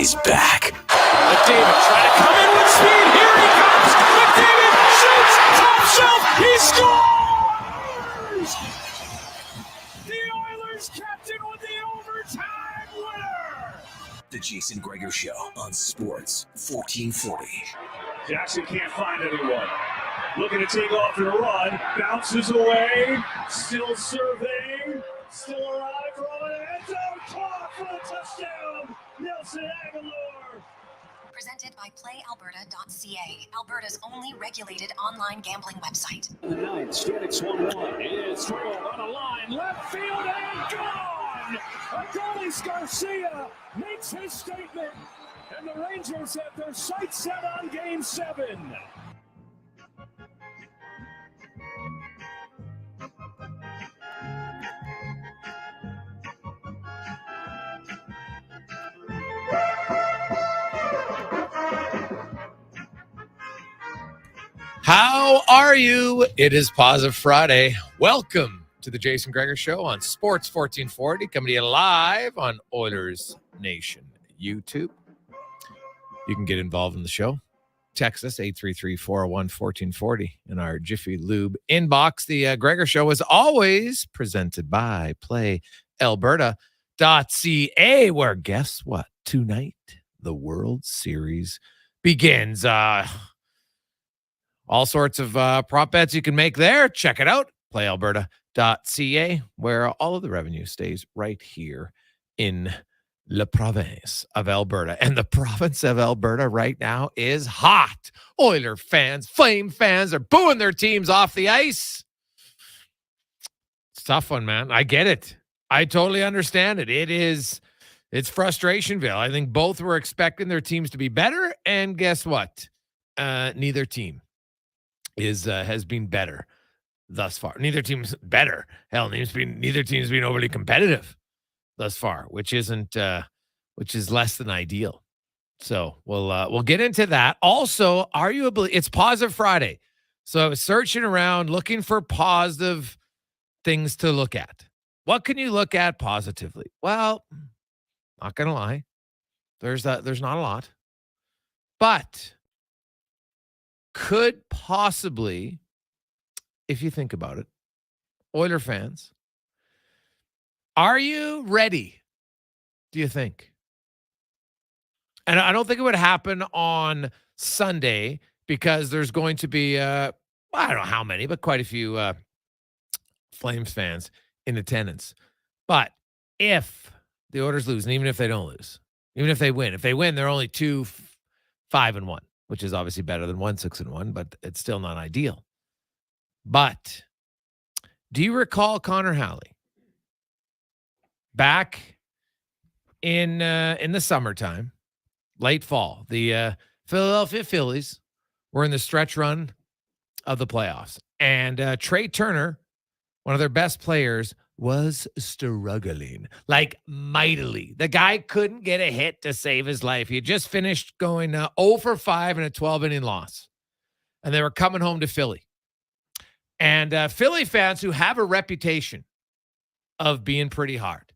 He's back. McDavid trying to come in with speed. Here he comes. McDavid shoots. Top shelf. He scores! The Oilers captain with the overtime winner. The Jason Gregor Show on Sports 1440. Jackson can't find anyone. Looking to take off and run. Bounces away. Still surveying. Still erotic. Rolling end zone. Caught for the touchdown. Nelson Aguilar. Presented by PlayAlberta.ca, Alberta's only regulated online gambling website. The ninth, Stanix 1-1. It's drilled on a line. Left field and gone! Adolis Garcia makes his statement. And the Rangers have their sights set on Game 7. How are you? It is Positive Friday. Welcome to the Jason Gregor Show on Sports 1440, coming to you live on Oilers Nation YouTube. You can get involved in the show. Text us 833-401-1440 in our Jiffy Lube inbox. The Gregor Show is always presented by PlayAlberta.ca, where guess what? Tonight, the World Series begins. All sorts of prop bets you can make there. Check it out. PlayAlberta.ca, where all of the revenue stays right here in La Province of Alberta. And the province of Alberta right now is hot. Oiler fans, Flame fans are booing their teams off the ice. It's a tough one, man. I get it. I totally understand it. It's frustrationville. I think both were expecting their teams to be better. And guess what? Neither team has been better thus far. Neither team's better. Hell, neither team's been overly competitive thus far, which is less than ideal. So we'll get into that. Also, arguably, it's Positive Friday. So I was searching around looking for positive things to look at. What can you look at positively? Well, not gonna lie, there's not a lot, but could possibly, if you think about it, Oiler fans, are you ready, do you think? And I don't think it would happen on Sunday because there's going to be, I don't know how many, but quite a few Flames fans in attendance. But if the Oilers lose, and even if they don't lose, even if they win, they're only 2-5-1. Which is obviously better than 1-6-1, but it's still not ideal. But do you recall Connor Halley back in the summertime, late fall? The Philadelphia Phillies were in the stretch run of the playoffs, and Trey Turner, one of their best players, was struggling, like mightily. The guy couldn't get a hit to save his life. He had just finished going 0 for 5 in a 12-inning loss, and they were coming home to Philly. And Philly fans who have a reputation of being pretty hard,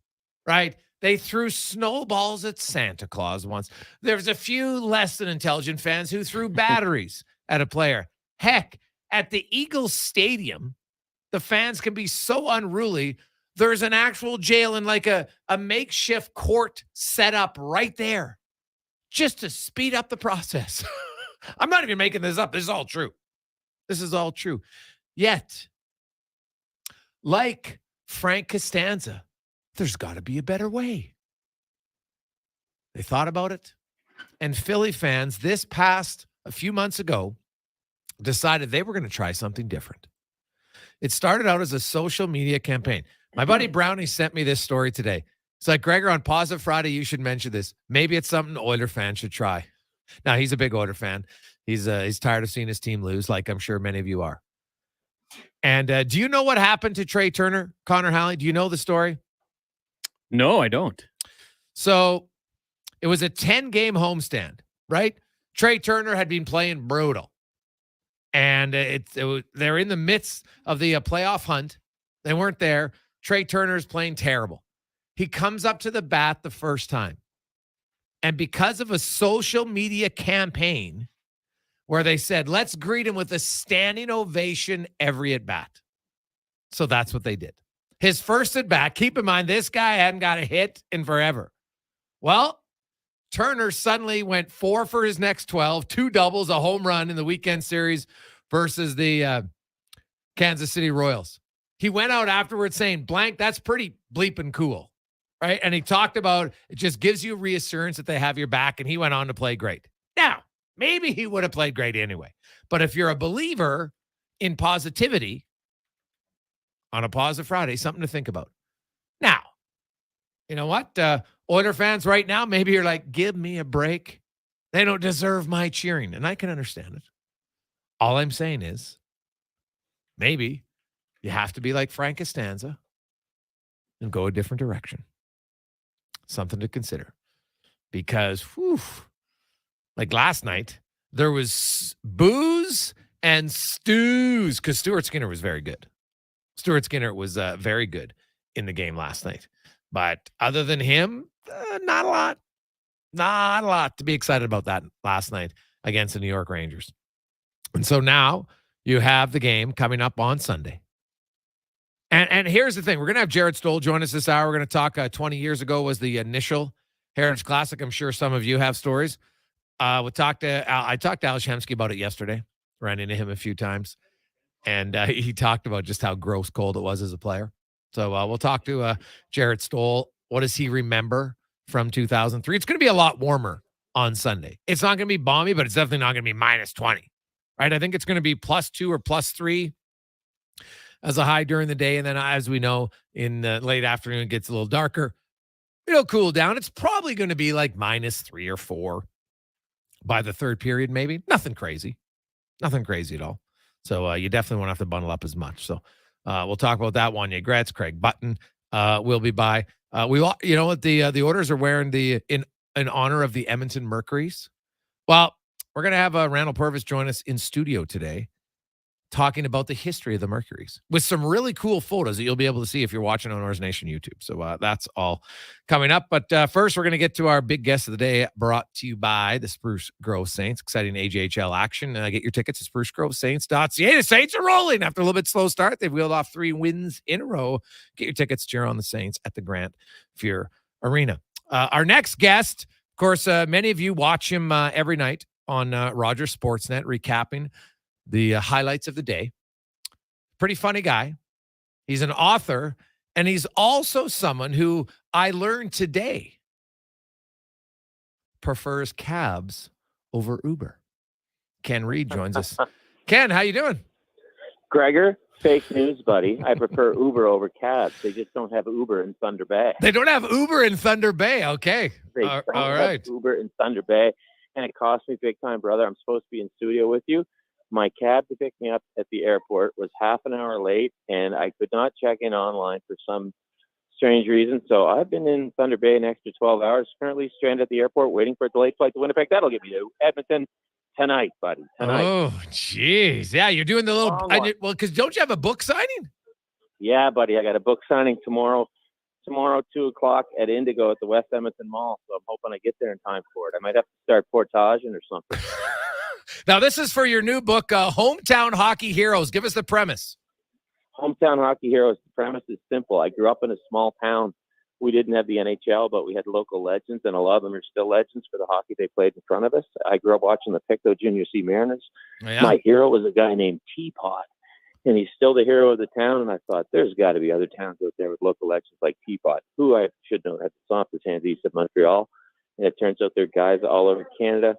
right? They threw snowballs at Santa Claus once. There's a few less than intelligent fans who threw batteries at a player. Heck, at the Eagles Stadium, the fans can be so unruly. There's an actual jail and like a makeshift court set up right there just to speed up the process. I'm not even making this up. This is all true. Yet, like Frank Costanza, there's got to be a better way. They thought about it. And Philly fans, this past a few months ago, decided they were going to try something different. It started out as a social media campaign. My buddy Brownie sent me this story today. It's like, Gregor, on Positive Friday, you should mention this. Maybe it's something Oiler fans should try. Now, he's a big Oiler fan. He's tired of seeing his team lose, like I'm sure many of you are. And do you know what happened to Trey Turner, Connor Halley? Do you know the story? No, I don't. So it was a 10-game homestand, right? Trey Turner had been playing brutal. And they're in the midst of the playoff hunt. They weren't there. Trey Turner's playing terrible. He comes up to the bat the first time. And because of a social media campaign where they said, let's greet him with a standing ovation every at bat. So that's what they did. His first at bat, keep in mind, this guy hadn't got a hit in forever. Well, Turner suddenly went 4 for his next 12, 2 doubles, a home run in the weekend series versus the Kansas City Royals. He went out afterwards saying, blank, that's pretty bleeping cool, right? And he talked about it just gives you reassurance that they have your back, and he went on to play great. Now, maybe he would have played great anyway. But if you're a believer in positivity on a Positive Friday, something to think about. Now, you know what? Oiler fans right now, maybe you're like, give me a break. They don't deserve my cheering. And I can understand it. All I'm saying is maybe you have to be like Frank Costanza and go a different direction. Something to consider. Because, like last night, there was booze and stews because Stuart Skinner was very good. Stuart Skinner was very good in the game last night. But other than him, not a lot. Not a lot to be excited about that last night against the New York Rangers. And so now you have the game coming up on Sunday. And here's the thing. We're going to have Jarett Stoll join us this hour. We're going to talk 20 years ago was the initial Heritage Classic. I'm sure some of you have stories. I talked to Al Shemsky about it yesterday. Ran into him a few times. And he talked about just how gross cold it was as a player. So we'll talk to Jarett Stoll. What does he remember from 2003? It's going to be a lot warmer on Sunday. It's not going to be balmy, but it's definitely not going to be minus 20. Right? I think it's going to be +2 or +3 as a high during the day. And then, as we know, in the late afternoon, it gets a little darker. It'll cool down. It's probably going to be like -3 or 4 by the third period, maybe. Nothing crazy. Nothing crazy at all. So you definitely won't have to bundle up as much. So we'll talk about that. Wanye Gretz, Craig Button will be by. You know what? The Oilers are wearing in honor of the Edmonton Mercuries. Well, we're going to have Randall Purvis join us in studio today, talking about the history of the Mercuries with some really cool photos that you'll be able to see if you're watching on Oilers Nation YouTube. So that's all coming up. But first, we're going to get to our big guest of the day, brought to you by the Spruce Grove Saints. Exciting AJHL action. Get your tickets at sprucegrovesaints.ca. The Saints are rolling after a little bit slow start. They've wheeled off 3 wins in a row. Get your tickets, cheer on the Saints at the Grant Fuhr Arena. Our next guest, of course, many of you watch him every night on Rogers Sportsnet, recapping the highlights of the day. Pretty funny guy. He's an author, and he's also someone who I learned today prefers cabs over Uber. Ken Reid joins us. Ken, how you doing? Gregor, fake news, buddy. I prefer Uber over cabs. They just don't have Uber in Thunder Bay. They don't have Uber in Thunder Bay. Okay. They all don't right. have Uber in Thunder Bay, and it cost me big time, brother. I'm supposed to be in studio with you. My cab to pick me up at the airport was half an hour late, and I could not check in online for some strange reason. So I've been in Thunder Bay an extra 12 hours, currently stranded at the airport waiting for a delayed flight to Winnipeg. That'll get me to Edmonton tonight, buddy. Tonight. Oh, jeez. Yeah, you're doing the little – well, because don't you have a book signing? Yeah, buddy. I got a book signing tomorrow, 2:00 at Indigo at the West Edmonton Mall. So I'm hoping I get there in time for it. I might have to start portaging or something. Now, this is for your new book, Hometown Hockey Heroes. Give us the premise. Hometown Hockey Heroes. The premise is simple. I grew up in a small town. We didn't have the NHL, but we had local legends, and a lot of them are still legends for the hockey they played in front of us. I grew up watching the Pictou Junior C Mariners. Yeah. My hero was a guy named Teapot, and he's still the hero of the town. And I thought, there's got to be other towns out there with local legends like Teapot, who I should know had the softest hands east of Montreal. And it turns out there are guys all over Canada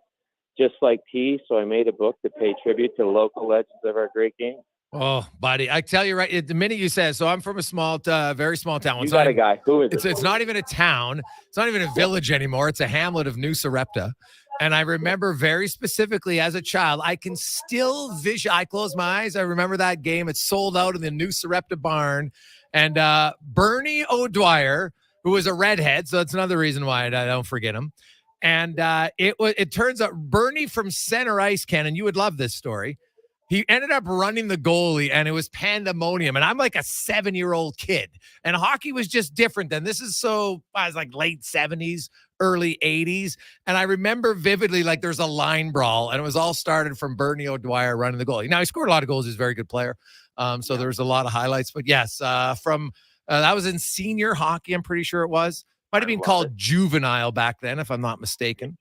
just like T. So I made a book to pay tribute to the local legends of our great game. Oh, buddy, I tell you right, the minute you said, so I'm from a very small town. You got a guy. Who is it? It's not even a town. It's not even a village anymore. It's a hamlet of New Sarepta. And I remember very specifically as a child, I can still I close my eyes. I remember that game. It sold out in the New Sarepta barn. And Bernie O'Dwyer, who was a redhead, so that's another reason why I don't forget him. And it turns out Bernie from center ice, Ken, and you would love this story. He ended up running the goalie, and it was pandemonium. And I'm like a 7-year-old kid, and hockey was just different then. This is I was like late 70s, early 80s. And I remember vividly, like there's a line brawl, and it was all started from Bernie O'Dwyer running the goal. Now, he scored a lot of goals. He's a very good player. So there was a lot of highlights. But yes, from that was in senior hockey, I'm pretty sure it was. Might have been called juvenile back then, if I'm not mistaken.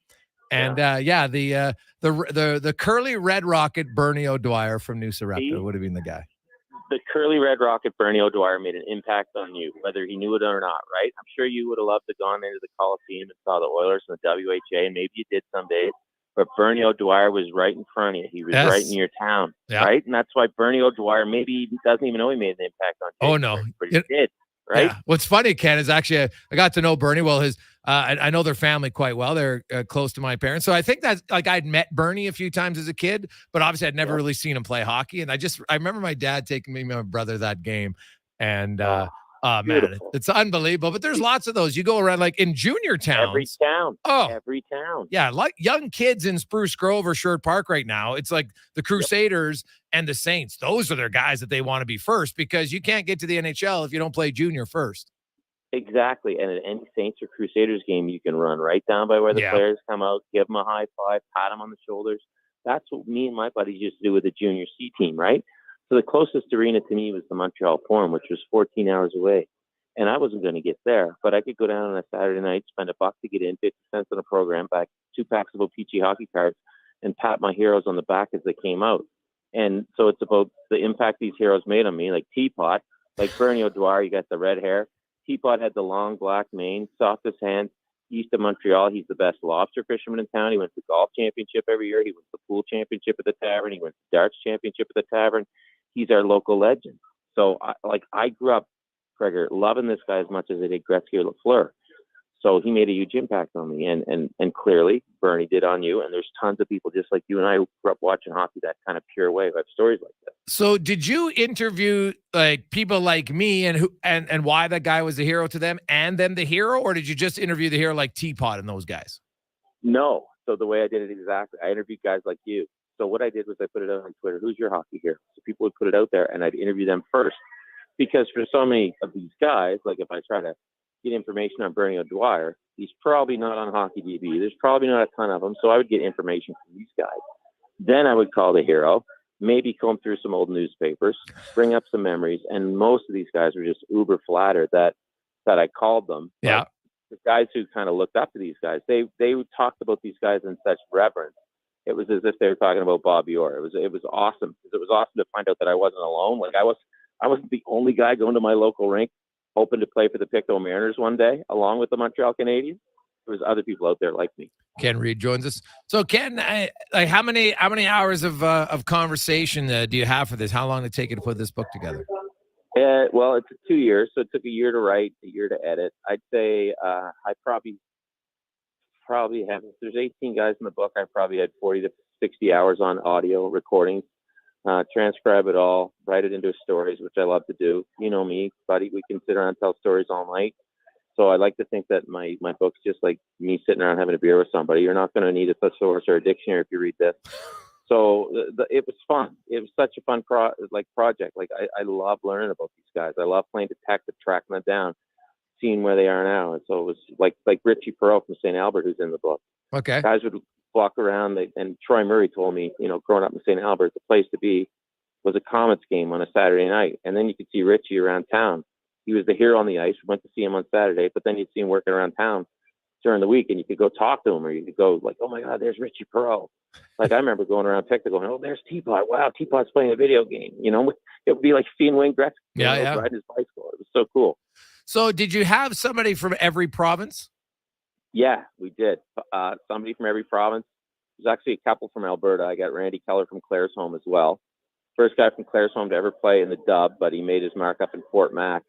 And the curly red rocket Bernie O'Dwyer from New Sarepta would have been the guy. The curly red rocket Bernie O'Dwyer made an impact on you, whether he knew it or not, right? I'm sure you would have loved to gone into the Coliseum and saw the Oilers and the WHA, and maybe you did some days. But Bernie O'Dwyer was right in front of you. He was right in your town, right? And that's why Bernie O'Dwyer maybe doesn't even know he made an impact on you. Oh, no. But he did. Right. Yeah. What's funny, Ken, is actually I got to know Bernie well. I know their family quite well. They're close to my parents, so I think that's like I'd met Bernie a few times as a kid, but obviously I'd never really seen him play hockey. And I remember my dad taking me and my brother that game, and man, it's unbelievable. But there's lots of those. You go around like in junior towns, every town. Yeah, like young kids in Spruce Grove or Sherwood Park right now. It's like the Crusaders and the Saints. Those are their guys that they want to be first, because you can't get to the NHL if you don't play junior first. Exactly. And at any Saints or Crusaders game, you can run right down by where the players come out, give them a high five, pat them on the shoulders. That's what me and my buddies used to do with the junior C team, right? So the closest arena to me was the Montreal Forum, which was 14 hours away. And I wasn't going to get there, but I could go down on a Saturday night, spend $1 to get in, 50 cents on a program, buy 2 packs of OPG hockey cards, and pat my heroes on the back as they came out. And so it's about the impact these heroes made on me, like Teapot, like Bernie O'Dwyer, you got the red hair. Teapot had the long black mane, softest hands, east of Montreal. He's the best lobster fisherman in town. He wins the golf championship every year. He wins the pool championship at the tavern. He wins the darts championship at the tavern. He's our local legend. So I grew up, Gregor, loving this guy as much as I did Gretzky or Lafleur. So he made a huge impact on me, and clearly Bernie did on you. And there's tons of people just like you and I who grew up watching hockey that kind of pure way who have stories like this. So did you interview like people like me and why that guy was the hero to them and them the hero, or did you just interview the hero like Teapot and those guys? No. So the way I did it exactly, I interviewed guys like you. So what I did was I put it out on Twitter. Who's your hockey hero? So people would put it out there, and I'd interview them first, because for so many of these guys, like if I try to get information on Bernie O'Dwyer, he's probably not on Hockey DB. There's probably not a ton of them. So I would get information from these guys. Then I would call the hero, maybe comb through some old newspapers, bring up some memories. And most of these guys were just uber flattered that I called them. Yeah. But the guys who kind of looked up to these guys, they talked about these guys in such reverence. It was as if they were talking about Bobby Orr. It was awesome. It was awesome to find out that I wasn't alone. Like I wasn't the only guy going to my local rink hoping to play for the Pictou Mariners one day, along with the Montreal Canadiens. There was other people out there like me. Ken Reid joins us. So Ken, how many hours of conversation do you have for this? How long did it take you to put this book together? Well, it took 2 years, so it took a year to write, a year to edit. I'd say I probably have, if there's 18 guys in the book, I probably had 40 to 60 hours on audio recordings. Transcribe it all, write it into stories, which I love to do. You know me, buddy, we can sit around and tell stories all night. So I like to think that my book's just like me sitting around having a beer with somebody. You're not going to need a thesaurus or a dictionary if you read this. So it was fun. It was such a fun project. Like I love learning about these guys. I love playing detective, tracking them down, seeing where they are now. And so it was like Richie Perot from St. Albert, who's in the book. Okay. Guys would walk around, and Troy Murray told me, growing up in St. Albert, the place to be was a Comets game on a Saturday night. And then you could see Richie around town. He was the hero on the ice. We went to see him on Saturday, but then you'd see him working around town during the week, and you could go talk to him, or you could go like, oh my God, there's Richie Perot. Like I remember going around Pictou going, oh, there's Teapot. Wow, Teapot's playing a video game. It would be like seeing Wanye Gretz riding his bicycle. It was so cool. So did you have somebody from every province? Yeah, we did. Somebody from every province. There's actually a couple from Alberta. I got Randy Keller from Claresholm as well. First guy from Claresholm to ever play in the dub, but he made his mark up in Fort Mac,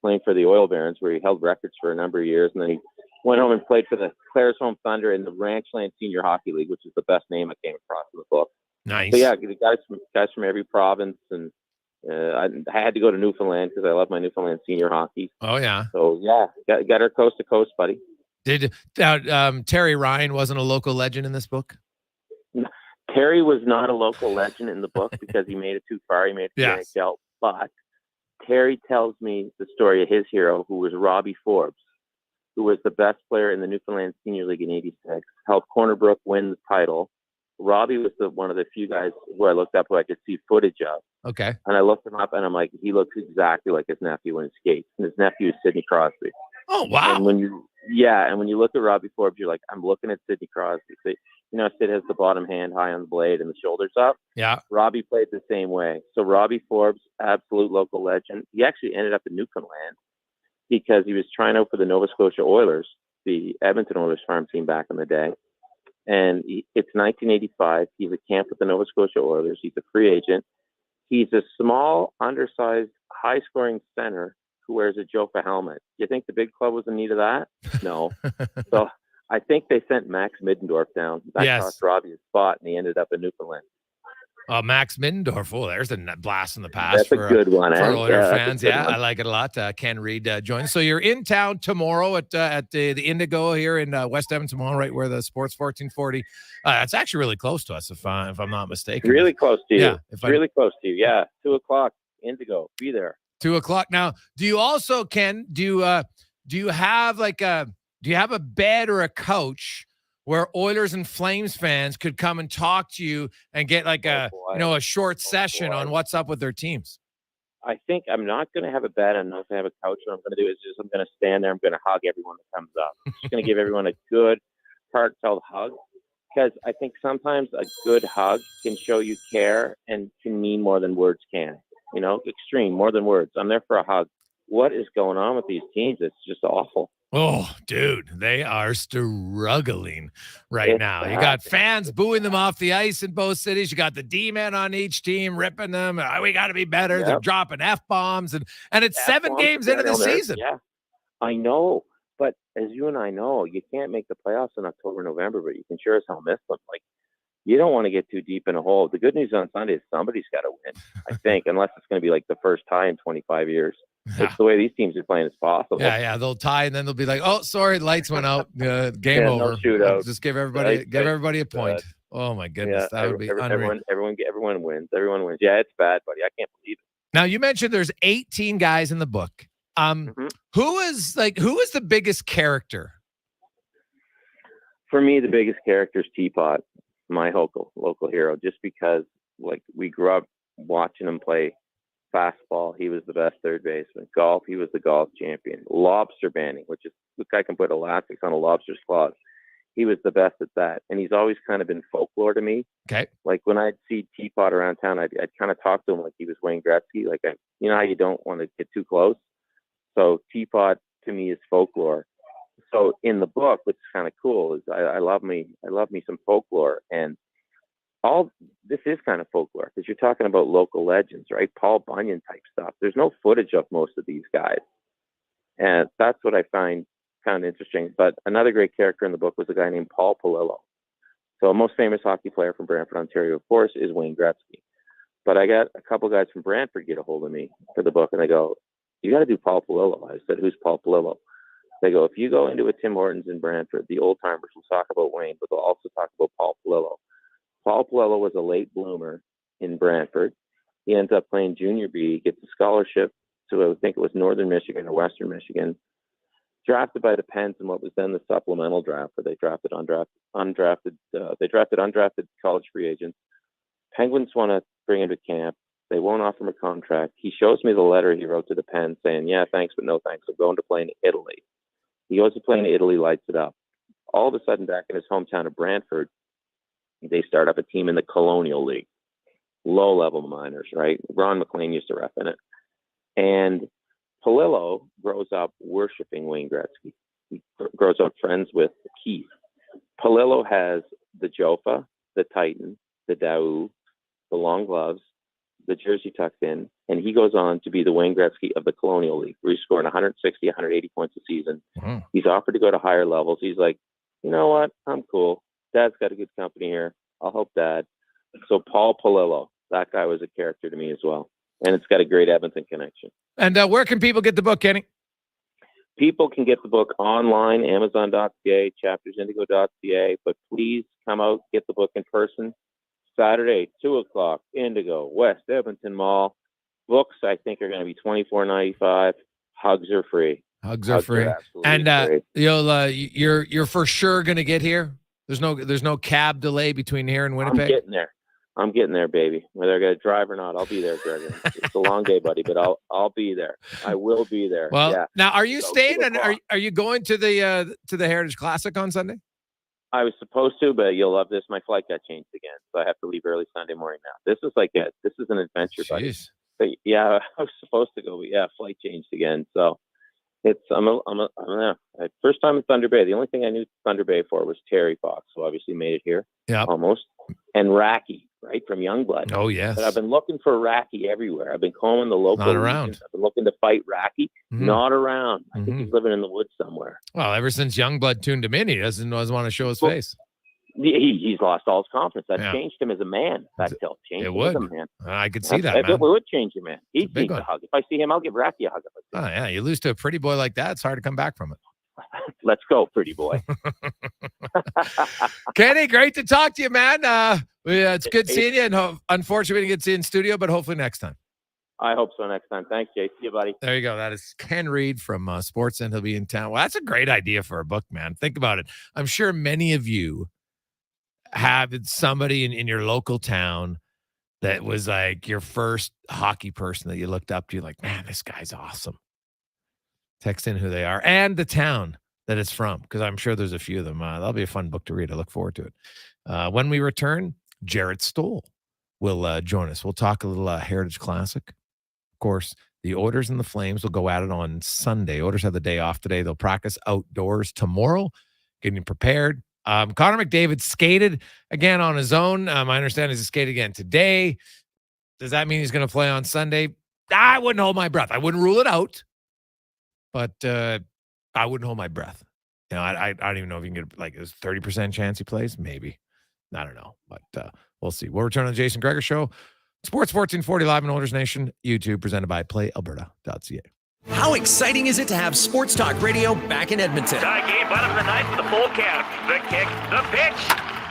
playing for the Oil Barons, where he held records for a number of years. And then he went home and played for the Claresholm Thunder in the Ranchland Senior Hockey League, which is the best name I came across in the book. Nice. So yeah, the guys from every province, and I had to go to Newfoundland because I love my Newfoundland senior hockey. Oh yeah. So yeah, got her coast to coast, buddy. Did Terry Ryan wasn't a local legend in this book? Terry was not a local legend in the book because he made it too far. He made it to the NHL. But Terry tells me the story of his hero, who was Robbie Forbes. who was the best player in the Newfoundland Senior League in '86, helped Corner Brook win the title. Robbie was one of the few guys who I looked up who I could see footage of. Okay. And I looked him up, and I'm like, he looks exactly like his nephew when he skates. And his nephew is Sidney Crosby. Oh, wow. And when you look at Robbie Forbes, you're like, I'm looking at Sidney Crosby. So, Sid has the bottom hand high on the blade and the shoulders up. Yeah. Robbie played the same way. So Robbie Forbes, absolute local legend. He actually ended up in Newfoundland because he was trying out for the Nova Scotia Oilers, the Edmonton Oilers farm team back in the day. And it's 1985. He's at camp with the Nova Scotia Oilers. He's a free agent. He's a small, undersized, high-scoring center who wears a Jofa helmet. You think the big club was in need of that? No. So I think they sent Max Middendorf down. That cost Robbie a spot, and he ended up in Newfoundland. Max Middendorf. Oh, there's a blast in the past. That's a good one, for Oiler yeah, fans. Yeah, I like it a lot. Ken Reid joins. So you're in town tomorrow at the Indigo here in West Edmonton, tomorrow, right where the Sports 1440. It's actually really close to us, if I'm not mistaken. Really close to you. Yeah, really close to you. Yeah, 2:00, Indigo. Be there. 2:00. Now, do you also, Ken? Do you have do you have a bed or a couch where Oilers and Flames fans could come and talk to you and get a short session on what's up with their teams? I think I'm not going to have a bed. I don't know if I have a couch. What I'm going to do is I'm going to stand there. I'm going to hug everyone that comes up. I'm just going to give everyone a good, heartfelt hug, because I think sometimes a good hug can show you care and can mean more than words can. Extreme, more than words. I'm there for a hug. What is going on with these teams? It's just awful. Oh, dude, they are struggling right now. You got fans booing them off the ice in both cities. You got the D-men on each team ripping them. We got to be better. Yep. They're dropping F-bombs, and it's F-bombs 7 games into the season. Yeah, I know. But as you and I know, you can't make the playoffs in October, November, but you can sure as hell miss them. You don't want to get too deep in a hole. The good news on Sunday is somebody's got to win, I think, unless it's going to be the first tie in 25 years. Yeah. It's the way these teams are playing as possible. Yeah, they'll tie, and then they'll be like, "Oh, sorry, lights went out. Game over. No shootout. Just give everybody a point." Oh my goodness, that would be unreal. Everyone wins. Everyone wins. Yeah, it's bad, buddy. I can't believe it. Now you mentioned there's 18 guys in the book. Who is the biggest character? For me, the biggest character is Teapot, my local hero, just because we grew up watching him play fastball. He was the best third baseman. Golf, he was the golf champion. Lobster banding, which is, look, I can put elastics on a lobster's claws. He was the best at that. And he's always kind of been folklore to me. Okay. When I'd see Teapot around town, I'd kind of talk to him like he was Wayne Gretzky. You know how you don't want to get too close? So Teapot to me is folklore. So in the book, what's kind of cool is I love me some folklore, and all this is kind of folklore because you're talking about local legends, right? Paul Bunyan type stuff. There's no footage of most of these guys, and that's what I find kind of interesting. But another great character in the book was a guy named Paul Polillo. So most famous hockey player from Brantford, Ontario, of course, is Wayne Gretzky. But I got a couple guys from Brantford get a hold of me for the book, and they go, "You got to do Paul Polillo." I said, "Who's Paul Polillo?" They go, "If you go into a Tim Hortons in Brantford, the old timers will talk about Wayne, but they'll also talk about Paul Polillo." Paul Polillo was a late bloomer in Brantford. He ends up playing junior B, gets a scholarship to, I think it was Northern Michigan or Western Michigan, drafted by the Pens in what was then the supplemental draft, where they drafted undrafted college free agents. Penguins want to bring him to camp. They won't offer him a contract. He shows me the letter he wrote to the Pens saying, "Yeah, thanks, but no thanks. I'm going to play in Italy." He goes to play in Italy, lights it up. All of a sudden, back in his hometown of Brantford, they start up a team in the Colonial League, low-level minors, right? Ron McLean used to ref in it. And Polillo grows up worshiping Wayne Gretzky. He grows up friends with Keith. Polillo has the Jofa, the Titan, the Daewoo, the long gloves, the jersey tucked in, and he goes on to be the Wayne Gretzky of the Colonial League, where he's scoring 160, 180 points a season. Mm. He's offered to go to higher levels. He's like, "You know what? I'm cool. Dad's got a good company here. I'll help Dad." So Paul Polillo, that guy was a character to me as well. And it's got a great Edmonton connection. And where can people get the book, Kenny? People can get the book online, Amazon.ca, chaptersindigo.ca, but please come out, get the book in person. Saturday, 2:00, Indigo, West Edmonton Mall. Books, I think, are going to be $24.95. Hugs are free. Hugs are free. And you're for sure going to get here. There's no cab delay between here and Winnipeg. I'm getting there, baby. Whether I got to drive or not, I'll be there, Gregor. It's a long day, buddy, but I'll be there. I will be there. Well, yeah. Now, are you staying? And are you going to the Heritage Classic on Sunday? I was supposed to, but you'll love this. My flight got changed again, so I have to leave early Sunday morning now. This is an adventure, buddy. But yeah, I was supposed to go, but yeah, flight changed again. So I'm first time in Thunder Bay. The only thing I knew Thunder Bay for was Terry Fox, who obviously made it here. Yeah, almost. And Racky, right, from Youngblood. Oh yes. But I've been looking for Racky everywhere. I've been calling the local. Not around. Regions. I've been looking to fight Racky. Mm-hmm. Not around. I think he's living in the woods somewhere. Well, ever since Youngblood tuned him in, he doesn't want to show his face. He's lost all his confidence. That changed him as a man. That changed him as a man. I could see that, man. It would change him, man. He needs a hug. If I see him, I'll give Racky a hug. Oh, yeah. You lose to a pretty boy like that, it's hard to come back from it. Let's go, pretty boy. Kenny, great to talk to you, man. It's good seeing you. And unfortunately, we didn't get to see you in studio, but hopefully next time. I hope so next time. Thanks, Jay. See you, buddy. There you go. That is Ken Reid from Sportsnet. He'll be in town. Well, that's a great idea for a book, man. Think about it. I'm sure many of you have somebody in your local town that was like your first hockey person that you looked up to. You're like, man, this guy's awesome. Text in who they are and the town that it's from, because I'm sure there's a few of them. That'll be a fun book to read. I look forward to it. When we return, Jarett Stoll will join us. We'll talk a little Heritage Classic. Of course, the Oilers and the Flames will go at it on Sunday. Oilers have the day off today. They'll practice outdoors tomorrow, getting prepared. Connor McDavid skated again on his own. I understand he's skated again today. Does that mean he's going to play on Sunday? I wouldn't hold my breath. I wouldn't rule it out, but I wouldn't hold my breath. You know, I don't even know if you can get like a 30% chance he plays. Maybe. I don't know, but we'll see. We'll return on the Jason Gregor Show. Sports 1440 live in Oilers Nation, YouTube, presented by PlayAlberta.ca. How exciting is it to have Sports Talk Radio back in Edmonton? Tie game, bottom of the ninth with a full count. The kick, the pitch.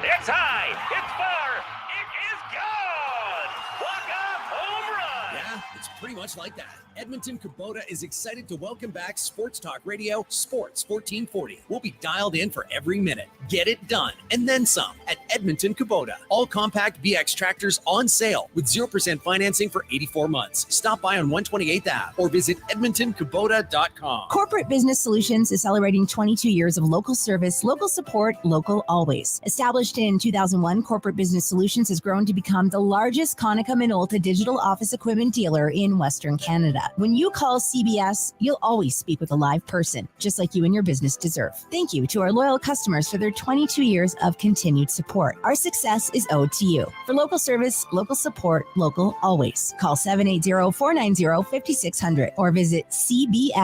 It's high. It's far. It is gone. Walk-off home run. Yeah, it's pretty much like that. Edmonton Kubota is excited to welcome back Sports Talk Radio, Sports 1440. We'll be dialed in for every minute. Get it done, and then some at Edmonton Kubota. All compact BX tractors on sale with 0% financing for 84 months. Stop by on 128th Ave or visit EdmontonKubota.com. Corporate Business Solutions is celebrating 22 years of local service, local support, local always. Established in 2001, Corporate Business Solutions has grown to become the largest Konica Minolta digital office equipment dealer in Western Canada. When you call CBS, you'll always speak with a live person, just like you and your business deserve. Thank you to our loyal customers for their 22 years of continued support. Our success is owed to you. For local service, local support, local always. Call 780-490-5600 or visit cbsca.com.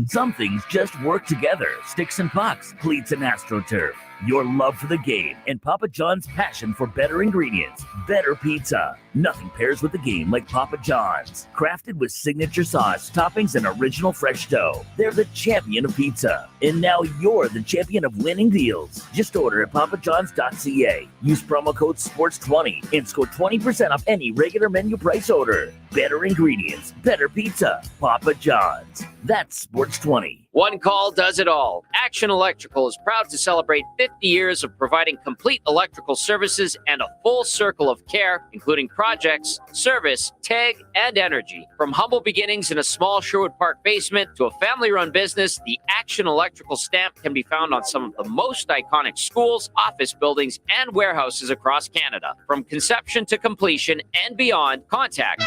Some things just work together. Sticks and pucks, cleats and AstroTurf. Your love for the game and Papa John's passion for better ingredients, better pizza. Nothing pairs with the game like Papa John's. Crafted with signature sauce, toppings, and original fresh dough. They're the champion of pizza. And now you're the champion of winning deals. Just order at papajohns.ca. Use promo code SPORTS20 and score 20% off any regular menu price order. Better ingredients, better pizza. Papa John's. That's SPORTS20. One call does it all. Action Electrical is proud to celebrate 50 years of providing complete electrical services and a full circle of care, including projects, service, TAG, and energy. From humble beginnings in a small Sherwood Park basement to a family-run business, the Action Electrical stamp can be found on some of the most iconic schools, office buildings, and warehouses across Canada. From conception to completion and beyond, contact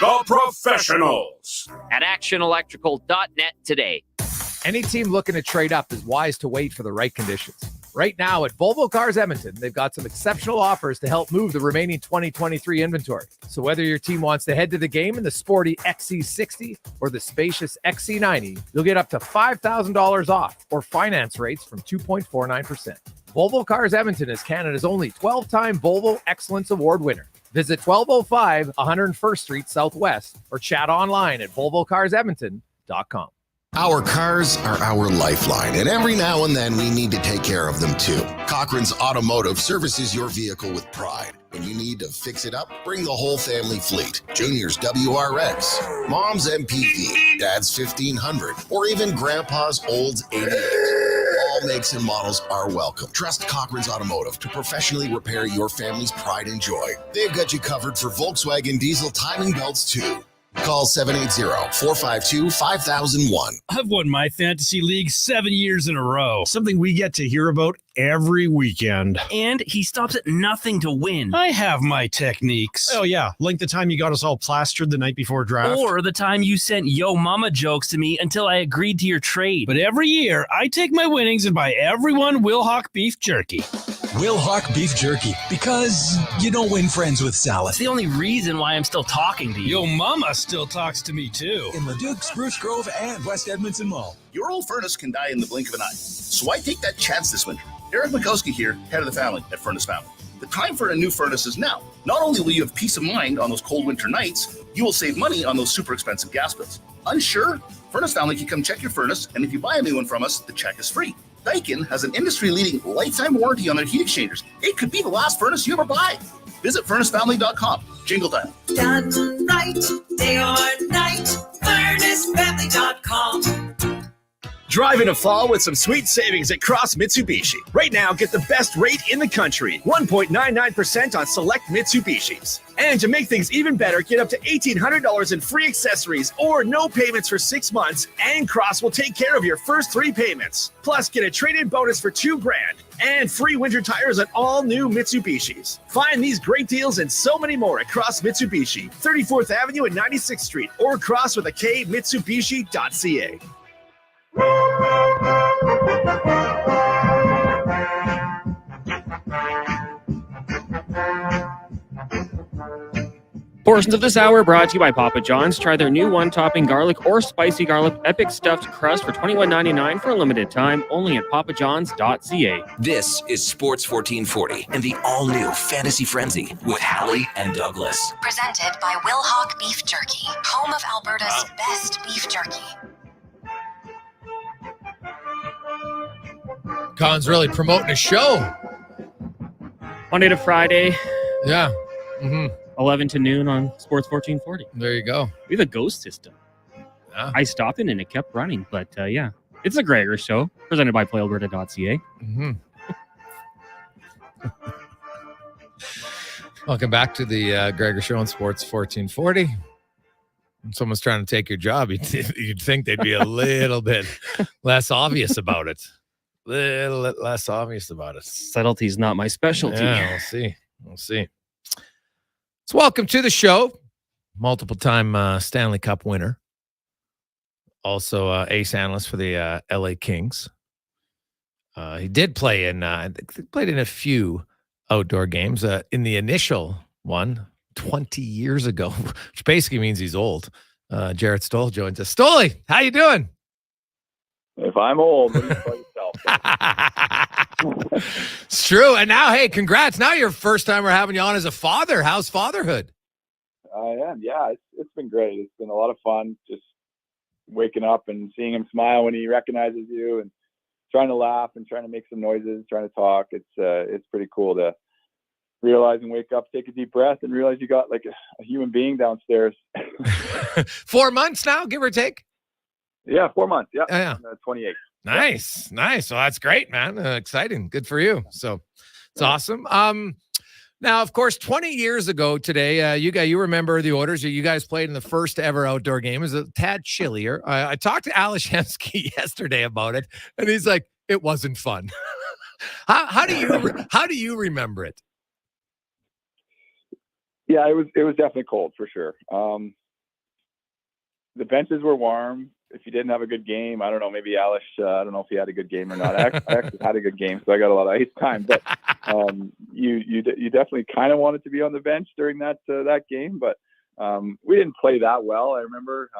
The professionals at actionelectrical.net today. Any team looking to trade up is wise to wait for the right conditions. Right now at Volvo Cars Edmonton, they've got some exceptional offers to help move the remaining 2023 inventory. So whether your team wants to head to the game in the sporty XC60 or the spacious XC90, you'll get up to $5,000 off or finance rates from 2.49%. Volvo Cars Edmonton is Canada's only 12-time Volvo Excellence Award winner. Visit 1205 101st Street Southwest or chat online at volvocarsedmonton.com. Our cars are our lifeline, and every now and then we need to take care of them too. Cochran's Automotive services your vehicle with pride. When you need to fix it up, bring the whole family fleet. Junior's WRX, Mom's MPV, Dad's 1500, or even Grandpa's Olds 88. All makes and models are welcome. Trust Cochran's Automotive to professionally repair your family's pride and joy. They've got you covered for Volkswagen diesel timing belts too. Call 780-452-5001. I've won my fantasy league 7 years in a row. Something we get to hear about every weekend. And he stops at nothing to win. I have my techniques. Oh, yeah. Like the time you got us all plastered the night before draft. Or the time you sent yo mama jokes to me until I agreed to your trade. But every year, I take my winnings and buy everyone Wilhauk beef jerky. Wilhauk beef jerky, because you don't win friends with salad. It's the only reason why I'm still talking to you. Yo mama still talks to me too. In Leduc, Spruce Grove, and West Edmonton Mall. Your old furnace can die in the blink of an eye. So why take that chance this winter? Eric Mikowski here, head of the family at Furnace Family. The time for a new furnace is now. Not only will you have peace of mind on those cold winter nights, you will save money on those super expensive gas bills. Unsure? Furnace Family can come check your furnace, and if you buy a new one from us, the check is free. Daikin has an industry-leading lifetime warranty on their heat exchangers. It could be the last furnace you ever buy. Visit furnacefamily.com. Jingle time. Done right, day or night, furnacefamily.com. Drive into fall with some sweet savings at Cross Mitsubishi. Right now, get the best rate in the country, 1.99% on select Mitsubishis. And to make things even better, get up to $1,800 in free accessories or no payments for 6 months, and Cross will take care of your first 3 payments. Plus, get a trade-in bonus for $2,000 and free winter tires on all new Mitsubishis. Find these great deals and so many more at Cross Mitsubishi, 34th Avenue and 96th Street, or cross with a K, Mitsubishi.ca. Portions of this hour brought to you by Papa John's. Try their new one-topping garlic or spicy garlic epic stuffed crust for $21.99 for a limited time, only at papajohns.ca. This is Sports 1440 and the all-new Fantasy Frenzy with Halley and Douglas. Presented by Wilhauk Beef Jerky, home of Alberta's best beef jerky. Con's really promoting a show. Monday to Friday. Yeah. 11 to noon on Sports 1440. There you go. We have a ghost system. Yeah. I stopped it and it kept running, but yeah. It's a Gregor Show, presented by PlayAlberta.ca. Welcome back to the Gregor Show on Sports 1440. When someone's trying to take your job, you'd think they'd be a little bit less obvious about it. Little less obvious about it. Subtlety's not my specialty. Yeah, we'll see. So welcome to the show. Multiple-time Stanley Cup winner. Also ace analyst for the LA Kings. He did play in, I think he played in a few outdoor games. In the initial one, 20 years ago, which basically means he's old. Jarett Stoll joins us. Stoley, how you doing? If I'm old, what do you call yourself? It's true. And now, hey, congrats. Now your first time we're having you on as a father. How's fatherhood? I am. Yeah, it's been great. It's been a lot of fun just waking up and seeing him smile when he recognizes you and trying to laugh and trying to make some noises, trying to talk. It's pretty cool to realize and wake up, take a deep breath, and realize you got like a human being downstairs. 4 months now, give or take? Yeah, 4 months. Yeah. 28. Nice. Well, that's great, man. Exciting. Good for you. So it's awesome. Now, of course, 20 years ago today, you remember the orders. You guys played in the first ever outdoor game. It was a tad chillier. I talked to Alex Hemsky yesterday about it, and he's like, it wasn't fun. How do you remember it? Yeah, it was definitely cold for sure. The benches were warm. If you didn't have a good game, I don't know, maybe Alish, I don't know if he had a good game or not. I actually had a good game, so I got a lot of ice time. But you definitely kind of wanted to be on the bench during that game. But we didn't play that well. I remember,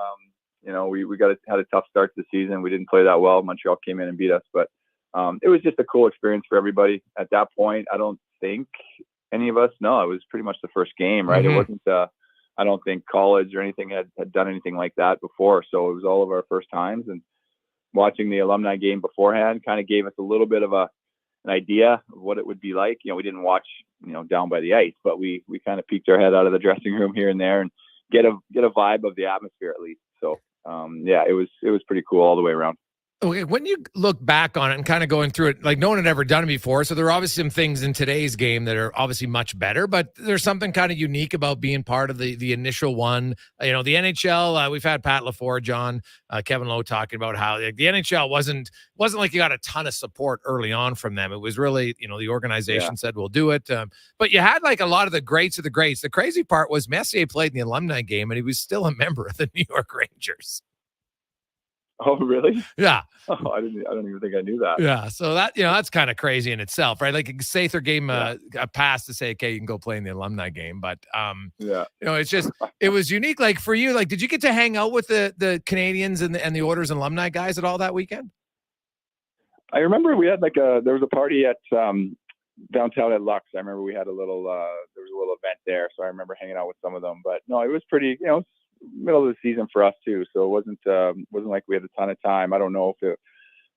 we had a tough start to the season. We didn't play that well. Montreal came in and beat us. But it was just a cool experience for everybody. At that point, I don't think any of us, no, it was pretty much the first game, right? Mm-hmm. It wasn't I don't think college or anything had done anything like that before. So it was all of our first times, and watching the alumni game beforehand kind of gave us a little bit of a an idea of what it would be like. We didn't watch, down by the ice, but we kind of peeked our head out of the dressing room here and there and get a vibe of the atmosphere at least. So, it was pretty cool all the way around. Okay, when you look back on it and kind of going through it, like no one had ever done it before, so there are obviously some things in today's game that are obviously much better, but there's something kind of unique about being part of the initial one. The NHL, we've had Pat LaForge, John, Kevin Lowe talking about how the NHL wasn't like you got a ton of support early on from them. It was really, the organization said, we'll do it. But you had like a lot of the greats of the greats. The crazy part was Messier played in the alumni game and he was still a member of the New York Rangers. Oh, really? Yeah. Oh, I don't even think I knew that. Yeah. So that, that's kind of crazy in itself, right? Like Sather gave him a pass to say, okay, you can go play in the alumni game. But, it's just, it was unique. Like for you, like, did you get to hang out with the Canadians and the Oilers and alumni guys at all that weekend? I remember we had there was a party at downtown at Lux. I remember we had there was a little event there. So I remember hanging out with some of them, but no, it was pretty, middle of the season for us too, so it wasn't like we had a ton of time. I don't know if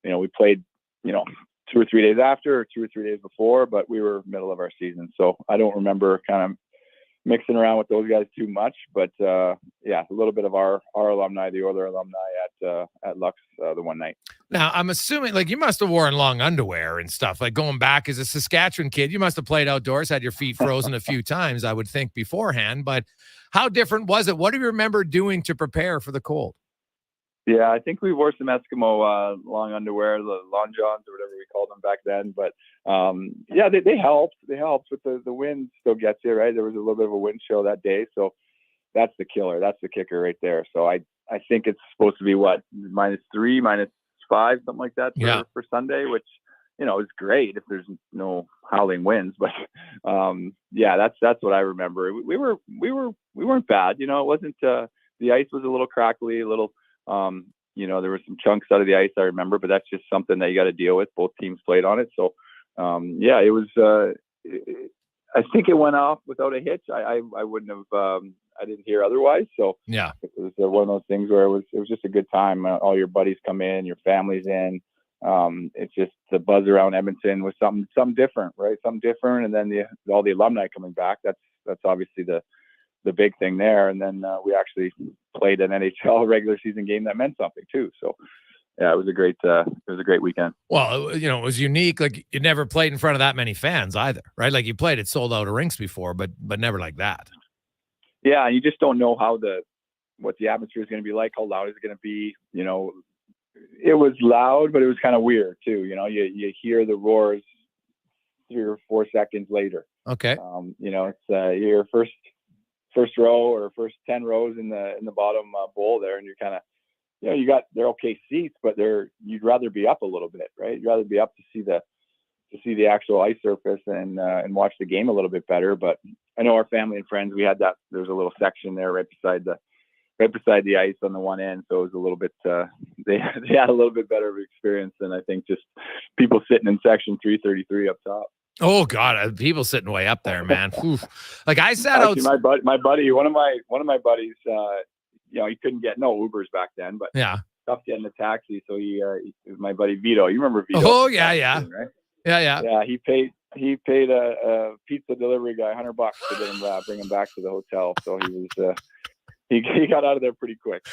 we played 2 or 3 days after or 2 or 3 days before, but we were middle of our season, so I don't remember kind of mixing around with those guys too much. But a little bit of our alumni, the Oilers alumni at Lux the one night. Now I'm assuming like you must have worn long underwear and stuff. Like going back as a Saskatchewan kid, you must have played outdoors, had your feet frozen a few times, I would think, beforehand. But how different was it? What do you remember doing to prepare for the cold? Yeah, I think we wore some Eskimo long underwear, the long johns or whatever we called them back then. But they helped. They helped, but the wind still gets you, right? There was a little bit of a wind chill that day, so that's the killer. That's the kicker right there. So I think it's supposed to be what, -3, -5, something like that for Sunday, which is great if there's no howling winds. But that's what I remember. We weren't bad. It wasn't the ice was a little crackly, a little. There were some chunks out of the ice, I remember, but that's just something that you got to deal with. Both teams played on it. So, it was, I think it went off without a hitch. I wouldn't have, I didn't hear otherwise. So it was one of those things where it was just a good time. All your buddies come in, your family's in. It's just the buzz around Edmonton was something different, right? Something different. And then all the alumni coming back, that's obviously the big thing there. And then we actually played an NHL regular season game that meant something too. So it was a great weekend. Well, it was unique. Like you never played in front of that many fans either, right? Like you played at sold out rinks before, but never like that. Yeah. You just don't know what the atmosphere is going to be like, how loud is it going to be. It was loud, but it was kind of weird too. You hear the roars 3 or 4 seconds later. Okay. It's your first row or first 10 rows in the bottom bowl there, and you're kind of, they're okay seats, but you'd rather be up a little bit, right? You'd rather be up to see the actual ice surface and watch the game a little bit better. But I know our family and friends, we had that. There's a little section there right beside the ice on the one end, so it was a little bit. They had a little bit better of an experience than I think just people sitting in section 333 up top. Oh God, people sitting way up there, man. Like I sat out. My buddy, one of my buddies, he couldn't get no Ubers back then, but tough getting a taxi. So he my buddy Vito. You remember Vito? Oh yeah, right? Yeah. He paid a pizza delivery guy $100 to get him bring him back to the hotel. So he was. He got out of there pretty quick.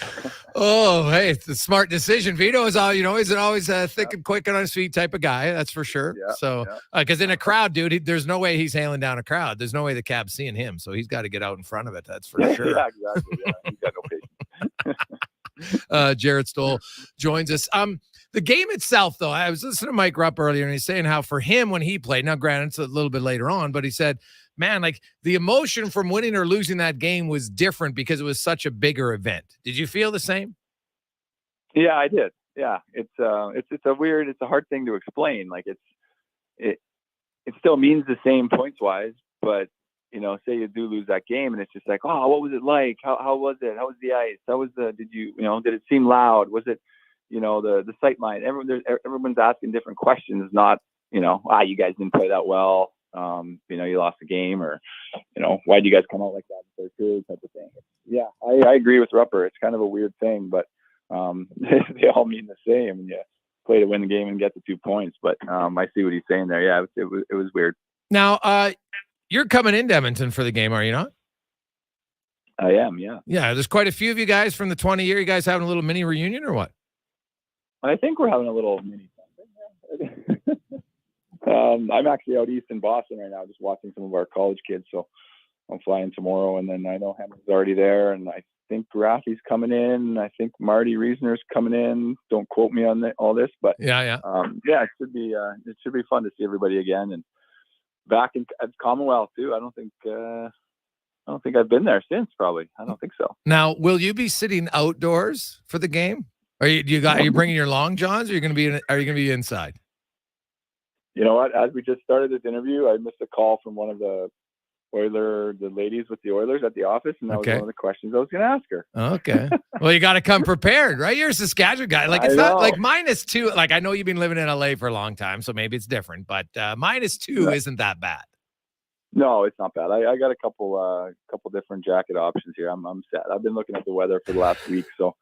Oh, hey, it's a smart decision. Vito is he's always thick and quick and on his feet type of guy. That's for sure. Yeah, so, because in a crowd, dude, there's no way he's hailing down a crowd. There's no way the cab's seeing him. So he's got to get out in front of it. That's for sure. Yeah, exactly. Yeah, he's got no patience. Jarett Stoll joins us. The game itself, though, I was listening to Mike Rupp earlier, and he's saying how for him when he played, now granted it's a little bit later on, but he said, man, like the emotion from winning or losing that game was different because it was such a bigger event. Did you feel the same? Yeah, I did. Yeah, it's a hard thing to explain. Like it still means the same points wise, but say you do lose that game and it's just like, oh, what was it like? How was it? How was the ice? How was did it seem loud? Was it, the sight line? Everyone's asking different questions, not, you guys didn't play that well. You lost the game, or, why did you guys come out like that in third period type of thing? Yeah, I agree with Rupper. It's kind of a weird thing, but they all mean the same. And you play to win the game and get the 2 points. But I see what he's saying there. Yeah, it was weird. Now, you're coming into Edmonton for the game, are you not? I am, yeah. Yeah, there's quite a few of you guys from the 20 year. You guys having a little mini reunion or what? I think we're having a little mini. I'm actually out east in Boston right now, just watching some of our college kids. So I'm flying tomorrow, and then I know Henry's already there, and I think Rafi's coming in. I think Marty Reisner's coming in. Don't quote me on all this, but yeah. It should be fun to see everybody again, and back at Commonwealth too. I don't think I've been there since. Probably, I don't think so. Now, will you be sitting outdoors for the game? Are you bringing your long johns, or are you going to be inside? You know what? As we just started this interview, I missed a call from one of the ladies with the Oilers at the office, and that was one of the questions I was going to ask her. Okay. Well, you got to come prepared, right? You're a Saskatchewan guy. Like, it's not like -2. Like, I know you've been living in LA for a long time, so maybe it's different, but -2 isn't that bad. No, it's not bad. I got a couple different jacket options here. I'm set. I've been looking at the weather for the last week, so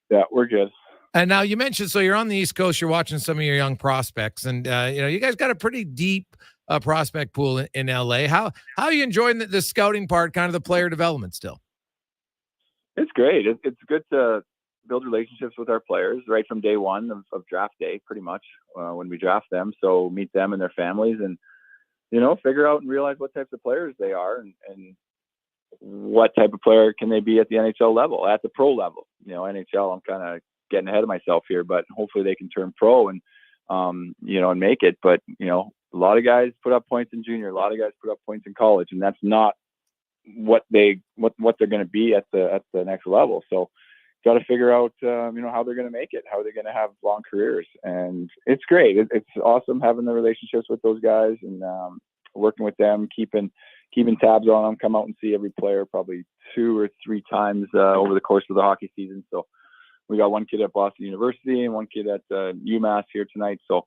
yeah, we're good. And now you mentioned, so you're on the East Coast, you're watching some of your young prospects, and you guys got a pretty deep prospect pool in LA. How are you enjoying the scouting part, kind of the player development still? It's great. It's good to build relationships with our players right from day one of draft day, pretty much when we draft them. So meet them and their families, and figure out and realize what types of players they are, and what type of player can they be at the NHL level, at the pro level. NHL, I'm kind of getting ahead of myself here, but hopefully they can turn pro and and make it. But a lot of guys put up points in junior, a lot of guys put up points in college, and that's not what they're going to be at the next level. So got to figure out how they're going to make it, how they're going to have long careers. And it's great. It's awesome having the relationships with those guys and working with them, keeping tabs on them. Come out and see every player probably 2 or 3 times over the course of the hockey season. So we got one kid at Boston University and one kid at UMass here tonight. So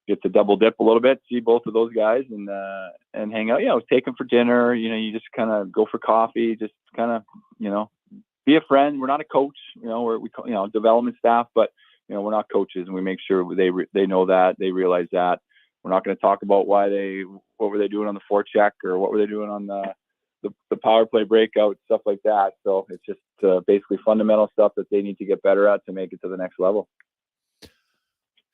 get to double dip a little bit, see both of those guys and hang out. Take them for dinner. You just kind of go for coffee, just kind of, be a friend. We're not a coach, we're development staff, but we're not coaches, and we make sure they know that, they realize that. We're not going to talk about what were they doing on the forecheck or what were they doing on the power play breakout, stuff like that. So it's just basically fundamental stuff that they need to get better at to make it to the next level.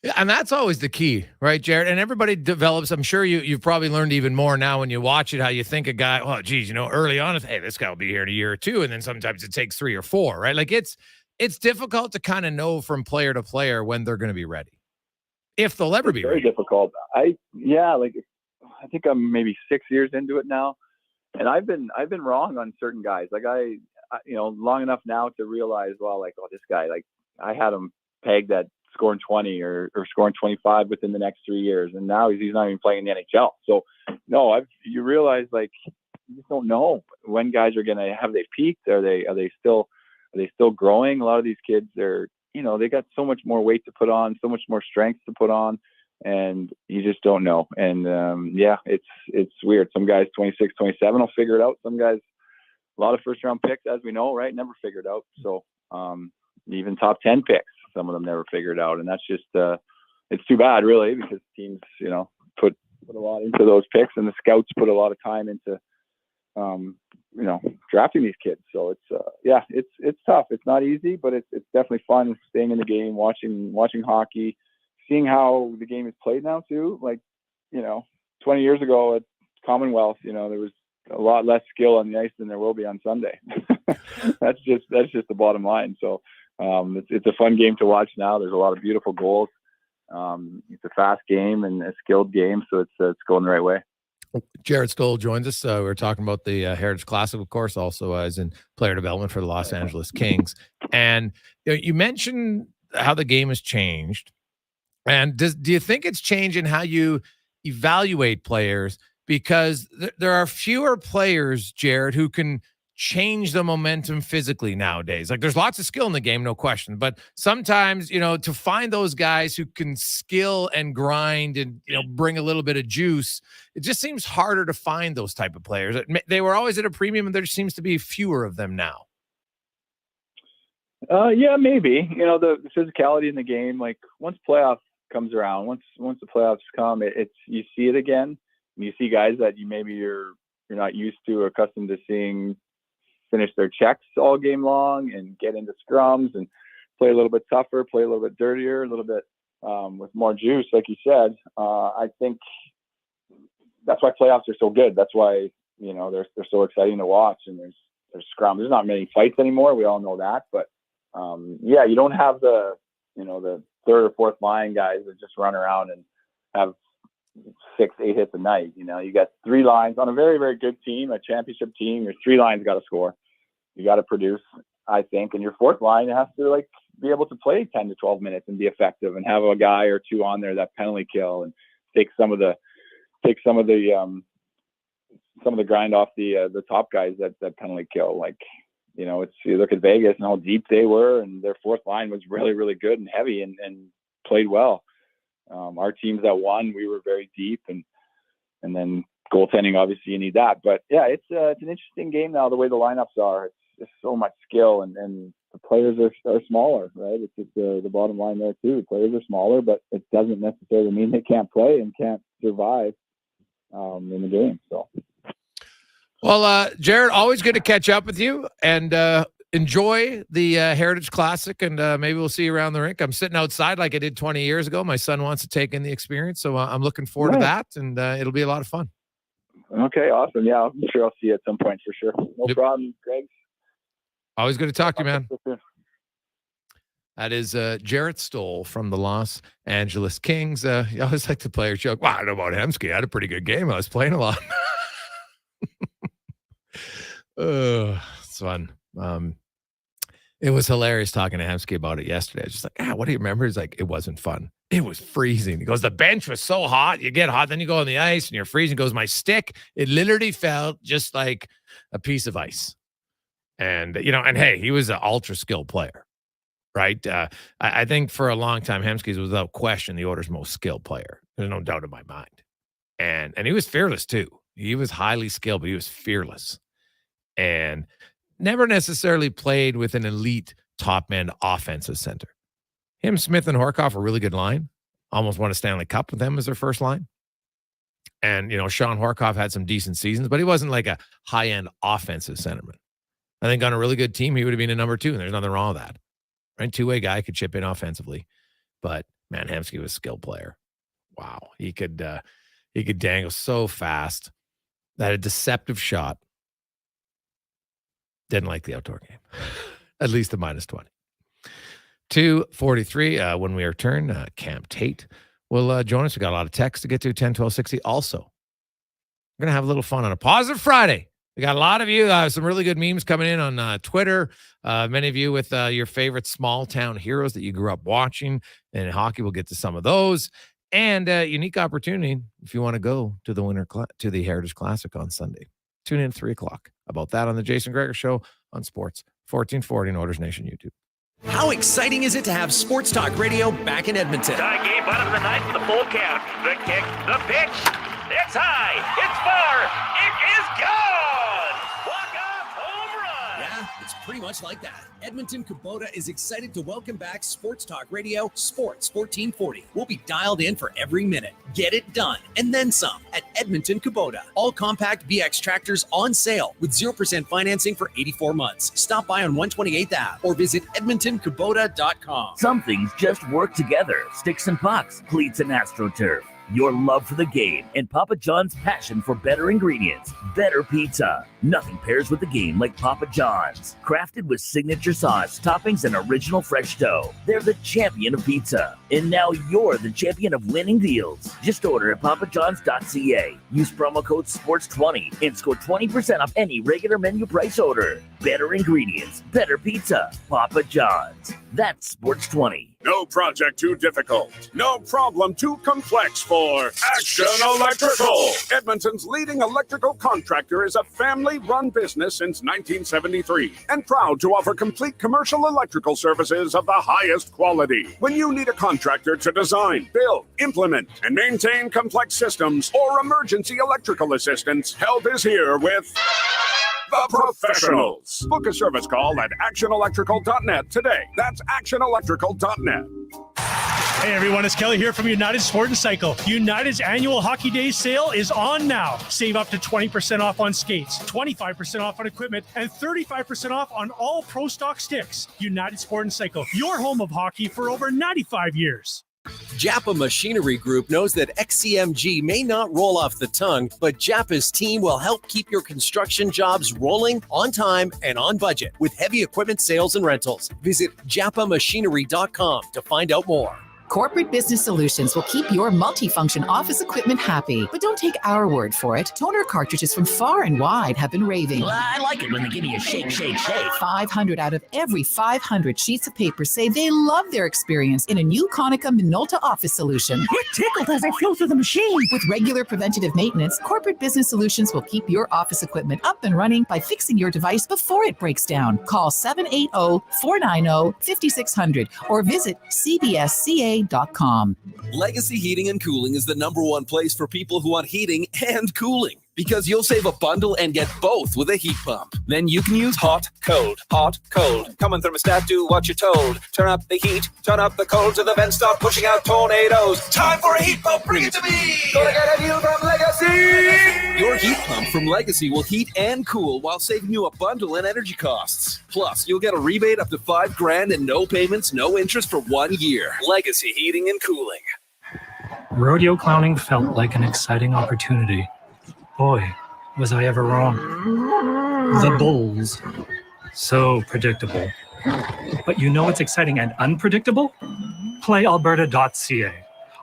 Yeah, and that's always the key, right, Jarett? And everybody develops. I'm sure you've probably learned even more now when you watch it, how you think a guy, oh, geez, early on, hey, this guy will be here in a year or 2. And then sometimes it takes 3 or 4, right? Like it's difficult to kind of know from player to player when they're going to be ready, if they'll ever be ready. Very difficult. I think I'm maybe 6 years into it now. And I've been wrong on certain guys. Like I long enough now to realize, well, like, oh, this guy, like I had him pegged at scoring 20 or scoring 25 within the next 3 years, and now he's not even playing in the NHL. So no, you realize, like, you just don't know when guys are gonna have they peaked. Are they still growing? A lot of these kids are, they got so much more weight to put on, so much more strength to put on, and you just don't know. And it's weird. Some guys 26, 27 will figure it out. Some guys, a lot of first round picks, as we know, right, never figured out. So even top 10 picks, some of them never figured out, and that's just it's too bad, really, because teams put a lot into those picks, and the scouts put a lot of time into drafting these kids. So it's tough. It's not easy, but it's definitely fun staying in the game, watching hockey, seeing how the game is played now too. Like 20 years ago at Commonwealth, there was a lot less skill on the ice than there will be on Sunday. That's just the bottom line. So it's a fun game to watch now. There's a lot of beautiful goals. It's a fast game and a skilled game, so it's going the right way. Jarett Stoll joins us. We're talking about the Heritage Classic, of course, also as in player development for the Los Angeles Kings. And you mentioned how the game has changed. And do you think it's changing how you evaluate players? Because there are fewer players, Jarett, who can change the momentum physically nowadays. Like, there's lots of skill in the game, no question. But sometimes, to find those guys who can skill and grind and, bring a little bit of juice, it just seems harder to find those type of players. They were always at a premium, and there seems to be fewer of them now. Yeah, maybe. The physicality in the game. Like once playoffs comes around, once the playoffs come, it's you see it again. And you see guys that you're not used to or accustomed to seeing finish their checks all game long and get into scrums and play a little bit tougher, play a little bit dirtier, a little bit with more juice, like you said. I think that's why playoffs are so good. That's why they're so exciting to watch. And there's scrums. There's not many fights anymore. We all know that, but you don't have the third or fourth line guys that just run around and have 6-8 hits a night. You got three lines on a very, very good team, a championship team. Your three lines got to score. You got to produce, I think. And your fourth line has to be able to play 10 to 12 minutes and be effective and have a guy or two on there that penalty kill and take some of the grind off the top guys that penalty kill. You look at Vegas and how deep they were, and their fourth line was really, really good and heavy and played well. Our teams that won, we were very deep, and then goaltending, obviously you need that. But yeah, it's an interesting game now, the way the lineups are. It's just so much skill, and the players are smaller, right? It's just the bottom line there too. The players are smaller, but it doesn't necessarily mean they can't play and can't survive in the game. So. Well, Jarett, always good to catch up with you, and enjoy the Heritage Classic, and maybe we'll see you around the rink. I'm sitting outside like I did 20 years ago. My son wants to take in the experience, so I'm looking forward to that, and it'll be a lot of fun. Okay, awesome. Yeah, I'm sure I'll see you at some point for sure. No problem, Greg. Always good to talk to you, man. That is Jarett Stoll from the Los Angeles Kings. You always like the player joke. Well, I don't know about Hemsky. I had a pretty good game. I was playing a lot. It's fun. It was hilarious talking to Hemsky about it yesterday. I was just like, what do you remember? He's like, it wasn't fun. It was freezing. He goes, the bench was so hot. You get hot, then you go on the ice and you're freezing. He goes, my stick, it literally felt just like a piece of ice. And, and hey, he was an ultra skilled player, right? I think for a long time, Hemsky was without question the Oilers' most skilled player. There's no doubt in my mind. And he was fearless too. He was highly skilled, but he was fearless. And never necessarily played with an elite top-end offensive center. Him, Smith, and Horcoff, a really good line. Almost won a Stanley Cup with them as their first line. And, Sean Horcoff had some decent seasons, but he wasn't like a high-end offensive centerman. I think on a really good team, he would have been a number 2, and there's nothing wrong with that. Right? Two-way guy, could chip in offensively. But, man, Hemsky was a skilled player. Wow. He could dangle so fast. That a deceptive shot. Didn't like the outdoor game. At least a -20. 2:43. When we return, Cam Tate will join us. We got a lot of text to get to, 10-12-60. Also, we're going to have a little fun on a Positive Friday. We got a lot of you, some really good memes coming in on Twitter. Many of you with your favorite small town heroes that you grew up watching. And in hockey, we'll get to some of those. And unique opportunity if you want to go to to the Heritage Classic on Sunday. Tune in at 3 o'clock. About that on the Jason Gregor Show on Sports 1440 and Oilers Nation YouTube. How exciting is it to have Sports Talk Radio back in Edmonton? Tie game, bottom of the ninth, the full count. The kick, the pitch. It's high, it's far, it is gone! Walk-off home run! Yeah, it's pretty much like that. Edmonton Kubota is excited to welcome back Sports Talk Radio, Sports 1440. We'll be dialed in for every minute. Get it done, and then some at Edmonton Kubota. All compact BX tractors on sale with 0% financing for 84 months. Stop by on 128th Ave or visit EdmontonKubota.com. Some things just work together. Sticks and pucks, cleats and AstroTurf. Your love for the game and Papa John's passion for better ingredients, better pizza. Nothing pairs with the game like Papa John's. Crafted with signature sauce, toppings, and original fresh dough. They're the champion of pizza. And now you're the champion of winning deals. Just order at papajohns.ca. Use promo code SPORTS20 and score 20% off any regular menu price order. Better ingredients, better pizza. Papa John's. That's SPORTS20. No project too difficult. No problem too complex for Action Electrical. Edmonton's leading electrical contractor is a family-run business since 1973 and proud to offer complete commercial electrical services of the highest quality. When you need a contractor to design, build, implement, and maintain complex systems or emergency electrical assistance, help is here with the professionals. Book a service call at actionelectrical.net today. That's actionelectrical.net. Hey everyone, it's Kelly here from United Sport and Cycle. United's annual Hockey Days sale is on now. Save up to 20% off on skates, 25% off on equipment, and 35% off on all Pro Stock sticks. United Sport and Cycle, your home of hockey for over 95 years. Japa Machinery Group knows that XCMG may not roll off the tongue, but Japa's team will help keep your construction jobs rolling on time and on budget with heavy equipment sales and rentals. Visit japamachinery.com to find out more. Corporate Business Solutions will keep your multifunction office equipment happy. But don't take our word for it. Toner cartridges from far and wide have been raving. Well, I like it when they give me a shake, shake, shake. 500 out of every 500 sheets of paper say they love their experience in a new Konica Minolta office solution. Get tickled as I flow through the machine. With regular preventative maintenance, Corporate Business Solutions will keep your office equipment up and running by fixing your device before it breaks down. Call 780-490-5600 or visit cbsca.com. Legacy Heating and Cooling is the #1 place for people who want heating and cooling, because you'll save a bundle and get both with a heat pump. Then you can use hot, cold, hot, cold. Come on, thermostat, do what you're told. Turn up the heat, turn up the cold, so the vents start pushing out tornadoes. Time for a heat pump, bring it to me! Gonna get a deal from Legacy! Your heat pump from Legacy will heat and cool while saving you a bundle in energy costs. Plus, you'll get a rebate up to $5,000 and no payments, no interest for 1 year. Legacy Heating and Cooling. Rodeo clowning felt like an exciting opportunity. Boy, was I ever wrong. The Bulls. So predictable. But you know what's exciting and unpredictable? PlayAlberta.ca.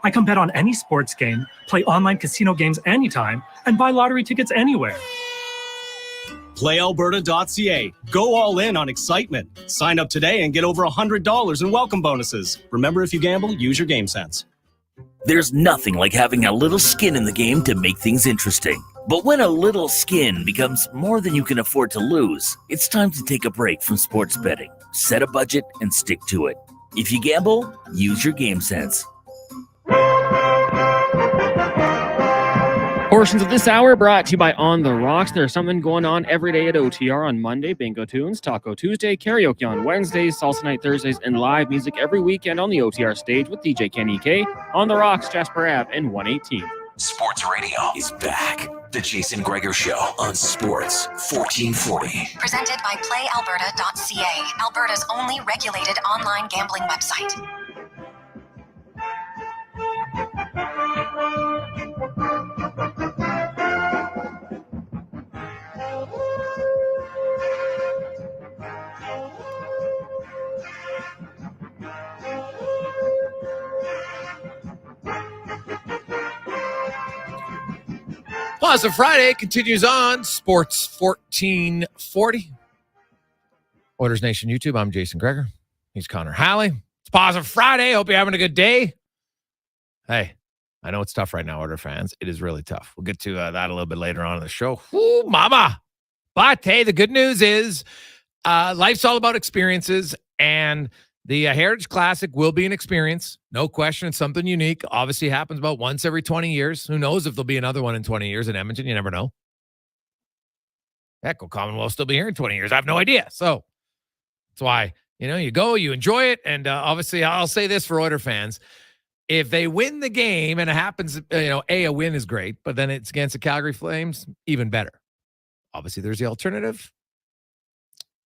I can bet on any sports game, play online casino games anytime, and buy lottery tickets anywhere. PlayAlberta.ca. Go all in on excitement. Sign up today and get over $100 in welcome bonuses. Remember, if you gamble, use your game sense. There's nothing like having a little skin in the game to make things interesting. But when a little skin becomes more than you can afford to lose, it's time to take a break from sports betting. Set a budget and stick to it. If you gamble, use your game sense. Portions of this hour brought to you by On the Rocks. There's something going on every day at OTR on Monday, Bingo Tunes, Taco Tuesday, Karaoke on Wednesdays, Salsa Night Thursdays, and live music every weekend on the OTR stage with DJ Kenny K, On the Rocks, Jasper Ave, and 118. Sports Radio is back. The Jason Gregor Show on Sports 1440. Presented by PlayAlberta.ca, Alberta's only regulated online gambling website. Positive Friday continues on Sports 1440. Oilers Nation YouTube, I'm Jason Gregor. He's Connor Halley. It's Positive Friday. Hope you're having a good day. Hey, I know it's tough right now, Oilers fans. It is really tough. We'll get to that a little bit later on in the show. Ooh, mama. But hey, the good news is life's all about experiences, and the Heritage Classic will be an experience. No question. It's something unique. Obviously happens about once every 20 years. Who knows if there'll be another one in 20 years in Edmonton? You never know. Heck, will Commonwealth still be here in 20 years? I have no idea. So that's why, you go, you enjoy it. And obviously, I'll say this for Oilers fans. If they win the game and it happens, a win is great, but then it's against the Calgary Flames, even better. Obviously, there's the alternative,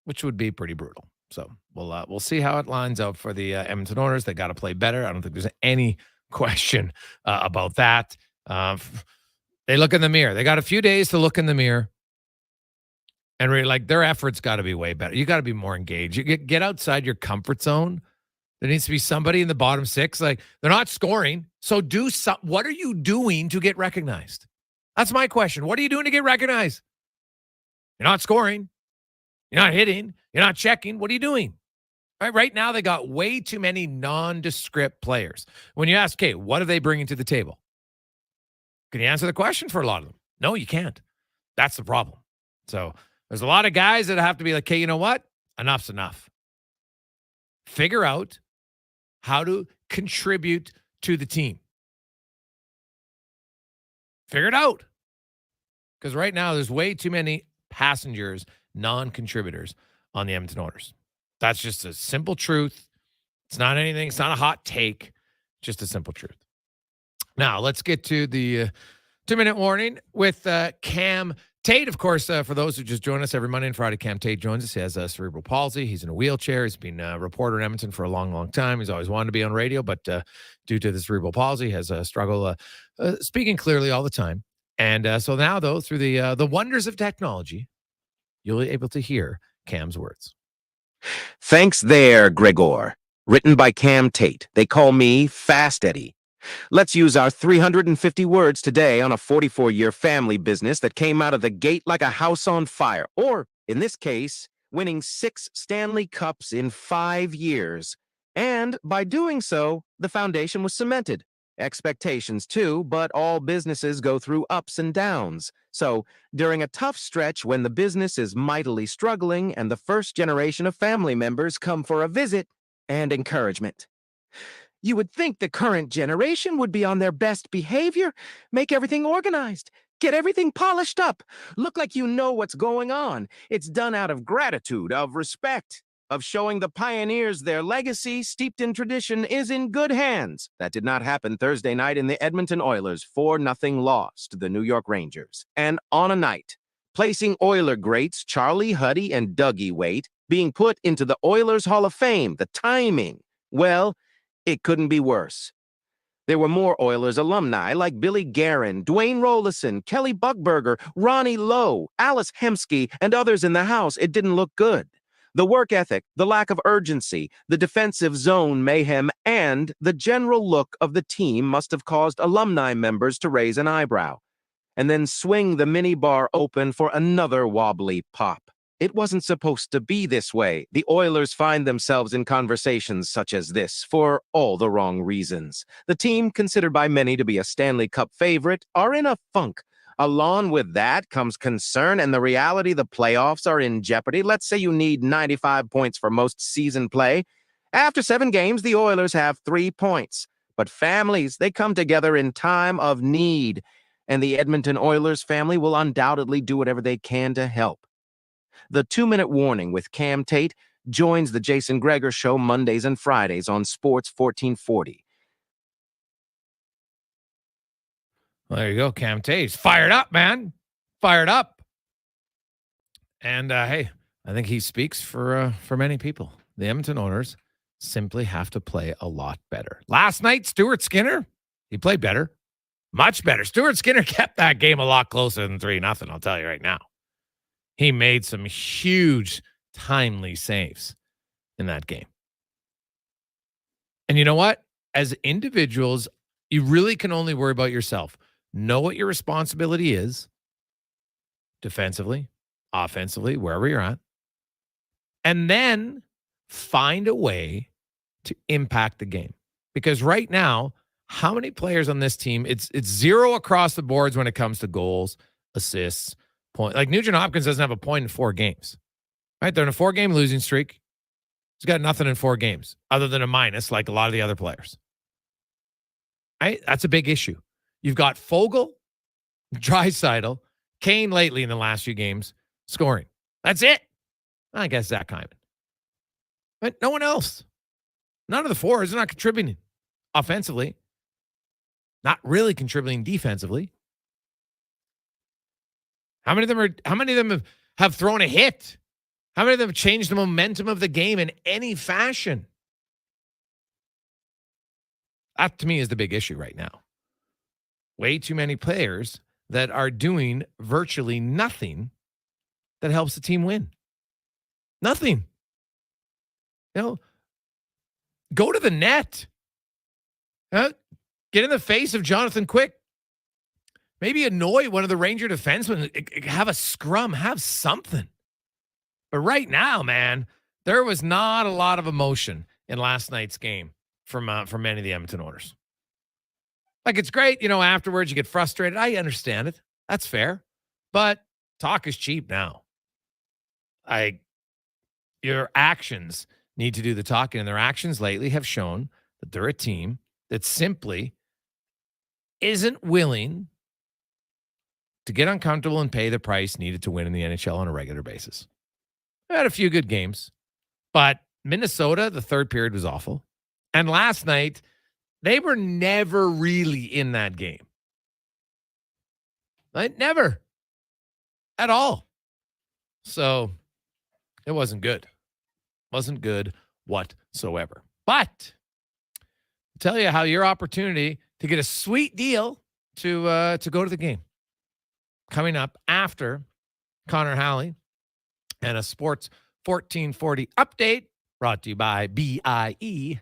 which would be pretty brutal. So we'll see how it lines up for the Edmonton Oilers. They got to play better. I don't think there's any question about that. They look in the mirror. They got a few days to look in the mirror, and really, their efforts got to be way better. You got to be more engaged. You get outside your comfort zone. There needs to be somebody in the bottom six. They're not scoring, so do some. What are you doing to get recognized? That's my question. What are you doing to get recognized? You're not scoring. You're not hitting. You're not checking. What are you doing? Right now, they got way too many nondescript players. When you ask, okay, what are they bringing to the table? Can you answer the question for a lot of them? No, you can't. That's the problem. So there's a lot of guys that have to be like, okay, you know what? Enough's enough. Figure out how to contribute to the team. Figure it out. Because right now, there's way too many passengers, non-contributors on the Edmonton Oilers. That's just a simple truth. It's not anything. It's not a hot take. Just a simple truth. Now, let's get to the 2-minute warning with Cam Tate. Of course, for those who just join us every Monday and Friday, Cam Tate joins us. He has cerebral palsy. He's in a wheelchair. He's been a reporter in Edmonton for a long, long time. He's always wanted to be on radio, but due to the cerebral palsy, has a struggle speaking clearly all the time. And so now, though, through the wonders of technology, you'll be able to hear Cam's words. Thanks there, Gregor. Written by Cam Tate. They call me Fast Eddie. Let's use our 350 words today on a 44-year family business that came out of the gate like a house on fire. Or, in this case, winning 6 Stanley Cups in 5 years. And by doing so, the foundation was cemented. Expectations too, but all businesses go through ups and downs. So, during a tough stretch when the business is mightily struggling and the first generation of family members come for a visit and encouragement, you would think the current generation would be on their best behavior, make everything organized, get everything polished up, look like you know what's going on. It's done out of gratitude, of respect, of showing the pioneers their legacy steeped in tradition is in good hands. That did not happen Thursday night in the Edmonton Oilers' 4-0 loss to the New York Rangers. And on a night, placing Oiler greats Charlie Huddy and Dougie Waite being put into the Oilers Hall of Fame, the timing, well, it couldn't be worse. There were more Oilers alumni like Billy Guerin, Dwayne Rollison, Kelly Buckberger, Ronnie Lowe, Alice Hemsky, and others in the house. It didn't look good. The work ethic, the lack of urgency, the defensive zone mayhem, and the general look of the team must have caused alumni members to raise an eyebrow and then swing the minibar open for another wobbly pop. It wasn't supposed to be this way. The Oilers find themselves in conversations such as this for all the wrong reasons. The team, considered by many to be a Stanley Cup favorite, are in a funk. Along with that comes concern and the reality the playoffs are in jeopardy. Let's say you need 95 points for most season play. After 7 games, the Oilers have 3 points. But families, they come together in time of need. And the Edmonton Oilers family will undoubtedly do whatever they can to help. The 2-minute warning with Cam Tate joins the Jason Gregor Show Mondays and Fridays on Sports 1440. Well, there you go, Cam Tate's fired up, man. Fired up. And, hey, I think he speaks for many people. The Edmonton Oilers simply have to play a lot better. Last night, Stuart Skinner, he played better. Much better. Stuart Skinner kept that game a lot closer than 3-0, I'll tell you right now. He made some huge, timely saves in that game. And you know what? As individuals, you really can only worry about yourself. Know what your responsibility is, defensively, offensively, wherever you're at, and then find a way to impact the game. Because right now, how many players on this team, it's 0 across the boards when it comes to goals, assists, point. Like Nugent Hopkins doesn't have a point in 4 games, right? They're in a 4-game losing streak. He's got nothing in 4 games other than a minus, like a lot of the other players. Right? That's a big issue. You've got Fogle, Draisaitl, Kane lately in the last few games scoring. That's it. I guess Zach Hyman. But no one else. None of the 4s are not contributing offensively. Not really contributing defensively. How many of them have thrown a hit? How many of them have changed the momentum of the game in any fashion? That, to me, is the big issue right now. Way too many players that are doing virtually nothing that helps the team win. Nothing. You know, go to the net. Get in the face of Jonathan Quick. Maybe annoy one of the Ranger defensemen. Have a scrum. Have something. But right now, man, there was not a lot of emotion in last night's game from many of the Edmonton Oilers. Like, it's great, afterwards you get frustrated. I understand it. That's fair. But talk is cheap now. Your actions need to do the talking, and their actions lately have shown that they're a team that simply isn't willing to get uncomfortable and pay the price needed to win in the NHL on a regular basis. They had a few good games, but Minnesota, the third period was awful. And last night, they were never really in that game. Like, never. At all. So it wasn't good. Wasn't good whatsoever. But I'll tell you how your opportunity to get a sweet deal to go to the game coming up after Connor Halley and a Sports 1440 update brought to you by BIE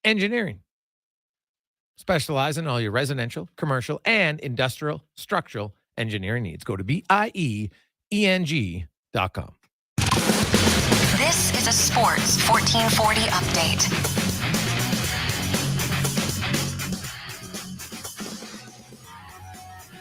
Engineering. Specialize in all your residential, commercial, and industrial structural engineering needs. Go to BIEENG.com. This is a Sports 1440 update.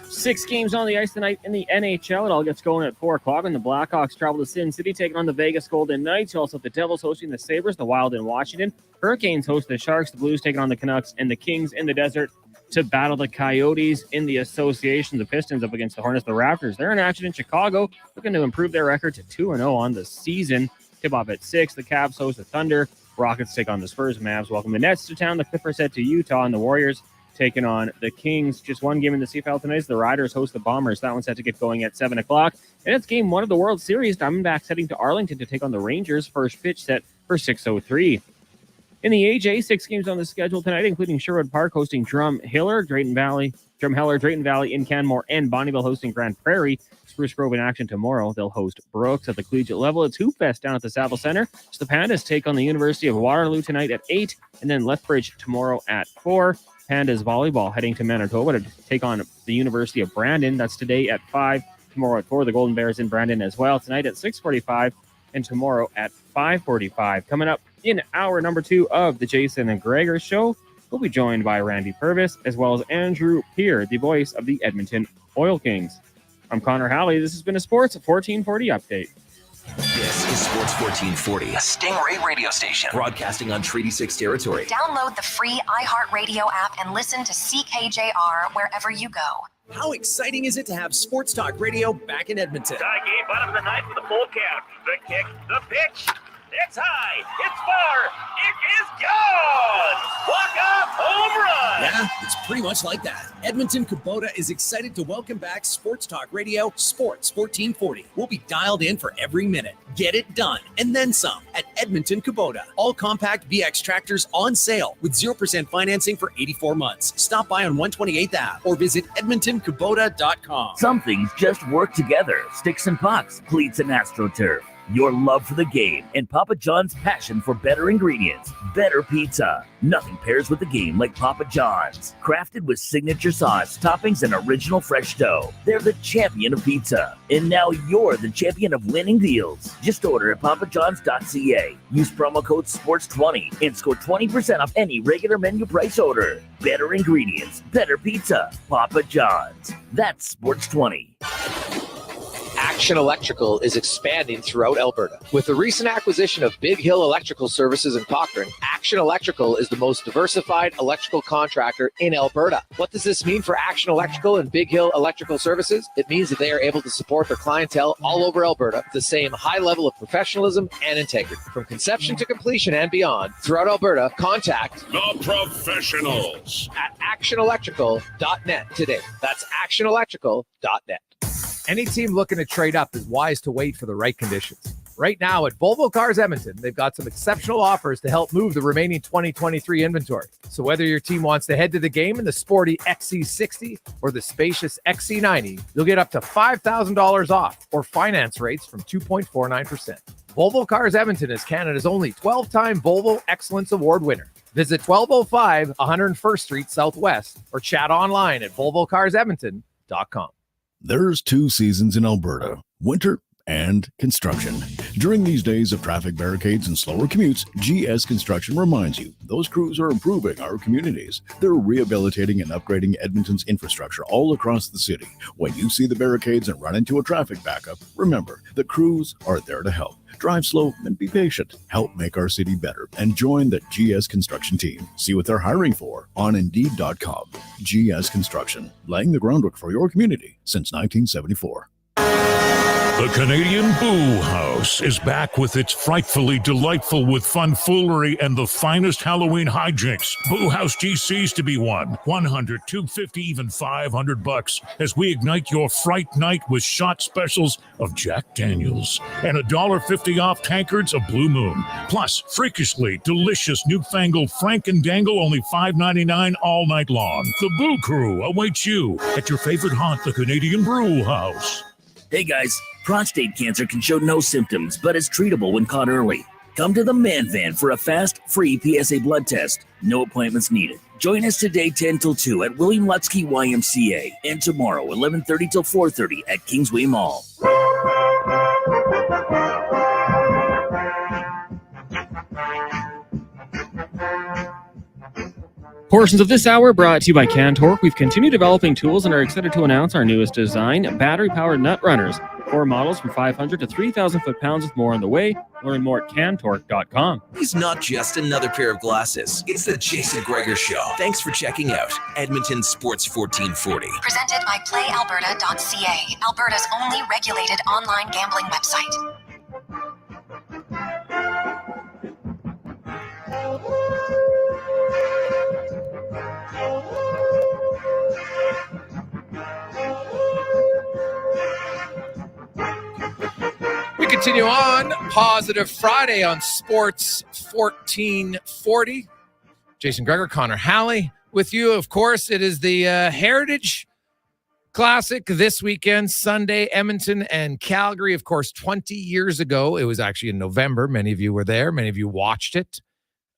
Six games on the ice tonight in the NHL. It all gets going at 4 o'clock when the Blackhawks travel to Sin City, taking on the Vegas Golden Knights. You also have the Devils hosting the Sabres, the Wild in Washington. Hurricanes host the Sharks, the Blues taking on the Canucks, and the Kings in the desert to battle the Coyotes in the association. The Pistons up against the Hornets, the Raptors. They're in action in Chicago, looking to improve their record to 2-0 on the season. Tip-off at 6. The Cavs host the Thunder. Rockets take on the Spurs. Mavs welcome the Nets to town. The Clippers head to Utah, and the Warriors taking on the Kings. Just one game in the CFL tonight. The Riders host the Bombers. That one's set to get going at 7 o'clock. And it's game 1 of the World Series. Diamondbacks heading to Arlington to take on the Rangers. First pitch set for 6:03. In the AJ, 6 games on the schedule tonight, including Sherwood Park hosting Drumheller, Drayton Valley in Canmore, and Bonneville hosting Grand Prairie. Spruce Grove in action tomorrow. They'll host Brooks at the collegiate level. It's Hoop Fest down at the Saville Center. So the Pandas take on the University of Waterloo tonight at 8, and then Lethbridge tomorrow at 4. Pandas volleyball heading to Manitoba to take on the University of Brandon. That's today at 5, tomorrow at 4. The Golden Bears in Brandon as well. Tonight at 6:45 and tomorrow at 5:45. Coming up in hour number 2 of the Jason and Gregor Show, we'll be joined by Randy Purvis as well as Andrew Peer, the voice of the Edmonton Oil Kings. I'm Connor Halley. This has been a Sports 1440 update. This is Sports 1440, a Stingray radio station broadcasting on Treaty 6 territory. Download the free iHeartRadio app and listen to CKJR wherever you go. How exciting is it to have Sports Talk Radio back in Edmonton? Tie game, bottom of the ninth with a full count. The kick, the pitch. It's high, it's far, it is gone! Walk-off home run! Yeah, it's pretty much like that. Edmonton Kubota is excited to welcome back Sports Talk Radio, Sports 1440. We'll be dialed in for every minute. Get it done, and then some at Edmonton Kubota. All compact BX tractors on sale with 0% financing for 84 months. Stop by on 128th Ave or visit EdmontonKubota.com. Some things just work together. Sticks and pucks, cleats and AstroTurf. Your love for the game and Papa John's passion for better ingredients, better pizza. Nothing pairs with the game like Papa John's. Crafted with signature sauce, toppings, and original fresh dough. They're the champion of pizza. And now you're the champion of winning deals. Just order at papajohns.ca. Use promo code SPORTS20 and score 20% off any regular menu price order. Better ingredients, better pizza. Papa John's. That's SPORTS20. Action Electrical is expanding throughout Alberta. With the recent acquisition of Big Hill Electrical Services in Cochrane, Action Electrical is the most diversified electrical contractor in Alberta. What does this mean for Action Electrical and Big Hill Electrical Services? It means that they are able to support their clientele all over Alberta with the same high level of professionalism and integrity. From conception to completion and beyond, throughout Alberta, contact the professionals at actionelectrical.net today. That's actionelectrical.net. Any team looking to trade up is wise to wait for the right conditions. Right now at Volvo Cars Edmonton, they've got some exceptional offers to help move the remaining 2023 inventory. So whether your team wants to head to the game in the sporty XC60 or the spacious XC90, you'll get up to $5,000 off or finance rates from 2.49%. Volvo Cars Edmonton is Canada's only 12-time Volvo Excellence Award winner. Visit 1205 101st Street Southwest or chat online at volvocarsedmonton.com. There's 2 seasons in Alberta, winter and construction. During these days of traffic barricades and slower commutes, GS Construction reminds you those crews are improving our communities. They're rehabilitating and upgrading Edmonton's infrastructure all across the city. When you see the barricades and run into a traffic backup, remember the crews are there to help. Drive slow and be patient. Help make our city better and join the GS Construction team. See what they're hiring for on Indeed.com. GS Construction, laying the groundwork for your community since 1974. The Canadian Boo House is back with its frightfully delightful with fun foolery and the finest Halloween hijinks. Boo House GCs to be won. $100, $250, even $500 as we ignite your fright night with shot specials of Jack Daniels and $1.50 off tankards of Blue Moon. Plus, freakishly delicious newfangled Frankendangle, only $5.99 all night long. The Boo Crew awaits you at your favorite haunt, the Canadian Brew House. Hey guys, prostate cancer can show no symptoms, but is treatable when caught early. Come to the Man Van for a fast, free PSA blood test. No appointments needed. Join us today 10 till 2 at William Lutsky YMCA and tomorrow 11:30 till 4:30 at Kingsway Mall. Portions of this hour brought to you by Cantork. We've continued developing tools and are excited to announce our newest design, battery-powered nut runners. 4 models from 500 to 3,000 foot-pounds with more on the way. Learn more at cantork.com. He's not just another pair of glasses. It's the Jason Gregor Show. Thanks for checking out Edmonton Sports 1440. Presented by PlayAlberta.ca, Alberta's only regulated online gambling website. We continue on Positive Friday on Sports 1440. Jason Gregor, Connor Halley with you. Of course, it is the Heritage Classic this weekend, Sunday, Edmonton and Calgary. Of course, 20 years ago, it was actually in November. Many of you were there. Many of you watched it.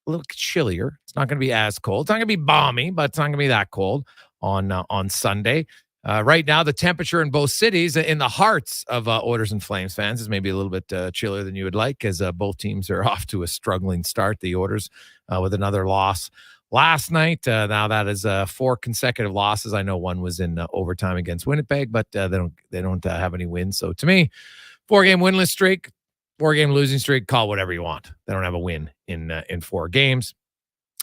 A little chillier. It's not going to be as cold. It's not going to be balmy, but it's not going to be that cold on Sunday. Right now, the temperature in both cities, in the hearts of Oilers and Flames fans, is maybe a little bit chillier than you would like, as both teams are off to a struggling start. The Oilers with another loss last night. Now that is 4 consecutive losses. I know one was in overtime against Winnipeg, but they don't have any wins. So to me, 4-game winless streak, 4-game losing streak. Call whatever you want. They don't have a win in 4 games.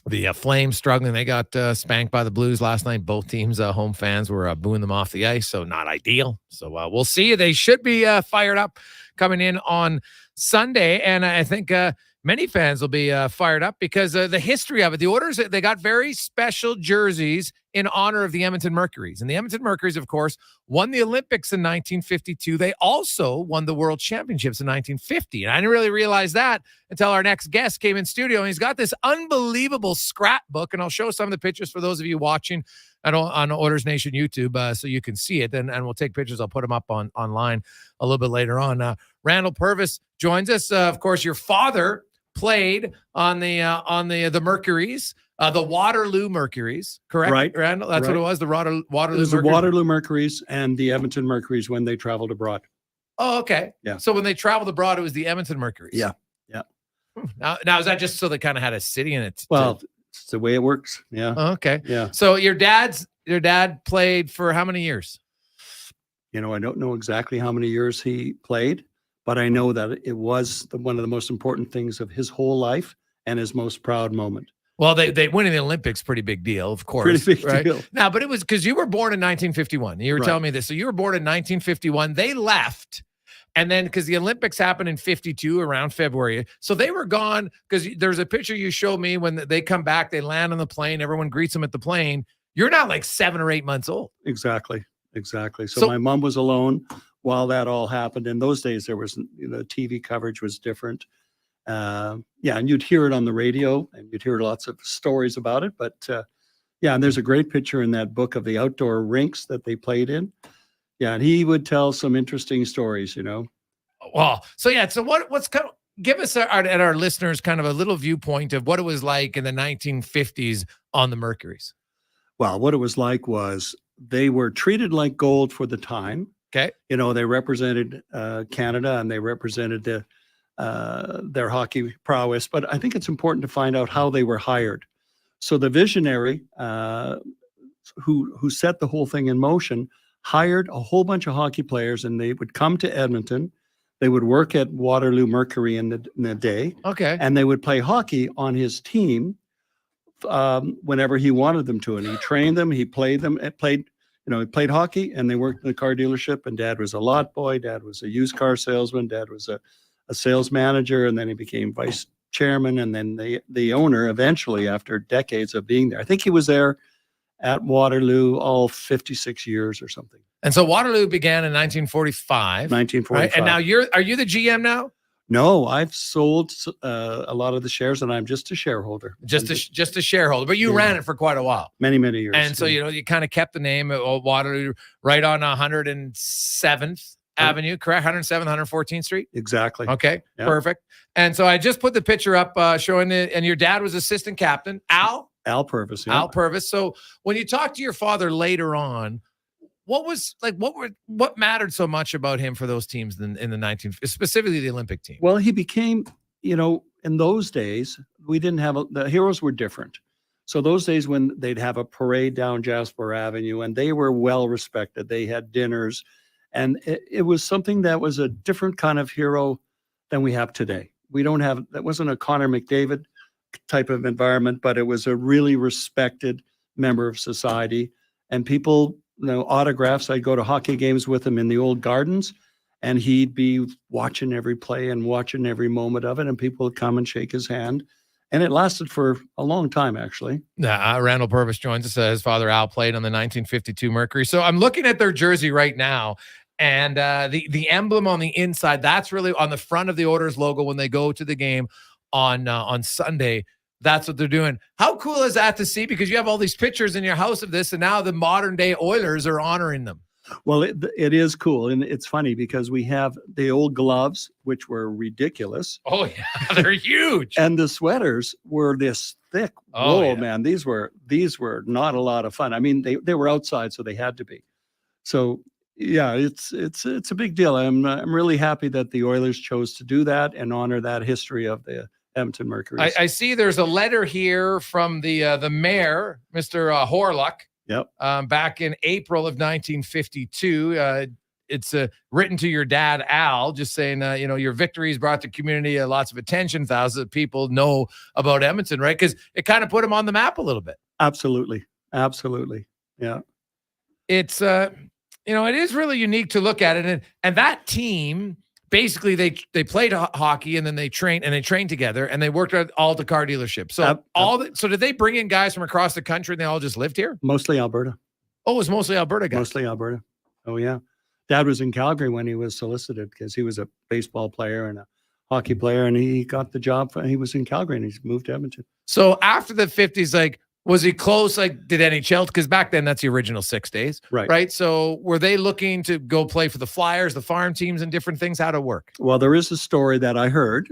The Flames struggling. They got spanked by the Blues last night. Both teams, home fans, were booing them off the ice, so not ideal. So we'll see. They should be fired up coming in on Sunday, and I think many fans will be fired up because the history of it. The Oilers, they got very special jerseys in honor of the Edmonton Mercuries. And the Edmonton Mercuries, of course, won the Olympics in 1952. They also won the World Championships in 1950. And I didn't really realize that until our next guest came in studio. And he's got this unbelievable scrapbook. And I'll show some of the pictures for those of you watching on Oilers Nation YouTube so you can see it. And we'll take pictures. I'll put them up online a little bit later on. Randall Purvis joins us. Of course, your father played on the Mercuries. The Waterloo Mercuries, correct? Right. Randall? That's right. what it was, the Waterloo It was Mercuries? the Waterloo Mercuries and the Edmonton Mercuries when they traveled abroad. Oh, okay. Yeah. So when they traveled abroad, it was the Edmonton Mercuries. Yeah. Now is that just so they kind of had a city in it? Well, it's the way it works. Yeah. Okay. Yeah. So your dad played for how many years? I don't know exactly how many years he played, but I know that it was one of the most important things of his whole life and his most proud moment. Well, they winning the Olympics, pretty big deal, of course. Pretty big right? deal. Now, but it was because you were born in 1951. You were Right. telling me this. So you were born in 1951. They left. And then because the Olympics happened in 52 around February. So they were gone because there's a picture you showed me when they come back, they land on the plane. Everyone greets them at the plane. You're not like 7 or 8 months old. Exactly. So my mom was alone while that all happened. In those days, there was, TV coverage was different. And you'd hear it on the radio and you'd hear lots of stories about it. But and there's a great picture in that book of the outdoor rinks that they played in. Yeah, and he would tell some interesting stories, Well, so what's kind of, give us our listeners kind of a little viewpoint of what it was like in the 1950s on the Mercuries. Well, what it was like was they were treated like gold for the time. Okay. They represented Canada and they represented their hockey prowess. But I think it's important to find out how they were hired. So the visionary who set the whole thing in motion hired a whole bunch of hockey players, and they would come to Edmonton. They would work at Waterloo Mercury in the day. Okay. And they would play hockey on his team whenever he wanted them to. And he trained them. He played them. He played hockey, and they worked in the car dealership. And Dad was a lot boy. Dad was a used car salesman. Dad was a sales manager, and then he became vice chairman, and then the owner eventually after decades of being there. I think he was there at Waterloo all 56 years or something. And so Waterloo began in 1945. 1945. Right? And now are you the GM now? No, I've sold a lot of the shares, and I'm just a shareholder. Just a shareholder, but you ran it for quite a while. Many years. And so, you kind of kept the name of Waterloo right on 107th Avenue, correct? 107th, 114th Street? Exactly. Okay, Yeah. perfect. And so I just put the picture up showing it, and your dad was assistant captain, Al Purvis. Yeah. Al Purvis. So when you talk to your father later on, what mattered so much about him for those teams in the specifically the Olympic team? Well, he became, in those days, we didn't have, the heroes were different. So those days when they'd have a parade down Jasper Avenue, and they were well respected, they had dinners, and it was something that was a different kind of hero than we have today. That wasn't a Connor McDavid type of environment, but it was a really respected member of society, and people, autographs. I'd go to hockey games with him in the old gardens, and he'd be watching every play and watching every moment of it, and people would come and shake his hand. And it lasted for a long time, actually. Randall Purvis joins us. His father, Al, played on the 1952 Mercury. So I'm looking at their jersey right now, and the emblem on the inside, that's really on the front of the Oilers logo when they go to the game on Sunday. That's what they're doing. How cool is that to see? Because you have all these pictures in your house of this, and now the modern day Oilers are honoring them. Well, it is cool. And it's funny because we have the old gloves, which were ridiculous. Oh, yeah. They're huge. And the sweaters were this thick wool, man. These were not a lot of fun. I mean, they were outside, so they had to be. So, yeah, it's a big deal. I'm really happy that the Oilers chose to do that and honor that history of the Edmonton Mercuries. I see there's a letter here from the mayor, Mr. Horlock. Yep. Back in April of 1952. It's written to your dad, Al, just saying, your victories brought the community lots of attention. Thousands of people know about Edmonton, right? Because it kind of put him on the map a little bit. Absolutely. Yeah. It's, it is really unique to look at it. And that team, basically, they played hockey, and then they trained together, and they worked at all the car dealerships. So so did they bring in guys from across the country, and they all just lived here? Mostly Alberta. Oh, it was mostly Alberta guys. Mostly Alberta. Oh, yeah. Dad was in Calgary when he was solicited because he was a baseball player and a hockey player, and he got the job. He was in Calgary, and he's moved to Edmonton. So after the 50s, was he close? Did NHL? Because back then, that's the original 6 days. Right. So were they looking to go play for the Flyers, the farm teams, and different things? How'd it work? There is a story that I heard,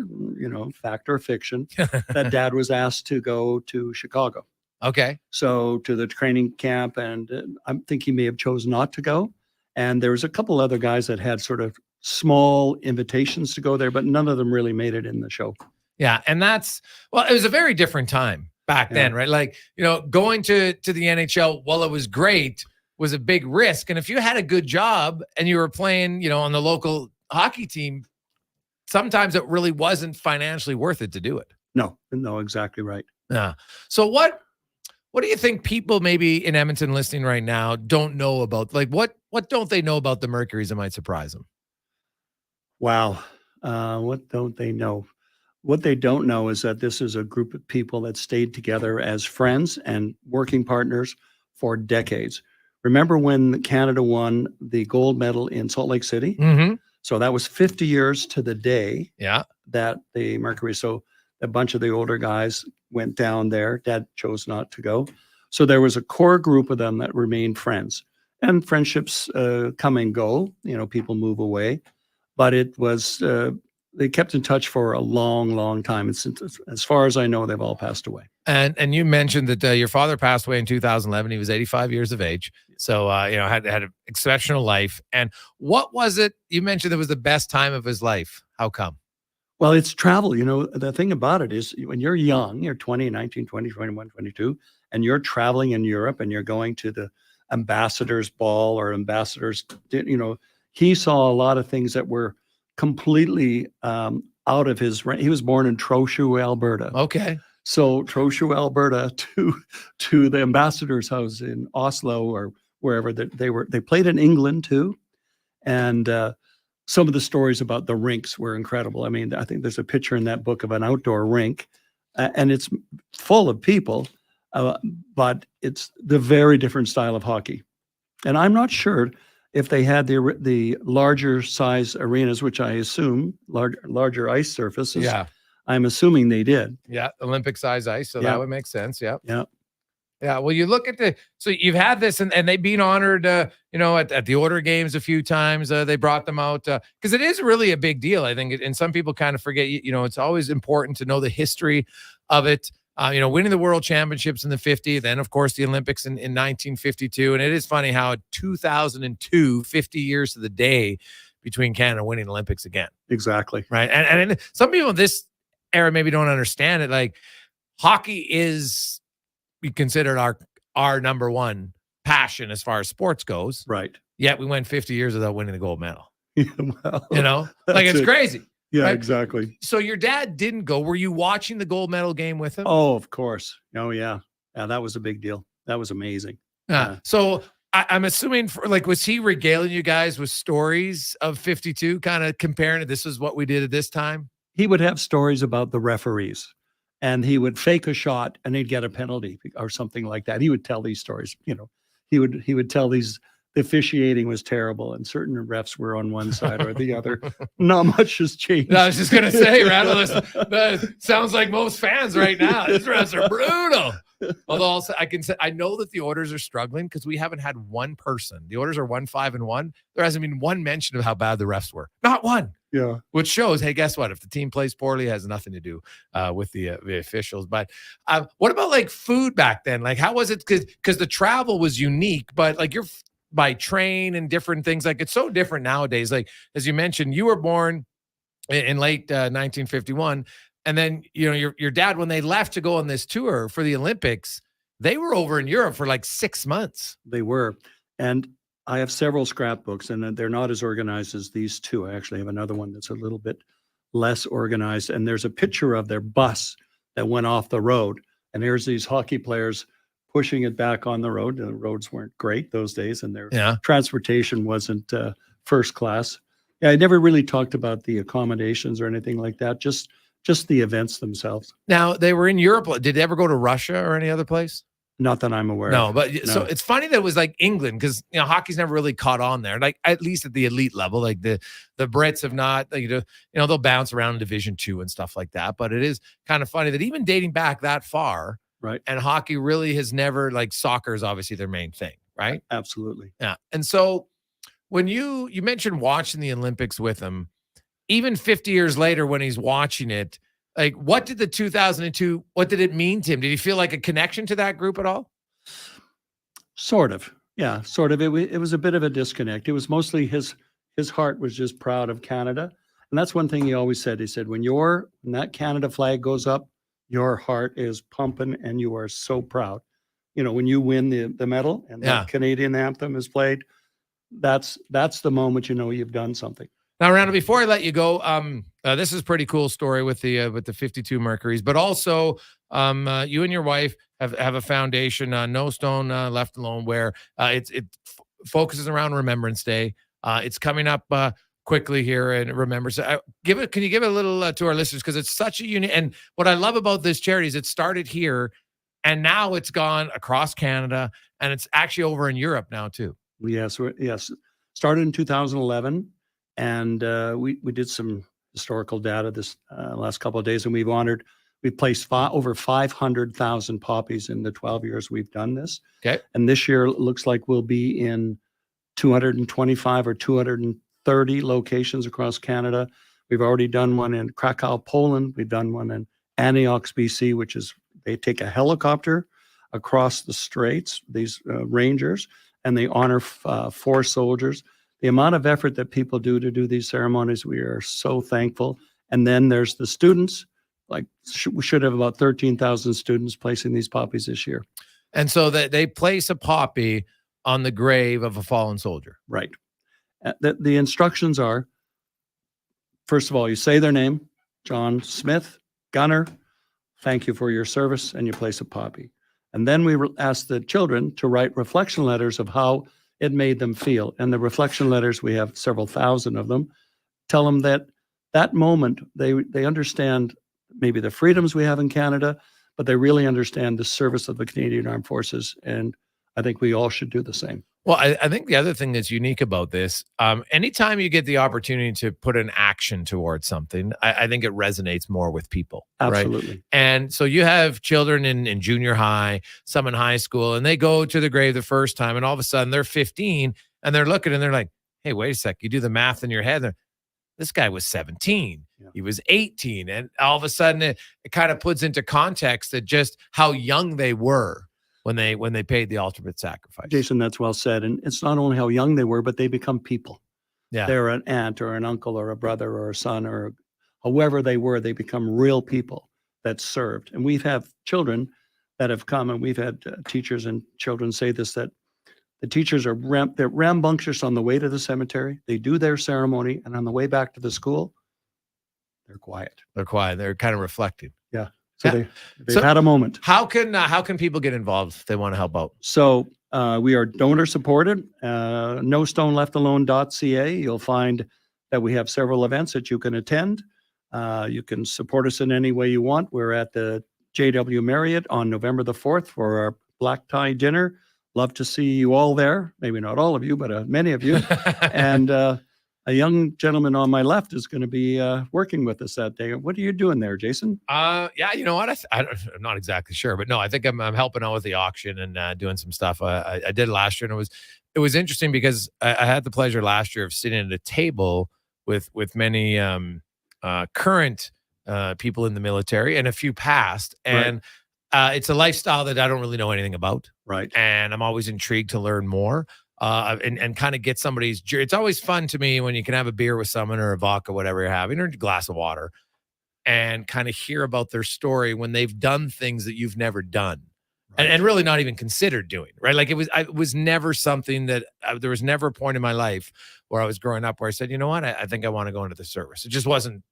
fact or fiction, that Dad was asked to go to Chicago. Okay. So to the training camp, and I think he may have chosen not to go. And there was a couple other guys that had sort of small invitations to go there, but none of them really made it in the show. Yeah. And it was a very different time back then, right? Going to the NHL, while it was great, was a big risk. And if you had a good job and you were playing, on the local hockey team, sometimes it really wasn't financially worth it to do it. No, exactly right. Yeah. So what do you think people maybe in Edmonton listening right now don't know about? What don't they know about the Mercuries that might surprise them? Wow. What don't they know? What they don't know is that this is a group of people that stayed together as friends and working partners for decades. Remember when Canada won the gold medal in Salt Lake City? Mm-hmm. So that was 50 years to the day that the Mercury. So a bunch of the older guys went down there. Dad chose not to go. So there was a core group of them that remained friends. And friendships come and go. People move away. But it was... they kept in touch for a long, long time. As far as I know, they've all passed away. And you mentioned that your father passed away in 2011. He was 85 years of age. So, had an exceptional life. And what was it? You mentioned it was the best time of his life. How come? Well, it's travel. The thing about it is when you're young, you're 20, 19, 20, 21, 22, and you're traveling in Europe and you're going to the ambassador's ball or ambassador's, he saw a lot of things that were completely out of his range. He was born in Trochu, Alberta. Okay. So Trochu, Alberta, to the ambassador's house in Oslo or wherever they played in England too, and some of the stories about the rinks were incredible. I mean, I think there's a picture in that book of an outdoor rink, and it's full of people, but it's the very different style of hockey. And I'm not sure if they had the larger size arenas, which I assume larger ice surfaces. Yeah. I'm assuming they did. Yeah, Olympic size ice, so Yeah. that would make sense. Yeah. Yeah. Yeah, well, you look at so you've had this, and they've been honored, at the Order Games a few times. They brought them out because it is really a big deal, I think. And some people kind of forget, it's always important to know the history of it. Winning the World Championships in the 50s, then, of course, the Olympics in 1952. And it is funny how 2002, 50 years to the day between Canada winning Olympics again. Exactly. Right. And some people in this era maybe don't understand it. Like, hockey is... we considered our number one passion as far as sports goes. Right. Yet we went 50 years without winning the gold medal. Yeah, well, like it's crazy. Yeah, right? exactly. So your dad didn't go. Were you watching the gold medal game with him? Oh, of course. Oh, yeah. Yeah, that was a big deal. That was amazing. So I'm assuming was he regaling you guys with stories of 52, kind of comparing it? This is what we did at this time. He would have stories about the referees. And he would fake a shot and he'd get a penalty or something like that. He would tell these stories, he would tell these, the officiating was terrible and certain refs were on one side or the other. Not much has changed. I was just going to say, Randall, that sounds like most fans right now. These refs are brutal. Although also I know that the Orders are struggling because we haven't had one person. The Orders are 1-5-1. There hasn't been one mention of how bad the refs were. Not one. Yeah. Which shows, hey, guess what? If the team plays poorly, it has nothing to do with the officials. But what about like food back then? Like, how was it? Because the travel was unique, but like you're by train and different things. Like, it's so different nowadays. Like, as you mentioned, you were born in late 1951. And then, your dad, when they left to go on this tour for the Olympics, they were over in Europe for like 6 months. They were. And I have several scrapbooks, and they're not as organized as these two. I actually have another one that's a little bit less organized. And there's a picture of their bus that went off the road. And here's these hockey players pushing it back on the road. The roads weren't great those days, and their transportation wasn't first class. Yeah, I never really talked about the accommodations or anything like that. Just the events themselves. Now, they were in Europe. Did they ever go to Russia or any other place? Not that I'm aware of. No, But so it's funny that it was like England because, hockey's never really caught on there. Like, at least at the elite level, like the Brits have not, they'll bounce around in Division 2 and stuff like that. But it is kind of funny that even dating back that far, right? And hockey really has never, like, soccer is obviously their main thing, right? Absolutely. Yeah. And so when you mentioned watching the Olympics with him, even 50 years later when he's watching it, like, what did the 2002, what did it mean to him? Did he feel like a connection to that group at all? Sort of. Yeah, sort of. It was a bit of a disconnect. It was mostly his heart was just proud of Canada. And that's one thing he always said. He said, when that Canada flag goes up, your heart is pumping and you are so proud. When you win the medal and the Canadian anthem is played, that's the moment you've done something. Now, Randall, before I let you go, this is a pretty cool story with the 52 Mercuries, but also you and your wife have a foundation, No Stone Left Alone, where it focuses around Remembrance Day. It's coming up quickly here and remember. So can you give it a little to our listeners, because it's such a unique. And what I love about this charity is it started here, and now it's gone across Canada, and it's actually over in Europe now too. Yes. Started in 2011. And we did some historical data this last couple of days, and we've placed over 500,000 poppies in the 12 years we've done this. Okay. And this year it looks like we'll be in 225 or 230 locations across Canada. We've already done one in Krakow, Poland. We've done one in Antioch, BC, which is they take a helicopter across the straits, these rangers, and they honor 4 soldiers. The amount of effort that people do to do these ceremonies, we are so thankful. And then there's the students. Like, we should have about 13,000 students placing these poppies this year. And so they place a poppy on the grave of a fallen soldier. Right. The instructions are, first of all, you say their name, John Smith, Gunner, thank you for your service, and you place a poppy. And then we ask the children to write reflection letters of how it made them feel. And the reflection letters, we have several thousand of them, tell them that moment, they understand maybe the freedoms we have in Canada, but they really understand the service of the Canadian Armed Forces. And I think we all should do the same. Well, I think the other thing that's unique about this, anytime you get the opportunity to put an action towards something, I think it resonates more with people. Absolutely. Right? And so you have children in junior high, some in high school, and they go to the grave the first time, and all of a sudden they're 15, and they're looking, and they're like, hey, wait a sec. You do the math in your head. This guy was 17. Yeah. He was 18. And all of a sudden it kind of puts into context that just how young they were when they paid the ultimate sacrifice. Jason, that's well said. And it's not only how young they were, but they become people. Yeah. They're an aunt or an uncle or a brother or a son or however they were, they become real people that served. And we've had children that have come, and we've had teachers and children say this, that the teachers are they're rambunctious on the way to the cemetery. They do their ceremony, and on the way back to the school, they're quiet. They're quiet. They're kind of reflecting. Yeah. So they've had a moment. How can people get involved if they want to help out? So we are donor supported. NoStoneLeftAlone.ca. You'll find that we have several events that you can attend. You can support us in any way you want. We're at the JW Marriott on November the 4th for our black tie dinner. Love to see you all there. Maybe not all of you, but many of you. And a young gentleman on my left is going to be working with us that day. What are you doing there, Jason? Yeah, you know what? I'm not exactly sure, but no, I think I'm helping out with the auction and doing some stuff. I did last year, and it was interesting because I had the pleasure last year of sitting at a table with many current people in the military and a few past, and it's a lifestyle that I don't really know anything about. Right. And I'm always intrigued to learn more. And kind of get somebody's. It's always fun to me when you can have a beer with someone or a vodka, whatever you're having, or a glass of water, and kind of hear about their story when they've done things that you've never done, and really not even considered doing. Right? Like it was never something that there was never a point in my life where I was growing up where I said, you know what, I think I want to go into the service. It just wasn't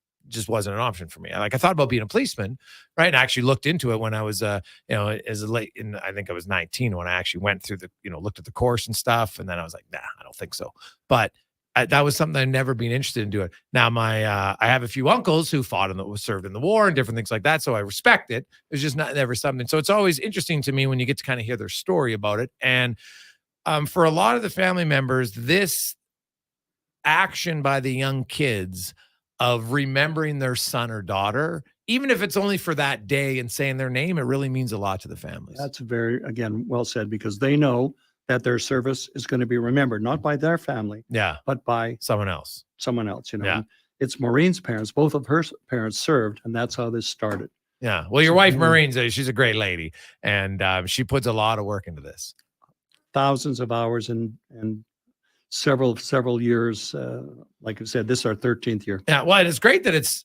an option for me. I thought about being a policeman, right? And I actually looked into it when I was, as late in, I think I was 19 when I actually went through looked at the course and stuff. And then I was like, nah, I don't think so. But that was something I'd never been interested in doing. Now I have a few uncles who served in the war and different things like that. So I respect it. It's just never something. So it's always interesting to me when you get to kind of hear their story about it. And for a lot of the family members, this action by the young kids of remembering their son or daughter, even if it's only for that day and saying their name, it really means a lot to the families. That's very, again, well said, because they know that their service is going to be remembered, not by their family, but by someone else. Yeah. It's Maureen's parents. Both of her parents served, and that's how this started. Yeah. Well, your wife, Maureen, she's a great lady, and she puts a lot of work into this. Thousands of hours and several years. Like I said, this is our 13th year. Yeah, well, it's great that it's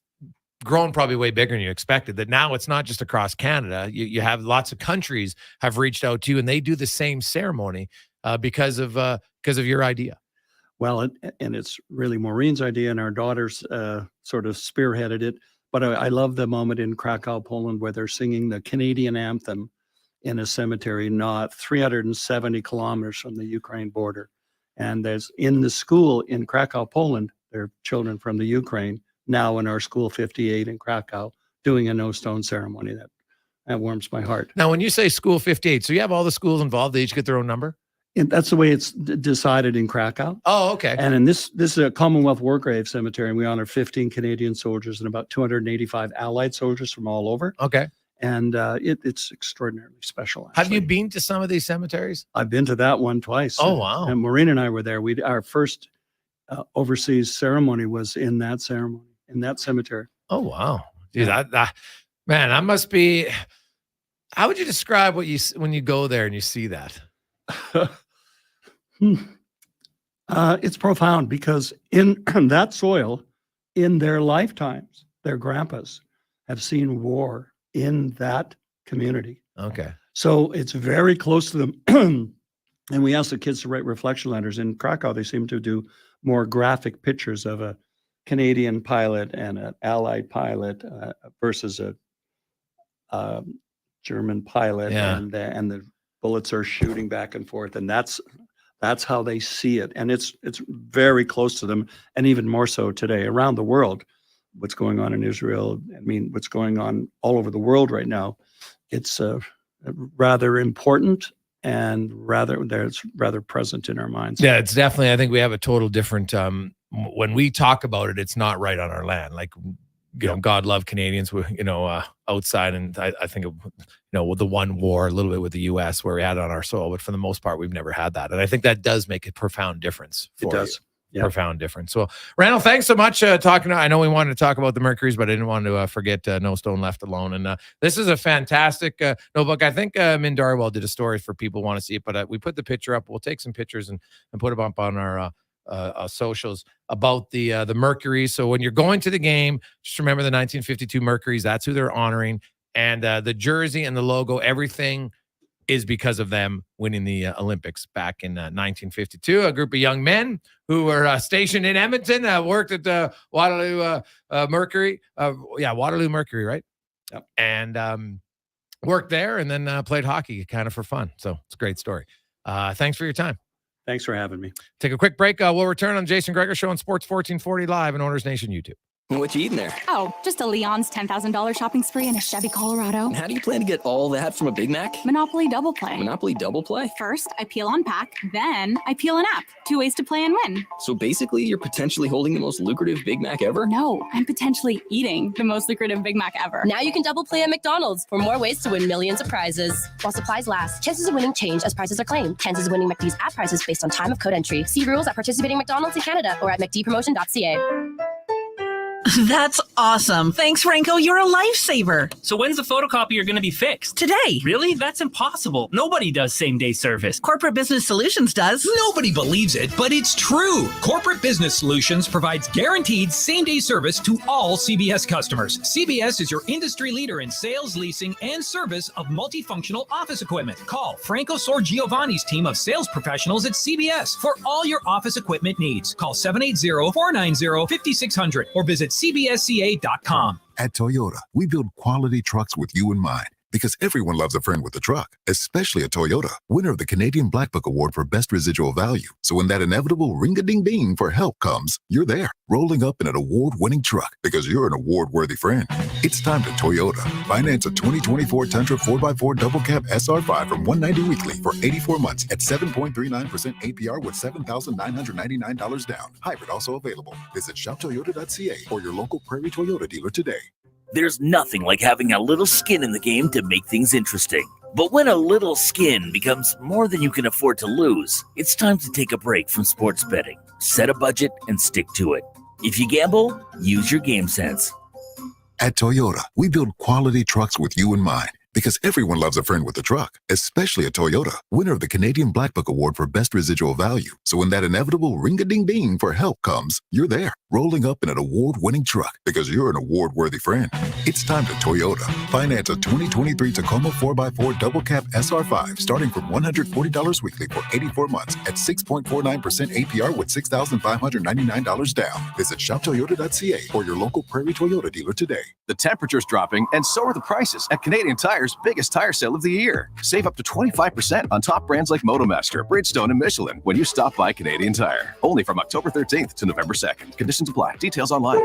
grown probably way bigger than you expected, that now it's not just across Canada. You have lots of countries have reached out to you, and they do the same ceremony because of your idea. Well, and it's really Maureen's idea, and our daughters sort of spearheaded it. But I love the moment in Krakow, Poland, where they're singing the Canadian anthem in a cemetery not 370 kilometers from the Ukraine border. And there's in the school in Krakow, Poland, there are children from the Ukraine now in our school 58 in Krakow doing a no stone ceremony. That warms my heart. Now, when you say school 58, so you have all the schools involved, they each get their own number? And that's the way it's decided in Krakow. Oh, okay. And in this is a Commonwealth War Grave Cemetery, and we honor 15 Canadian soldiers and about 285 Allied soldiers from all over. Okay. And it's extraordinarily special. Actually. Have you been to some of these cemeteries? I've been to that one twice. Oh, wow. And Maureen and I were there. Our first overseas ceremony was in that cemetery. Oh, wow. Dude, that must be, how would you describe when you go there and you see that? It's profound, because in that soil, in their lifetimes, their grandpas have seen war in that community. Okay. So it's very close to them. And we asked the kids to write reflection letters. In Krakow, they seem to do more graphic pictures of a Canadian pilot and an Allied pilot versus a German pilot, and the bullets are shooting back and forth, and that's how they see it, and it's very close to them, and even more so today around the world. What's going on in Israel? I mean, what's going on all over the world right now? It's rather important and rather present in our minds. Yeah, it's definitely. I think we have a total different. When we talk about it, it's not right on our land. Like, you know, God love Canadians, outside. And I think, with the one war, a little bit with the U.S. where we had it on our soil, but for the most part, we've never had that. And I think that does make a profound difference. It does. Yeah. Profound difference. So, Randall, thanks so much. I know we wanted to talk about the Mercuries, but I didn't want to forget No Stone Left Alone. And this is a fantastic notebook. I think Min Darwell did a story for people who want to see it, but we put the picture up. We'll take some pictures and put them up on our socials about the Mercuries. So when you're going to the game, just remember the 1952 Mercuries. That's who they're honoring. And the jersey and the logo, everything is because of them winning the Olympics back in 1952. A group of young men who were stationed in Edmonton, worked at the Waterloo Mercury. Waterloo Mercury, right? Yep. And worked there and then played hockey kind of for fun. So it's a great story. Thanks for your time. Thanks for having me. Take a quick break. We'll return on Jason Gregor Show on Sports 1440 live and Owners Nation YouTube. What you eating there? Oh, just a Leon's $10,000 shopping spree in a Chevy Colorado. And how do you plan to get all that from a Big Mac? Monopoly Double Play. Monopoly Double Play? First, I peel on pack, then I peel an app. 2 ways to play and win. So basically, you're potentially holding the most lucrative Big Mac ever? No, I'm potentially eating the most lucrative Big Mac ever. Now you can double play at McDonald's for more ways to win millions of prizes. While supplies last, chances of winning change as prizes are claimed. Chances of winning McD's app prizes based on time of code entry. See rules at participating McDonald's in Canada or at mcdpromotion.ca. That's awesome. Thanks, Franco. You're a lifesaver. So when's the photocopier going to be fixed? Today. Really? That's impossible. Nobody does same-day service. Corporate Business Solutions does. Nobody believes it, but it's true. Corporate Business Solutions provides guaranteed same-day service to all CBS customers. CBS is your industry leader in sales, leasing, and service of multifunctional office equipment. Call Franco Sorgiovanni's team of sales professionals at CBS for all your office equipment needs. Call 780-490-5600 or visit cbsca.com. At Toyota, we build quality trucks with you in mind. Because everyone loves a friend with a truck, especially a Toyota, winner of the Canadian Black Book Award for Best Residual Value. So when that inevitable ring-a-ding-ding for help comes, you're there, rolling up in an award-winning truck because you're an award-worthy friend. It's time to Toyota. Finance a 2024 Tundra 4x4 double cab SR5 from $190 weekly for 84 months at 7.39% APR with $7,999 down. Hybrid also available. Visit shoptoyota.ca or your local Prairie Toyota dealer today. There's nothing like having a little skin in the game to make things interesting. But when a little skin becomes more than you can afford to lose, it's time to take a break from sports betting. Set a budget and stick to it. If you gamble, use your game sense. At Toyota, we build quality trucks with you in mind. Because everyone loves a friend with a truck, especially a Toyota, winner of the Canadian Black Book Award for Best Residual Value. So when that inevitable ring-a-ding-ding for help comes, you're there, rolling up in an award-winning truck because you're an award-worthy friend. It's time to Toyota. Finance a 2023 Tacoma 4x4 double cab SR5 starting from $140 weekly for 84 months at 6.49% APR with $6,599 down. Visit shoptoyota.ca or your local Prairie Toyota dealer today. The temperature's dropping, and so are the prices at Canadian Tire's biggest tire sale of the year. Save up to 25% on top brands like Motomaster, Bridgestone, and Michelin when you stop by Canadian Tire. Only from October 13th to November 2nd. Conditions apply. Details online.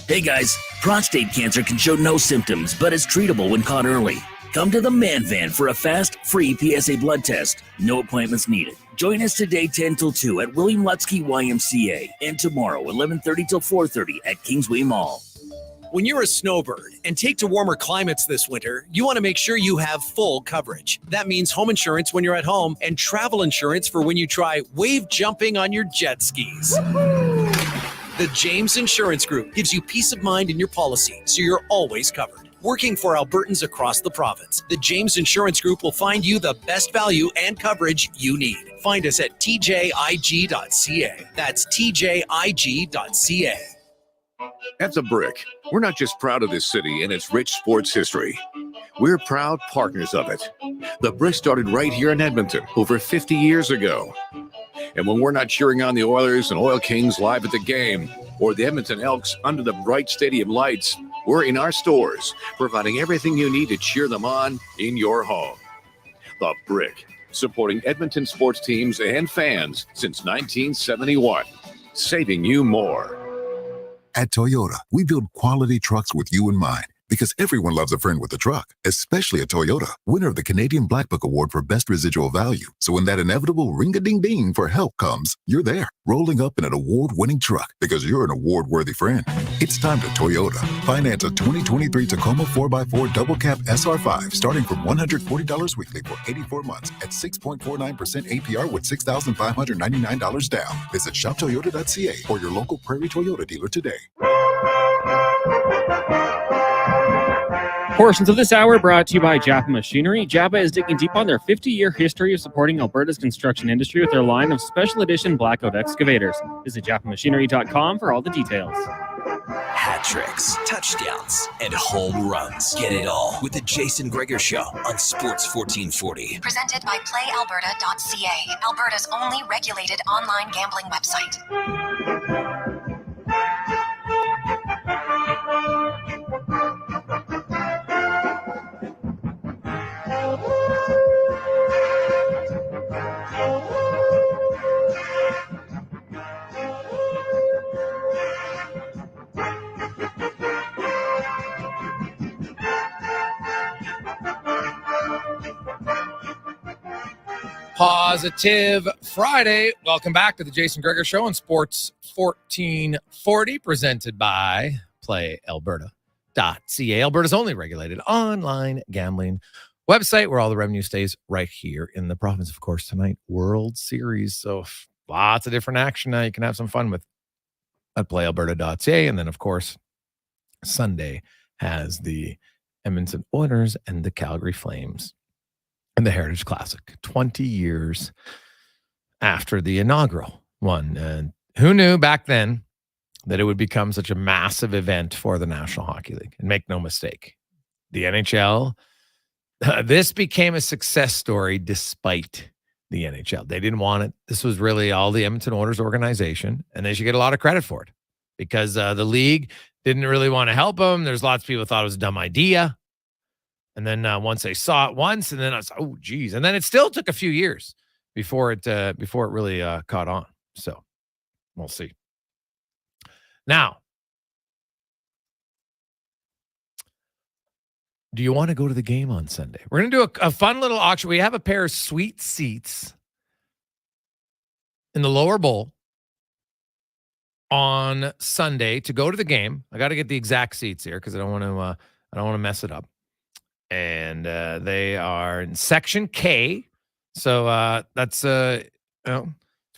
Hey guys, prostate cancer can show no symptoms, but is treatable when caught early. Come to the Man Van for a fast, free PSA blood test. No appointments needed. Join us today 10 till 2 at William Lutsky YMCA and tomorrow 11:30 till 4:30 at Kingsway Mall. When you're a snowbird and take to warmer climates this winter, you want to make sure you have full coverage. That means home insurance when you're at home and travel insurance for when you try wave jumping on your jet skis. The James Insurance Group gives you peace of mind in your policy, so you're always covered. Working for Albertans across the province, the James Insurance Group will find you the best value and coverage you need. Find us at tjig.ca. That's tjig.ca. At The Brick, we're not just proud of this city and its rich sports history. We're proud partners of it. The Brick started right here in Edmonton over 50 years ago. And when we're not cheering on the Oilers and Oil Kings live at the game, or the Edmonton Elks under the bright stadium lights, we're in our stores, providing everything you need to cheer them on in your home. The Brick, supporting Edmonton sports teams and fans since 1971, saving you more. At Toyota, we build quality trucks with you in mind. Because everyone loves a friend with a truck, especially a Toyota, winner of the Canadian Black Book Award for Best Residual Value. So when that inevitable ring-a-ding-ding for help comes, you're there, rolling up in an award-winning truck because you're an award-worthy friend. It's time to Toyota. Finance a 2023 Tacoma 4x4 Double Cab SR5 starting from $140 weekly for 84 months at 6.49% APR with $6,599 down. Visit shoptoyota.ca or your local Prairie Toyota dealer today. Portions of this hour brought to you by Japa Machinery. Japa is digging deep on their 50-year history of supporting Alberta's construction industry with their line of special edition blackout excavators. Visit japamachinery.com for all the details. Hat tricks, touchdowns, and home runs. Get it all with the Jason Gregor Show on Sports 1440. Presented by PlayAlberta.ca, Alberta's only regulated online gambling website. Positive Friday. Welcome back to the Jason Gregor Show on Sports 1440, presented by PlayAlberta.ca, Alberta's only regulated online gambling website where all the revenue stays right here in the province. Of course, tonight, World Series. So lots of different action now you can have some fun with at PlayAlberta.ca. And then, of course, Sunday has the Edmonton Oilers and the Calgary Flames and the Heritage Classic, 20 years after the inaugural one. And who knew back then that it would become such a massive event for the National Hockey League? And make no mistake, the NHL, this became a success story despite the NHL. They didn't want it. This was really all the Edmonton Oilers organization, and they should get a lot of credit for it because the league didn't really want to help them. There's lots of people thought it was a dumb idea. And then once they saw it once, and then I was like, oh, geez. And then it still took a few years before it really caught on. So we'll see. Now, do you want to go to the game on Sunday? We're going to do a fun little auction. We have a pair of sweet seats in the lower bowl on Sunday to go to the game. I got to get the exact seats here because I don't want to mess it up. And they are in Section K. So that's it's a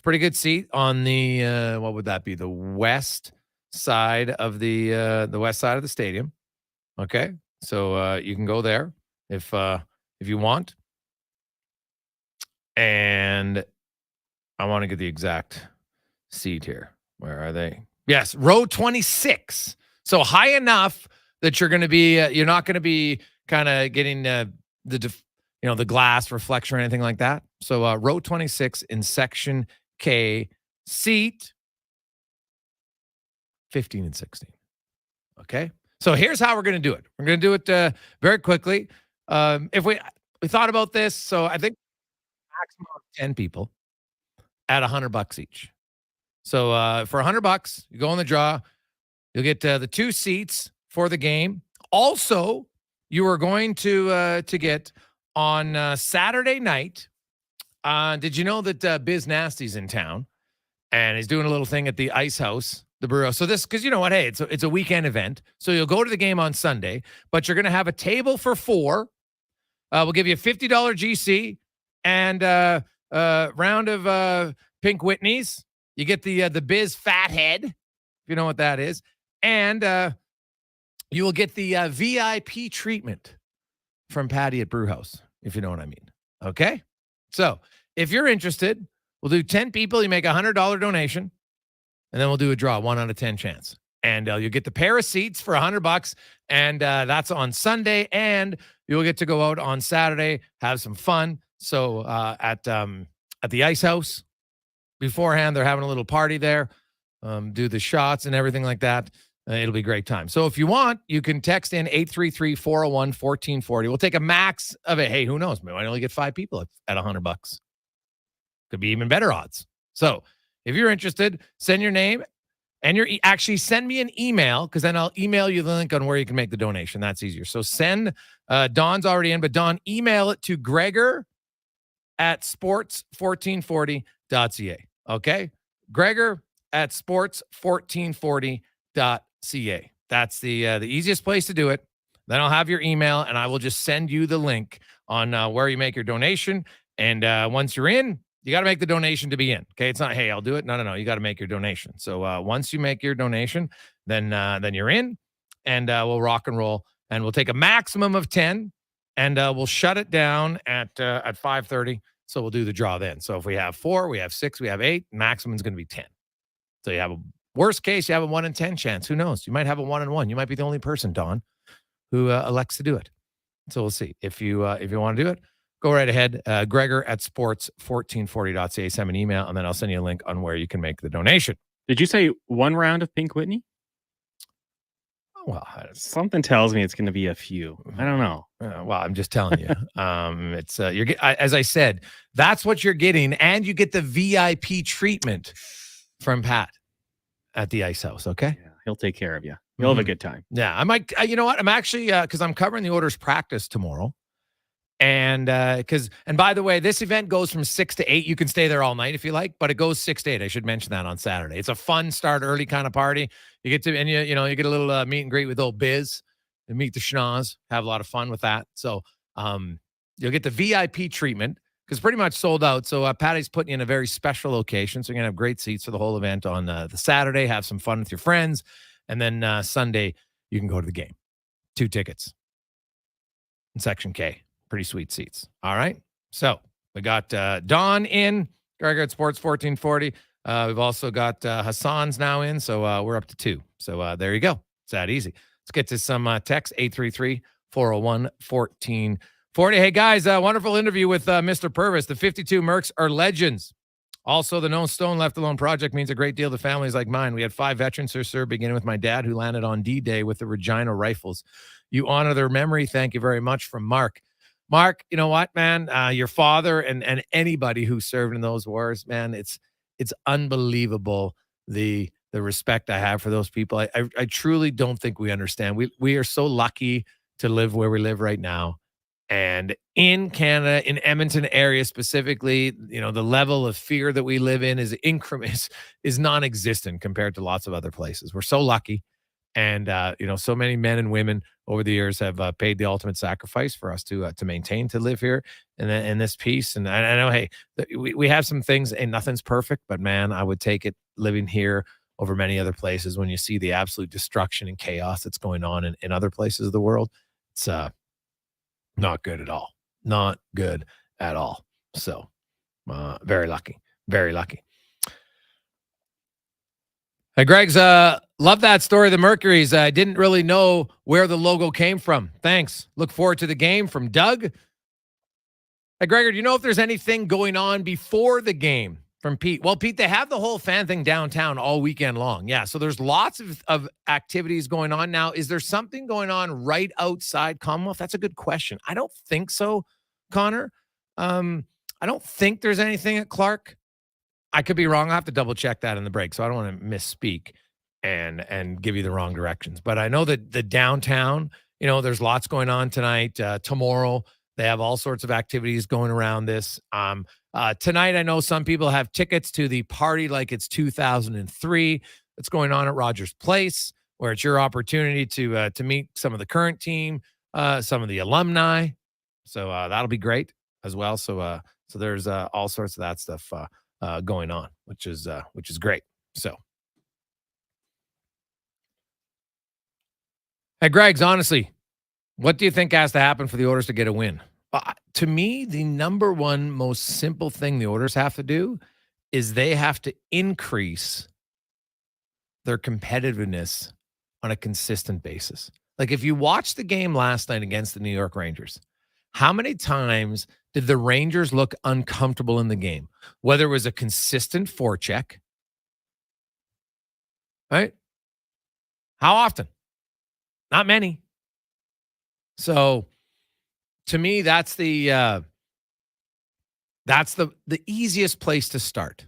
pretty good seat on the what would that be? The west side of the west side of the stadium. Okay. So you can go there if you want. And I want to get the exact seat here. Where are they? Yes, row 26. So high enough that you're going to be you're not going to be kind of getting the glass reflection or anything like that. So row 26 in Section K, seat 15 and 16. Okay. So here's how we're going to do it. We're going to do it very quickly. If we thought about this, so I think maximum of 10 people at $100 each. So for $100, you go on the draw. You'll get the 2 seats for the game. Also, you are going to get on Saturday night. Did you know that Biz Nasty's in town and he's doing a little thing at the Ice House, the brew house? So this, because you know what? Hey, it's a weekend event. So you'll go to the game on Sunday, but you're going to have a table for 4. We'll give you a $50 GC and a round of Pink Whitneys. You get the Biz Fathead, if you know what that is. And you will get the VIP treatment from Patty at Brewhouse, if you know what I mean. Okay? So if you're interested, we'll do 10 people. You make a $100 donation, and then we'll do a draw, 1 out of 10 chance. And you'll get the pair of seats for $100, and that's on Sunday. And you'll get to go out on Saturday, have some fun. So at the Ice House, beforehand. They're having a little party there, do the shots and everything like that. It'll be a great time. So if you want, you can text in 833-401-1440. We'll take a max of it. Hey, who knows? We might only get 5 people at $100. Could be even better odds. So if you're interested, send your name and actually send me an email, because then I'll email you the link on where you can make the donation. That's easier. So send, Don's already in, but Don, email it to Gregor at sports1440.ca. Okay? Gregor at sports1440.ca. That's the easiest place to do it. Then I'll have your email and I will just send you the link on where you make your donation. And once you're in, you got to make the donation to be in. Okay. It's not, hey, I'll do it. No. You got to make your donation. So once you make your donation, then you're in, and we'll rock and roll, and we'll take a maximum of 10, and we'll shut it down at 5:30. So we'll do the draw then. So if we have 4, we have 6, we have 8, maximum is going to be 10. So you have a worst case, you have a 1 in 10 chance. Who knows? You might have a 1 in 1. You might be the only person, Don, who elects to do it. So we'll see. If you want to do it, go right ahead. Gregor at sports1440.ca. Send me an email, and then I'll send you a link on where you can make the donation. Did you say 1 round of Pink Whitney? Oh, well, something tells me it's going to be a few. I don't know. Well, I'm just telling you. It's as I said, that's what you're getting, and you get the VIP treatment from Pat at the Ice House. Okay, yeah, he'll take care of you. You'll have a good time. Yeah, I might. You know what? I'm actually because I'm covering the Oilers practice tomorrow. And by the way, this event goes from 6 to 8. You can stay there all night if you like, but it goes 6 to 8. I should mention that on Saturday. It's a fun start early kind of party. You get to, and you get a little meet and greet with old Biz and meet the schnoz, have a lot of fun with that. So you'll get the VIP treatment because pretty much sold out. So Patty's putting you in a very special location. So you're going to have great seats for the whole event on the Saturday, have some fun with your friends. And then Sunday, you can go to the game. 2 tickets in Section K. Pretty sweet seats. All right. So we got Don in, Gregor at Sports 1440. We've also got Hassan's now in. So we're up to 2. So there you go. It's that easy. Let's get to some text, 833-401-1440. Hey, guys, wonderful interview with Mr. Purvis. The 52 Mercs are legends. Also, the No Stone Left Alone project means a great deal to families like mine. We had 5 veterans here, sir, beginning with my dad, who landed on D-Day with the Regina Rifles. You honor their memory. Thank you very much. From Mark. Mark, you know what, man? Your father and anybody who served in those wars, man, it's unbelievable the respect I have for those people. I truly don't think we understand. We are so lucky to live where we live right now. And in Canada, in Edmonton area specifically, the level of fear that we live in is non-existent compared to lots of other places. We're so lucky. And, so many men and women over the years have paid the ultimate sacrifice for us to maintain, to live here in this peace. And I know, hey, we have some things, and nothing's perfect, but man, I would take it living here over many other places. When you see the absolute destruction and chaos that's going on in other places of the world, it's not good at all. Not good at all. So very lucky, very lucky. Hey, Greg's, love that story of the Mercuries. I didn't really know where the logo came from. Thanks. Look forward to the game. From Doug. Hey, Gregor, do you know if there's anything going on before the game? From Pete. Well, Pete, they have the whole fan thing downtown all weekend long. Yeah, so there's lots of activities going on. Now, is there something going on right outside Commonwealth? That's a good question. I don't think so, Connor. I don't think there's anything at Clark. I could be wrong. I'll have to double check that in the break, so I don't want to misspeak and give you the wrong directions. But I know that the downtown, there's lots going on tonight. Tomorrow, they have all sorts of activities going around this. Tonight, I know some people have tickets to the party like it's 2003. That's going on at Rogers Place, where it's your opportunity to meet some of the current team, some of the alumni. So that'll be great as well. So there's all sorts of that stuff going on, which is great. So, hey, Greg's, honestly, what do you think has to happen for the Oilers to get a win? To me, the number one most simple thing the Oilers have to do is they have to increase their competitiveness on a consistent basis. Like if you watch the game last night against the New York Rangers, how many times did the Rangers look uncomfortable in the game? Whether it was a consistent forecheck, right? How often? Not many. So to me, that's the easiest place to start.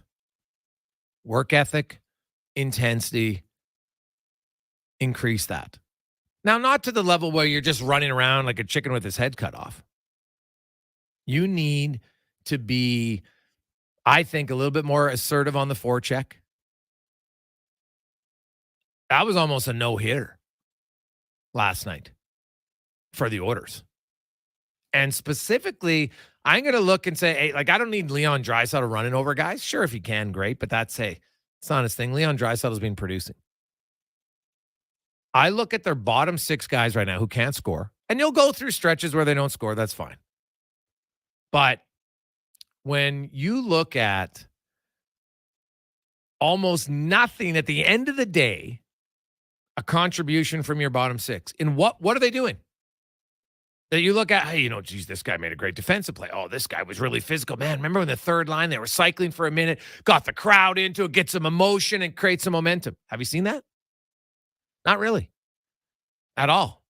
Work ethic, intensity, increase that. Now, not to the level where you're just running around like a chicken with his head cut off. You need to be, I think, a little bit more assertive on the forecheck. That was almost a no-hitter last night for the Oilers. And specifically, I'm going to look and say, hey, like, I don't need Leon Draisaitl running over guys. Sure, if he can, great. But that's, hey, it's not his thing. Leon Draisaitl's been producing. I look at their bottom 6 guys right now who can't score. And you'll go through stretches where they don't score. That's fine. But when you look at almost nothing at the end of the day, a contribution from your bottom 6, in what are they doing? That you look at, hey, geez, this guy made a great defensive play. Oh, this guy was really physical. Man, remember when the third line, they were cycling for a minute, got the crowd into it, get some emotion and create some momentum. Have you seen that? Not really. At all.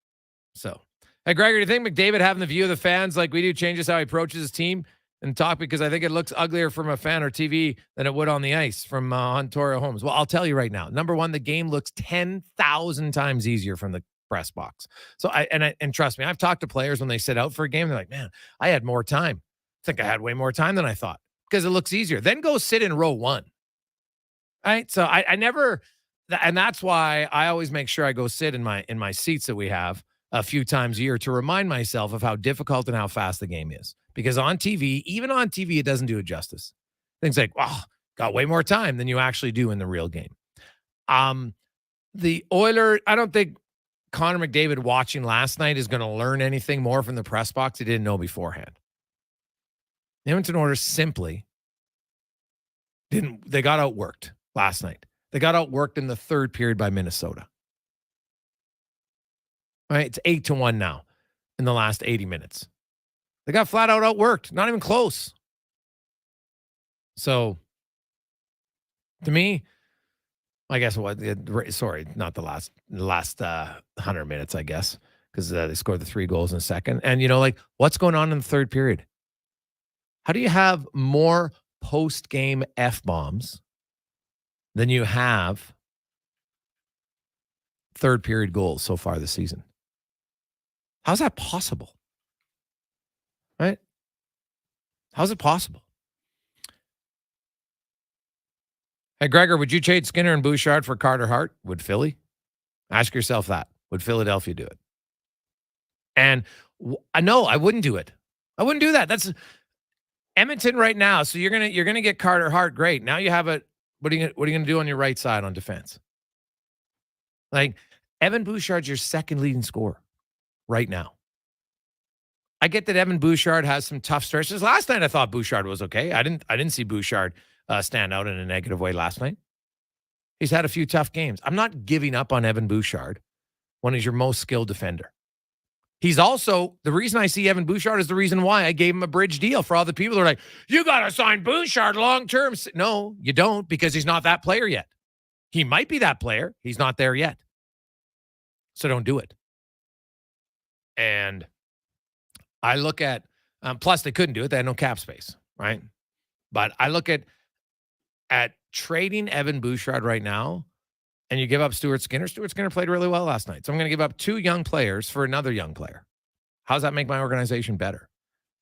So, hey, Gregor, do you think McDavid having the view of the fans like we do changes how he approaches his team and talk? Because I think it looks uglier from a fan or TV than it would on the ice from Ontario Homes. Well, I'll tell you right now. Number one, the game looks 10,000 times easier from the press box. So and trust me, I've talked to players when they sit out for a game. They're like, man, I had more time. I think I had way more time than I thought because it looks easier. Then go sit in row 1. Right. So I never, and that's why I always make sure I go sit in my seats that we have a few times a year to remind myself of how difficult and how fast the game is. Because on TV, even on TV, it doesn't do it justice. Things like, wow, got way more time than you actually do in the real game. The Oilers, I don't think Connor McDavid watching last night is going to learn anything more from the press box he didn't know beforehand. The Edmonton Oilers simply they got outworked last night. They got outworked in the third period by Minnesota. Right? It's 8-1 now in the last 80 minutes. They got flat out outworked. Not even close. So, to me, I guess sorry, not the last 100 minutes, I guess, because they scored the 3 goals in a second. And, what's going on in the third period? How do you have more post-game F-bombs than you have third period goals so far this season? How's that possible? Right? How's it possible? Hey, Gregor, would you trade Skinner and Bouchard for Carter Hart? Would Philly? Ask yourself that. Would Philadelphia do it? And no, I wouldn't do it. I wouldn't do that. That's Edmonton right now. So you're gonna get Carter Hart. Great. Now you have it. What are you gonna do on your right side on defense? Like Evan Bouchard's your second leading scorer right now. I get that Evan Bouchard has some tough stretches. Last night I thought Bouchard was okay. I didn't see Bouchard stand out in a negative way last night. He's had a few tough games. I'm not giving up on Evan Bouchard when he's your most skilled defender. He's also, the reason I see Evan Bouchard is the reason why I gave him a bridge deal for all the people that are like, you got to sign Bouchard long-term. No, you don't, because he's not that player yet. He might be that player. He's not there yet. So don't do it. And I look at, plus they couldn't do it. They had no cap space, right? But I look at trading Evan Bouchard right now, and you give up Stuart Skinner. Stuart Skinner played really well last night. So I'm going to give up 2 young players for another young player. How does that make my organization better?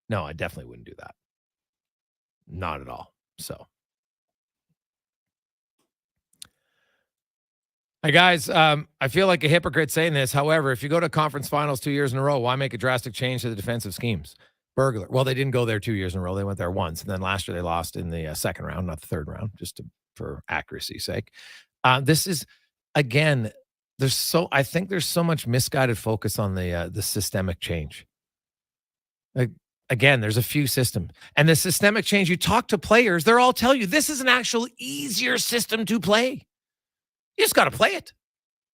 No, I definitely wouldn't do that. Not at all. So, hey guys, I feel like a hypocrite saying this. However, if you go to conference finals 2 years in a row, why make a drastic change to the defensive schemes? Burglar. Well, they didn't go there 2 years in a row. They went there once. And then last year they lost in the second round, not the third round, just for accuracy's sake. This is, again, I think there's so much misguided focus on the systemic change. Like, again, there's a few systems. And the systemic change, you talk to players, they'll all tell you this is an actual easier system to play. You just got to play it.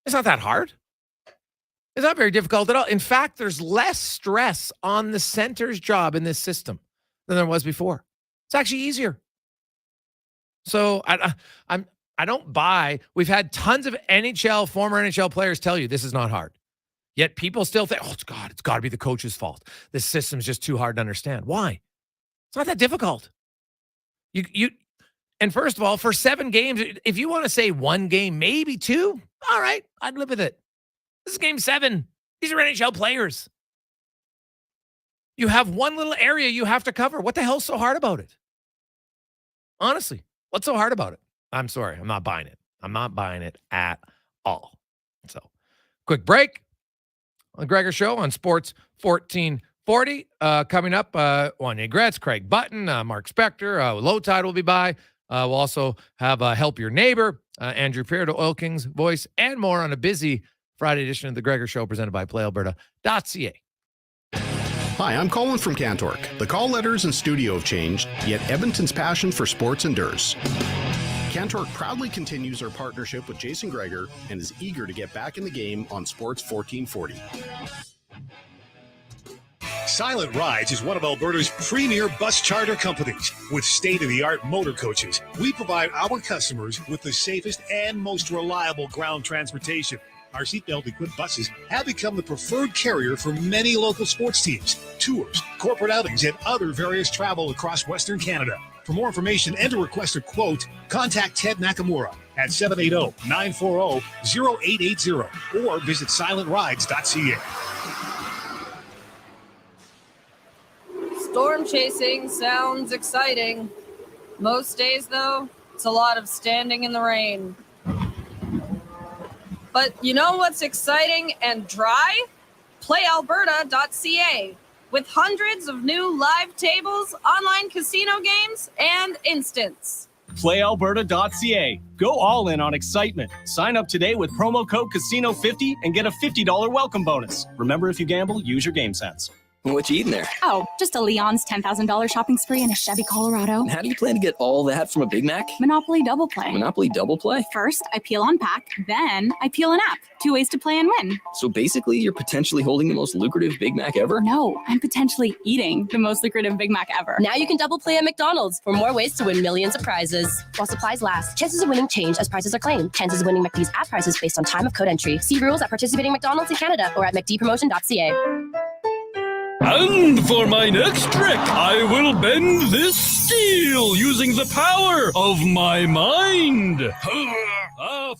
It's not that hard. It's not very difficult at all. In fact, there's less stress on the center's job in this system. than there was before. It's actually easier. So I don't buy. We've had tons of former NHL players tell you this is not hard. Yet people still think, it's got to be the coach's fault. This system's just too hard to understand. Why? It's not that difficult. And first of all, for 7 games, if you want to say 1 game, maybe 2, all right, I'd live with it. This is game 7. These are NHL players. You have one little area you have to cover. What the hell's so hard about it? Honestly, what's so hard about it? I'm sorry. I'm not buying it. I'm not buying it at all. So, quick break on the Gregor Show on Sports 1440. Coming up, Wanye Gretz, Craig Button, Mark Spector, Lowetide will be by. We'll also have Help Your Neighbor, Andrew Peardo, Oil Kings voice, and more on a busy Friday edition of the Gregor Show presented by PlayAlberta.ca. Hi, I'm Colin from Cantork. The call letters and studio have changed, yet Edmonton's passion for sports endures. Cantork proudly continues our partnership with Jason Gregor and is eager to get back in the game on Sports 1440. Silent Rides is one of Alberta's premier bus charter companies. With state-of-the-art motor coaches, we provide our customers with the safest and most reliable ground transportation. Our seatbelt-equipped buses have become the preferred carrier for many local sports teams, tours, corporate outings, and other various travel across Western Canada. For more information and to request a quote, contact Ted Nakamura at 780-940-0880 or visit silentrides.ca. Storm chasing sounds exciting. Most days, though, it's a lot of standing in the rain. But you know what's exciting and dry? PlayAlberta.ca. With hundreds of new live tables, online casino games, and instants. PlayAlberta.ca. Go all in on excitement. Sign up today with promo code Casino50 and get a $50 welcome bonus. Remember, if you gamble, use your game sense. What you eating there? Oh, just a Leon's $10,000 shopping spree in a Chevy Colorado. How do you plan to get all that from a Big Mac? Monopoly Double Play. Monopoly Double Play? First, I peel unpack, then I peel an app. 2 ways to play and win. So basically, you're potentially holding the most lucrative Big Mac ever? No, I'm potentially eating the most lucrative Big Mac ever. Now you can double play at McDonald's for more ways to win millions of prizes. While supplies last, chances of winning change as prizes are claimed. Chances of winning McD's app prizes based on time of code entry. See rules at participating McDonald's in Canada or at McDpromotion.ca. And for my next trick, I will bend this steel using the power of my mind.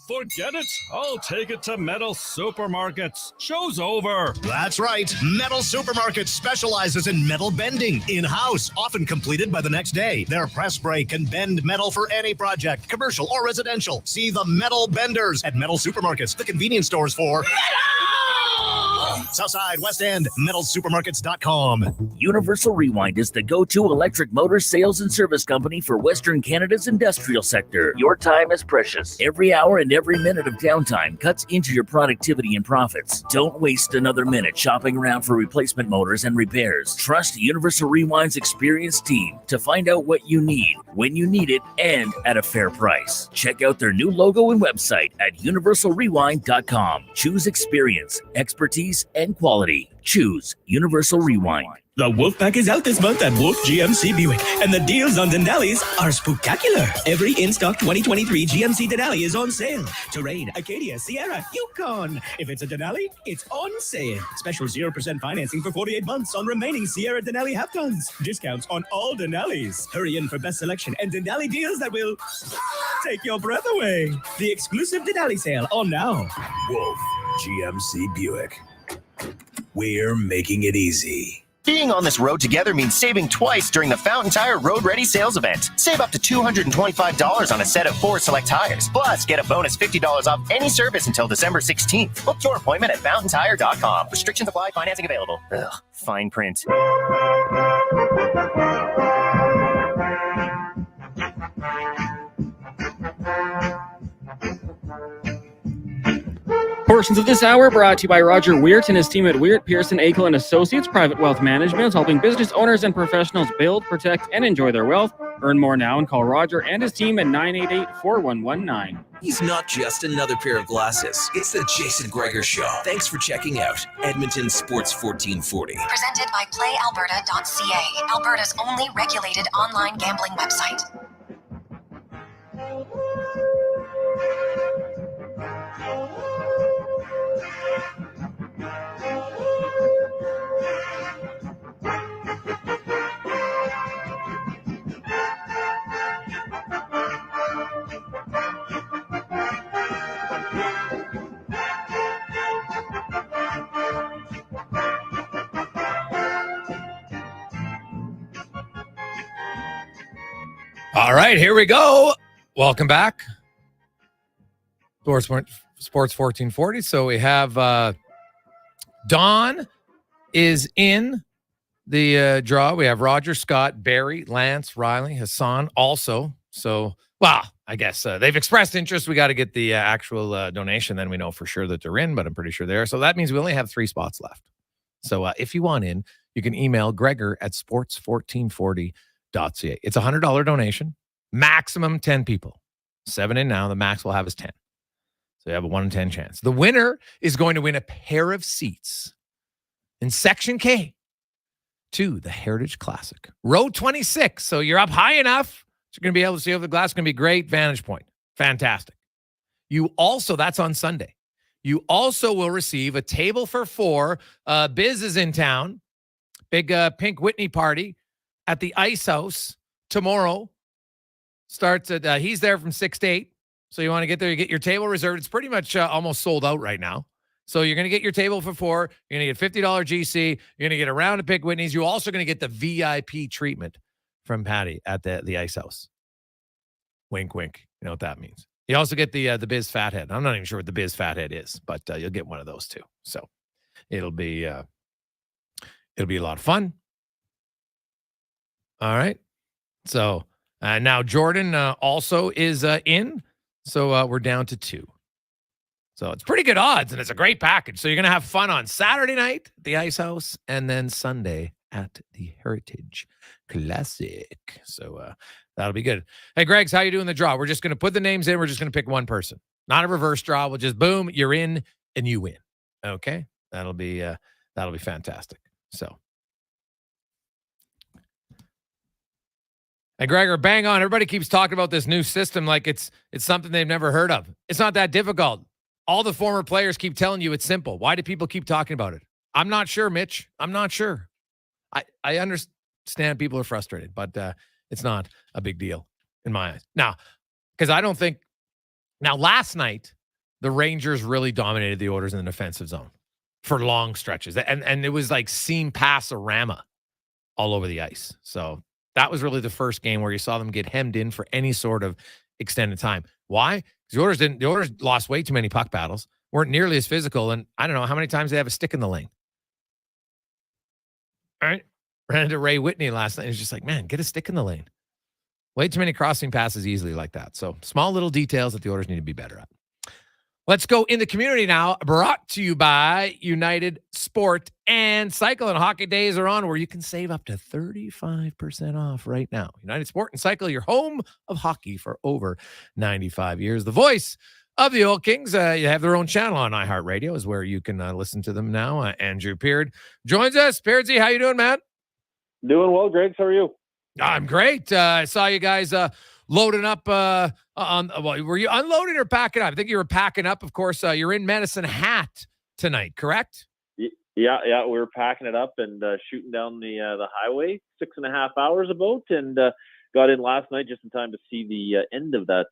Forget it. I'll take it to Metal Supermarkets. Show's over. That's right. Metal Supermarkets specializes in metal bending. In-house, often completed by the next day. Their press brake can bend metal for any project, commercial or residential. See the Metal Benders at Metal Supermarkets, the convenience stores for metal! Southside, West End, metalsupermarkets.com. Universal Rewind is the go-to electric motor sales and service company for Western Canada's industrial sector. Your time is precious. Every hour and every minute of downtime cuts into your productivity and profits. Don't waste another minute shopping around for replacement motors and repairs. Trust Universal Rewind's experienced team to find out what you need, when you need it, and at a fair price. Check out their new logo and website at universalrewind.com. Choose experience, expertise, and quality. Choose Universal Rewind. The Wolfpack is out this month at Wolf GMC Buick, and the deals on Denali's are spectacular. Every in-stock 2023 GMC Denali is on sale. Terrain, Acadia, Sierra, Yukon. If it's a Denali, it's on sale. Special 0% financing for 48 months on remaining Sierra Denali half tons. Discounts on all Denalis. Hurry in for best selection and Denali deals that will take your breath away. The exclusive Denali sale on now. Wolf GMC Buick. We're making it easy. Being on this road together means saving twice during the Fountain Tire Road Ready sales event. Save up to $225 on a set of 4 select tires. Plus, get a bonus $50 off any service until December 16th. Book your appointment at fountaintire.com. Restrictions apply. Financing available. Ugh, fine print. Portions of this hour brought to you by Roger Weert and his team at Weert, Pearson, Akel and Associates Private Wealth Management, helping business owners and professionals build, protect, and enjoy their wealth. Earn more now and call Roger and his team at 988-4119. He's not just another pair of glasses. It's the Jason Gregor Show. Thanks for checking out Edmonton Sports 1440. Presented by PlayAlberta.ca, Alberta's only regulated online gambling website. All right, here we go. Welcome back. Sports 1440. So we have Don is in the draw. We have Roger, Scott, Barry, Lance, Riley, Hassan also. So, well, I guess they've expressed interest. We got to get the actual donation. Then we know for sure that they're in, but I'm pretty sure they are. So that means we only have 3 spots left. So if you want in, you can email Gregor at sports1440.ca. It's a $100 donation, maximum 10 people. 7 in now. The max we'll have is 10. So you have a 1 in 10 chance. The winner is going to win a pair of seats in Section K to the Heritage Classic. Row 26. So you're up high enough. You're going to be able to see over the glass. It's going to be great. Vantage point. Fantastic. You also, that's on Sunday. You also will receive a table for 4. Biz is in town. Big Pink Whitney party at the Ice House tomorrow. Starts at, he's there from 6 to 8. So you want to get there, you get your table reserved. It's pretty much almost sold out right now. So you're going to get your table for 4. You're going to get $50 GC. You're going to get a round of Pink Whitney's. You're also going to get the VIP treatment from Patty at the Ice House. Wink, wink. You know what that means. You also get the Biz Fathead. I'm not even sure what the Biz Fathead is, but you'll get one of those too. So it'll be a lot of fun. All right. So now Jordan also is in. So we're down to 2. So it's pretty good odds, and it's a great package. So you're going to have fun on Saturday night at the Ice House and then Sunday at the Heritage Classic. So that'll be good. Hey, Greg's, how you doing the draw? We're just going to put the names in. We're just going to pick one person. Not a reverse draw. We'll just, boom, you're in, and you win. Okay? That'll be fantastic. So. Hey, Gregor, bang on. Everybody keeps talking about this new system like it's something they've never heard of. It's not that difficult. All the former players keep telling you it's simple. Why do people keep talking about it? I'm not sure, Mitch. I'm not sure. I understand people are frustrated, but it's not a big deal in my eyes. Now, because I don't think – now, last night, the Rangers really dominated the Oilers in the defensive zone for long stretches. And it was like seam pass-a-rama all over the ice. So – that was really the first game where you saw them get hemmed in for any sort of extended time. Why? Because the Oilers lost way too many puck battles, weren't nearly as physical, and I don't know how many times they have a stick in the lane. All right. Ran into Ray Whitney last night. He's just like, man, get a stick in the lane. Way too many crossing passes easily like that. So small little details that the Oilers need to be better at. Let's go in the community now, brought to you by United Sport and Cycle. And hockey days are on where you can save up to 35% off right now. United Sport and Cycle, your home of hockey for over 95 years. The voice of the Old Kings, you have their own channel on iHeartRadio is where you can listen to them now. Andrew Peard joins us. Peardsy, how you doing, man? Doing well, Greg. How are you? I'm great. I saw you guys loading up were you unloading or packing up? I think you were packing up. Of course, you're in Medicine Hat tonight, correct? Yeah. We were packing it up and shooting down the highway, 6.5 hours about, and got in last night just in time to see the end of that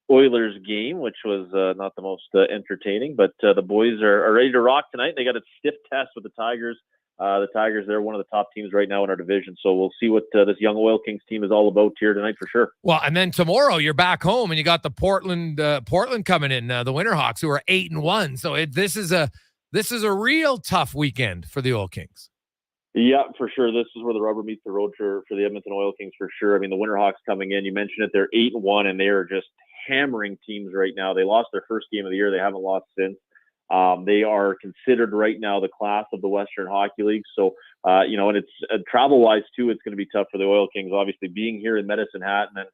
Oilers game, which was not the most entertaining. But the boys are ready to rock tonight. They got a stiff test with the Tigers. The Tigers, they're one of the top teams right now in our division. So we'll see what this young Oil Kings team is all about here tonight for sure. Well, and then tomorrow you're back home and you got the Portland coming in, the Winterhawks, who are 8-1. So this is a real tough weekend for the Oil Kings. Yeah, for sure. This is where the rubber meets the road for the Edmonton Oil Kings for sure. I mean, the Winterhawks coming in, you mentioned it, they're 8-1 and they are just hammering teams right now. They lost their first game of the year. They haven't lost since. They are considered right now the class of the Western Hockey League. So, and it's travel-wise too, it's going to be tough for the Oil Kings, obviously being here in Medicine Hat and then,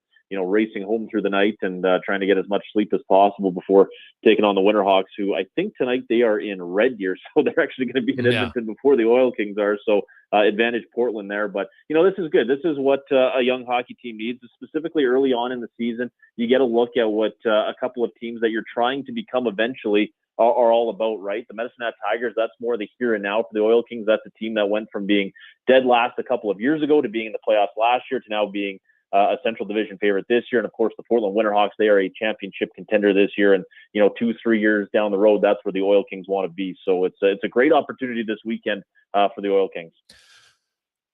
racing home through the night and trying to get as much sleep as possible before taking on the Winterhawks, who I think tonight they are in Red Deer. So they're actually going to be in Edmonton before the Oil Kings are. So advantage Portland there. But, this is good. This is what a young hockey team needs, specifically early on in the season. You get a look at what a couple of teams that you're trying to become eventually are all about, right? The Medicine Hat Tigers, that's more the here and now. For the Oil Kings, that's a team that went from being dead last a couple of years ago to being in the playoffs last year to now being a Central Division favorite this year. And of course, the Portland Winterhawks, they are a championship contender this year. And, 2-3 years down the road, that's where the Oil Kings want to be. So it's a great opportunity this weekend for the Oil Kings.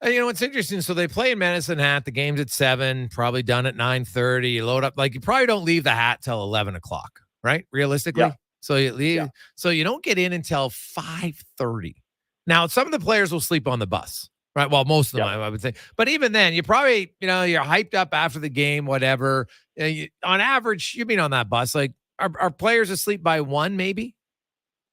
It's interesting. So they play in Medicine Hat. The game's at 7, probably done at 9:30. You load up, you probably don't leave the hat till 11 o'clock, right? Realistically. Yeah. So you leave, so you don't get in until 5:30. Now, some of the players will sleep on the bus. Right. Well, most of them, I would think. But even then, you probably, you're hyped up after the game, whatever. On average, you've been on that bus. Are players asleep by 1, maybe?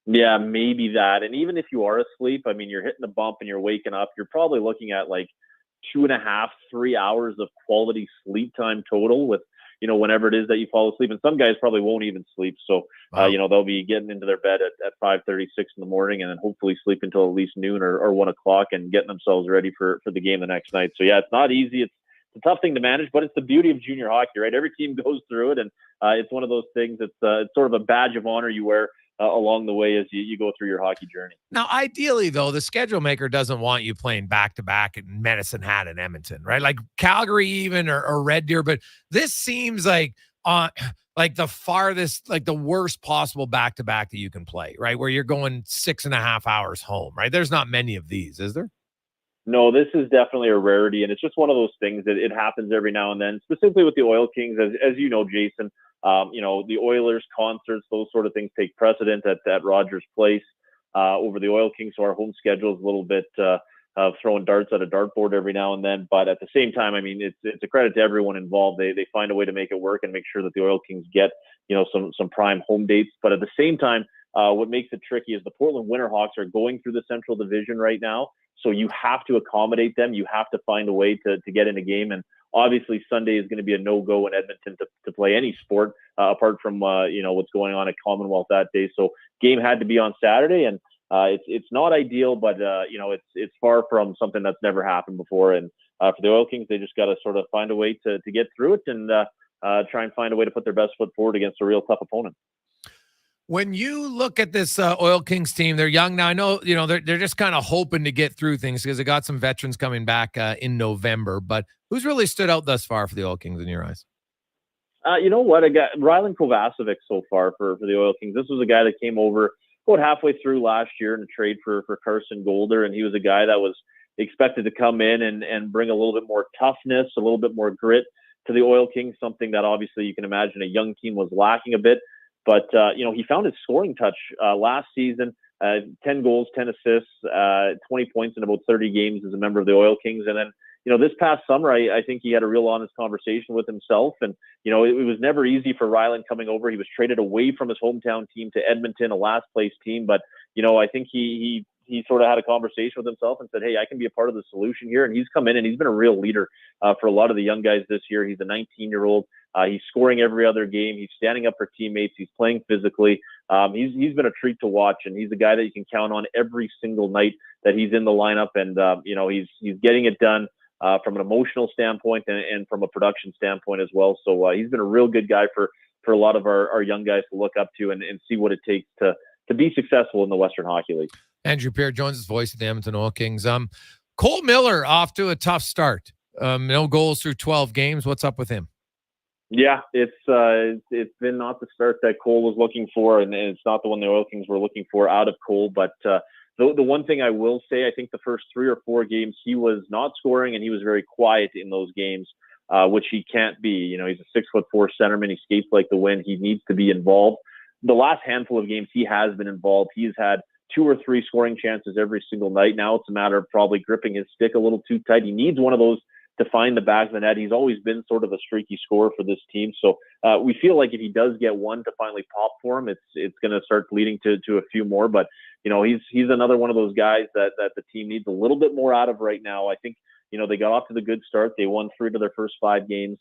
Yeah, maybe that. And even if you are asleep, you're hitting the bump and you're waking up, you're probably looking at 2.5, 3 hours of quality sleep time total with, whenever it is that you fall asleep. And some guys probably won't even sleep. So, they'll be getting into their bed at 5:36 in the morning and then hopefully sleep until at least noon or 1 o'clock and getting themselves ready for the game the next night. So, yeah, it's not easy. It's a tough thing to manage, but it's the beauty of junior hockey, right? Every team goes through it. And it's one of those things it's sort of a badge of honor you wear along the way as you go through your hockey journey. Now, ideally, though, the schedule maker doesn't want you playing back-to-back in Medicine Hat and Edmonton, right? Like Calgary even or Red Deer, but this seems like the farthest, the worst possible back-to-back that you can play, right? Where you're going 6.5 hours home, right? There's not many of these, is there? No, this is definitely a rarity, and it's just one of those things that it happens every now and then, specifically with the Oil Kings, as you know, Jason. The Oilers concerts, those sort of things take precedent at Rogers Place over the Oil Kings. So our home schedule is a little bit of throwing darts at a dartboard every now and then. But at the same time, it's a credit to everyone involved. They find a way to make it work and make sure that the Oil Kings get, some prime home dates. But at the same time, what makes it tricky is the Portland Winterhawks are going through the Central Division right now. So you have to accommodate them. You have to find a way to get in a game. And obviously Sunday is going to be a no-go in Edmonton to play any sport apart from, what's going on at Commonwealth that day. So game had to be on Saturday, and it's not ideal, but, it's far from something that's never happened before. And for the Oil Kings, they just got to sort of find a way to get through it and try and find a way to put their best foot forward against a real tough opponent. When you look at this Oil Kings team, they're young now. I know, they're just kind of hoping to get through things because they got some veterans coming back in November. But who's really stood out thus far for the Oil Kings in your eyes? You know what? I got Rylan Kovacevic so far for the Oil Kings. This was a guy that came over about halfway through last year in a trade for Carson Golder, and he was a guy that was expected to come in and bring a little bit more toughness, a little bit more grit to the Oil Kings, something that obviously you can imagine a young team was lacking a bit. But, he found his scoring touch last season, 10 goals, 10 assists, 20 points in about 30 games as a member of the Oil Kings. And then, this past summer, I think he had a real honest conversation with himself. And, it was never easy for Rylan coming over. He was traded away from his hometown team to Edmonton, a last place team. But, I think he sort of had a conversation with himself and said, hey, I can be a part of the solution here. And he's come in and he's been a real leader for a lot of the young guys this year. He's a 19-year-old. He's scoring every other game. He's standing up for teammates. He's playing physically. He's been a treat to watch, and he's a guy that you can count on every single night that he's in the lineup. And he's getting it done from an emotional standpoint and from a production standpoint as well. So he's been a real good guy for a lot of our young guys to look up to and see what it takes to be successful in the Western Hockey League. Andrew Pierre-Jones' voice of the Edmonton Oil Kings. Cole Miller off to a tough start. No goals through 12 games. What's up with him? Yeah, it's been not the start that Cole was looking for, and it's not the one the Oil Kings were looking for out of Cole. But the one thing I will say, I think the first 3 or 4 games he was not scoring, and he was very quiet in those games, which he can't be. He's a 6'4" centerman. He skates like the wind. He needs to be involved. The last handful of games he has been involved. He's had 2 or 3 scoring chances every single night. Now it's a matter of probably gripping his stick a little too tight. He needs one of those find the back of the net. He's always been sort of a streaky scorer for this team. So we feel like if he does get one to finally pop for him, it's going to start leading to a few more. But, he's another one of those guys that the team needs a little bit more out of right now. I think, they got off to the good start. They won 3 of their first 5 games.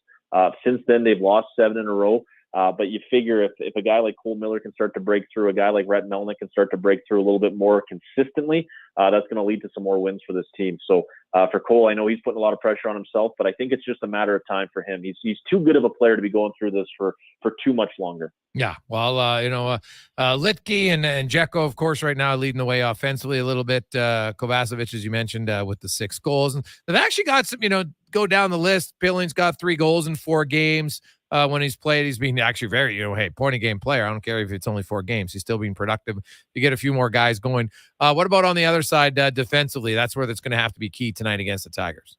Since then, they've lost 7 in a row. But you figure if a guy like Cole Miller can start to break through, a guy like Rhett Melnick can start to break through a little bit more consistently, that's going to lead to some more wins for this team. So for Cole, I know he's putting a lot of pressure on himself, but I think it's just a matter of time for him. He's too good of a player to be going through this for too much longer. Yeah, well, Litke and Jekko, of course, right now leading the way offensively a little bit. Kovacevic, as you mentioned, with the 6 goals. And they've actually got some, go down the list. Billings got 3 goals in 4 games. When he's played, he's been actually very, point of game player. I don't care if it's only 4 games. He's still being productive. You get a few more guys going. What about on the other side defensively? That's where that's going to have to be key tonight against the Tigers.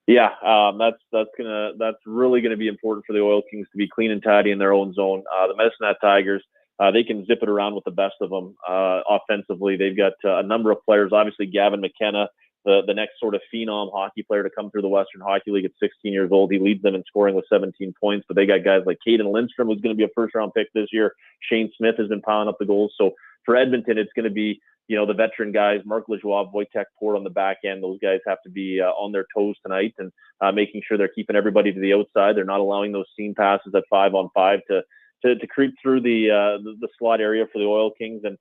Yeah, that's really going to be important for the Oil Kings to be clean and tidy in their own zone. The Medicine Hat Tigers, they can zip it around with the best of them offensively. They've got a number of players. Obviously, Gavin McKenna, the next sort of phenom hockey player to come through the Western Hockey League at 16 years old. He leads them in scoring with 17 points, but they got guys like Caden Lindstrom, who's going to be a first-round pick this year. Shane Smith has been piling up the goals. So for Edmonton, it's going to be, the veteran guys, Mark Lajoie, Wojtek Port on the back end. Those guys have to be on their toes tonight and making sure they're keeping everybody to the outside. They're not allowing those seam passes at 5-on-5 to creep through the slot area for the Oil Kings. And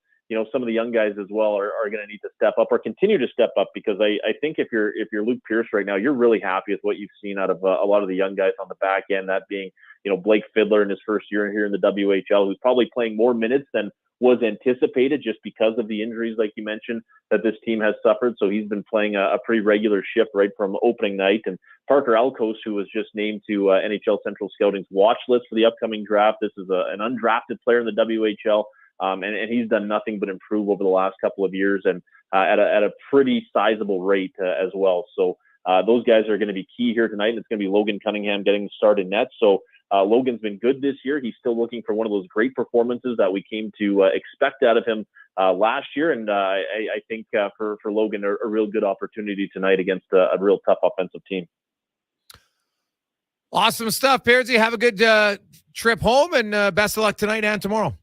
some of the young guys as well are going to need to step up or continue to step up, because I think if you're Luke Pierce right now, you're really happy with what you've seen out of a lot of the young guys on the back end, that being, Blake Fiddler in his first year here in the WHL, who's probably playing more minutes than was anticipated just because of the injuries, like you mentioned, that this team has suffered. So he's been playing a pretty regular shift right from opening night. And Parker Alkos, who was just named to NHL Central Scouting's watch list for the upcoming draft. This is an undrafted player in the WHL. And he's done nothing but improve over the last couple of years, and at a pretty sizable rate as well. So those guys are going to be key here tonight, and it's going to be Logan Cunningham getting the start in net. So Logan's been good this year. He's still looking for one of those great performances that we came to expect out of him last year, and I think for Logan, a real good opportunity tonight against a real tough offensive team. Awesome stuff, Peardsy. Have a good trip home, and best of luck tonight and tomorrow.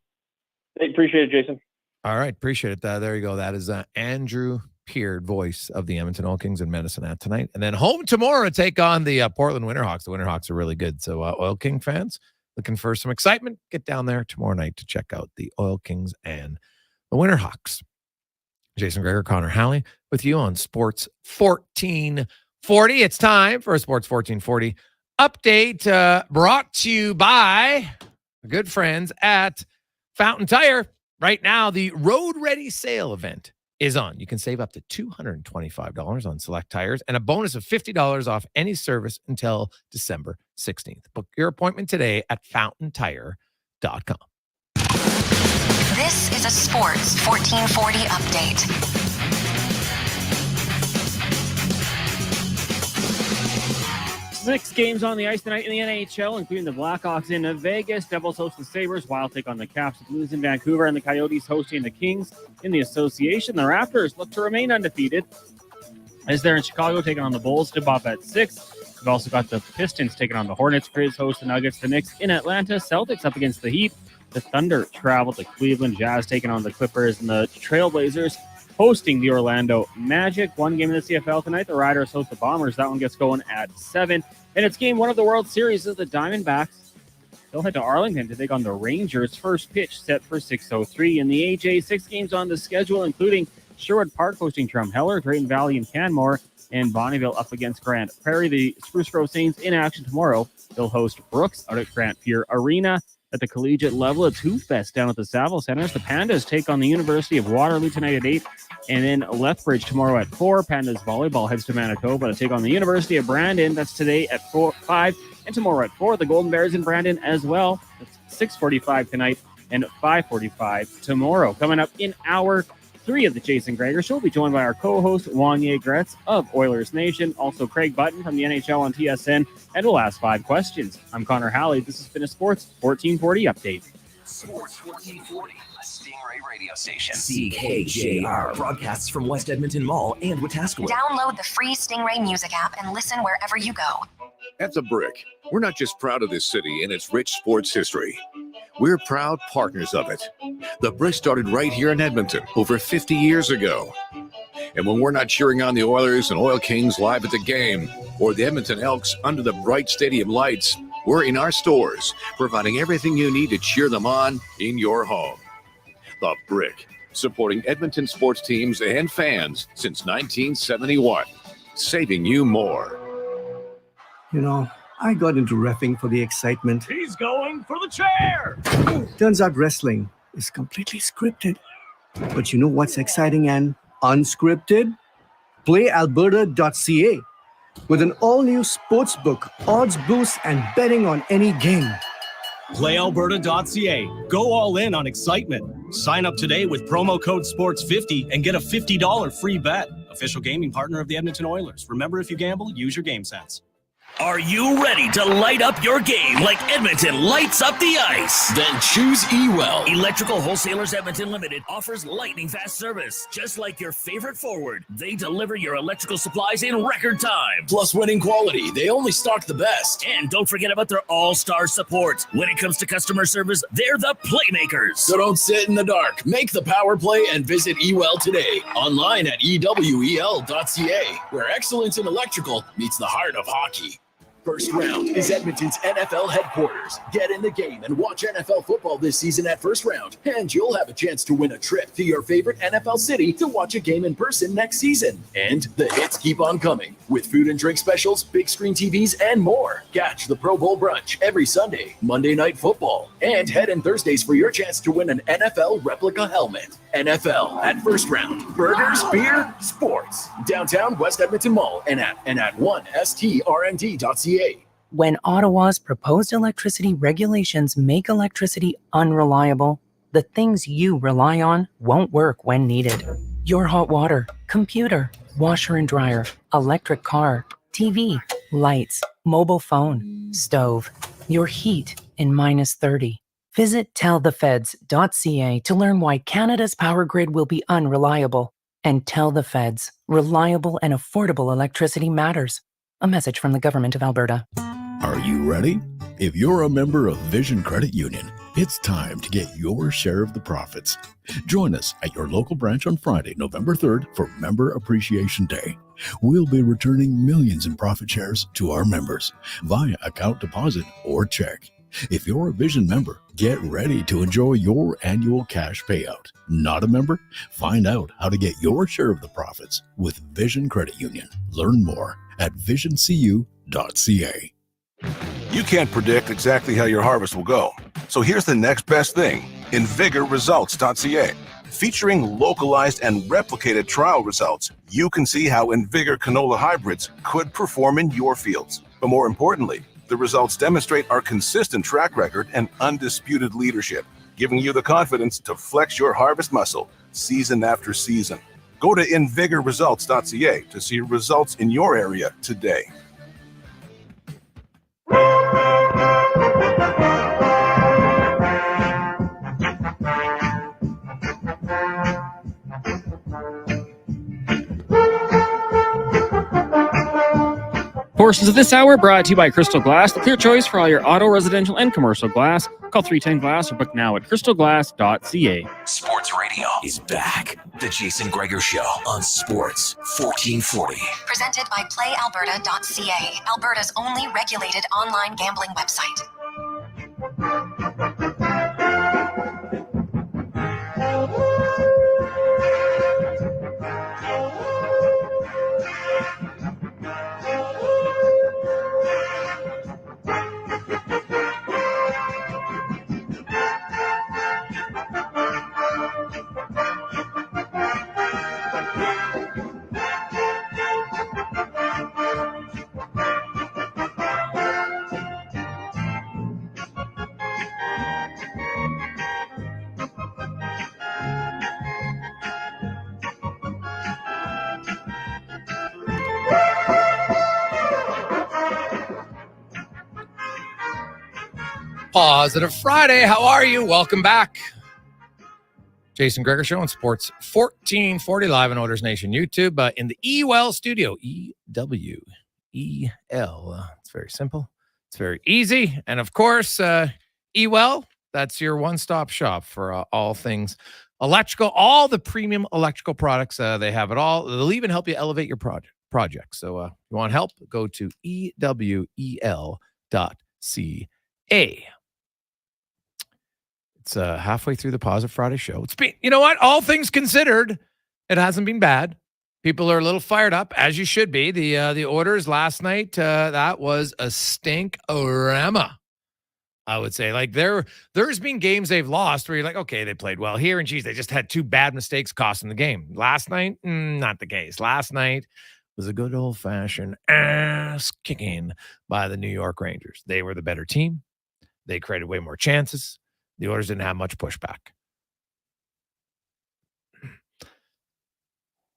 Hey, appreciate it, Jason. All right, appreciate it. There you go. That is Andrew Peard, voice of the Edmonton Oil Kings and Medicine Hat tonight. And then home tomorrow to take on the Portland Winterhawks. The Winterhawks are really good. So Oil King fans looking for some excitement, get down there tomorrow night to check out the Oil Kings and the Winterhawks. Jason Gregor, Connor Halley with you on Sports 1440. It's time for a Sports 1440 update brought to you by our good friends at Fountain Tire. Right now, the Road Ready Sale event is on. You can save up to $225 on select tires and a bonus of $50 off any service until December 16th. Book your appointment today at fountaintire.com. This is a Sports 1440 update. 6 games on the ice tonight in the NHL, including the Blackhawks in Vegas. Devils host the Sabres. Wild take on the Caps. Blues in Vancouver, and the Coyotes hosting the Kings in the association. The Raptors look to remain undefeated as they're in Chicago taking on the Bulls. Tip-off at 6. We've also got the Pistons taking on the Hornets. Grizz host the Nuggets. The Knicks in Atlanta. Celtics up against the Heat. The Thunder travel to Cleveland. Jazz taking on the Clippers, and the Trailblazers hosting the Orlando Magic. One game in the CFL tonight. The Riders host the Bombers. That one gets going at 7. And it's game 1 of the World Series as the Diamondbacks. They'll head to Arlington to take on the Rangers. First pitch set for 6:03 in the AJ. 6 games on the schedule, including Sherwood Park hosting Drumheller, Drayton Valley and Canmore, and Bonneville up against Grand Prairie. The Spruce Grove Saints in action tomorrow. They'll host Brooks out at Grant Pier Arena. At the collegiate level, it's Hoop Fest down at the Saville Centers. The Pandas take on the University of Waterloo tonight at 8. And then Lethbridge tomorrow at 4. Pandas volleyball heads to Manitoba to take on the University of Brandon. That's today at 5. And tomorrow at 4. The Golden Bears in Brandon as well. That's 6:45 tonight and 5:45 tomorrow. Coming up in hour 3 of the Jason Gregor Show, we'll be joined by our co-host Wanye Gretz of Oilers Nation. Also Craig Button from the NHL on TSN. And we'll ask 5 questions. I'm Connor Halley. This has been a Sports 1440 update. Sports 1440, a Stingray radio station. CKJR broadcasts from West Edmonton Mall and Wetaskiwin. Download the free Stingray music app and listen wherever you go. At The Brick, we're not just proud of this city and its rich sports history. We're proud partners of it. The Brick started right here in Edmonton over 50 years ago. And when we're not cheering on the Oilers and Oil Kings live at the game, or the Edmonton Elks under the bright stadium lights, we're in our stores, providing everything you need to cheer them on in your home. The Brick, supporting Edmonton sports teams and fans since 1971, saving you more. You know, I got into reffing for the excitement. He's going for the chair. Turns out wrestling is completely scripted. But you know what's exciting and unscripted? PlayAlberta.ca. With an all-new sportsbook, odds boosts, and betting on any game. PlayAlberta.ca. Go all in on excitement. Sign up today with promo code SPORTS50 and get a $50 free bet. Official gaming partner of the Edmonton Oilers. Remember, if you gamble, use your game sense. Are you ready to light up your game like Edmonton lights up the ice? Then choose Ewell. Electrical Wholesalers Edmonton Limited offers lightning fast service. Just like your favorite forward, they deliver your electrical supplies in record time. Plus winning quality. They only stock the best. And don't forget about their all-star support. When it comes to customer service, they're the playmakers. So don't sit in the dark. Make the power play and visit Ewell today. Online at ewel.ca, where excellence in electrical meets the heart of hockey. First Round is Edmonton's NFL headquarters. Get in the game and watch NFL football this season at First Round. And you'll have a chance to win a trip to your favorite NFL city to watch a game in person next season. And the hits keep on coming with food and drink specials, big screen TVs, and more. Catch the Pro Bowl brunch every Sunday, Monday Night Football, and head in Thursdays for your chance to win an NFL replica helmet. NFL at First Round. Burgers, beer, sports. Downtown West Edmonton Mall and at 1strmd.ca. When Ottawa's proposed electricity regulations make electricity unreliable, the things you rely on won't work when needed. Your hot water, computer, washer and dryer, electric car, TV, lights, mobile phone, stove, your heat in -30. Visit tellthefeds.ca to learn why Canada's power grid will be unreliable. And tell the feds, reliable and affordable electricity matters. A message from the Government of Alberta. Are you ready? If you're a member of Vision Credit Union, it's time to get your share of the profits. Join us at your local branch on Friday, November 3rd for Member Appreciation Day. We'll be returning millions in profit shares to our members via account deposit or check. If you're a Vision member, get ready to enjoy your annual cash payout. Not a member? Find out how to get your share of the profits with Vision Credit Union. Learn more at visioncu.ca. You can't predict exactly how your harvest will go. So here's the next best thing, InVigorResults.ca. Featuring localized and replicated trial results, you can see how InVigor canola hybrids could perform in your fields. But more importantly, the results demonstrate our consistent track record and undisputed leadership, giving you the confidence to flex your harvest muscle season after season. Go to InVigorResults.ca to see results in your area today. Portions of this hour brought to you by Crystal Glass, the clear choice for all your auto, residential, and commercial glass. Call 310 Glass or book now at crystalglass.ca. Sports Radio is back. The Jason Gregor Show on Sports 1440. Presented by PlayAlberta.ca, Alberta's only regulated online gambling website. Positive Friday. How are you? Welcome back. Jason Gregor Show on Sports 1440 live on Oilers Nation YouTube in the EWEL studio. EWEL. It's very simple. It's very easy. And of course, EWEL, that's your one-stop shop for all things electrical, all the premium electrical products. They have it all. They'll even help you elevate your project. So if you want help, go to ewel.ca. It's halfway through the Positive Friday show. It's been, you know what? All things considered, it hasn't been bad. People are a little fired up, as you should be. The Oilers last night, that was a stink-orama, I would say. Like, there's been games they've lost where you're like, okay, they played well here, and geez, they just had two bad mistakes costing the game. Last night, not the case. Last night was a good old-fashioned ass kicking by the New York Rangers. They were the better team. They created way more chances. The Oilers didn't have much pushback.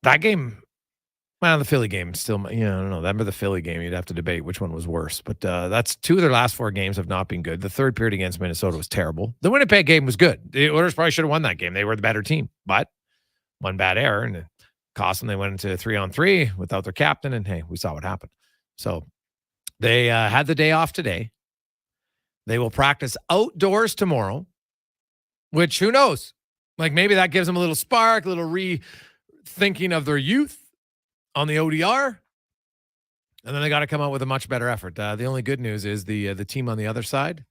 That game, well, the Philly game still, I don't know. Remember the Philly game? You'd have to debate which one was worse. But that's two of their last four games have not been good. The third period against Minnesota was terrible. The Winnipeg game was good. The Oilers probably should have won that game. They were the better team. But one bad error, and it cost them. They went into 3-on-3 without their captain, and hey, we saw what happened. So they had the day off today. They will practice outdoors tomorrow, which who knows? Like maybe that gives them a little spark, a little rethinking of their youth on the ODR. And then they got to come out with a much better effort. The only good news is the team on the other side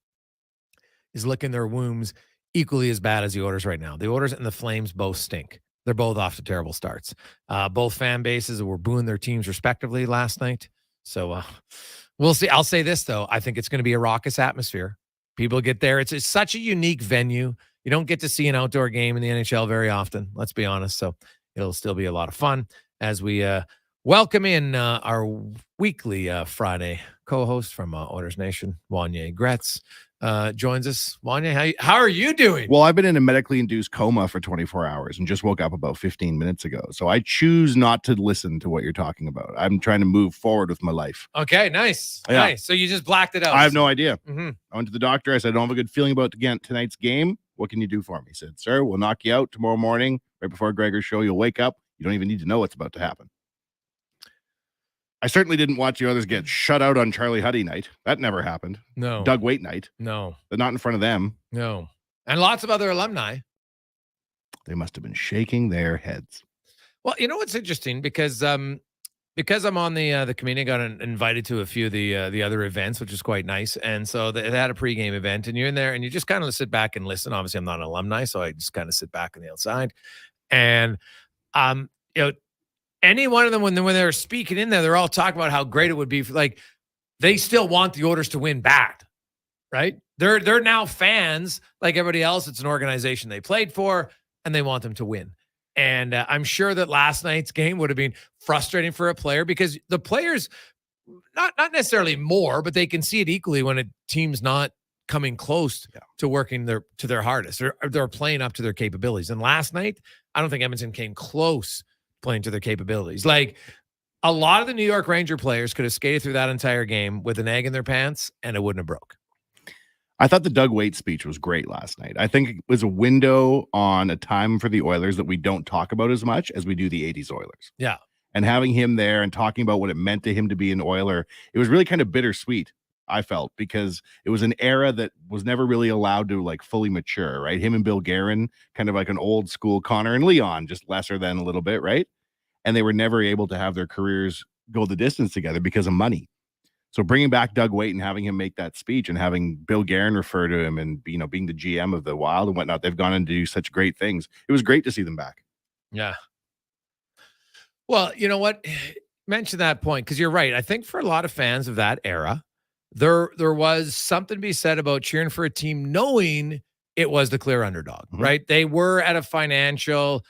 is licking their wounds equally as bad as the Oilers right now. The Oilers and the Flames both stink. They're both off to terrible starts. Both fan bases were booing their teams respectively last night. So we'll see. I'll say this, though. I think it's going to be a raucous atmosphere. People get there. It's such a unique venue. You don't get to see an outdoor game in the NHL very often, let's be honest. So it'll still be a lot of fun as we welcome in our weekly Friday co-host from Oilers Nation, Wanye Gretz. Joins us. Wanye, how are you doing? Well, I've been in a medically induced coma for 24 hours and just woke up about 15 minutes ago. So I choose not to listen to what you're talking about. I'm trying to move forward with my life. Okay, nice. Yeah. Nice. So you just blacked it out. I have no idea. Mm-hmm. I went to the doctor. I said, I don't have a good feeling about tonight's game. What can you do for me? He said, sir, we'll knock you out tomorrow morning right before Gregor's show. You'll wake up. You don't even need to know what's about to happen. I certainly didn't watch the others get shut out on Charlie Huddy night. That never happened. No. Doug Waite night. No. But not in front of them. No. And lots of other alumni. They must have been shaking their heads. Well, you know what's interesting? Because I'm on the committee, I got invited to a few of the other events, which is quite nice. And so they had a pregame event, and you're in there, and you just kind of sit back and listen. Obviously, I'm not an alumni, so I just kind of sit back on the outside. And any one of them, when they were speaking in there, they're all talking about how great it would be. They still want the Oilers to win bad, right? They're now fans like everybody else. It's an organization they played for, and they want them to win. And I'm sure that last night's game would have been frustrating for a player because the players, not necessarily more, but they can see it equally when a team's not coming close to working to their hardest. They're playing up to their capabilities. And last night, I don't think Edmonton came close playing to their capabilities. Like a lot of the New York Ranger players could have skated through that entire game with an egg in their pants and it wouldn't have broke. I thought the Doug Waite speech was great last night. I think it was a window on a time for the Oilers that we don't talk about as much as we do the 80s Oilers. Yeah. And having him there and talking about what it meant to him to be an Oiler, it was really kind of bittersweet, I felt, because it was an era that was never really allowed to fully mature, right? Him and Bill Guerin, kind of like an old school Connor and Leon, just lesser than a little bit, right? And they were never able to have their careers go the distance together because of money. So bringing back Doug Waite and having him make that speech and having Bill Guerin refer to him and, being the GM of the Wild and whatnot, they've gone on to do such great things. It was great to see them back. Yeah. Well, you know what? Mention that point because you're right. I think for a lot of fans of that era, there was something to be said about cheering for a team knowing it was the clear underdog, right? They were at a financial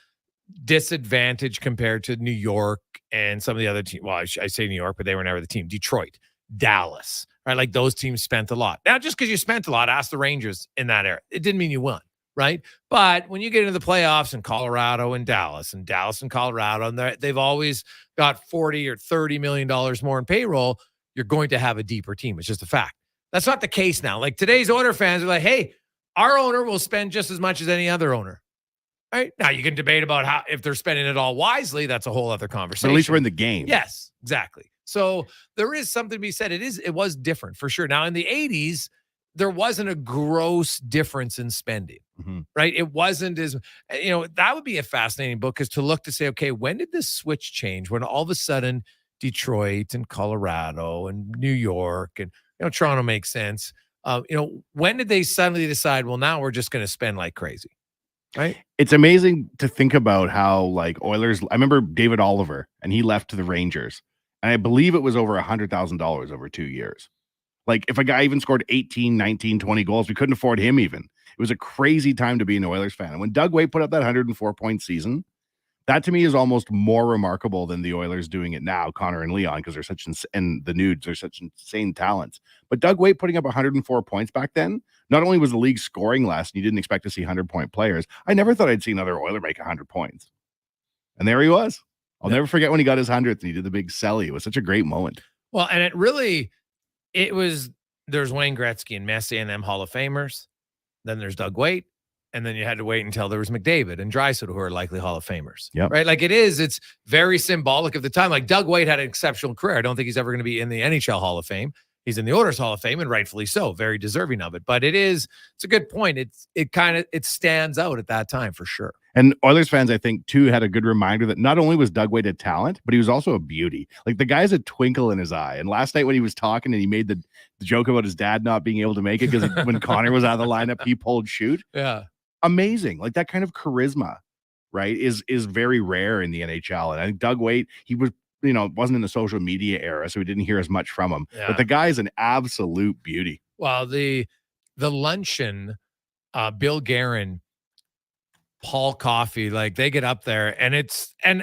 disadvantage compared to New York and some of the other teams. Well, I say New York, but they were never the team. Detroit, Dallas, right? Like those teams spent a lot. Now, just because you spent a lot, ask the Rangers in that era. It didn't mean you won, right? But when you get into the playoffs in Colorado and Dallas and Colorado, and they've always got $40 or $30 million more in payroll, you're going to have a deeper team. It's just a fact. That's not the case now. Like today's Oiler fans are like, hey, our owner will spend just as much as any other owner. Right? Now you can debate about how if they're spending it all wisely, that's a whole other conversation. But at least we're in the game. Yes, exactly. So there is something to be said. It was different for sure. Now in the 80s, there wasn't a gross difference in spending. Right? It wasn't as, that would be a fascinating book is to look to say, okay, when did this switch change? When all of a sudden Detroit and Colorado and New York and Toronto makes sense. When did they suddenly decide, well, now we're just going to spend like crazy? Right. It's amazing to think about how like Oilers. I remember David Oliver, and he left to the Rangers, and I believe it was over $100,000 over 2 years. Like if a guy even scored 18, 19, 20 goals, we couldn't afford him even. It was a crazy time to be an Oilers fan. And when Doug Weight put up that 104-point season, that to me is almost more remarkable than the Oilers doing it now, Connor and Leon, because they're such and the Nudes are such insane talents. But Doug Weight putting up 104 points back then, not only was the league scoring less, and you didn't expect to see 100-point players, I never thought I'd see another Oiler make 100 points. And there he was. I'll never forget when he got his 100th and he did the big celly. It was such a great moment. Well, and there's Wayne Gretzky and Messi and them Hall of Famers. Then there's Doug Weight. And then you had to wait until there was McDavid and Draisaitl, who are likely Hall of Famers. Yep. Right? Like it's very symbolic of the time. Like Doug Weight had an exceptional career. I don't think he's ever going to be in the NHL Hall of Fame. He's in the Oilers Hall of Fame, and rightfully so, very deserving of it. But it's a good point. It stands out at that time for sure. And Oilers fans, I think, too, had a good reminder that not only was Doug Weight a talent, but he was also a beauty. Like the guy's a twinkle in his eye. And last night when he was talking and he made the joke about his dad not being able to make it because when Connor was out of the lineup, he pulled shoot. Yeah. Amazing. Like that kind of charisma, right, is very rare in the NHL. And I think Doug Weight, he was, wasn't in the social media era, so we didn't hear as much from him. Yeah. But the guy's an absolute beauty. Well, the luncheon, Bill Guerin, Paul Coffey, like they get up there and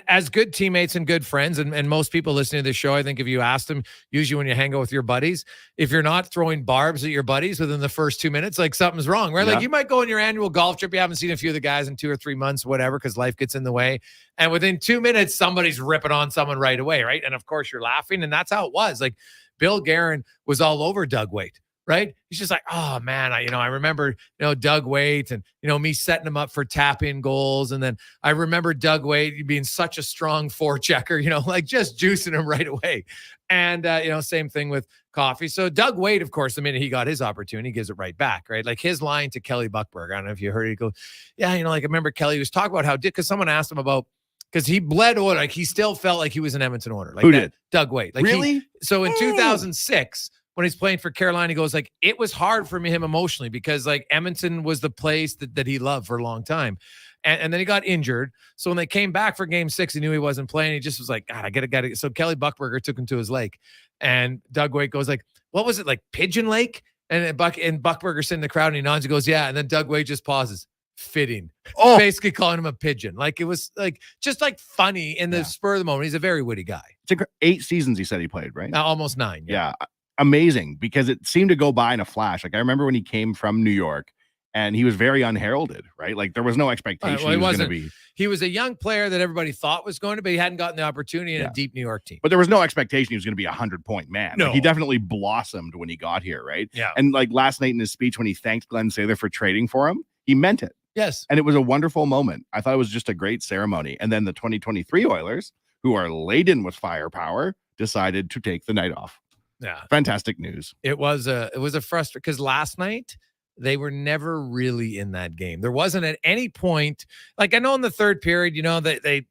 as good teammates and good friends and most people listening to this show, I think if you ask them, usually when you hang out with your buddies, if you're not throwing barbs at your buddies within the first 2 minutes, like something's wrong, right? Yeah. Like you might go on your annual golf trip. You haven't seen a few of the guys in 2 or 3 months, whatever, because life gets in the way. And within 2 minutes, somebody's ripping on someone right away. Right. And of course you're laughing. And that's how it was. Like Bill Guerin was all over Doug Weight. Right. He's just like, oh man, I remember, Doug Weight and, me setting him up for tap-in goals. And then I remember Doug Weight being such a strong forechecker, like just juicing him right away. And, same thing with Coffey. So Doug Weight, of course, the minute he got his opportunity, he gives it right back. Right. Like his line to Kelly Buchberger. I don't know if you heard it. He goes, yeah, like I remember Kelly was talking about how because someone asked him about, because he bled Oiler, like he still felt like he was an Edmonton Oiler. Like who did? Doug Weight. Like really? So in 2006, when he's playing for Carolina, he goes like, it was hard for him emotionally because like Edmonton was the place that he loved for a long time. And then he got injured. So when they came back for game 6, he knew he wasn't playing. He just was like, God, I gotta. So Kelly Buchberger took him to his lake. And Doug Weight goes like, what was it? Like Pigeon Lake? And Buchberger's in the crowd and he nods. He goes, yeah. And then Doug Weight just pauses. Fitting. Basically calling him a pigeon. Like it was like, just like funny in the spur of the moment. He's a very witty guy. It's 8 seasons he said he played, right? Almost 9. Yeah. Amazing, because it seemed to go by in a flash. Like I remember when he came from New York and he was very unheralded, right? Like there was no expectation he was going to be. He was a young player that everybody thought was going to be. He hadn't gotten the opportunity in a deep New York team. But there was no expectation he was going to be a 100-point man. No. Like, he definitely blossomed when he got here, right? Yeah. And like last night in his speech when he thanked Glenn Sather for trading for him, he meant it. Yes. And it was a wonderful moment. I thought it was just a great ceremony. And then the 2023 Oilers, who are laden with firepower, decided to take the night off. Yeah. Fantastic news. It was a frustrating because last night they were never really in that game. There wasn't at any point, like I know in the third period, they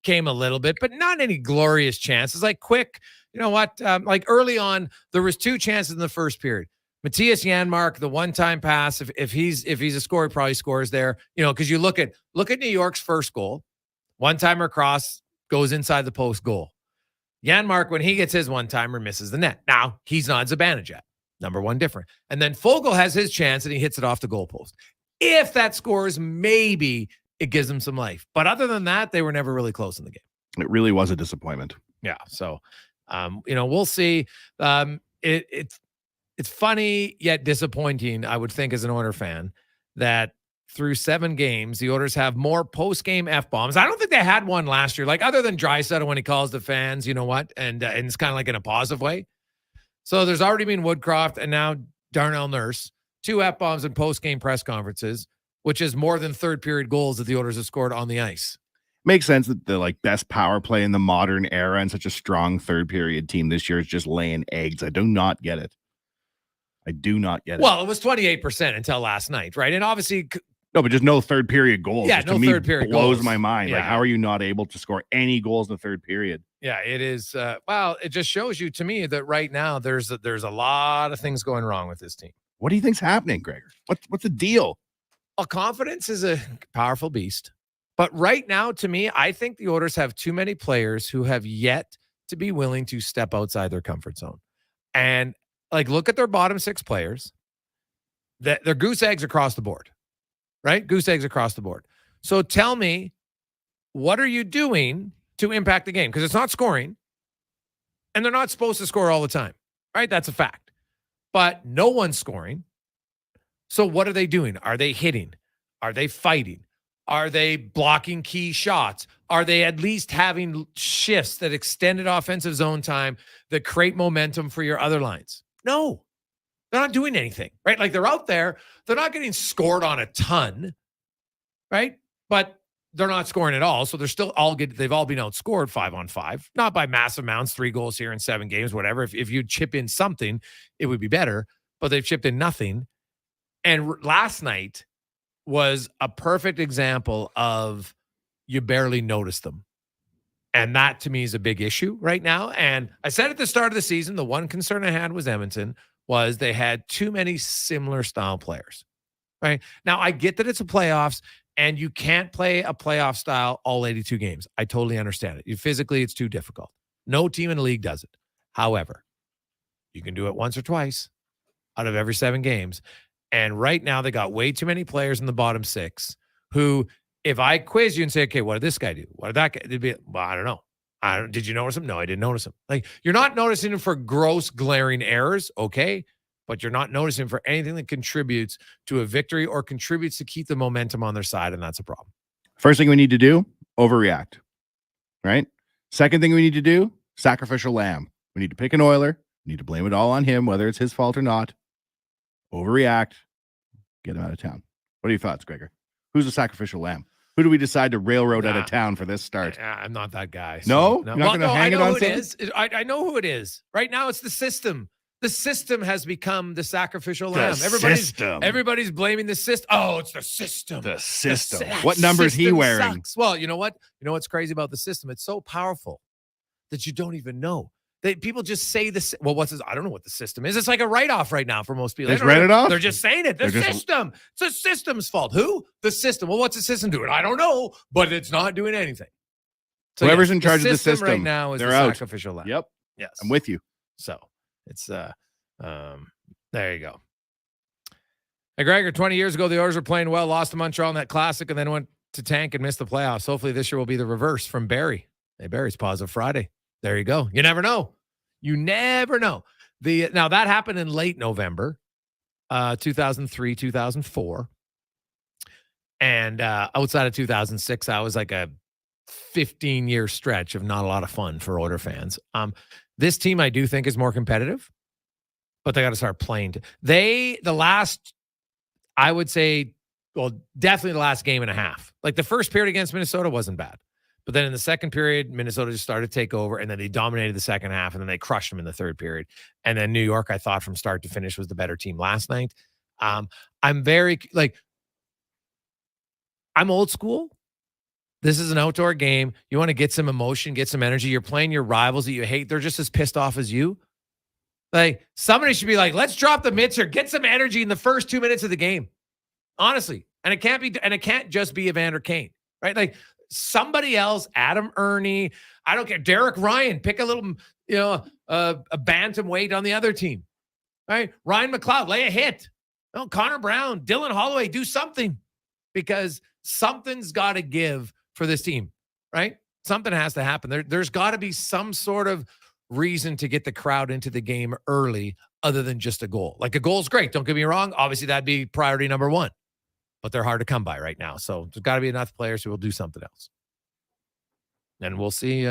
came a little bit, but not any glorious chances. Like quick, like early on, there was 2 chances in the first period. Matthias Janmark, the one-time pass, if he's a scorer, he probably scores there. Because you look at New York's first goal, one-timer cross goes inside the post goal. Janmark, when he gets his one-timer, misses the net. Now, he's not Zibanejad. Number one different. And then Fogle has his chance, and he hits it off the goalpost. If that scores, maybe it gives them some life. But other than that, they were never really close in the game. It really was a disappointment. Yeah. So, we'll see. It's funny yet disappointing, I would think, as an Oiler fan, that through 7 games, the Oilers have more post-game F-bombs. I don't think they had one last year, like other than Draisaitl when he calls the fans, you know what? And it's kind of like in a positive way. So there's already been Woodcroft and now Darnell Nurse, 2 F-bombs in post-game press conferences, which is more than third period goals that the Oilers have scored on the ice. Makes sense that the like best power play in the modern era and such a strong third period team this year is just laying eggs. I do not get it. I do not get it. Well, it was 28% until last night, right? And obviously, no, but just no third period goals. Yeah, Just no to me third period blows goals. my mind. Like, Yeah. how are you not able to score any goals in the third period? yeah, it is. Well, it just shows you to me that right now there's a lot of things going wrong with this team. What do you think's happening, Gregor? What's the deal? Well, confidence is a powerful beast. But right now, to me, I think the Oilers have too many players who have yet to be willing to step outside their comfort zone. And like, look at their bottom 6 players. They're goose eggs across the board, right? Goose eggs across the board. So tell me, what are you doing to impact the game? Because it's not scoring, and they're not supposed to score all the time, right? That's a fact. But no one's scoring. So what are they doing? Are they hitting? Are they fighting? Are they blocking key shots? Are they at least having shifts that extended offensive zone time that create momentum for your other lines? No, they're not doing anything, right? Like, they're out there. They're not getting scored on a ton, right? But they're not scoring at all. So they're still all good. They've all been outscored 5-on-5, not by massive amounts, 3 goals here in 7 games, whatever. If you chip in something, it would be better, but they've chipped in nothing. And last night was a perfect example of you barely notice them. And that, to me, is a big issue right now. And I said at the start of the season, the one concern I had was Edmonton was they had too many similar style players, right? Now, I get that it's a playoffs and you can't play a playoff style all 82 games. I totally understand it. Physically, it's too difficult. No team in the league does it. However, you can do it once or twice out of every 7 games. And right now, they got way too many players in the bottom 6 who, if I quiz you and say, okay, what did this guy do? What did that guy? It'd be, well, I don't know. Did you notice him? No, I didn't notice him. Like, you're not noticing him for gross, glaring errors, okay? But you're not noticing for anything that contributes to a victory or contributes to keep the momentum on their side, and that's a problem. First thing we need to do, overreact, right? Second thing we need to do, sacrificial lamb. We need to pick an Oiler. We need to blame it all on him, whether it's his fault or not. Overreact. Get him out of town. What are your thoughts, Gregor? Who's the sacrificial lamb? Who do we decide to railroad out of town for this start? I'm not that guy. No? You're not going to hang it on something? I know who it is. Right now, it's the system. The system has become the sacrificial lamb. Everybody's blaming the system. Oh, it's the system. The system. What number is he wearing? Sucks. Well, you know what? You know what's crazy about the system? It's so powerful that you don't even know. People just say this. Well, what's this? I don't know what the system is. It's like a write-off right now for most people. They just read it off? They're just saying it. The system. It's the system's fault. Who? The system. Well, what's the system doing? I don't know, but it's not doing anything. So whoever's in charge of the system right now is they're the out. sacrificial lamb. Yep. Yes. I'm with you. So it's there you go. Hey, Gregor, 20 years ago, the Oilers were playing well, lost to Montreal in that classic, and then went to tank and missed the playoffs. Hopefully this year will be the reverse from Barry. Hey, Barry's positive Friday. There you go. You never know. You never know. Now, that happened in late November, 2003, 2004. And outside of 2006, I was like a 15-year stretch of not a lot of fun for Oilers fans. This team, I do think, is more competitive, but they got to start playing. I would say, well, definitely the last game and a half. Like, the first period against Minnesota wasn't bad. But then in the second period, Minnesota just started to take over, and then they dominated the second half, and then they crushed them in the third period. And then New York, I thought from start to finish, was the better team last night. I'm old school. This is an outdoor game. You want to get some emotion, get some energy. You're playing your rivals that you hate. They're just as pissed off as you. Like, somebody should be like, let's drop the mitts here. Get some energy in the first 2 minutes of the game. Honestly. And it can't just be Evander Kane, right? Like, somebody else, Adam Ernie, I don't care. Derek Ryan, pick a little, a bantamweight on the other team, right? Ryan McLeod, lay a hit. No, Connor Brown, Dylan Holloway, do something, because something's got to give for this team, right? Something has to happen. There's got to be some sort of reason to get the crowd into the game early other than just a goal. Like, a goal's great. Don't get me wrong. Obviously, that'd be priority number 1. But they're hard to come by right now. So there's got to be enough players who will do something else. And we'll see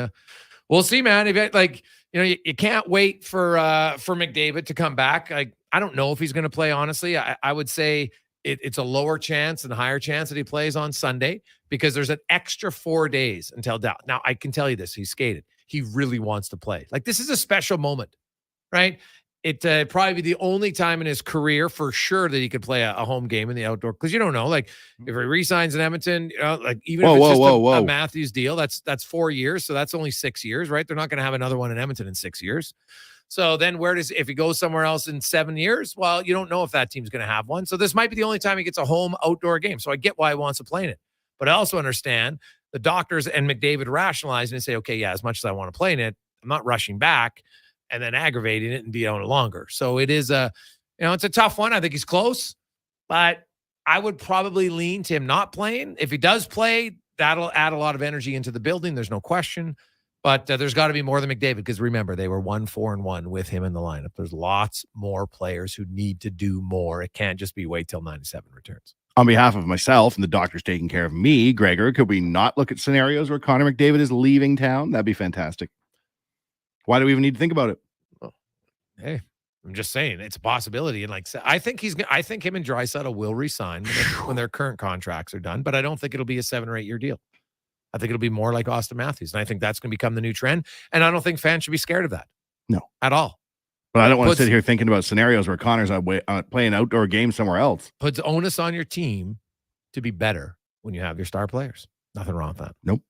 We'll see, man. If you can't wait for McDavid to come back. I don't know if he's going to play. Honestly, I would say it's a lower chance and a higher chance that he plays on Sunday because there's an extra 4 days until down. Now I can tell you this: he's skated. He really wants to play. Like, this is a special moment, right? It probably be the only time in his career for sure that he could play a home game in the outdoor, because you don't know, like, if he re-signs in Edmonton, like, even if it's just a Matthews deal, that's 4 years, so that's only 6 years, right? They're not going to have another one in Edmonton in 6 years. So then if he goes somewhere else in 7 years, well, you don't know if that team's going to have one. So this might be the only time he gets a home outdoor game. So I get why he wants to play in it, but I also understand the doctors and McDavid rationalizing and say, okay, yeah, as much as I want to play in it, I'm not rushing back and then aggravating it and be on it longer. So it is it's a tough one. I think he's close, but I would probably lean to him not playing. If he does play, that'll add a lot of energy into the building. There's no question, but there's got to be more than McDavid, because remember, they were 1-4-1 with him in the lineup. There's lots more players who need to do more. It can't just be wait till 97 returns. On behalf of myself and the doctors taking care of me, Gregor, could we not look at scenarios where Connor McDavid is leaving town? That'd be fantastic. Why do we even need to think about it? Well, hey, I'm just saying it's a possibility. And I think him and Draisaitl will resign when their current contracts are done, but I don't think it'll be a 7 or 8 year deal. I think it'll be more like Austin Matthews. And I think that's going to become the new trend. And I don't think fans should be scared of that. No. At all. But I don't want to sit here thinking about scenarios where Connor's playing outdoor games somewhere else. Puts onus on your team to be better when you have your star players. Nothing wrong with that. Nope.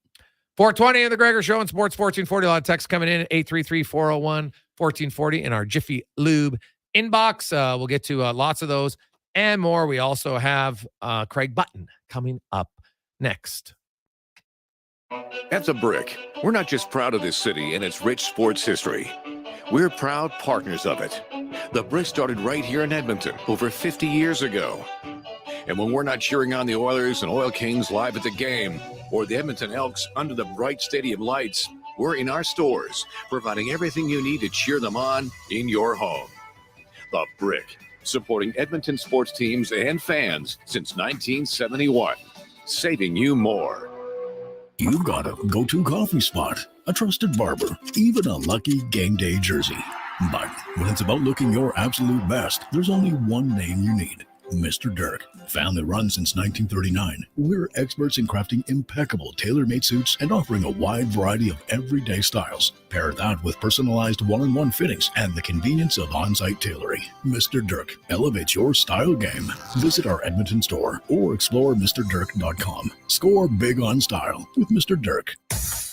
420 in the Gregor Show on Sports 1440. A lot of texts coming in at 833-401-1440 in our Jiffy Lube inbox. We'll get to lots of those and more. We also have Craig Button coming up next. At The Brick, we're not just proud of this city and its rich sports history. We're proud partners of it. The Brick started right here in Edmonton over 50 years ago. And when we're not cheering on the Oilers and Oil Kings live at the game, or the Edmonton Elks under the bright stadium lights, we're in our stores, providing everything you need to cheer them on in your home. The Brick, supporting Edmonton sports teams and fans since 1971, saving you more. You've got a go-to coffee spot, a trusted barber, even a lucky game day jersey. But when it's about looking your absolute best, there's only one name you need: Mr. Dirk. Family run since 1939, we're experts in crafting impeccable tailor-made suits and offering a wide variety of everyday styles. Pair that with personalized one-on-one fittings and the convenience of on-site tailoring. Mr. Dirk elevates your style game. Visit our Edmonton store or explore MrDirk.com. Score big on style with Mr. Dirk.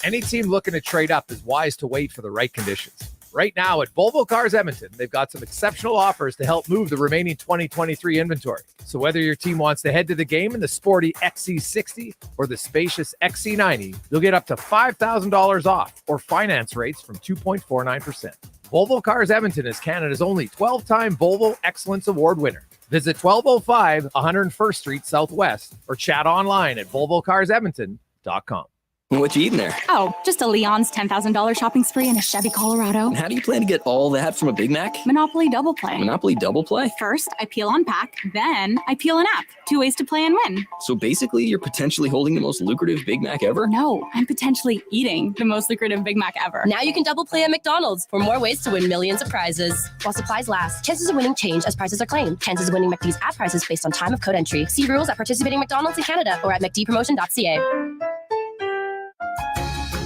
Any team looking to trade up is wise to wait for the right conditions. Right now at Volvo Cars Edmonton, they've got some exceptional offers to help move the remaining 2023 inventory. So whether your team wants to head to the game in the sporty XC60 or the spacious XC90, you'll get up to $5,000 off or finance rates from 2.49%. Volvo Cars Edmonton is Canada's only 12-time Volvo Excellence Award winner. Visit 1205 101st Street Southwest or chat online at volvocarsedmonton.com. What you eating there? Oh, just a Leon's $10,000 shopping spree in a Chevy Colorado. And how do you plan to get all that from a Big Mac? Monopoly Double Play. Monopoly Double Play? First, I peel on pack, then I peel an app. 2 ways to play and win. So basically, you're potentially holding the most lucrative Big Mac ever? No, I'm potentially eating the most lucrative Big Mac ever. Now you can double play at McDonald's for more ways to win millions of prizes. While supplies last, chances of winning change as prizes are claimed. Chances of winning McD's app prizes based on time of code entry. See rules at participating McDonald's in Canada or at McDpromotion.ca.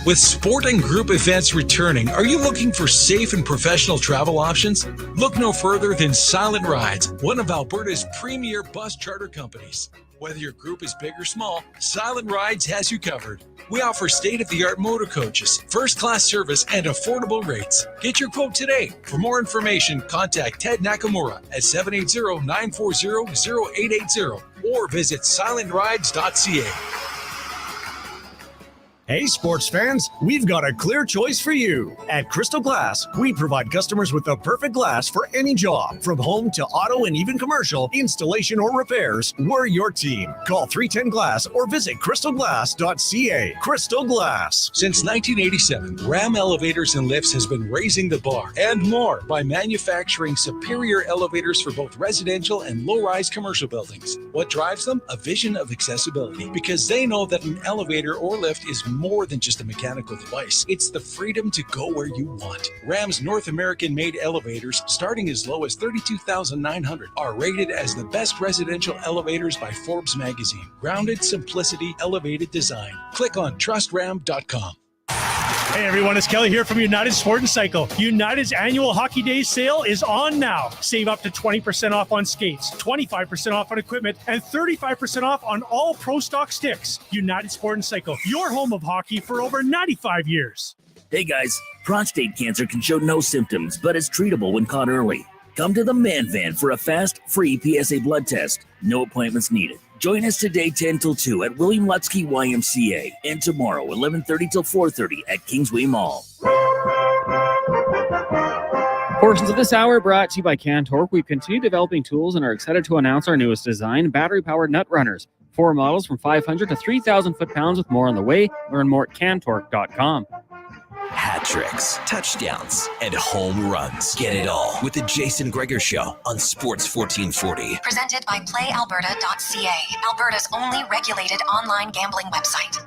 With sport and group events returning, are you looking for safe and professional travel options? Look no further than Silent Rides, one of Alberta's premier bus charter companies. Whether your group is big or small, Silent Rides has you covered. We offer state-of-the-art motor coaches, first-class service, and affordable rates. Get your quote today. For more information, contact Ted Nakamura at 780-940-0880 or visit silentrides.ca. Hey, sports fans, we've got a clear choice for you. At Crystal Glass, we provide customers with the perfect glass for any job. From home to auto and even commercial, installation or repairs, we're your team. Call 310-GLASS or visit crystalglass.ca. Crystal Glass. Since 1987, Ram Elevators and Lifts has been raising the bar and more by manufacturing superior elevators for both residential and low-rise commercial buildings. What drives them? A vision of accessibility, because they know that an elevator or lift is more than just a mechanical device. It's the freedom to go where you want. Ram's North American-made elevators, starting as low as $32,900, are rated as the best residential elevators by Forbes magazine. Grounded simplicity, elevated design. Click on trustram.com. Hey everyone, it's Kelly here from United Sport and Cycle. United's annual Hockey Days sale is on now. Save up to 20% off on skates, 25% off on equipment, and 35% off on all Pro Stock sticks. United Sport and Cycle, your home of hockey for over 95 years. Hey guys, prostate cancer can show no symptoms, but is treatable when caught early. Come to the Man Van for a fast, free PSA blood test. No appointments needed. Join us today 10 till 2 at William Lutsky YMCA and tomorrow 11:30 till 4:30 at Kingsway Mall. Portions of this hour brought to you by Cantork. We've continued developing tools and are excited to announce our newest design, battery-powered nut runners. 4 models from 500 to 3,000 foot-pounds with more on the way. Learn more at cantork.com. Hat tricks, touchdowns, and home runs. Get it all with the Jason Gregor Show on Sports 1440. Presented by PlayAlberta.ca, Alberta's only regulated online gambling website.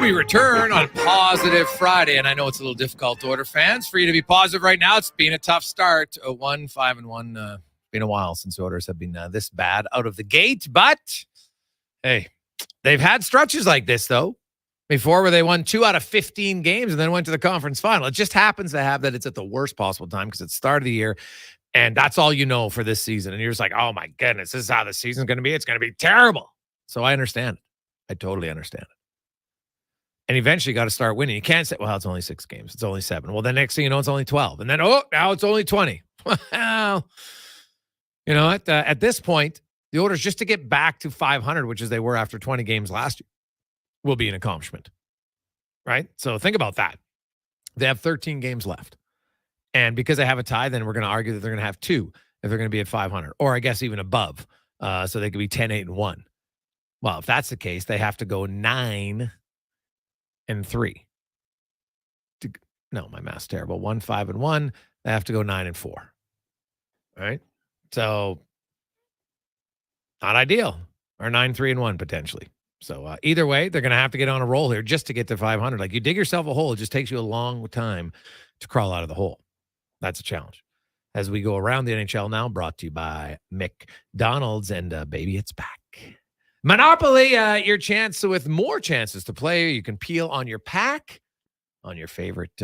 We return on Positive Friday, and I know it's a little difficult to order fans for you to be positive right now. It's been a tough start. 1-5-1. Been a while since orders have been this bad out of the gate, but hey, they've had stretches like this though before, where they won 2 out of 15 games and then went to the conference final. It just happens to have that it's at the worst possible time because it's the start of the year, and that's all you know for this season. And you're just like, oh my goodness, this is how the season's going to be. It's going to be terrible. So I understand it. I totally understand it. And eventually you got to start winning. You can't say, well, it's only 6 games. It's only 7. Well, the next thing you know, it's only 12. And then, now it's only 20. Well, you know, at this point, the Oilers, just to get back to 500, which is they were after 20 games last year, will be an accomplishment, right? So think about that. They have 13 games left. And because they have a tie, then we're going to argue that they're going to have 2 if they're going to be at 500, or I guess even above. So they could be 10-8-1. Well, if that's the case, they have to go 9-3. No, my math's terrible. 1-5-1. They have to go 9-4. All right. So not ideal, or 9-3-1 potentially. So either way, they're going to have to get on a roll here just to get to 500. Like, you dig yourself a hole, it just takes you a long time to crawl out of the hole. That's a challenge. As we go around the NHL now, brought to you by McDonald's, and baby, it's back. Monopoly, your chance with more chances to play. You can peel on your pack, on your favorite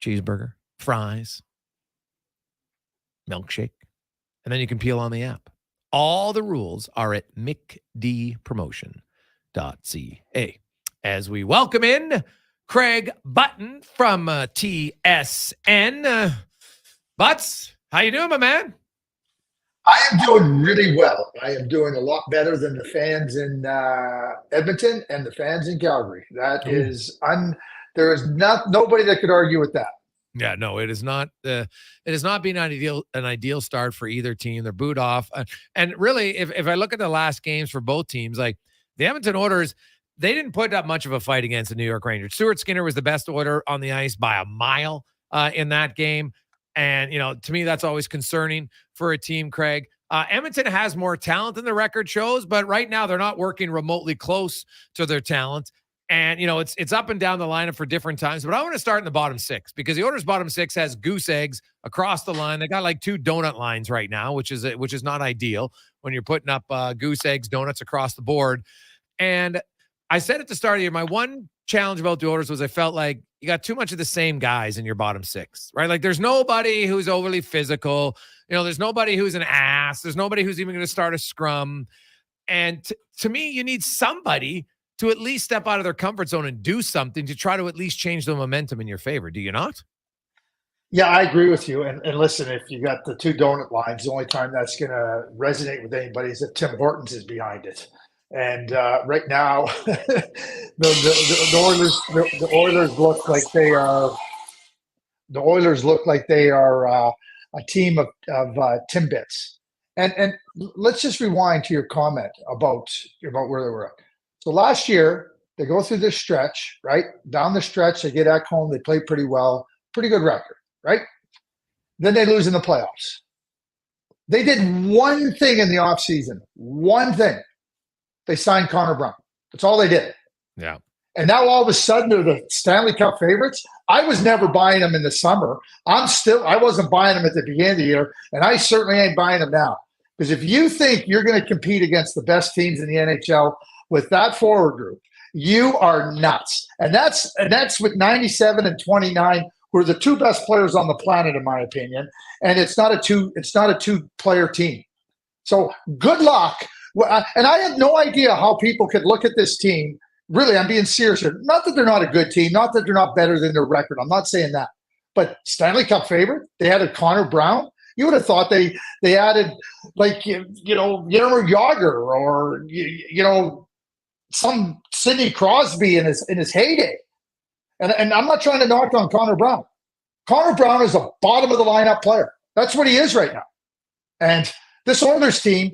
cheeseburger, fries, milkshake, and then you can peel on the app. All the rules are at mcdpromotion.ca. As we welcome in Craig Button from TSN. Butts, how you doing, my man? I am doing really well. I am doing a lot better than the fans in Edmonton and the fans in Calgary. That is there is nobody that could argue with that. Yeah, no, it is not. It has not been an ideal start for either team. They're booed off, and really, if I look at the last games for both teams, like the Edmonton Oilers, they didn't put up much of a fight against the New York Rangers. Stuart Skinner was the best Oiler on the ice by a mile in that game. And, you know, to me, that's always concerning for a team, Craig. Edmonton has more talent than the record shows, but right now they're not working remotely close to their talent. And, you know, it's up and down the lineup for different times. But I want to start in the bottom 6 because the Oilers' bottom 6 has goose eggs across the line. They got like 2 donut lines right now, which is not ideal when you're putting up goose eggs, donuts across the board. And I said at the start of the year, my one challenge about the Oilers was I felt like you got too much of the same guys in your bottom 6, right? Like, there's nobody who's overly physical. You know, there's nobody who's an ass. There's nobody who's even going to start a scrum. And to me, you need somebody to at least step out of their comfort zone and do something to try to at least change the momentum in your favor. Do you not? Yeah, I agree with you. And listen, if you got the 2 donut lines, the only time that's going to resonate with anybody is if Tim Hortons is behind it. And right now, the Oilers look like they are. The Oilers look like they are a team of Timbits. And let's just rewind to your comment about where they were at. So last year, they go through this stretch, right? Down the stretch, they get back home, they play pretty well, pretty good record, right? Then they lose in the playoffs. They did one thing in the offseason, one thing. They signed Connor Brown. That's all they did. Yeah. And now all of a sudden they're the Stanley Cup favorites. I was never buying them in the summer. I wasn't buying them at the beginning of the year, and I certainly ain't buying them now. Because if you think you're going to compete against the best teams in the NHL with that forward group, you are nuts. And that's with 97 and 29, who are the two best players on the planet, in my opinion. And it's not a two-player team. So good luck. And I have no idea how people could look at this team. Really, I'm being serious here. Not that they're not a good team, not that they're not better than their record. I'm not saying that. But Stanley Cup favorite, they added Connor Brown. You would have thought they added, like, Jaromir Jagr or, some Sidney Crosby in his heyday. And I'm not trying to knock on Connor Brown. Connor Brown is a bottom-of-the-lineup player. That's what he is right now. And this Oilers team,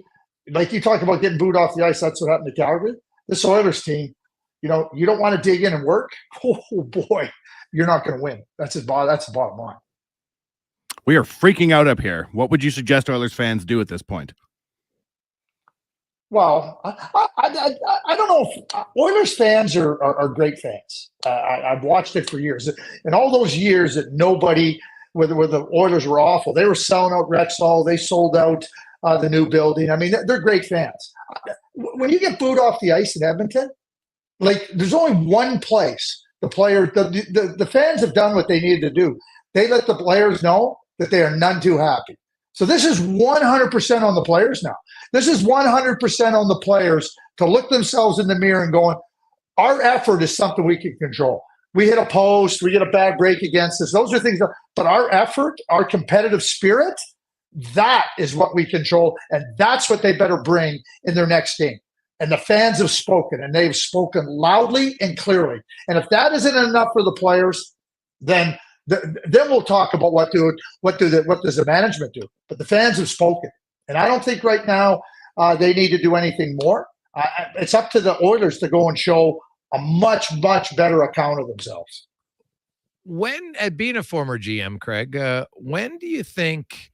like you talk about getting booed off the ice, that's what happened to Calgary. This Oilers team, you don't want to dig in and work. Oh, boy, you're not going to win. That's the bottom line. We are freaking out up here. What would you suggest Oilers fans do at this point? Well, I don't know if Oilers fans are great fans. I've watched it for years. And all those years that nobody, where the Oilers were awful, they were selling out Rexall. They sold out the new building. I mean, they're great fans. When you get booed off the ice in Edmonton, like, there's only one place the fans have done what they needed to do. They let the players know that they are none too happy. So this is 100% on the players now. This is 100% on the players to look themselves in the mirror and going, our effort is something we can control. We hit a post, we get a bad break against us. Those are things, but our effort, our competitive spirit, that is what we control, and that's what they better bring in their next game. And the fans have spoken, and they've spoken loudly and clearly. And if that isn't enough for the players, then we'll talk about what does the management do. But the fans have spoken, and I don't think right now they need to do anything more. It's up to the Oilers to go and show a much, much better account of themselves. When, being a former GM, Craig, when do you think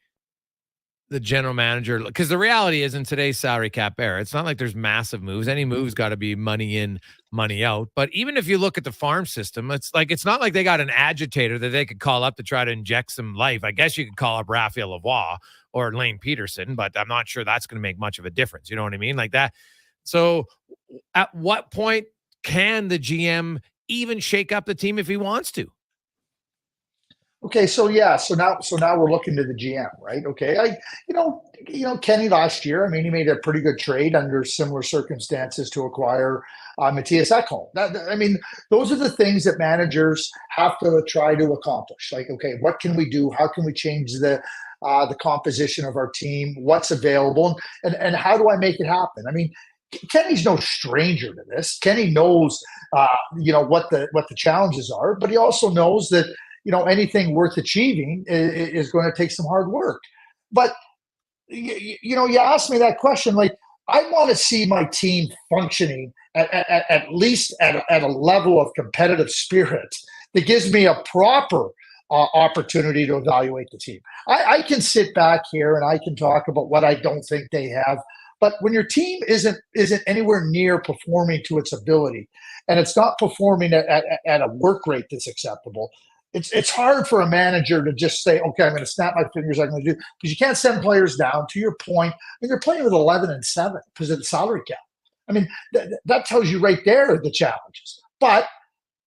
the general manager, because the reality is in today's salary cap era, it's not like there's massive moves. Any move's got to be money in, money out. But even if you look at the farm system, it's not like they got an agitator that they could call up to try to inject some life. I guess you could call up Raphael Lavoie or Lane Peterson, but I'm not sure that's going to make much of a difference. You know what I mean? Like that. So at what point can the GM even shake up the team if he wants to? Okay, so now we're looking to the GM, right? Okay, Kenny last year, I mean, he made a pretty good trade under similar circumstances to acquire Matthias Ekholm. Those are the things that managers have to try to accomplish. Like, okay, what can we do? How can we change the composition of our team? What's available, and how do I make it happen? I mean, Kenny's no stranger to this. Kenny knows, what the challenges are, but he also knows that, anything worth achieving is going to take some hard work. But, you asked me that question, like, I want to see my team functioning at least at a level of competitive spirit that gives me a proper opportunity to evaluate the team. I can sit back here and I can talk about what I don't think they have. But when your team isn't anywhere near performing to its ability, and it's not performing at a work rate that's acceptable, it's hard for a manager to just say, okay, I'm going to snap my fingers, I'm going to do, because you can't send players down. To your point, I mean, they're playing with 11-7 because of the salary cap. I mean, that tells you right there the challenges. But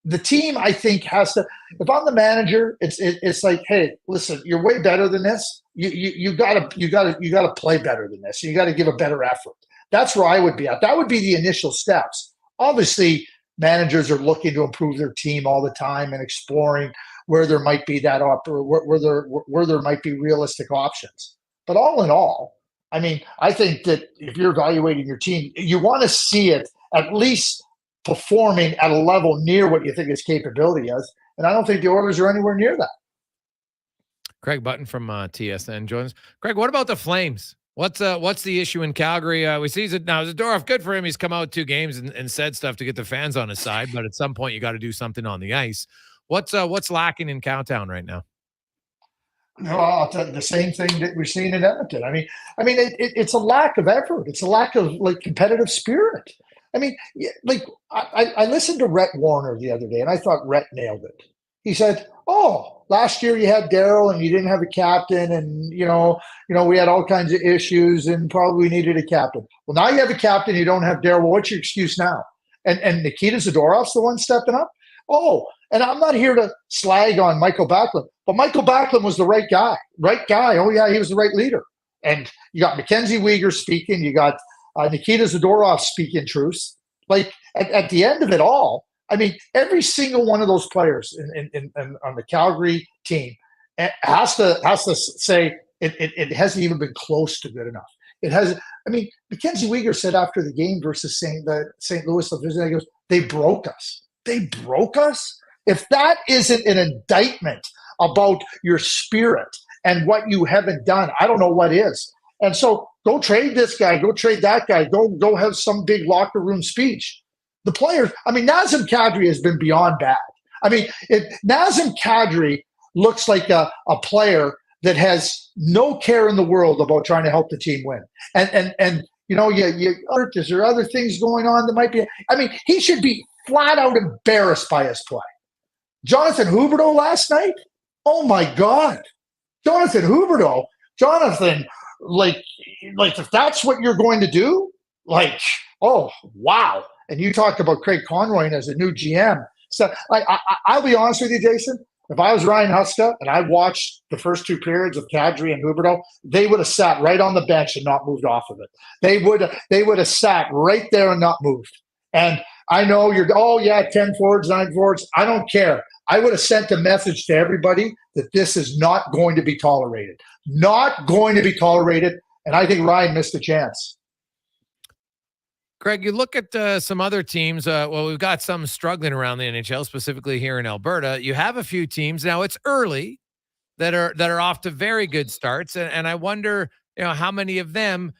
the team, I think, has to. If I'm the manager, it's like, hey, listen, you're way better than this. You gotta play better than this. You got to give a better effort. That's where I would be at. That would be the initial steps. Obviously, managers are looking to improve their team all the time and exploring where there might be where there might be realistic options. But all in all, I mean, I think that if you're evaluating your team, you want to see it at least performing at a level near what you think its capability is. And I don't think the Oilers are anywhere near that. Craig Button from TSN joins. Craig, what about the Flames? What's the issue in Calgary? We see it now. Zadorov, good for him. He's come out 2 games and said stuff to get the fans on his side. But at some point, you got to do something on the ice. What's lacking in Cowtown right now? No, I'll tell you the same thing that we're seeing in Edmonton. I mean, it's a lack of effort. It's a lack of like competitive spirit. I mean, like I listened to Rhett Warner the other day, and I thought Rhett nailed it. He said, "Oh, last year you had Daryl, and you didn't have a captain, and you know, we had all kinds of issues, and probably needed a captain. Well, now you have a captain, you don't have Daryl. Well, what's your excuse now?" And Nikita Zadorov's the one stepping up. Oh, and I'm not here to slag on Michael Backlund, but Michael Backlund was the right guy. Oh yeah, he was the right leader. And you got Mackenzie Weegar speaking. You got Nikita Zadorov speaking truths. Like at the end of it all, I mean, every single one of those players on the Calgary team has to say it hasn't even been close to good enough. It has. I mean, Mackenzie Weegar said after the game versus St. Louis, he goes, "They broke us. They broke us." If that isn't an indictment about your spirit and what you haven't done, I don't know what is. And so go trade this guy, go trade that guy, go have some big locker room speech. The players, I mean, Nazem Kadri has been beyond bad. I mean, Nazem Kadri looks like a player that has no care in the world about trying to help the team win. And you know, is there other things going on that might be? I mean, he should be flat out embarrassed by his play. Jonathan Huberdeau last night? Oh my God. Jonathan Huberdeau. Like if that's what you're going to do, like, oh, wow. And you talked about Craig Conroy as a new GM. So I'll be honest with you, Jason. If I was Ryan Huska and I watched the first 2 periods of Kadri and Huberdeau, they would have sat right on the bench and not moved off of it. They would have sat right there and not moved. And I know 10 forwards, 9 forwards. I don't care. I would have sent a message to everybody that this is not going to be tolerated. Not going to be tolerated. And I think Ryan missed a chance. Greg, you look at some other teams. We've got some struggling around the NHL, specifically here in Alberta. You have a few teams now. It's early that are off to very good starts, and I wonder, how many of them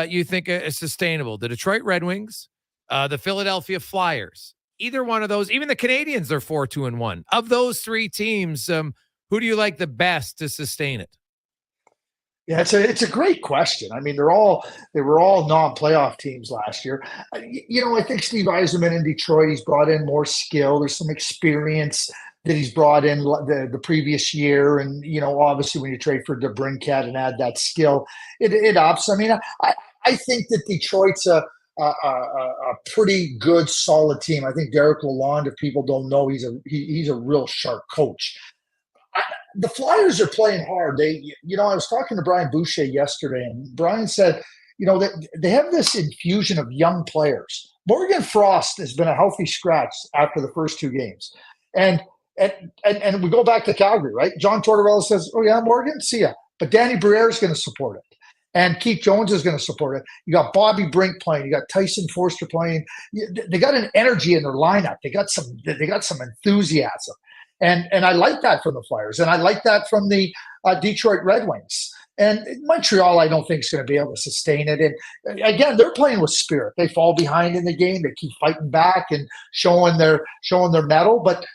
you think is sustainable. The Detroit Red Wings, the Philadelphia Flyers, either one of those. Even the Canadians are 4-2-1. Of those 3 teams, who do you like the best to sustain it? Yeah, it's a great question. I mean, they were all non-playoff teams last year. I think Steve Yzerman in Detroit, he's brought in more skill. There's some experience that he's brought in the previous year, and obviously when you trade for DeBrincat and add that skill, it ups. I mean, I think that Detroit's a pretty good, solid team. I think Derek Lalonde, if people don't know, he's a real sharp coach. The Flyers are playing hard. I was talking to Brian Boucher yesterday, and Brian said, that they have this infusion of young players. Morgan Frost has been a healthy scratch after the first 2 games. And we go back to Calgary, right? John Tortorella says, "Oh yeah, Morgan, see ya." But Danny Briere is going to support it. And Keith Jones is going to support it. You got Bobby Brink playing. You got Tyson Forster playing. They got an energy in their lineup. They got some enthusiasm. And I like that from the Flyers. And I like that from the Detroit Red Wings. And Montreal, I don't think is going to be able to sustain it. And again, they're playing with spirit. They fall behind in the game. They keep fighting back and showing their mettle. But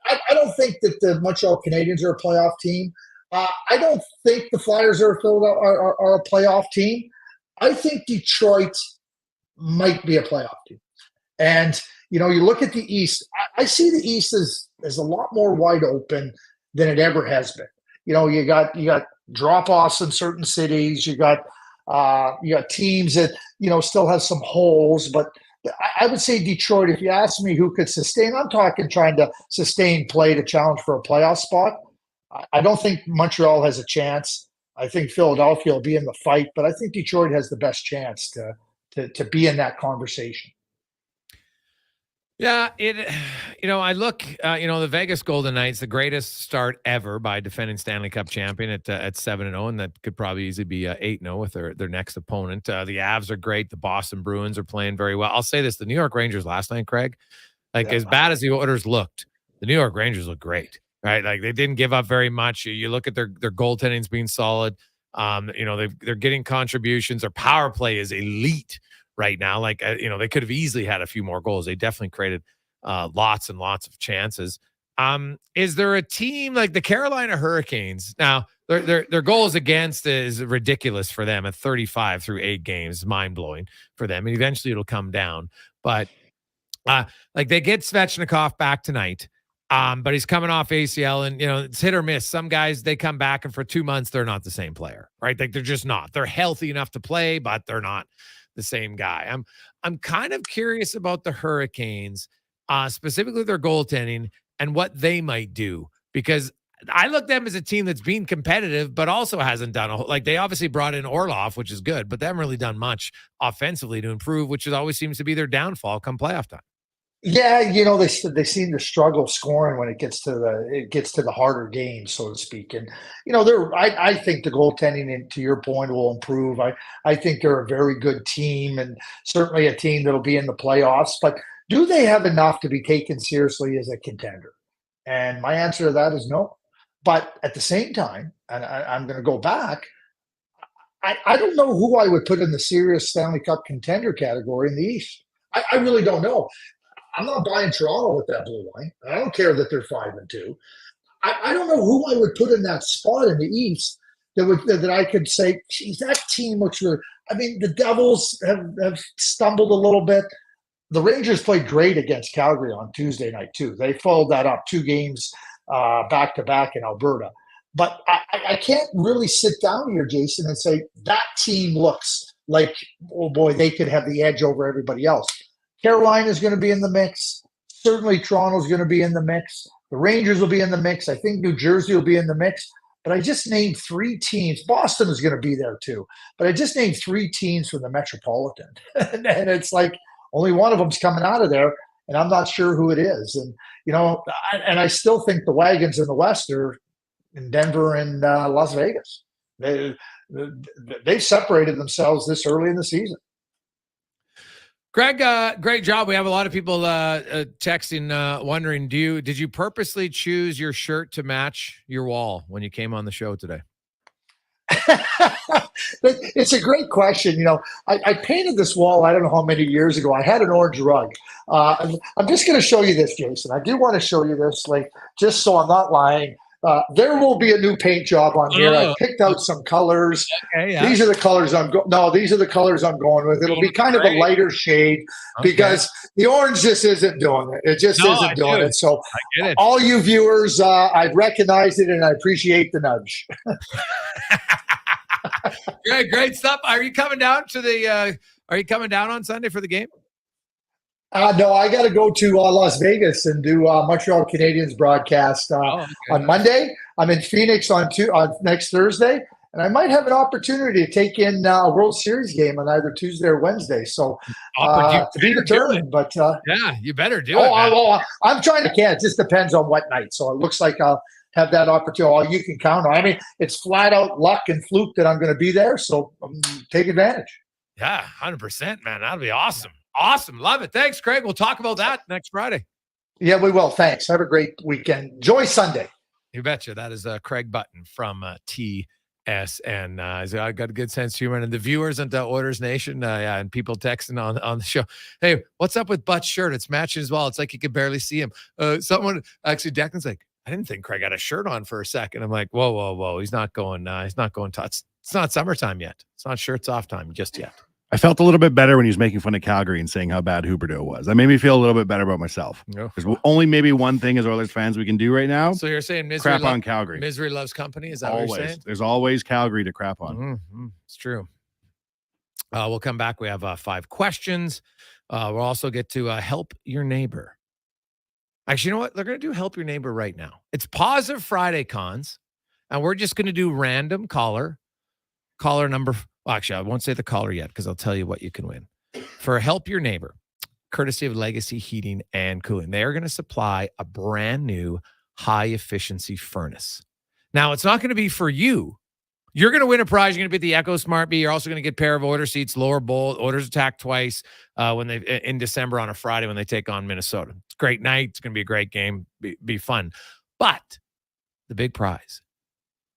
I don't think that the Montreal Canadiens are a playoff team. I don't think the Flyers are a playoff team. I think Detroit might be a playoff team. And, you look at the East. I see the East as a lot more wide open than it ever has been. You got drop-offs in certain cities. You got teams that, still have some holes. But I would say Detroit, if you ask me who could sustain, I'm talking trying to sustain play to challenge for a playoff spot. I don't think Montreal has a chance. I think Philadelphia will be in the fight, but I think Detroit has the best chance to be in that conversation. Yeah, I look, the Vegas Golden Knights, the greatest start ever by defending Stanley Cup champion at 7-0, and that could probably easily be 8-0 with their next opponent. The Avs are great. The Boston Bruins are playing very well. I'll say this, the New York Rangers last night, Craig, as bad as the Oilers looked, the New York Rangers look great, right? Like they didn't give up very much. You look at their goaltending's being solid. They're getting contributions. Their power play is elite right now. Like, they could have easily had a few more goals. They definitely created lots and lots of chances. Is there a team like the Carolina Hurricanes? Now, their goals against is ridiculous for them at 35 through 8 games, mind-blowing for them. And eventually it'll come down. But they get Svechnikov back tonight. But he's coming off ACL, and it's hit or miss. Some guys, they come back, and for 2 months they're not the same player, right? Like, they're just not. They're healthy enough to play, but they're not the same guy. I'm kind of curious about the Hurricanes, specifically their goaltending and what they might do, because I look at them as a team that's been competitive, but also hasn't done they obviously brought in Orlov, which is good, but they haven't really done much offensively to improve, which always seems to be their downfall come playoff time. Yeah, they seem to struggle scoring when it gets to the harder games, so to speak. And I think the goaltending, and to your point, will improve. I think they're a very good team, and certainly a team that'll be in the playoffs. But do they have enough to be taken seriously as a contender? And my answer to that is no. But at the same time, and I'm going to go back, I don't know who I would put in the serious Stanley Cup contender category in the East. I really don't know. I'm not buying Toronto with that blue line. I don't care that they're 5-2. I don't know who I would put in that spot in the East that I could say, geez, that team looks really. I mean, the Devils have stumbled a little bit. The Rangers played great against Calgary on Tuesday night too. They followed that up 2 games back to back in Alberta. But I can't really sit down here, Jason, and say that team looks like, oh boy, they could have the edge over everybody else. Carolina is going to be in the mix. Certainly Toronto's going to be in the mix. The Rangers will be in the mix. I think New Jersey will be in the mix. But I just named 3 teams. Boston is going to be there too. But I just named 3 teams from the Metropolitan. And it's like only one of them's coming out of there, and I'm not sure who it is. And, and I still think the wagons in the West are in Denver and Las Vegas. They've separated themselves this early in the season. Greg, great job. We have a lot of people texting, wondering, did you purposely choose your shirt to match your wall when you came on the show today? It's a great question. I painted this wall, I don't know how many years ago. I had an orange rug. I'm just going to show you this, Jason. I do want to show you this, just so I'm not lying. There will be a new paint job on here. I picked out some colors. Okay, yeah. These are the colors these are the colors I'm going with. It'll be kind of a lighter shade because the orange just isn't doing it. It just isn't doing it. So all you viewers, I recognize it and I appreciate the nudge. Great stuff. Are you coming down on Sunday for the game? No, I got to go to Las Vegas and do Montreal Canadiens broadcast on Monday. I'm in Phoenix on next Thursday, and I might have an opportunity to take in a World Series game on either Tuesday or Wednesday. So to be determined, but yeah, you better do it. I'm trying to can. It just depends on what night. So it looks like I'll have that opportunity. All you can count on. I mean, it's flat out luck and fluke that I'm going to be there. So take advantage. Yeah, 100%, man. That'll be awesome. Awesome. Love it. Thanks, Craig. We'll talk about that next Friday. Yeah, we will. Thanks. Have a great weekend. Enjoy Sunday. You betcha. That is Craig Button from TSN. He's got a good sense of humor. And the viewers and Oilers Nation, and people texting on the show. Hey, what's up with Butt's shirt? It's matching as well. It's like you could barely see him. Someone actually, Declan's like, I didn't think Craig had a shirt on for a second. I'm like, whoa. He's not going. It's not summertime yet. It's not shirts off time just yet. I felt a little bit better when he was making fun of Calgary and saying how bad Huberdeau was. That made me feel a little bit better about myself. There's only maybe one thing as Oilers fans we can do right now. So you're saying crap on Calgary. Misery loves company? Is that what you're saying? There's always Calgary to crap on. Mm-hmm. It's true. We'll come back. We have 5 questions. We'll also get to help your neighbor. Actually, you know what? They're going to do help your neighbor right now. It's Positive Friday, Cons, and we're just going to do random caller number. Well, actually, I won't say the caller yet because I'll tell you what you can win. For Help Your Neighbor, courtesy of Legacy Heating and Cooling, they are going to supply a brand new high-efficiency furnace. Now, it's not going to be for you. You're going to win a prize. You're going to be the Echo Smart Bee. You're also going to get a pair of Oilers seats, lower bowl. Oilers attack twice in December on a Friday when they take on Minnesota. It's a great night. It's going to be a great game. Be fun. But the big prize,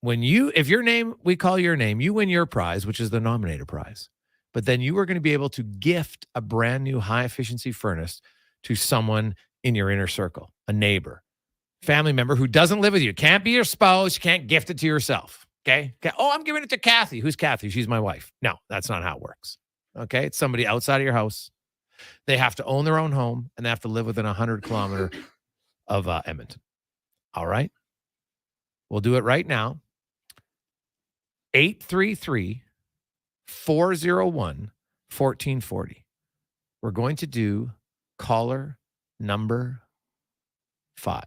if your name, we call your name, you win your prize, which is the nominator prize. But then you are going to be able to gift a brand new high efficiency furnace to someone in your inner circle, a neighbor, family member who doesn't live with you. Can't be your spouse. You can't gift it to yourself. Okay. Oh, I'm giving it to Kathy. Who's Kathy? She's my wife. No, that's not how it works. Okay. It's somebody outside of your house. They have to own their own home and they have to live within 100 kilometers of Edmonton. All right. We'll do it right now. 833-401-1440. We're going to do caller number 5.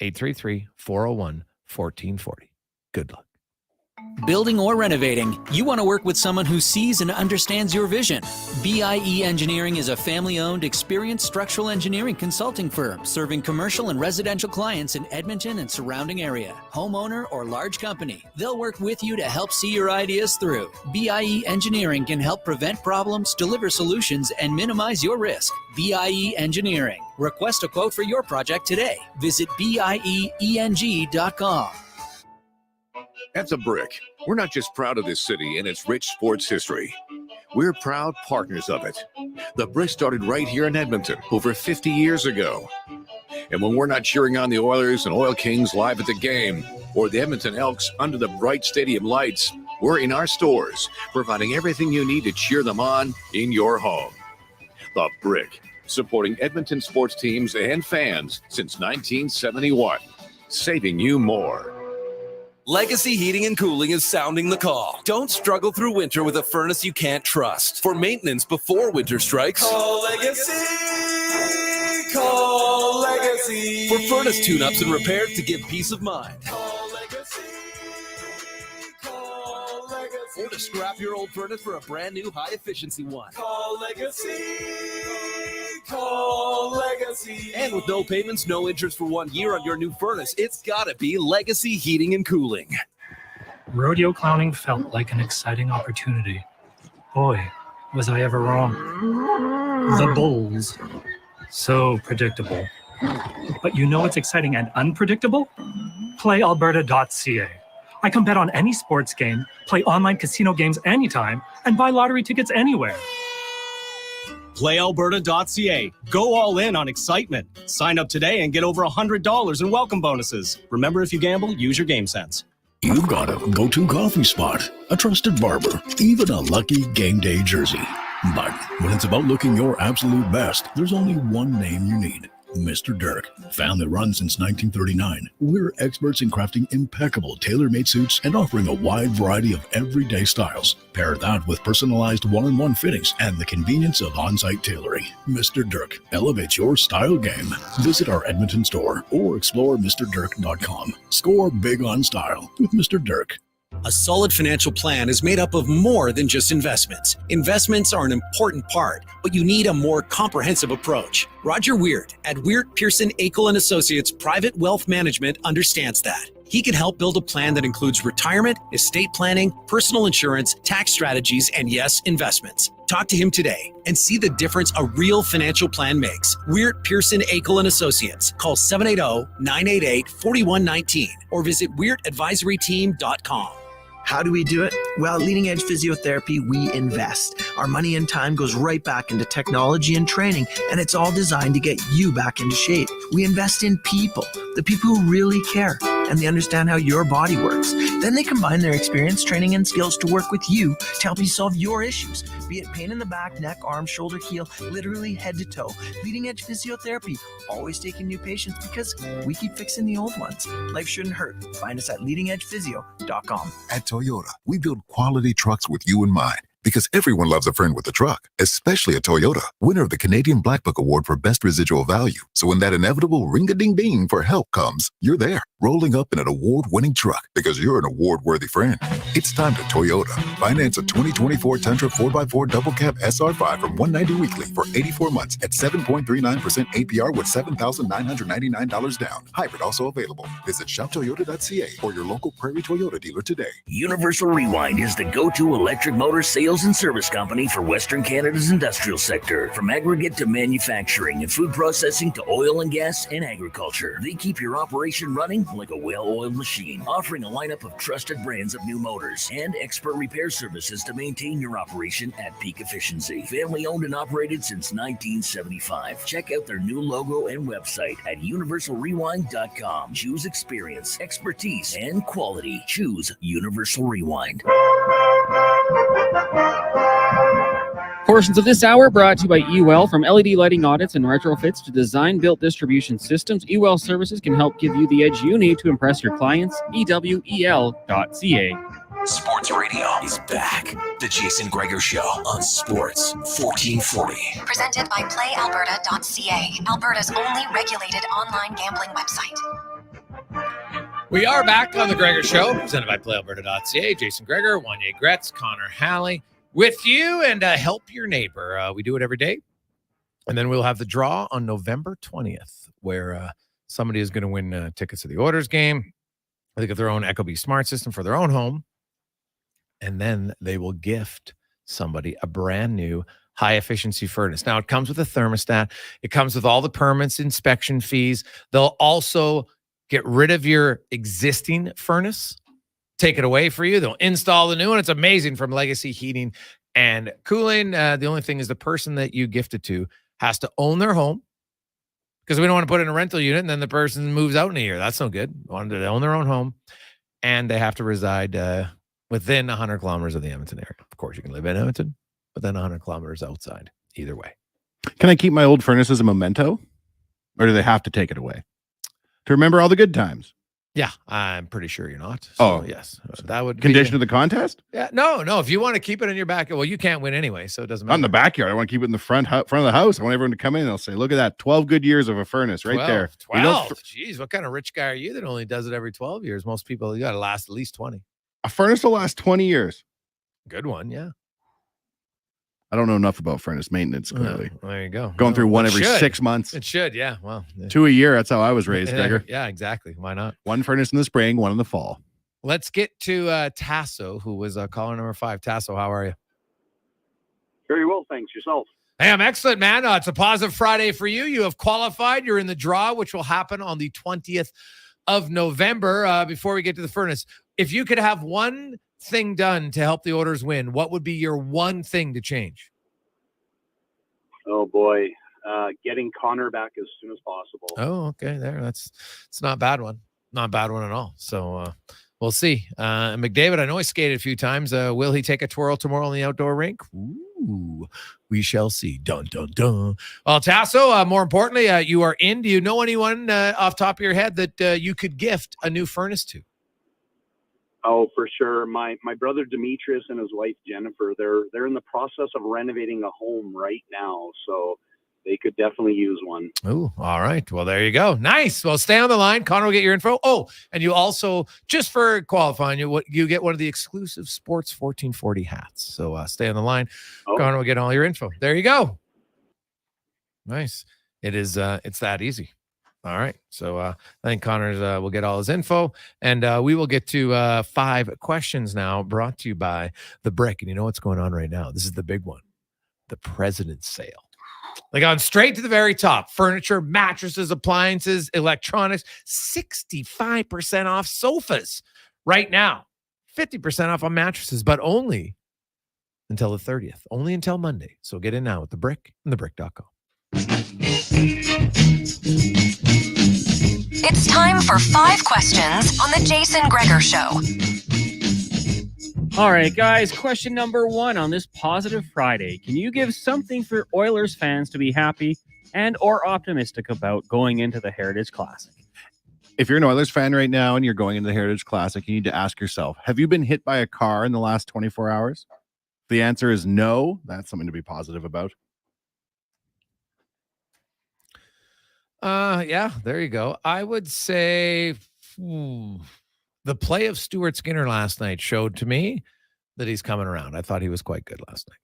833-401-1440. Good luck. Building or renovating, you want to work with someone who sees and understands your vision. BIE Engineering is a family-owned, experienced structural engineering consulting firm serving commercial and residential clients in Edmonton and surrounding area. Homeowner or large company, they'll work with you to help see your ideas through. BIE Engineering can help prevent problems, deliver solutions, and minimize your risk. BIE Engineering. Request a quote for your project today. Visit BIEENG.com. At The Brick, we're not just proud of this city and its rich sports history. We're proud partners of it. The Brick started right here in Edmonton over 50 years ago. And when we're not cheering on the Oilers and Oil Kings live at the game, or the Edmonton Elks under the bright stadium lights, we're in our stores, providing everything you need to cheer them on in your home. The Brick, supporting Edmonton sports teams and fans since 1971, saving you more. Legacy Heating and Cooling is sounding the call. Don't struggle through winter with a furnace you can't trust. For maintenance before winter strikes, call Legacy. Call Legacy. For furnace tune-ups and repairs to give peace of mind. Call Legacy. Call Legacy. Or to scrap your old furnace for a brand new high-efficiency one. Call Legacy. Call Legacy. And with no payments, no interest for 1 year on your new furnace, it's gotta be Legacy Heating and Cooling. Rodeo clowning felt like an exciting opportunity. Boy, was I ever wrong. The bulls. So predictable. But you know what's exciting and unpredictable? PlayAlberta.ca. I can bet on any sports game, play online casino games anytime, and buy lottery tickets anywhere. PlayAlberta.ca. Go all in on excitement. Sign up today and get over $100 in welcome bonuses. Remember, if you gamble, use your game sense. You've got a go-to coffee spot, a trusted barber, even a lucky game day jersey. But when it's about looking your absolute best, there's only one name you need. Mr. Dirk. Family run since 1939. We're experts in crafting impeccable tailor-made suits and offering a wide variety of everyday styles. Pair that with personalized one-on-one fittings and the convenience of on-site tailoring. Mr. Dirk elevates your style game. Visit our Edmonton store or explore MrDirk.com. Score big on style with Mr. Dirk. A solid financial plan is made up of more than just investments. Investments are an important part, but you need a more comprehensive approach. Roger Weird at Weird Pearson Akel & Associates Private Wealth Management understands that. He can help build a plan that includes retirement, estate planning, personal insurance, tax strategies, and yes, investments. Talk to him today and see the difference a real financial plan makes. Weird Pearson Akel & Associates. Call 780-988-4119 or visit weirdadvisoryteam.com. How do we do it? Well, at Leading Edge Physiotherapy, we invest. Our money and time goes right back into technology and training, and it's all designed to get you back into shape. We invest in people, the people who really care, and they understand how your body works. Then they combine their experience, training, and skills to work with you to help you solve your issues, be it pain in the back, neck, arm, shoulder, heel, literally head to toe. Leading Edge Physiotherapy, always taking new patients because we keep fixing the old ones. Life shouldn't hurt. Find us at leadingedgephysio.com. At Toyota, we build quality trucks with you in mind. Because everyone loves a friend with a truck, especially a Toyota, winner of the Canadian Black Book Award for Best Residual Value. So when that inevitable ring-a-ding-ding for help comes, you're there, rolling up in an award-winning truck because you're an award-worthy friend. It's time to Toyota. Finance a 2024 Tundra 4x4 Double Cab SR5 from $190 weekly for 84 months at 7.39% APR with $7,999 down. Hybrid also available. Visit shoptoyota.ca or your local Prairie Toyota dealer today. Universal Rewind is the go-to electric motor sales sales and service company for Western Canada's industrial sector. From aggregate to manufacturing and food processing to oil and gas and agriculture, they keep your operation running like a well-oiled machine, offering a lineup of trusted brands of new motors and expert repair services to maintain your operation at peak efficiency. Family owned and operated since 1975. Check out their new logo and website at universalrewind.com. Choose experience, expertise, and quality. Choose Universal Rewind. Portions of this hour brought to you by EWELL. From LED lighting audits and retrofits to design-built distribution systems, EWELL services can help give you the edge you need to impress your clients. EWEL.ca. Sports Radio is back. The Jason Gregor Show on Sports 1440. Presented by PlayAlberta.ca, Alberta's only regulated online gambling website. We are back on the Gregor Show, presented by PlayAlberta.ca. Jason Gregor, Wanye Gretz, Connor Halley with you, and help your neighbor. We do it every day. And then we'll have the draw on November 20th, where somebody is going to win tickets to the Oilers game. They get their own Ecobee smart system for their own home. And then they will gift somebody a brand new high-efficiency furnace. Now, it comes with a thermostat. It comes with all the permits, inspection fees. They'll also get rid of your existing furnace, take it away for you. They'll install the new one. It's amazing from Legacy Heating and Cooling. The only thing is the person that you gift it to has to own their home, because we don't want to put it in a rental unit and then the person moves out in a year. That's no good. We want them to own their own home, and they have to reside within 100 kilometers of the Edmonton area. Of course, you can live in Edmonton, but then 100 kilometers outside. Either way. Can I keep my old furnace as a memento, or do they have to take it away to remember all the good times? Yeah, I'm pretty sure you're not. So, yes, that would condition of the contest. Yeah, no. If you want to keep it in your backyard, well, you can't win anyway, so it doesn't matter. Not in the backyard. I want to keep it in the front of the house. I want everyone to come in and they'll say, "Look at that, 12 good years of a furnace right there." 12. Jeez, what kind of rich guy are you that only does it every 12 years? Most people, you got to last at least 20. A furnace will last 20 years. Good one, yeah. I don't know enough about furnace maintenance, clearly. There you go. Going through one every 6 months. It should, yeah. Well, 2 a year. That's how I was raised, Gregor. Yeah, exactly. Why not? One furnace in the spring, one in the fall. Let's get to Tasso, who was caller number 5. Tasso, how are you? Very well, thanks. Yourself? Hey, I'm excellent, man. It's a positive Friday for you. You have qualified. You're in the draw, which will happen on the 20th of November. Before we get to the furnace, if you could have one thing done to help the Oilers win, what would be your one thing to change? Oh boy, getting Connor back as soon as possible. Oh, okay, it's not a bad one. Not a bad one at all. So we'll see. McDavid, I know he skated a few times. Will he take a twirl tomorrow in the outdoor rink? Ooh, we shall see. Dun, dun, dun. Well, Tasso, more importantly, you are in. Do you know anyone off top of your head that you could gift a new furnace to? Oh, for sure. My brother Demetrius and his wife Jennifer, they're in the process of renovating a home right now, so they could definitely use one. Oh, all right. Well, there you go. Nice. Well, stay on the line. Connor will get your info. Oh, and you also, just for qualifying, you get one of the exclusive Sports 1440 hats. So stay on the line. Oh. Connor will get all your info. There you go. Nice. It is. It's that easy. All right. So I think Connor's will get all his info, and we will get to 5 questions now, brought to you by The Brick. And you know what's going on right now? This is the big one, the President's Sale. Like on straight to the very top, furniture, mattresses, appliances, electronics, 65% off sofas right now, 50% off on mattresses, but only until the 30th, only until Monday. So get in now with The Brick and thebrick.com. It's time for 5 questions on the Jason Gregor Show. All right, guys, question number 1 on this positive Friday. Can you give something for Oilers fans to be happy and or optimistic about going into the Heritage Classic? If you're an Oilers fan right now and you're going into the Heritage Classic, you need to ask yourself, have you been hit by a car in the last 24 hours? If the answer is no, that's something to be positive about. Yeah, there you go. I would say the play of Stuart Skinner last night showed to me that he's coming around. I thought he was quite good last night.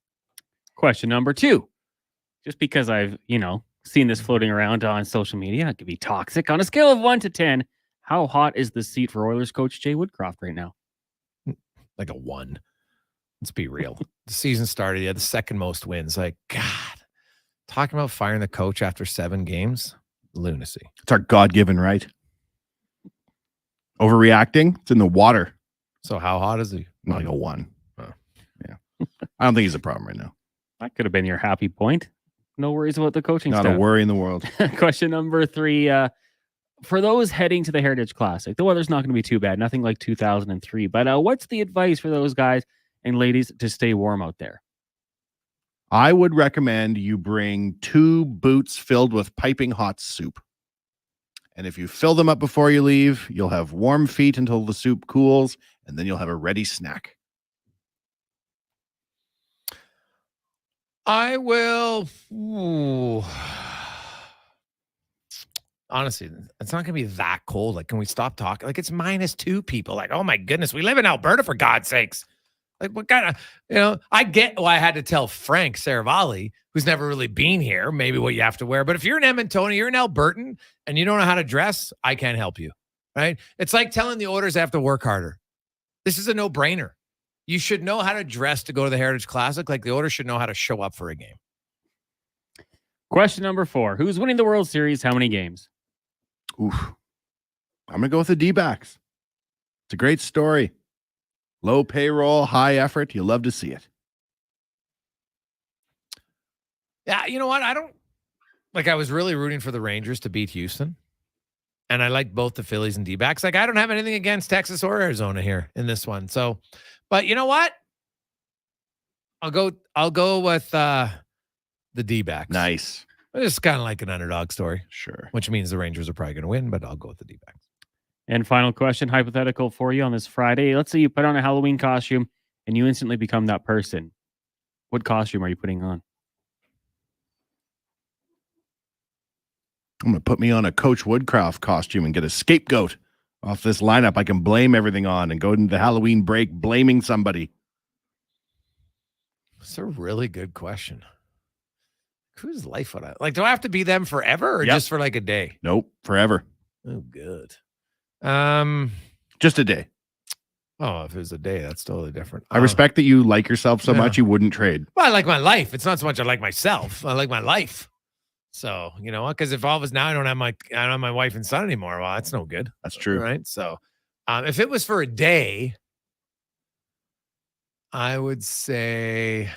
Question number 2. Just because I've, seen this floating around on social media, it could be toxic. On a scale of 1 to 10, how hot is the seat for Oilers coach Jay Woodcroft right now? Like a 1. Let's be real. The season started. He had the second most wins. Like, God, talking about firing the coach after 7 games, lunacy. It's our God-given right. Overreacting. It's in the water. So how hot is he? Like a 1. Oh. Yeah. I don't think he's a problem right now. That could have been your happy point. No worries about the coaching Not staff. a worry in the world. Question number 3. For those heading to the Heritage Classic, the weather's not going to be too bad. Nothing like 2003. But what's the advice for those guys and ladies to stay warm out there? I would recommend you bring 2 boots filled with piping hot soup. And if you fill them up before you leave, you'll have warm feet until the soup cools, and then you'll have a ready snack. I will. Honestly, it's not going to be that cold. Like, can we stop talking? Like, it's -2 people. Like, oh my goodness, we live in Alberta, for God's sakes. Like, what kind of, I get why I had to tell Frank Saravalli, who's never really been here, maybe what you have to wear. But if you're an Edmontonian, you're an Albertan, and you don't know how to dress, I can't help you, right? It's like telling the Oilers they have to work harder. This is a no-brainer. You should know how to dress to go to the Heritage Classic, like the Oilers should know how to show up for a game. Question number 4. Who's winning the World Series? How many games? Oof. I'm going to go with the D-backs. It's a great story. Low payroll, high effort. You love to see it. Yeah, you know what? I was really rooting for the Rangers to beat Houston. And I like both the Phillies and D-backs. Like, I don't have anything against Texas or Arizona here in this one. So, but you know what? I'll go with the D-backs. Nice. It's kind of like an underdog story. Sure. Which means the Rangers are probably going to win, but I'll go with the D-backs. And final question, hypothetical for you on this Friday. Let's say you put on a Halloween costume and you instantly become that person. What costume are you putting on? I'm going to put me on a Coach Woodcroft costume and get a scapegoat off this lineup I can blame everything on and go into the Halloween break blaming somebody. That's a really good question. Whose life would I like? Do I have to be them forever or just for like a day? Nope, forever. Oh, good. Just a day. Oh, if it was a day, that's totally different. I respect that you like yourself so much you wouldn't trade. Well, I like my life. It's not so much I like myself. I like my life. So, you know what? Because if all of us now I don't have my wife and son anymore, well, that's no good. That's true. Right. So if it was for a day, I would say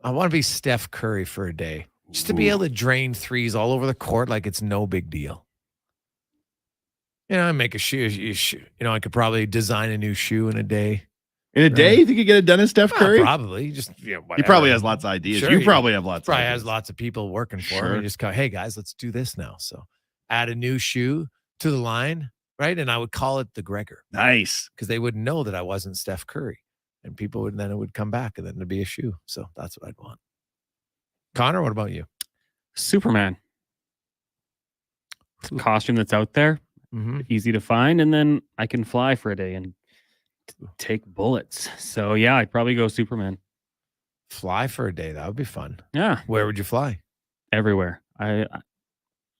I want to be Steph Curry for a day. Just to be able to drain threes all over the court like it's no big deal. I make a shoe. I could probably design a new shoe in a day. In a day? You think you get it done as Steph Curry? Probably. Just he probably has lots of ideas. Sure, you probably have lots of probably ideas. has lots of people working for him. And just go, hey guys, let's do this now. So add a new shoe to the line, right? And I would call it the Gregor. Nice. Because they wouldn't know that I wasn't Steph Curry. And people would then it would come back and then it'd be a shoe. So that's what I'd want. Connor, what about you? Superman. It's a costume that's out there, easy to find, and then I can fly for a day and take bullets. So yeah, I'd probably go Superman. Fly for a day. That would be fun. Yeah. Where would you fly? Everywhere. I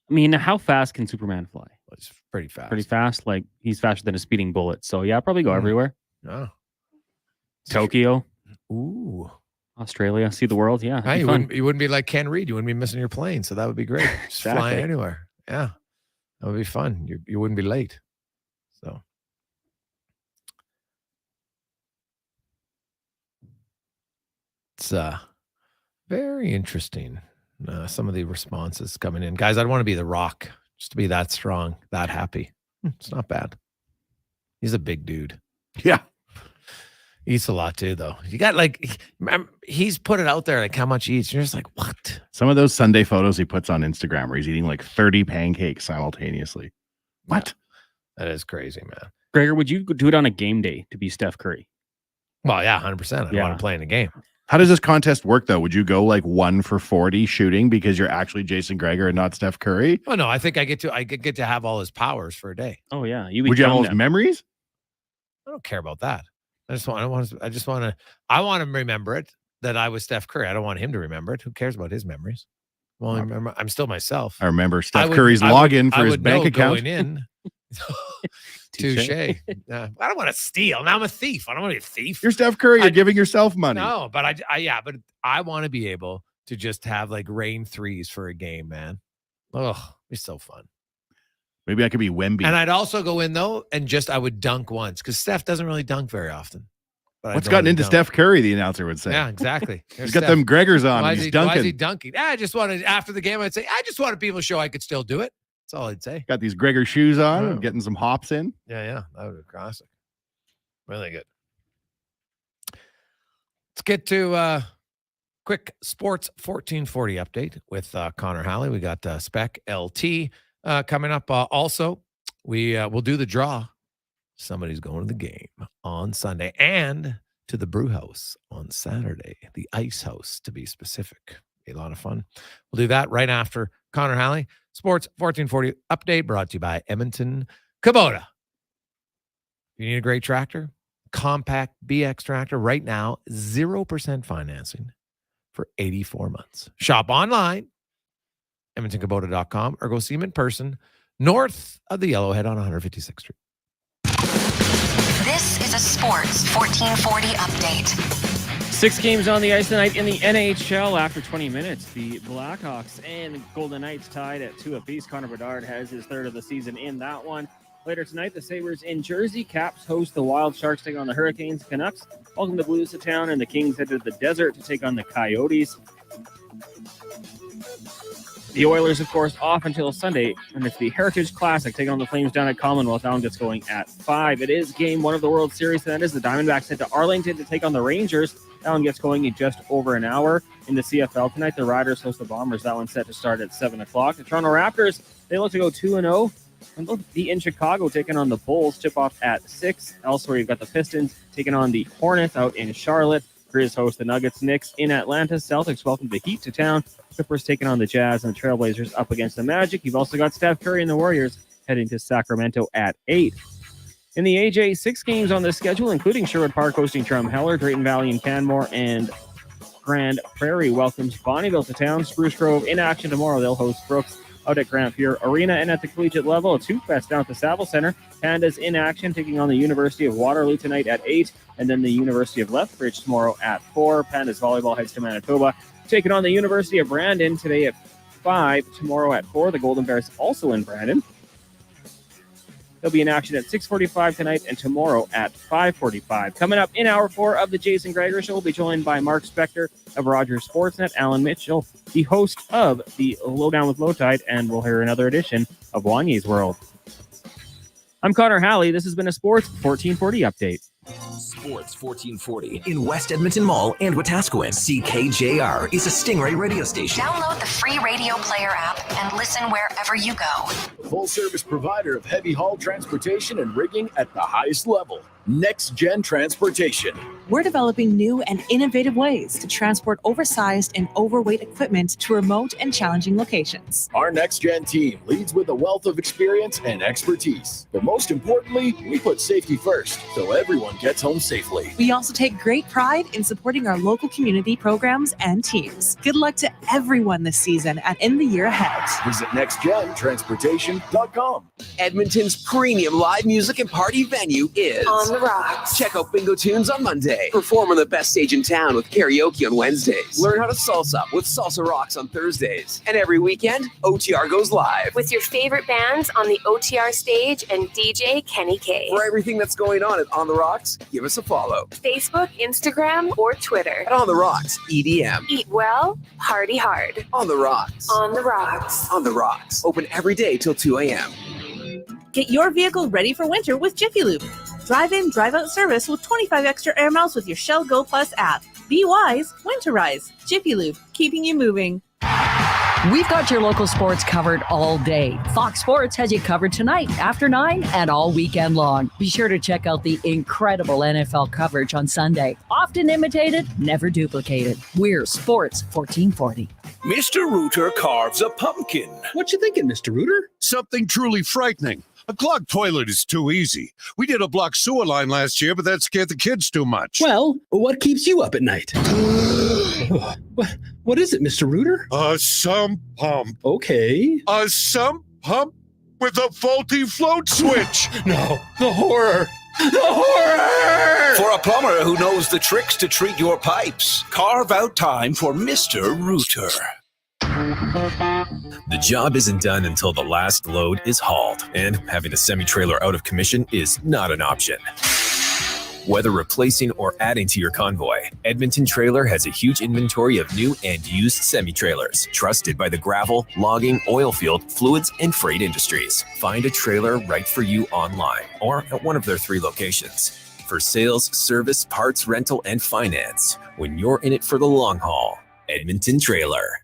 mean, how fast can Superman fly? Well, it's pretty fast. Pretty fast. Like he's faster than a speeding bullet. So yeah, I'd probably go everywhere. Oh. Tokyo. Ooh. Australia. See the world. Yeah. Right, you wouldn't be like Ken Reid. You wouldn't be missing your plane. So that would be great. Just flying anywhere. Yeah. That would be fun. You wouldn't be late. So. It's very interesting. Some of the responses coming in. Guys, I'd want to be The Rock. Just to be that strong, that happy. It's not bad. He's a big dude. Yeah. Eats a lot too, though. You got he's put it out there like how much he eats. You're just like, what? Some of those Sunday photos he puts on Instagram where he's eating like 30 pancakes simultaneously. What? Yeah, that is crazy, man. Gregor, would you do it on a game day to be Steph Curry? Well, yeah, 100%. I want to play in a game. How does this contest work, though? Would you go like 1 for 40 shooting because you're actually Jason Gregor and not Steph Curry? Oh no, I think I get to have all his powers for a day. Oh yeah, would you have all his memories? I don't care about that. I want to remember it that I was Steph Curry. I don't want him to remember it. Who cares about his memories? Well, I'm still myself. I remember Steph Curry's login for his bank account. Going in Touche. I don't want to steal. Now I'm a thief. I don't want to be a thief. You're Steph Curry. You're giving yourself money. No, but I want to be able to just have like rain threes for a game, man. Oh, it's so fun. Maybe I could be Wemby. And I'd also go in though, and I would dunk once because Steph doesn't really dunk very often. What's gotten into Steph Curry? The announcer would say. Yeah, exactly. He's got them Gregors on. Why He's is dunking. he dunking? I just wanted after the game. I'd say I just wanted people to show I could still do it. That's all I'd say. Got these Gregor shoes on and getting some hops in. Yeah, that would be classic. Really good. Let's get to quick Sports 1440 update with Connor Halley. We got Spec LT coming up. Also, we'll do the draw. Somebody's going to the game on Sunday and to the brew house on Saturday, the Ice House to be specific. Be a lot of fun. We'll do that right after Connor Halley. Sports 1440 update brought to you by Edmonton Kubota. You need a great tractor, compact BX tractor right now, 0% financing for 84 months. Shop online, EdmontonKubota.com, or go see them in person north of the Yellowhead on 156th Street. This is a Sports 1440 update. 6 games on the ice tonight in the NHL. After 20 minutes, the Blackhawks and Golden Knights tied at 2 apiece. Connor Bedard has his third of the season in that one. Later tonight, the Sabres in Jersey. Caps host the Wild Sharks, take on the Hurricanes. Canucks welcome the Blues to town, and the Kings head to the desert to take on the Coyotes. The Oilers, of course, off until Sunday, and it's the Heritage Classic taking on the Flames down at Commonwealth. That one gets going at 5. It is game 1 of the World Series, and that is the Diamondbacks head to Arlington to take on the Rangers. That one gets going in just over an hour. In the CFL tonight, the Riders host the Bombers. That one's set to start at 7 o'clock. The Toronto Raptors, they look to go 2-0, and they'll be in Chicago taking on the Bulls. Tip-off at 6. Elsewhere, you've got the Pistons taking on the Hornets out in Charlotte. Grizz host the Nuggets. Knicks in Atlanta. Celtics welcome the Heat to town. Clippers taking on the Jazz, and the Trailblazers up against the Magic. You've also got Steph Curry and the Warriors heading to Sacramento at 8. In the AJ, 6 games on the schedule, including Sherwood Park hosting Drumheller, Drayton Valley and Canmore, and Grand Prairie welcomes Bonnieville to town. Spruce Grove in action tomorrow. They'll host Brooks out at Grand Pier Arena. And at the collegiate level, a Tooth Fest down at the Saville Center. Pandas in action, taking on the University of Waterloo tonight at 8, and then the University of Lethbridge tomorrow at 4. Pandas volleyball heads to Manitoba, taking on the University of Brandon today at 5, tomorrow at 4. The Golden Bears also in Brandon. They'll be in action at 6:45 tonight and tomorrow at 5:45. Coming up in hour 4 of the Jason Gregor Show, we'll be joined by Mark Spector of Rogers Sportsnet, Alan Mitchell, the host of the Lowdown with Lowetide, and we'll hear another edition of Wanye's World. I'm Connor Halley. This has been a Sports 1440 update. Sports 1440 in West Edmonton Mall and Wetaskiwin. CKJR is a Stingray radio station. Download the free radio player app and listen wherever you go. Full service provider of heavy haul transportation and rigging at the highest level. Next Gen Transportation. We're developing new and innovative ways to transport oversized and overweight equipment to remote and challenging locations. Our Next Gen team leads with a wealth of experience and expertise. But most importantly, we put safety first so everyone gets home safely. We also take great pride in supporting our local community programs and teams. Good luck to everyone this season and in the year ahead. Visit nextgentransportation.com. Edmonton's premium live music and party venue is On the Rocks. Check out Bingo Tunes on Monday. Perform on the best stage in town with karaoke on Wednesdays. Learn how to salsa with Salsa Rocks on Thursdays. And every weekend, OTR goes live. With your favorite bands on the OTR stage and DJ Kenny K. For everything that's going on at On the Rocks, give us a follow. Facebook, Instagram, or Twitter. At On the Rocks, EDM. Eat well, party hard. On the Rocks. On the Rocks. On the Rocks. Open every day till 2 a.m. Get your vehicle ready for winter with Jiffy Lube. Drive-in, drive-out service with 25 extra air miles with your Shell Go Plus app. Be wise, winterize. Jiffy Lube, keeping you moving. We've got your local sports covered all day. Fox Sports has you covered tonight, after 9, and all weekend long. Be sure to check out the incredible NFL coverage on Sunday. Often imitated, never duplicated. We're Sports 1440. Mr. Rooter carves a pumpkin. What you thinking, Mr. Rooter? Something truly frightening. A clogged toilet is too easy. We did a blocked sewer line last year, but that scared the kids too much. Well, what keeps you up at night? What is it, Mr. Rooter? A sump pump. Okay. A sump pump with a faulty float switch. No, the horror. The horror! For a plumber who knows the tricks to treat your pipes, carve out time for Mr. Rooter. The job isn't done until the last load is hauled, and having a semi-trailer out of commission is not an option. Whether replacing or adding to your convoy, Edmonton Trailer has a huge inventory of new and used semi-trailers, trusted by the gravel, logging, oil field, fluids, and freight industries. Find a trailer right for you online or at one of their 3 locations. For sales, service, parts, rental, and finance, when you're in it for the long haul, Edmonton Trailer.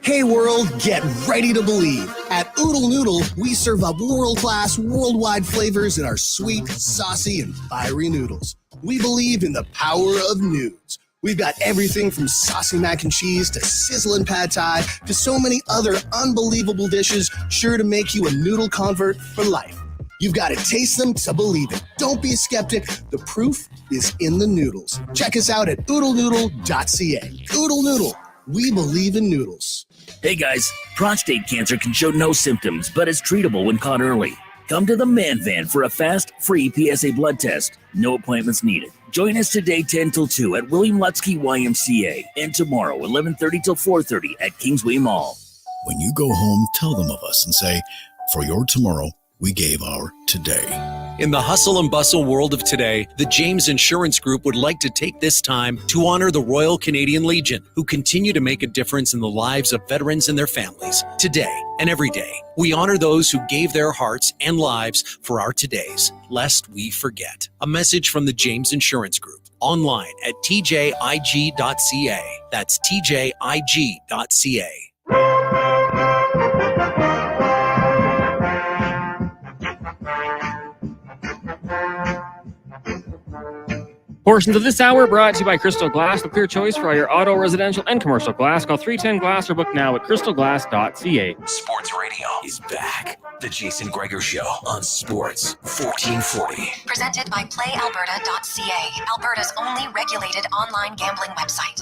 Hey world, get ready to believe. At Oodle Noodle, we serve up world-class, worldwide flavors in our sweet, saucy, and fiery noodles. We believe in the power of nudes. We've got everything from saucy mac and cheese to sizzling pad thai to so many other unbelievable dishes sure to make you a noodle convert for life. You've got to taste them to believe it. Don't be a skeptic. The proof is in the noodles. Check us out at oodlenoodle.ca. Oodle Noodle. We believe in noodles. Hey guys, prostate cancer can show no symptoms, but is treatable when caught early. Come to the Man Van for a fast, free PSA blood test. No appointments needed. Join us today 10 till 2 at William Lutsky YMCA and tomorrow 11:30 till 4:30 at Kingsway Mall. When you go home, tell them of us and say, for your tomorrow, we gave our today. In the hustle and bustle world of today, the James Insurance Group would like to take this time to honor the Royal Canadian Legion, who continue to make a difference in the lives of veterans and their families. Today and every day, we honor those who gave their hearts and lives for our todays, lest we forget. A message from the James Insurance Group, online at tjig.ca. That's tjig.ca. Portions of this hour brought to you by Crystal Glass, the clear choice for all your auto, residential, and commercial glass. Call 310 Glass or book now at crystalglass.ca. Sports Radio is back. The Jason Gregor Show on Sports 1440. Presented by PlayAlberta.ca, Alberta's only regulated online gambling website.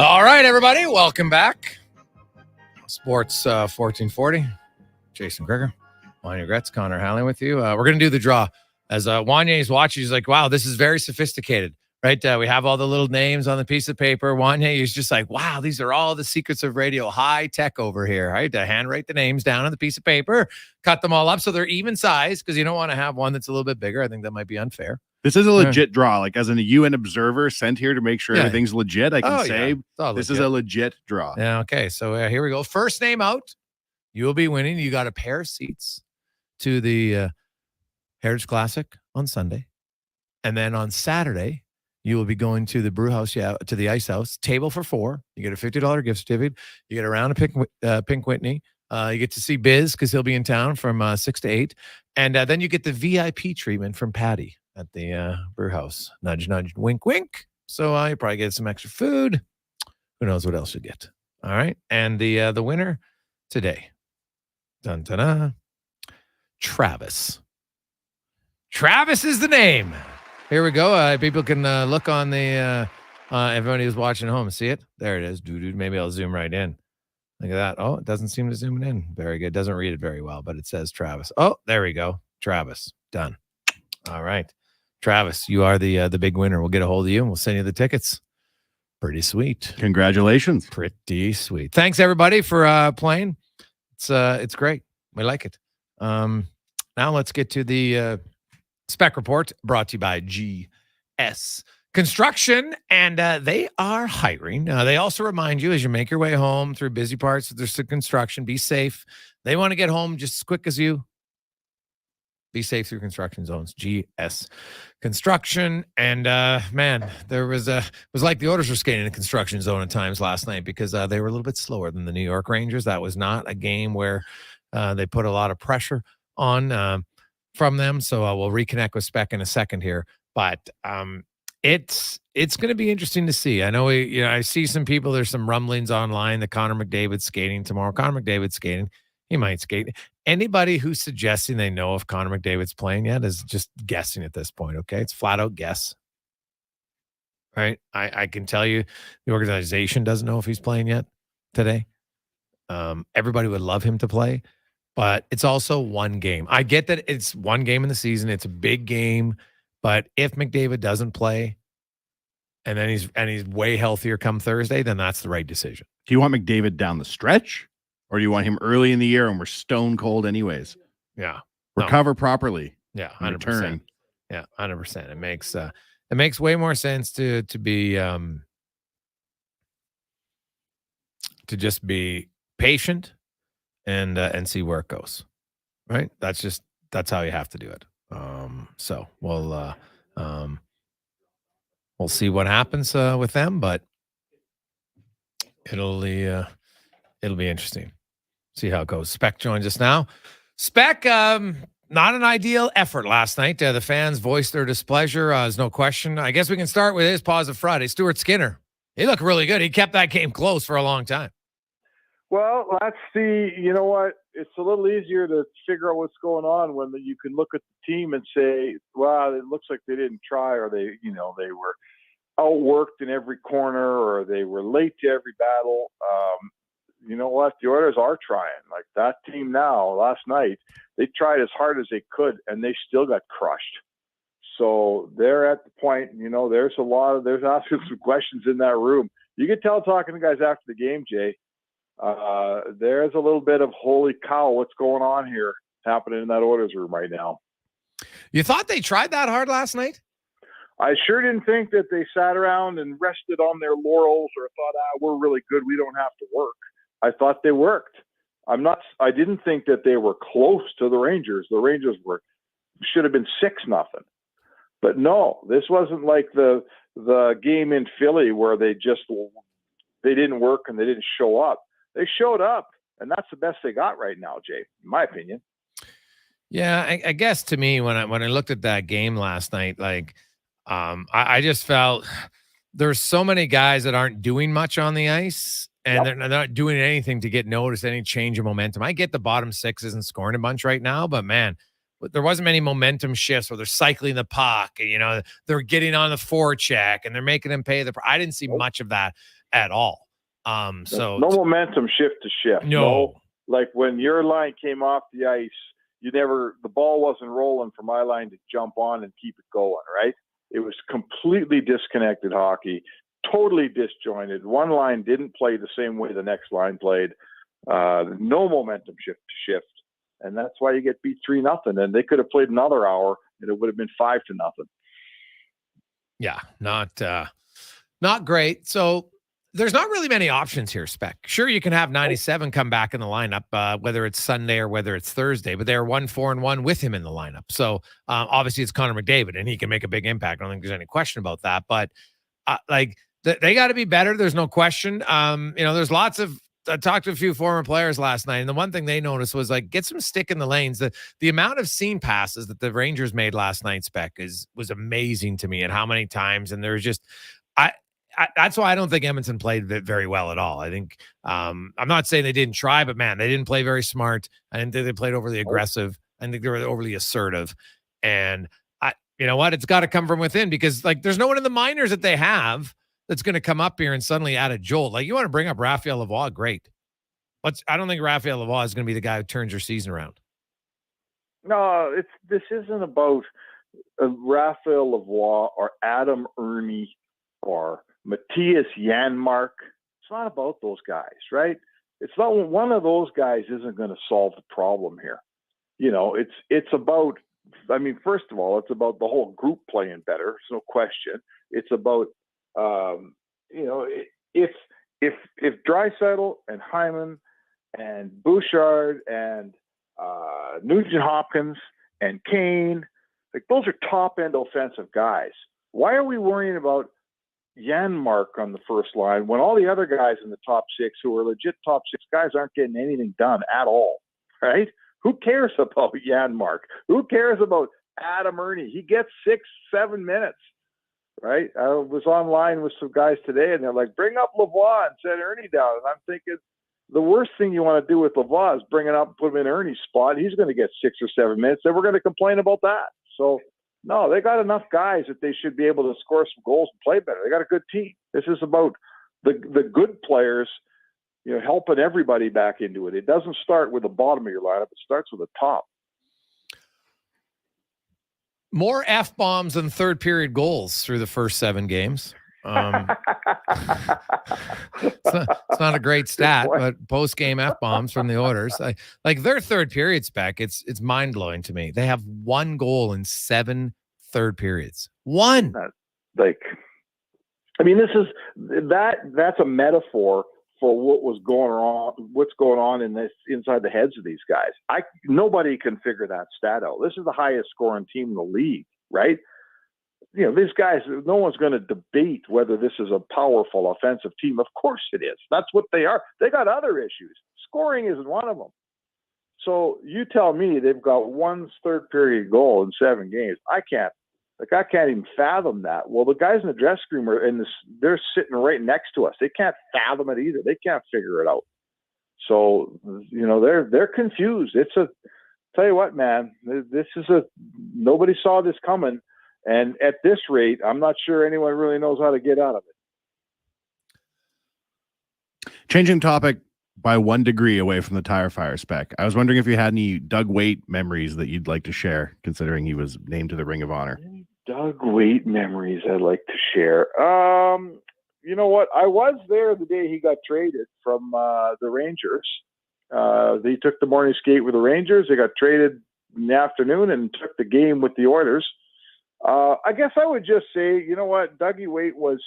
All right, everybody, welcome back. Sports 1440. Jason Gregor, Wanye Gretz, Connor Halley with you. We're going to do the draw. As Wanye is watching, he's like, wow, this is very sophisticated, right? We have all the little names on the piece of paper. Wanye is just like, wow, these are all the secrets of radio. High tech over here, right? To handwrite the names down on the piece of paper, cut them all up so they're even size because you don't want to have one that's a little bit bigger. I think that might be unfair. This is a legit draw. Like, as a UN observer sent here to make sure everything's legit, I can say this is a legit draw. Yeah, okay. So here we go. First name out, you will be winning. You got a pair of seats to the Heritage Classic on Sunday. And then on Saturday, you will be going to the brew house, to the Ice House, table for 4. You get a $50 gift certificate. You get a round of Pink Whitney. You get to see Biz because he'll be in town from 6 to 8. And then you get the VIP treatment from Patty at the brew house. Nudge, nudge, wink, wink. So you probably get some extra food. Who knows what else you get? All right. And the winner today. Dun, dun, dun. Travis. Travis is the name. Here we go. People can look on the everybody who's watching at home. See it? There it is. Dude. Maybe I'll zoom right in. Look at that. Oh, it doesn't seem to zoom it in. Very good. Doesn't read it very well, but it says Travis. Oh, there we go. Travis. Done. All right. Travis, you are the big winner. We'll get a hold of you and we'll send you the tickets. Pretty sweet. Congratulations. Pretty sweet. Thanks everybody for playing. It's great. We like it. Now let's get to the Spec Report, brought to you by GS Construction, and they are hiring. They also remind you as you make your way home through busy parts of their construction, be safe. They want to get home just as quick as you Be safe through construction zones. GS Construction. And man, there was it was like the Oilers were skating in a construction zone at times last night because they were a little bit slower than the New York Rangers. That was not a game where they put a lot of pressure on from them. So we'll reconnect with Spec in a second here. But it's going to be interesting to see. I know I see some people. There's some rumblings online that Connor McDavid's skating tomorrow. Connor McDavid's skating. He might skate. Anybody who's suggesting they know if Connor McDavid's playing yet is just guessing at this point. Okay, it's flat out guess. Right? I can tell you, the organization doesn't know if he's playing yet today. Everybody would love him to play, but it's also one game. I get that it's one game in the season. It's a big game. But if McDavid doesn't play and then he's way healthier come Thursday, then that's the right decision. Do you want McDavid down the stretch, or do you want him early in the year and we're stone cold anyways? Yeah. Recover properly. Yeah, 100%. Return. Yeah, 100%. It makes way more sense to be to just be patient and see where it goes. Right? That's how you have to do it. So we'll see what happens with them, but it'll be interesting. See how it goes. Spec joins us now. Spec, not an ideal effort last night. The fans voiced their displeasure. There's no question. I guess we can start with his positive Friday. Stuart Skinner. He looked really good. He kept that game close for a long time. Well, you know what? It's a little easier to figure out what's going on when you can look at the team and say, well, it looks like they didn't try, or they were outworked in every corner, or they were late to every battle. You know what? The Oilers are trying. Like that team now, last night, they tried as hard as they could, and they still got crushed. So they're at the point, there's asking some questions in that room. You can tell talking to guys after the game, Jay. There's a little bit of holy cow, what's going on here happening in that Oilers room right now. You thought they tried that hard last night? I sure didn't think that they sat around and rested on their laurels or thought, we're really good, we don't have to work. I thought they worked. I didn't think that they were close to the Rangers. The Rangers should have been 6-0. But no, this wasn't like the game in Philly where they didn't work and they didn't show up. They showed up, and that's the best they got right now, Jay, in my opinion. Yeah, I guess to me, when I looked at that game last night, I just felt there's so many guys that aren't doing much on the ice, and they're not doing anything to get noticed, any change of momentum. I get the bottom six isn't scoring a bunch right now, but man, there wasn't many momentum shifts where they're cycling the puck, they're getting on the forecheck and they're making them pay I didn't see much of that at all. So no momentum shift to shift. No. Like when your line came off the ice, the ball wasn't rolling for my line to jump on and keep it going, right? It was completely disconnected hockey, totally disjointed. One line didn't play the same way the next line played. No momentum shift to shift. And that's why you get beat 3-0. And they could have played another hour and it would have been 5-0. Yeah, not great. So there's not really many options here, Spec. Sure, you can have 97 come back in the lineup, whether it's Sunday or whether it's Thursday, but they're 1-4-1 with him in the lineup. So obviously it's Connor McDavid, and he can make a big impact. I don't think there's any question about that. But they got to be better. There's no question. There's lots of. I talked to a few former players last night, and the one thing they noticed was get some stick in the lanes. The amount of seam passes that the Rangers made last night, Spec, was amazing to me, and how many times. And there's just that's why I don't think Edmonton played very well at all. I think I'm not saying they didn't try, but man, they didn't play very smart. I didn't think they played overly aggressive. I think they were overly assertive. And you know what? It's got to come from within, because there's no one in the minors that they have that's going to come up here and suddenly add a jolt. You want to bring up Raphael Lavoie, great. But I don't think Raphael Lavoie is going to be the guy who turns your season around. No, this isn't about Raphael Lavoie or Adam Ernie or Matthias Janmark. It's not about those guys, right? It's not one of those guys isn't going to solve the problem here. It's about, first of all, it's about the whole group playing better. There's no question. It's about, if Draisaitl and Hyman and Bouchard and Nugent Hopkins and Kane. Like, those are top-end offensive guys. Why are we worrying about Janmark on the first line when all the other guys in the top six who are legit top six guys aren't getting anything done at all, right? Who cares about Janmark? Who cares about Adam Ernie? He gets 6-7 minutes, right? I was online with some guys today, and they're like, bring up Lavoie and set Ernie down. And I'm thinking, the worst thing you want to do with Lavoie is bring it up and put him in Ernie's spot. He's going to get 6 or 7 minutes. Then we're going to complain about that. So, no, they got enough guys that they should be able to score some goals and play better. They got a good team. This is about the good players, helping everybody back into it. It doesn't start with the bottom of your lineup. It starts with the top. More F-bombs than third period goals through the first 7 games. It's not a great stat, but post-game F-bombs from the Oilers. Like their third period spec, it's mind-blowing to me. They have 1 goal in 7 third periods. 1. This is that's a metaphor for what's going on in this inside the heads of these guys. Nobody can figure that stat out. This is the highest scoring team in the league, right? These guys, no one's going to debate whether this is a powerful offensive team. Of course it is. That's what they are. They got other issues. Scoring isn't one of them. So you tell me they've got 1 third period goal in 7 games. I can't even fathom that. Well, the guys in the dressing room they're sitting right next to us. They can't fathom it either. They can't figure it out. So, they're confused. Tell you what, man, nobody saw this coming. And at this rate, I'm not sure anyone really knows how to get out of it. Changing topic by 1 degree away from the tire fire spec. I was wondering if you had any Doug Waite memories that you'd like to share, considering he was named to the Ring of Honor. Doug Waite memories I'd like to share. You know what? I was there the day he got traded from the Rangers. They took the morning skate with the Rangers. They got traded in the afternoon and took the game with the Oilers. I guess I would just say, you know what? Dougie Waite was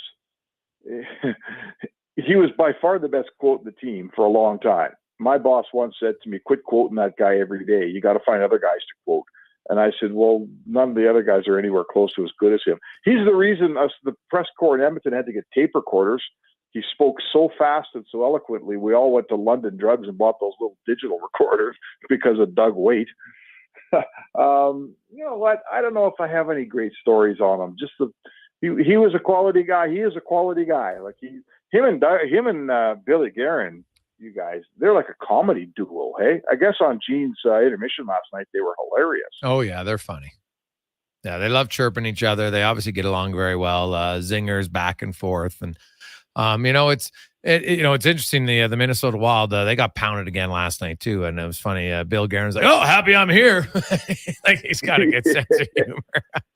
he was by far the best quote in the team for a long time. My boss once said to me, quit quoting that guy every day. You got to find other guys to quote. And I said, well, none of the other guys are anywhere close to as good as him. He's the reason the press corps in Edmonton had to get tape recorders. He spoke so fast and so eloquently. We all went to London Drugs and bought those little digital recorders because of Doug Waite. You know what? I don't know if I have any great stories on him. Just he was a quality guy. He is a quality guy. Like him and Billy Guerin, you guys, they're like a comedy duo. Hey, I guess on Gene's intermission last night, they were hilarious. Oh yeah, they're funny. Yeah, they love chirping each other. They obviously get along very well. Zingers back and forth, and it's interesting. The Minnesota Wild, they got pounded again last night too, and it was funny. Bill Guerin's like, "Oh, happy I'm here." Like he's got a good sense of humor.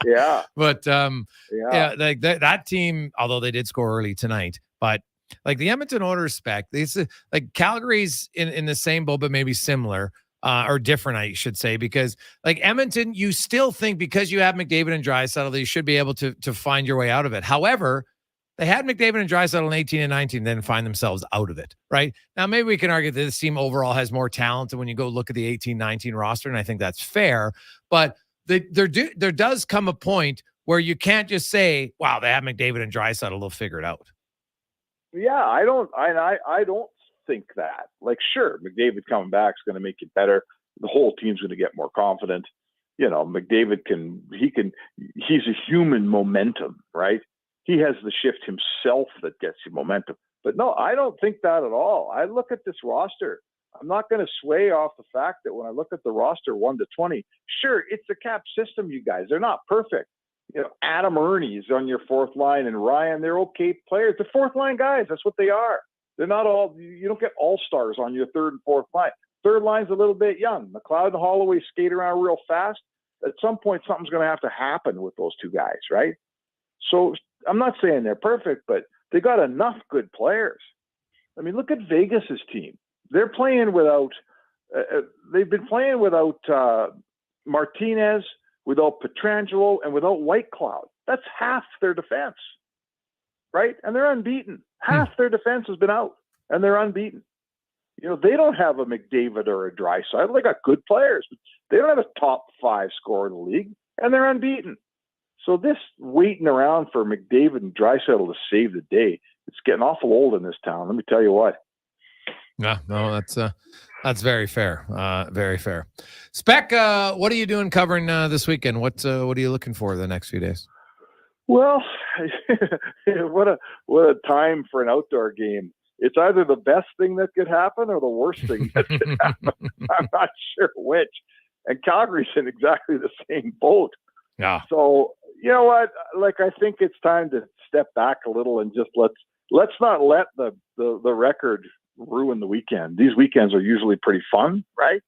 Yeah, but like that team, although they did score early tonight, but like the Edmonton Oilers spec, these like Calgary's in the same boat, but maybe similar. Or different, I should say, because like Edmonton, you still think because you have McDavid and Draisaitl that you should be able to find your way out of it. However, they had McDavid and Draisaitl in 18 and 19, then find themselves out of it. Right now, maybe we can argue that this team overall has more talent than when you go look at the 18-19 roster, and I think that's fair. But there does come a point where you can't just say, "Wow, they have McDavid and Draisaitl; they'll figure it out." Yeah, I don't think that. Like, sure, McDavid coming back is going to make it better. The whole team's going to get more confident. You know, McDavid he's a human momentum, right? He has the shift himself that gets you momentum. But no, I don't think that at all. I look at this roster. I'm not going to sway off the fact that when I look at the roster 1 to 20, sure, it's a cap system, you guys. They're not perfect. You know, Adam Ernie's on your fourth line and Ryan, they're okay players. They're fourth line guys. That's what they are. They're not all, you don't get all-stars on your third and fourth line. Third line's a little bit young. McLeod and Holloway skate around real fast. At some point, something's going to have to happen with those two guys, right? So I'm not saying they're perfect, but they got enough good players. I mean, look at Vegas's team. They're playing without, they've been playing without Martinez, without Pietrangelo, and without Whitecloud. That's half their defense, right? And they're unbeaten. Half their defense has been out, and they're unbeaten. They don't have a McDavid or a Draisaitl. They got good players, but they don't have a top 5 scorer in the league, and they're unbeaten. So this waiting around for McDavid and Draisaitl to save the day, it's getting awful old in this town. Let me tell you what. No, that's very fair. Very fair. Spec, what are you doing covering this weekend? What are you looking for the next few days? Well, what a time for an outdoor game. It's either the best thing that could happen or the worst thing that could happen. I'm not sure which. And Calgary's in exactly the same boat. Yeah. So, you know what? Like, I think it's time to step back a little and just let's not let the record ruin the weekend. These weekends are usually pretty fun, right?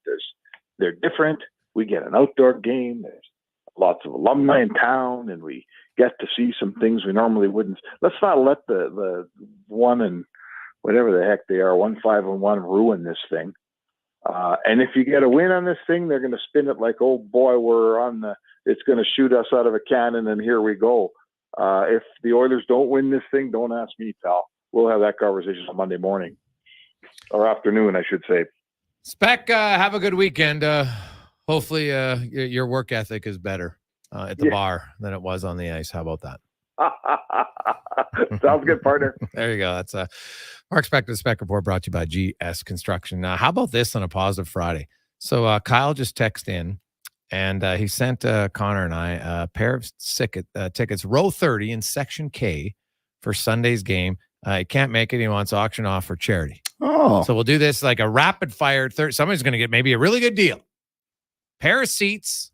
They're different. We get an outdoor game. There's lots of alumni in town, and we get to see some things we normally wouldn't. Let's not let the 1 and whatever the heck they are, 1-5-1 ruin this thing. And if you get a win on this thing, they're going to spin it like, oh boy, it's going to shoot us out of a cannon, and here we go. If the Oilers don't win this thing, don't ask me, pal. We'll have that conversation on Monday morning or afternoon, I should say. Spec, have a good weekend. Hopefully your work ethic is better at the bar than it was on the ice. How about that? Sounds good, partner. There you go. That's Mark Spector, Spec Report, brought to you by GS Construction. Now, how about this on a positive Friday? So Kyle just texted in, and he sent Connor and I a pair of tickets, row 30 in section K for Sunday's game. He can't make it. He wants auction off for charity. Oh. So we'll do this like a rapid fire. Somebody's going to get maybe a really good deal. Pair of seats,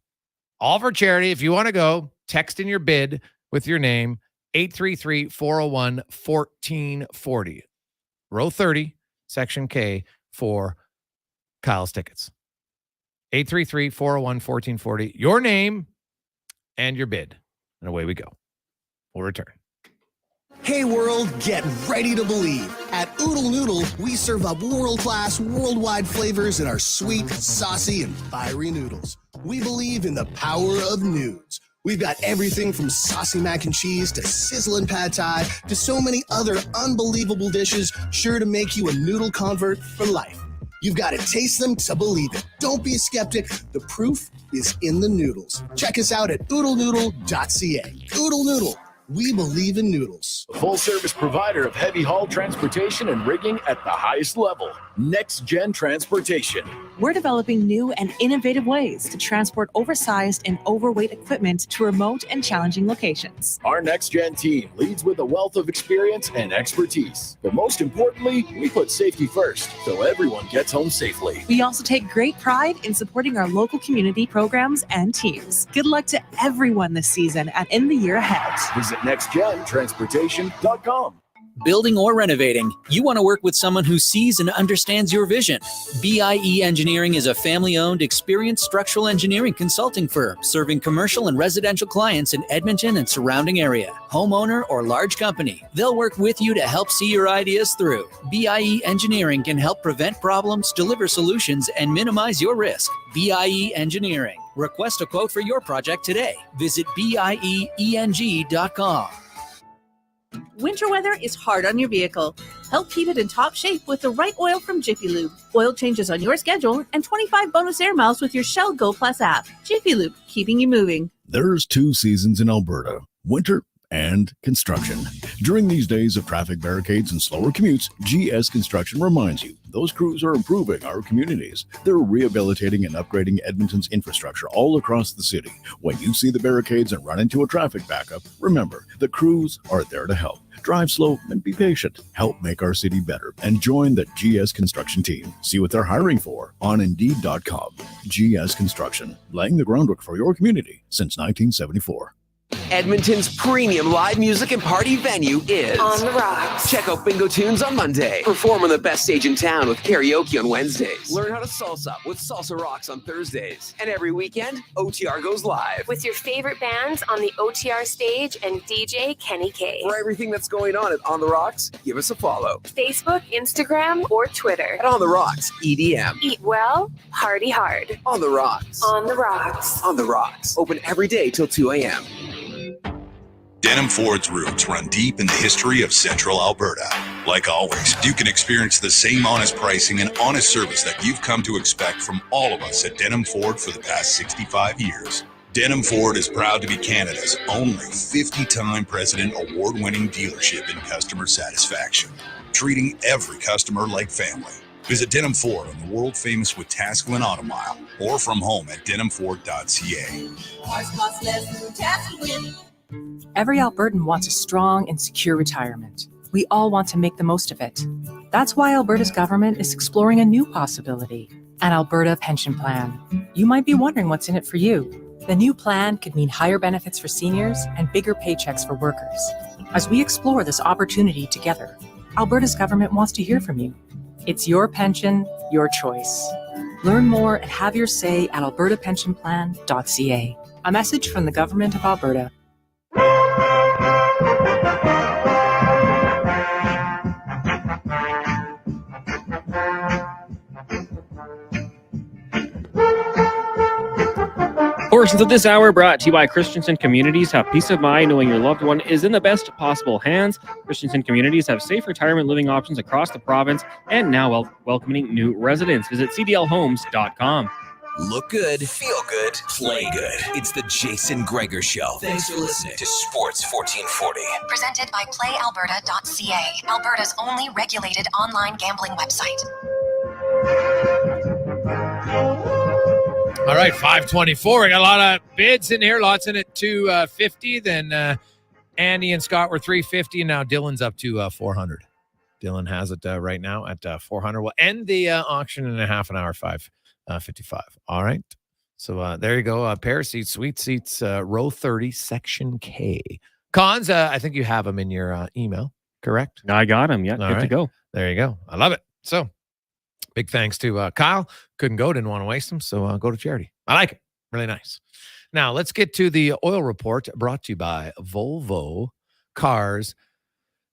all for charity. If you want to go, text in your bid with your name, 833-401-1440. Row 30, section K for Kyle's tickets. 833-401-1440. Your name and your bid. And away we go. We'll return. Hey world, get ready to believe. At Oodle Noodle, we serve up world-class, worldwide flavors in our sweet, saucy, and fiery noodles. We believe in the power of nudes. We've got everything from saucy mac and cheese to sizzling pad thai to so many other unbelievable dishes sure to make you a noodle convert for life. You've got to taste them to believe it. Don't be a skeptic. The proof is in the noodles. Check us out at oodlenoodle.ca. Oodle Noodle. We believe in noodles. A full-service provider of heavy haul transportation and rigging at the highest level. Next Gen Transportation. We're developing new and innovative ways to transport oversized and overweight equipment to remote and challenging locations. Our Next Gen team leads with a wealth of experience and expertise. But most importantly, we put safety first, so everyone gets home safely. We also take great pride in supporting our local community programs and teams. Good luck to everyone this season and in the year ahead. Visit nextgentransportation.com. Building or renovating, you want to work with someone who sees and understands your vision. BIE Engineering is a family-owned, experienced structural engineering consulting firm serving commercial and residential clients in Edmonton and surrounding area. Homeowner or large company, they'll work with you to help see your ideas through. BIE Engineering can help prevent problems, deliver solutions, and minimize your risk. BIE Engineering. Request a quote for your project today. Visit bieeng.com. Winter weather is hard on your vehicle. Help keep it in top shape with the right oil from Jiffy Lube. Oil changes on your schedule and 25 bonus air miles with your Shell Go Plus app. Jiffy Lube, keeping you moving. There's 2 seasons in Alberta, winter and construction. During these days of traffic barricades and slower commutes, GS Construction reminds you those crews are improving our communities. They're rehabilitating and upgrading Edmonton's infrastructure all across the city. When you see the barricades and run into a traffic backup, remember, the crews are there to help. Drive slow and be patient. Help make our city better and join the GS Construction team. See what they're hiring for on Indeed.com. GS Construction, laying the groundwork for your community since 1974. Edmonton's premium live music and party venue is On the Rocks. Check out Bingo Tunes on Monday. Perform on the best stage in town with karaoke on Wednesdays. Learn how to salsa with Salsa Rocks on Thursdays. And every weekend, OTR goes live. With your favorite bands on the OTR stage and DJ Kenny K. For everything that's going on at On the Rocks, give us a follow. Facebook, Instagram, or Twitter. At On the Rocks, EDM. Eat well, party hard. On the Rocks. On the Rocks. On the Rocks. Open every day till 2 a.m. Denim Ford's roots run deep in the history of Central Alberta. Like always, you can experience the same honest pricing and honest service that you've come to expect from all of us at Denim Ford for the past 65 years. Denim Ford is proud to be Canada's only 50-time President Award-winning dealership in customer satisfaction, treating every customer like family. Visit Denim Ford on the world-famous Wetaskiwin Auto Mile or from home at denimford.ca. Every Albertan wants a strong and secure retirement. We all want to make the most of it. That's why Alberta's government is exploring a new possibility, an Alberta pension plan. You might be wondering what's in it for you. The new plan could mean higher benefits for seniors and bigger paychecks for workers. As we explore this opportunity together, Alberta's government wants to hear from you. It's your pension, your choice. Learn more and have your say at albertapensionplan.ca. A message from the Government of Alberta. Portions of this hour brought to you by Christensen Communities. Have peace of mind knowing your loved one is in the best possible hands. Christensen Communities have safe retirement living options across the province and now welcoming new residents. Visit cdlhomes.com. Look good, feel good, play good. It's the Jason Gregor Show. Thanks for listening to Sports 1440. Presented by PlayAlberta.ca, Alberta's only regulated online gambling website. All right, 524. We got a lot of bids in here. Lots in at 250. Then Andy and Scott were 350, and now Dylan's up to 400. Dylan has it right now at 400. We'll end the auction in a half an hour, 5:55. All right. So there you go. Pair of seats, suite seats, row 30, section K. Cons, I think you have them in your email, correct? I got them. Yeah, good to go. There you go. I love it. So big thanks to Kyle. Couldn't go, didn't want to waste them. So go to charity. I like it. Really nice. Now let's get to the oil report brought to you by Volvo Cars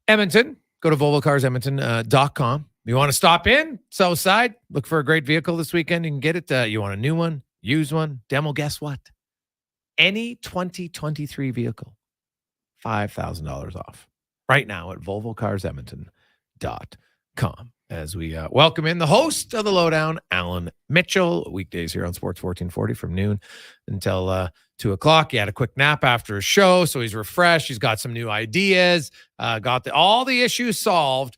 Edmonton. Go to volvocarsedmonton.com. You want to stop in Southside, look for a great vehicle this weekend. You can get it. You want a new one, used one, demo, guess what? Any 2023 vehicle, $5,000 off right now at volvocarsedmonton.com. As we welcome in the host of the Lowdown, Alan Mitchell, weekdays here on Sports 1440 from noon until 2 o'clock. He had a quick nap after a show, so he's refreshed. He's got some new ideas, got all the issues solved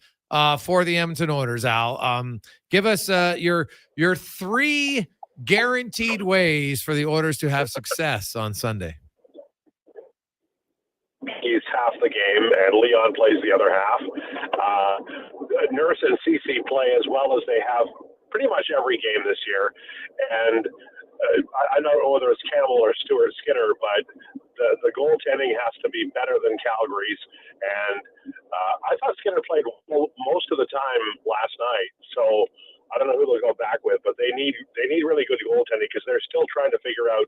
for the Edmonton Oilers. Al, give us your 3 guaranteed ways for the Oilers to have success on Sunday. He's half the game, and Leon plays the other half. Nurse and CC play as well as they have pretty much every game this year. And I don't know whether it's Campbell or Stuart Skinner, but the goaltending has to be better than Calgary's. And I thought Skinner played most of the time last night. So I don't know who they'll go back with, but they need really good goaltending because they're still trying to figure out,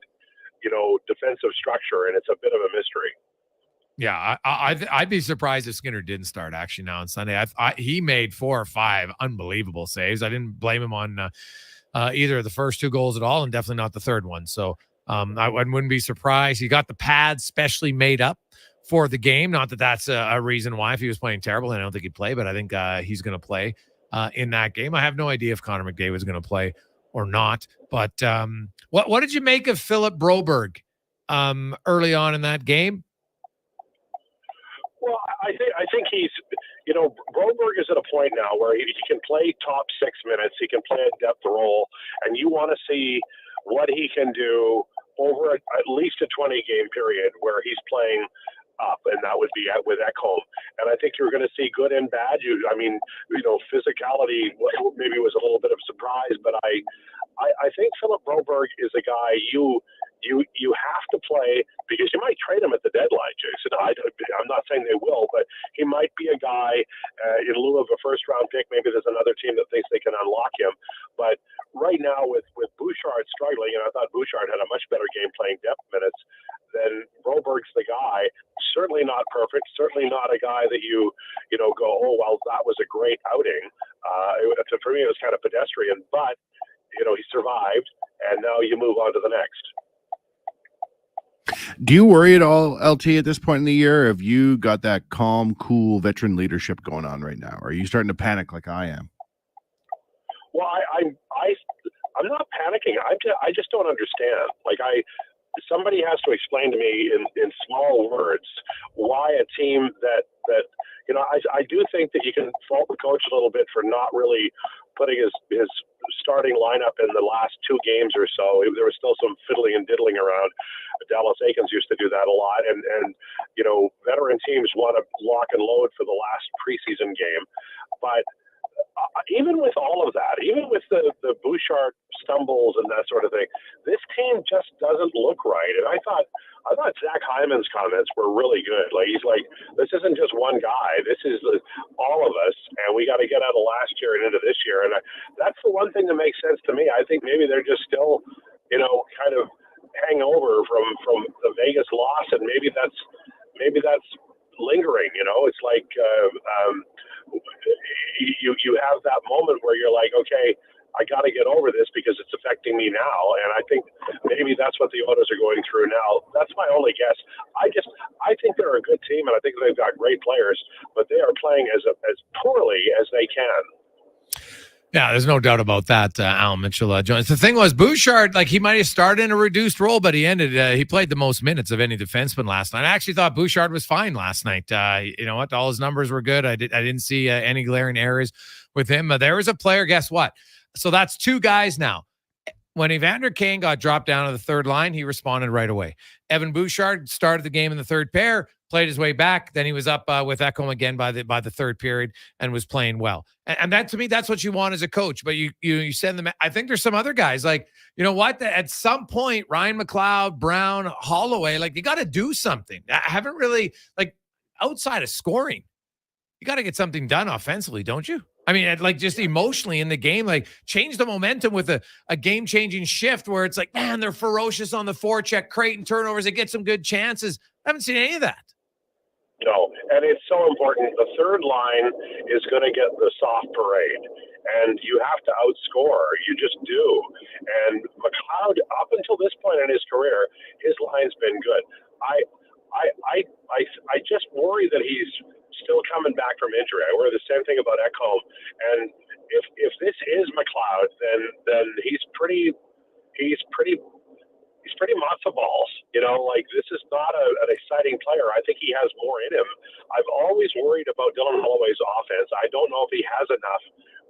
defensive structure, and it's a bit of a mystery. Yeah, I'd be surprised if Skinner didn't start actually now on Sunday. He made 4 or 5 unbelievable saves. I didn't blame him on either of the first 2 goals at all, and definitely not the third one. So I wouldn't be surprised. He got the pads specially made up for the game. Not that that's a reason why. If he was playing terrible, I don't think he'd play, but I think he's going to play in that game. I have no idea if Connor McDavid was going to play or not. But what did you make of Philip Broberg early on in that game? Well, I think he's, Broberg is at a point now where he can play top 6 minutes. He can play a depth role, and you want to see what he can do over at least a 20-game period where he's playing up, and that would be with Ekholm. And I think you're going to see good and bad. Physicality maybe was a little bit of a surprise, but I think Philip Broberg is a guy you have to play because you might trade him at the deadline, Jason. I'm not saying they will, but he might be a guy in lieu of a first-round pick. Maybe there's another team that thinks they can unlock him. But right now with Bouchard struggling, and I thought Bouchard had a much better game playing depth minutes, then Broberg's the guy. Certainly not perfect. Certainly not a guy that you go, oh, well, that was a great outing. For me, it was kind of pedestrian, but he survived, and now you move on to the next. Do you worry at all, LT, at this point in the year? Have you got that calm, cool veteran leadership going on right now? Or are you starting to panic like I am? Well, I'm not panicking. I just don't understand. Somebody has to explain to me in small words why a team that I do think that you can fault the coach a little bit for not really putting his starting lineup in the last 2 games or so. There was still some fiddling and diddling around. Dallas Aikens used to do that a lot, and veteran teams want to lock and load for the last preseason game. But even with all of that, even with the Bouchard stumbles and that sort of thing, this team just doesn't look right. And I thought Zach Hyman's comments were really good. He's like, this isn't just one guy. This is all of us, and we got to get out of last year and into this year. And that's the one thing that makes sense to me. I think maybe they're just still, kind of hangover from the Vegas loss, and maybe that's lingering. It's like you have that moment where you're like, okay, I got to get over this because it's affecting me now. And I think maybe that's what the Oilers are going through now. That's my only guess. I think they're a good team, and I think they've got great players, but they are playing as poorly as they can. Yeah, there's no doubt about that, Al Mitchell joins. The thing was, Bouchard, he might have started in a reduced role, but he played the most minutes of any defenseman last night. I actually thought Bouchard was fine last night. You know what? All his numbers were good. I didn't see any glaring errors with him. There was a player, guess what? So that's 2 guys now. When Evander Kane got dropped down to the third line, he responded right away. Evan Bouchard started the game in the third pair, played his way back. Then he was up with Ekholm again by the third period and was playing well. And that, to me, that's what you want as a coach. But you send them. I think there's some other guys you know what? At some point, Ryan McLeod, Brown, Holloway, you got to do something. I haven't really outside of scoring. You got to get something done offensively, don't you? I mean, just emotionally in the game, change the momentum with a game-changing shift where it's man, they're ferocious on the forecheck, creating turnovers, they get some good chances. I haven't seen any of that. No, and it's so important. The third line is going to get the soft parade, and you have to outscore. You just do. And McLeod, up until this point in his career, his line's been good. I just worry that he's still coming back from injury. I worry the same thing about Ekholm. And if this is McLeod, then he's pretty matzo balls. This is not an exciting player. I think he has more in him. I've always worried about Dylan Holloway's offense. I don't know if he has enough,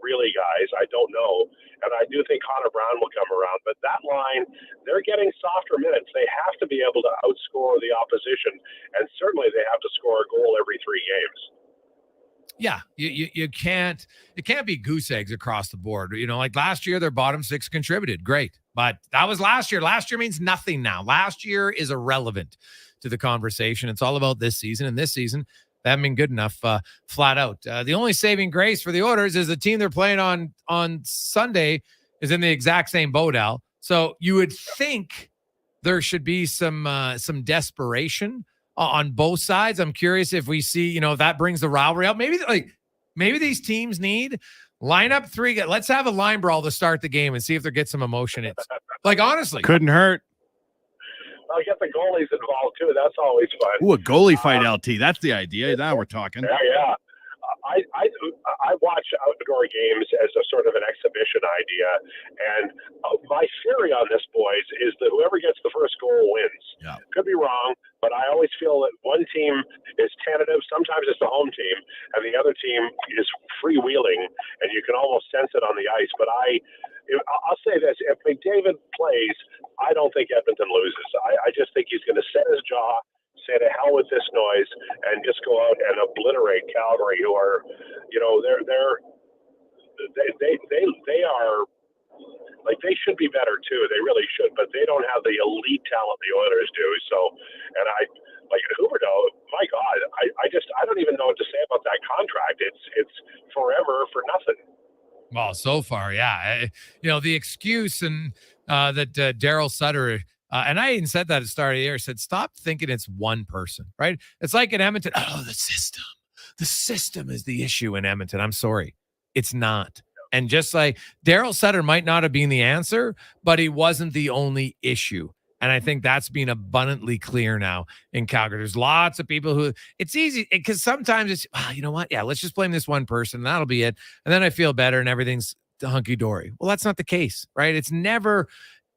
really, guys. I don't know. And I do think Connor Brown will come around. But that line, they're getting softer minutes. They have to be able to outscore the opposition. And certainly they have to score a goal every 3 games. Yeah, you can't be goose eggs across the board. Last year, their bottom 6 contributed. Great. But that was last year. Last year means nothing now. Last year is irrelevant to the conversation. It's all about this season. And this season, they haven't been good enough flat out. The only saving grace for the Oilers is the team they're playing on Sunday is in the exact same boat, Al. So you would think there should be some desperation on both sides. I'm curious if we see, if that brings the rivalry out. Maybe these teams need line up 3. Let's have a line brawl to start the game and see if there gets some emotion. It's honestly couldn't hurt. I'll get the goalies involved too. That's always fun. Ooh, a goalie fight, LT. That's the idea. Now we're talking. Yeah. I watch outdoor games as a sort of an exhibition idea, and my theory on this, boys, is that whoever gets the first goal wins. Yeah. Could be wrong, but I always feel that one team is tentative. Sometimes it's the home team, and the other team is freewheeling, and you can almost sense it on the ice. But I'll say this: if McDavid plays, I don't think Edmonton loses. I just think he's going to set his jaw, say to hell with this noise, and just go out and obliterate Calgary, who are, they are they should be better too. They really should, but they don't have the elite talent the Oilers do. So, and Huberdeau, my God, I don't even know what to say about that contract. It's forever for nothing. Well, so far, yeah. The excuse and that Daryl Sutter. And I even said that at the start of the year. I said, stop thinking it's one person, right? It's like in Edmonton. Oh, the system. The system is the issue in Edmonton. I'm sorry. It's not. And just like Daryl Sutter might not have been the answer, but he wasn't the only issue. And I think that's been abundantly clear now in Calgary. There's lots of people who it's easy because sometimes it's, you know what? Yeah, let's just blame this one person. And that'll be it. And then I feel better and everything's hunky dory. Well, that's not the case, right? It's never,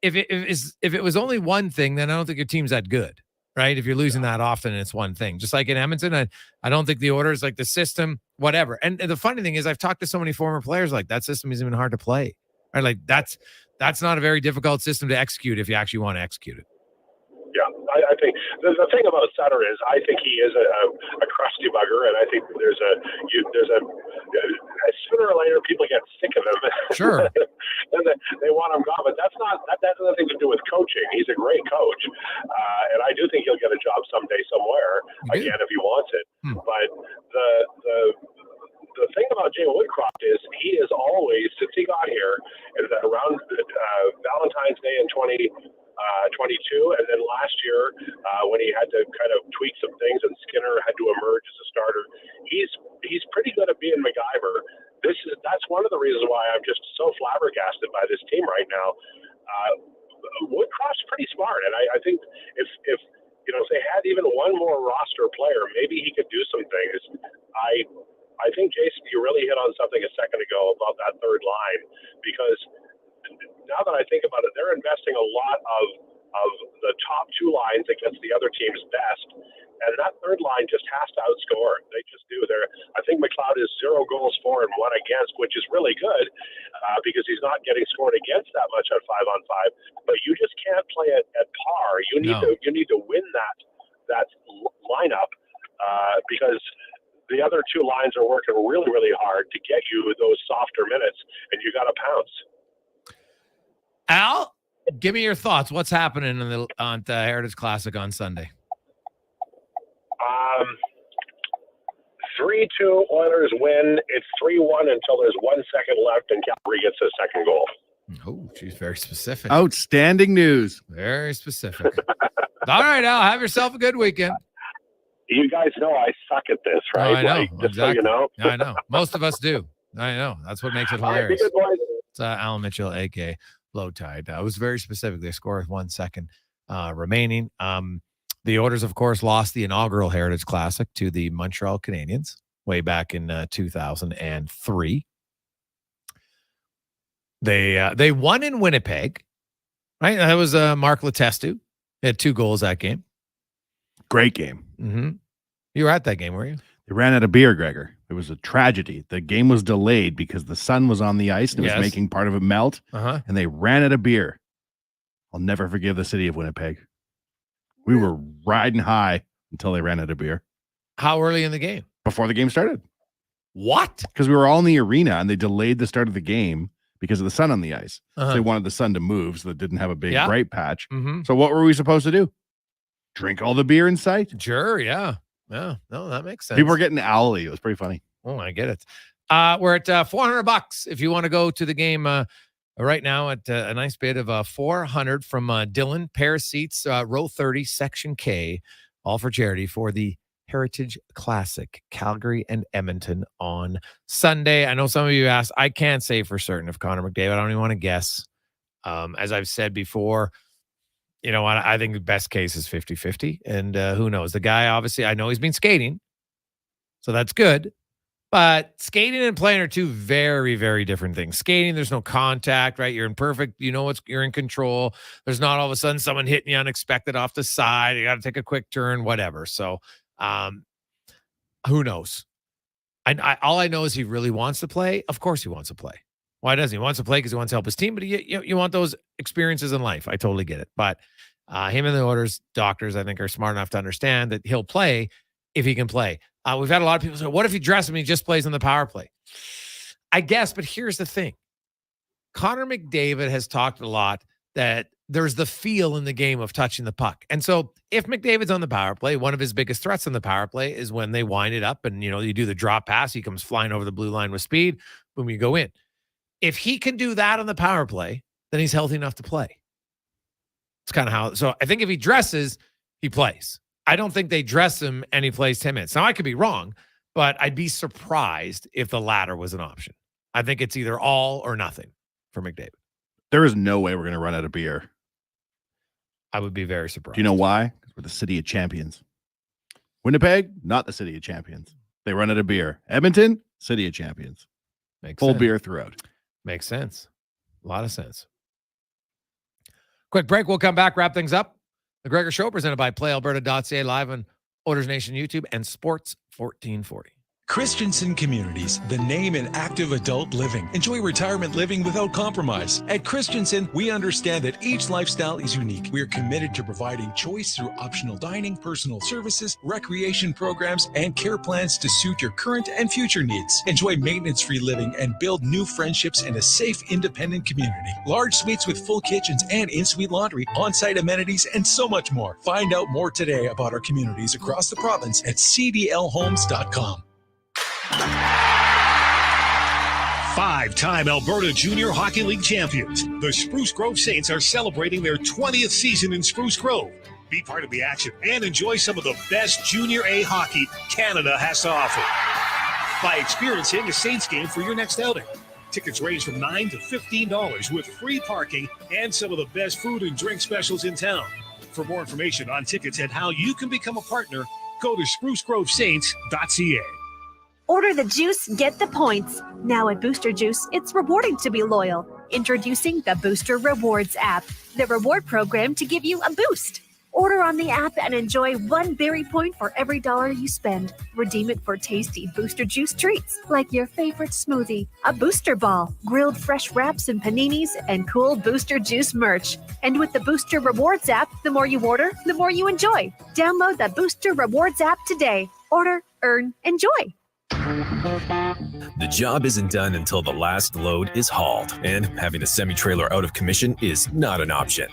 if it was only one thing, then I don't think your team's that good, right? If you're losing that often, it's one thing. Just like in Edmonton, I don't think the Oilers, like the system, whatever. And the funny thing is I've talked to so many former players like that system isn't even hard to play, right? Like that's not a very difficult system to execute if you actually want to execute it. Yeah, I think the thing about Sutter is I think he is a crusty bugger, and I think there's a sooner or later people get sick of him. Sure. And they want him gone, but that has nothing to do with coaching. He's a great coach, and I do think he'll get a job someday somewhere again if he wants it. But the thing about Jay Woodcroft is he is always, since he got here, around Valentine's Day in 2022, and then last year when he had to kind of tweak some things and Skinner had to emerge as a starter, he's pretty good at being MacGyver. That's one of the reasons why I'm just so flabbergasted by this team right now. Woodcroft's pretty smart, and I think if they had even one more roster player, maybe he could do some things. I think, Jason, you really hit on something a second ago about that third line, because now that I think about it, they're investing a lot of the top two lines against the other team's best, and that third line just has to outscore. They just do. I think McLeod is 0 goals for and 1 against, which is really good because he's not getting scored against that much on 5-on-5. But you just can't play it at par. You need to win that lineup because the other two lines are working really, really hard to get you those softer minutes, and you got to pounce. Al, give me your thoughts. What's happening on the Heritage Classic on Sunday? 3-2 Oilers win. It's 3-1 until there's 1 second left, and Calgary gets a second goal. Oh, she's very specific. Outstanding news. Very specific. All right, Al, have yourself a good weekend. You guys know I suck at this, right? Oh, I know. Like, just exactly. so you know. I know. Most of us do. I know. That's what makes it hilarious. All right, It's Alan Mitchell, a.k.a. Lowetide. It was very specific. They scored 1 second remaining. The Oilers, of course, lost the inaugural Heritage Classic to the Montreal Canadiens way back in 2003. They won in Winnipeg, right? That was Mark Letestu. He had 2 goals that game. Great game. Mm-hmm. You were at that game, were you? They ran out of beer, Gregor. It was a tragedy. The game was delayed because the sun was on the ice and it was making part of it melt, and they ran out of beer. I'll never forgive the city of Winnipeg. We were riding high until they ran out of beer. How early in the game? Before the game started. What? Because we were all in the arena and they delayed the start of the game because of the sun on the ice. So they wanted the sun to move so it didn't have a big bright patch. Mm-hmm. So what were we supposed to do? Drink all the beer in sight? Sure, yeah. Yeah, no, that makes sense. People were getting owly. It was pretty funny. Oh, I get it. We're at $400 if you want to go to the game right now at a nice bid of $400 from Dylan. Pair of seats, row 30, section K, all for charity for the Heritage Classic, Calgary and Edmonton on Sunday. I know some of you asked, I can't say for certain if Connor McDavid, I don't even want to guess. As I've said before, you know, I think the best case is 50-50. And who knows? The guy, obviously, I know he's been skating, so that's good. But skating and playing are two very, very different things. Skating, there's no contact, right? You're in perfect, you're in control. There's not all of a sudden someone hitting you unexpected off the side. You got to take a quick turn, whatever. So who knows? All I know is he really wants to play. Of course he wants to play. Why doesn't he? He wants to play because he wants to help his team, but you want those experiences in life. I totally get it. But him and the Oilers doctors, I think, are smart enough to understand that he'll play if he can play. We've had a lot of people say, what if he dresses him and he just plays on the power play? I guess, but here's the thing. Connor McDavid has talked a lot that there's the feel in the game of touching the puck. And so if McDavid's on the power play, one of his biggest threats on the power play is when they wind it up and, you do the drop pass, he comes flying over the blue line with speed, boom, you go in. If he can do that on the power play, then he's healthy enough to play. It's kind of how, so I think if he dresses, he plays. I don't think they dress him and he plays 10 minutes. Now, I could be wrong, but I'd be surprised if the latter was an option. I think it's either all or nothing for McDavid. There is no way we're going to run out of beer. I would be very surprised. Do you know why? Because we're the city of champions. Winnipeg, not the city of champions. They run out of beer. Edmonton, city of champions. Makes Full sense. beer throughout. Makes sense. A lot of sense. Quick break. We'll come back, wrap things up. The Gregor Show presented by PlayAlberta.ca, live on Oilers Nation YouTube and Sports 1440. Christensen Communities, the name in active adult living. Enjoy retirement living without compromise. At Christensen, we understand that each lifestyle is unique. We are committed to providing choice through optional dining, personal services, recreation programs, and care plans to suit your current and future needs. Enjoy maintenance-free living and build new friendships in a safe, independent community. Large suites with full kitchens and in-suite laundry, on-site amenities, and so much more. Find out more today about our communities across the province at cdlhomes.com. Five-time Alberta Junior Hockey League champions, the Spruce Grove Saints are celebrating their 20th season in Spruce Grove. Be part of the action and enjoy some of the best Junior A hockey Canada has to offer by experiencing a Saints game for your next outing. Tickets range from $9 to $15 with free parking and some of the best food and drink specials in town. For more information on tickets and how you can become a partner, go to sprucegrovesaints.ca. Order the juice, get the points. Now at Booster Juice, it's rewarding to be loyal. Introducing the Booster Rewards app, the reward program to give you a boost. Order on the app and enjoy 1 berry point for every $1 you spend. Redeem it for tasty Booster Juice treats, like your favorite smoothie, a Booster Ball, grilled fresh wraps and paninis, and cool Booster Juice merch. And with the Booster Rewards app, the more you order, the more you enjoy. Download the Booster Rewards app today. Order, earn, enjoy. The job isn't done until the last load is hauled, and having a semi-trailer out of commission is not an option.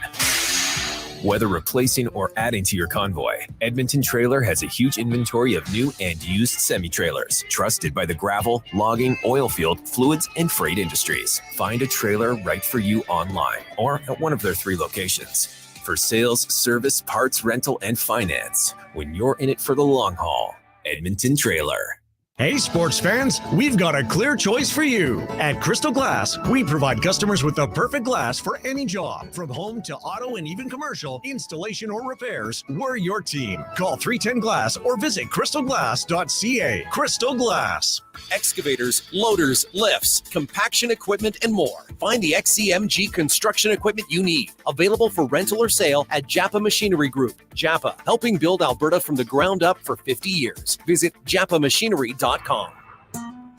Whether replacing or adding to your convoy, Edmonton Trailer has a huge inventory of new and used semi-trailers, trusted by the gravel, logging, oil field, fluids, and freight industries. Find a trailer right for you online or at one of their 3 locations. For sales, service, parts, rental, and finance, when you're in it for the long haul, Edmonton Trailer. Hey sports fans, we've got a clear choice for you. At Crystal Glass, we provide customers with the perfect glass for any job. From home to auto and even commercial, installation or repairs, we're your team. Call 310 Glass or visit crystalglass.ca. Crystal Glass. Excavators, loaders, lifts, compaction equipment, and more. Find the XCMG construction equipment you need. Available for rental or sale at Japa Machinery Group. Japa, helping build Alberta from the ground up for 50 years. Visit japamachinery.com.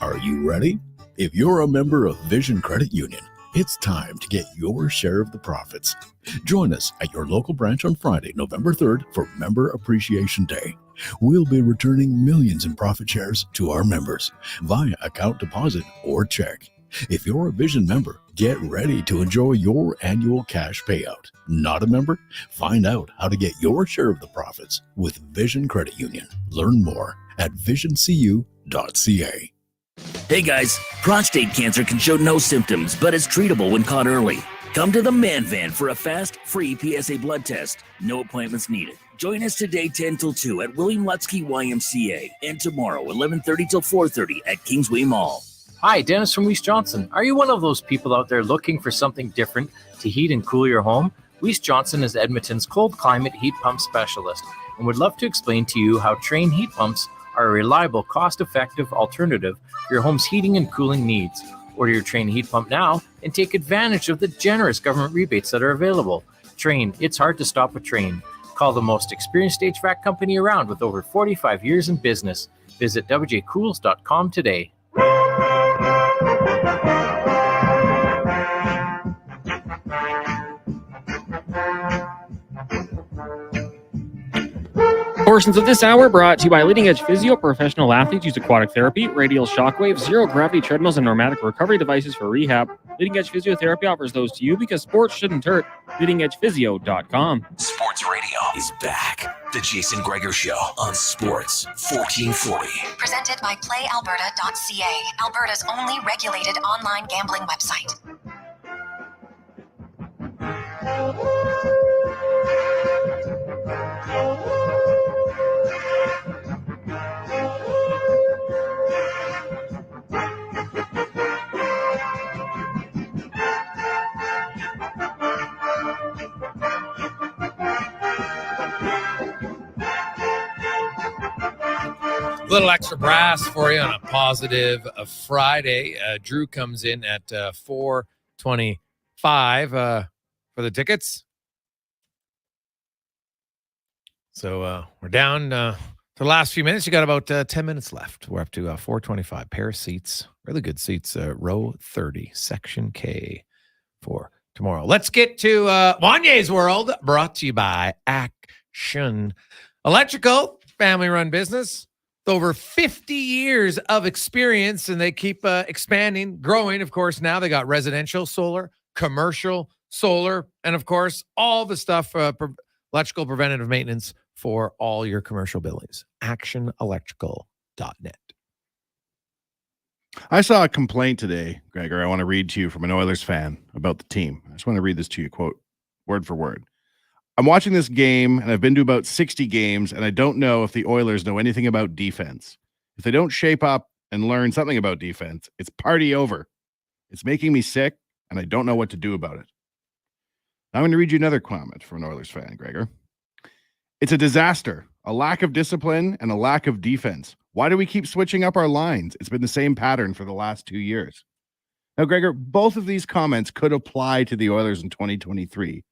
Are you ready? If you're a member of Vision Credit Union, it's time to get your share of the profits. Join us at your local branch on Friday, November 3rd for Member Appreciation Day. We'll be returning millions in profit shares to our members via account deposit or check. If you're a Vision member, get ready to enjoy your annual cash payout. Not a member? Find out how to get your share of the profits with Vision Credit Union. Learn more at visioncu.ca. Hey guys, prostate cancer can show no symptoms, but is treatable when caught early. Come to the Man Van for a fast, free PSA blood test. No appointments needed. Join us today 10 till 2 at William Lutsky YMCA and tomorrow 11:30 till 4:30 at Kingsway Mall. Hi, Dennis from Weiss Johnson. Are you one of those people out there looking for something different to heat and cool your home? Weiss Johnson is Edmonton's cold climate heat pump specialist and would love to explain to you how Trane heat pumps are a reliable, cost-effective alternative for your home's heating and cooling needs. Order your Trane heat pump now and take advantage of the generous government rebates that are available. Trane, it's hard to stop with Trane. Call the most experienced HVAC company around with over 45 years in business. Visit wjcools.com today. Portions of this hour brought to you by Leading Edge Physio. Professional athletes use aquatic therapy, radial shockwaves, zero-gravity treadmills, and pneumatic recovery devices for rehab. Leading Edge Physiotherapy offers those to you because sports shouldn't hurt. LeadingEdgePhysio.com. Sports Radio is back. The Jason Gregor Show on Sports 1440. Presented by PlayAlberta.ca, Alberta's only regulated online gambling website. A little extra brass for you on a positive Friday. Drew comes in at $4.25 for the tickets. So we're down to the last few minutes. You got about 10 minutes left. We're up to $4.25. Pair of seats, really good seats. Row 30, section K for tomorrow. Let's get to Wanye's World, brought to you by Action Electrical, family-run business. Over 50 years of experience, and they keep expanding, growing. Of course, now they got residential solar, commercial solar, and of course, all the stuff, electrical preventative maintenance for all your commercial buildings. ActionElectrical.net. I saw a complaint today, Gregor. I want to read to you from an Oilers fan about the team. I just want to read this to you, quote, word for word. I'm watching this game, and I've been to about 60 games, and I don't know if the Oilers know anything about defense. If they don't shape up and learn something about defense, it's party over. It's making me sick, and I don't know what to do about it. I'm going to read you another comment from an Oilers fan, Gregor. It's a disaster, a lack of discipline, and a lack of defense. Why do we keep switching up our lines? It's been the same pattern for the last 2 years. Now, Gregor, both of these comments could apply to the Oilers in 2023.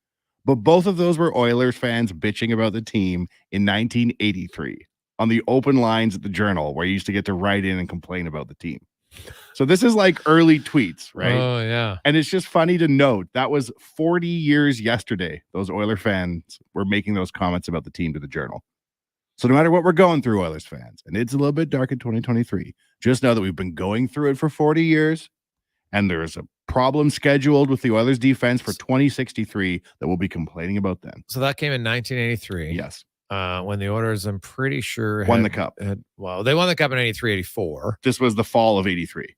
But both of those were Oilers fans bitching about the team in 1983 on the open lines at the Journal, where you used to get to write in and complain about the team. So this is like early tweets, right? Oh, yeah. And it's just funny to note that was 40 years yesterday. Those Oilers fans were making those comments about the team to the Journal. So no matter what we're going through, Oilers fans, and it's a little bit dark in 2023, just know that we've been going through it for 40 years. And there's a problem scheduled with the Oilers defense for 2063 that we'll be complaining about then. So that came in 1983. Yes. When the Oilers, I'm pretty sure, won the cup. They won the cup in 83, 84. This was the fall of 83.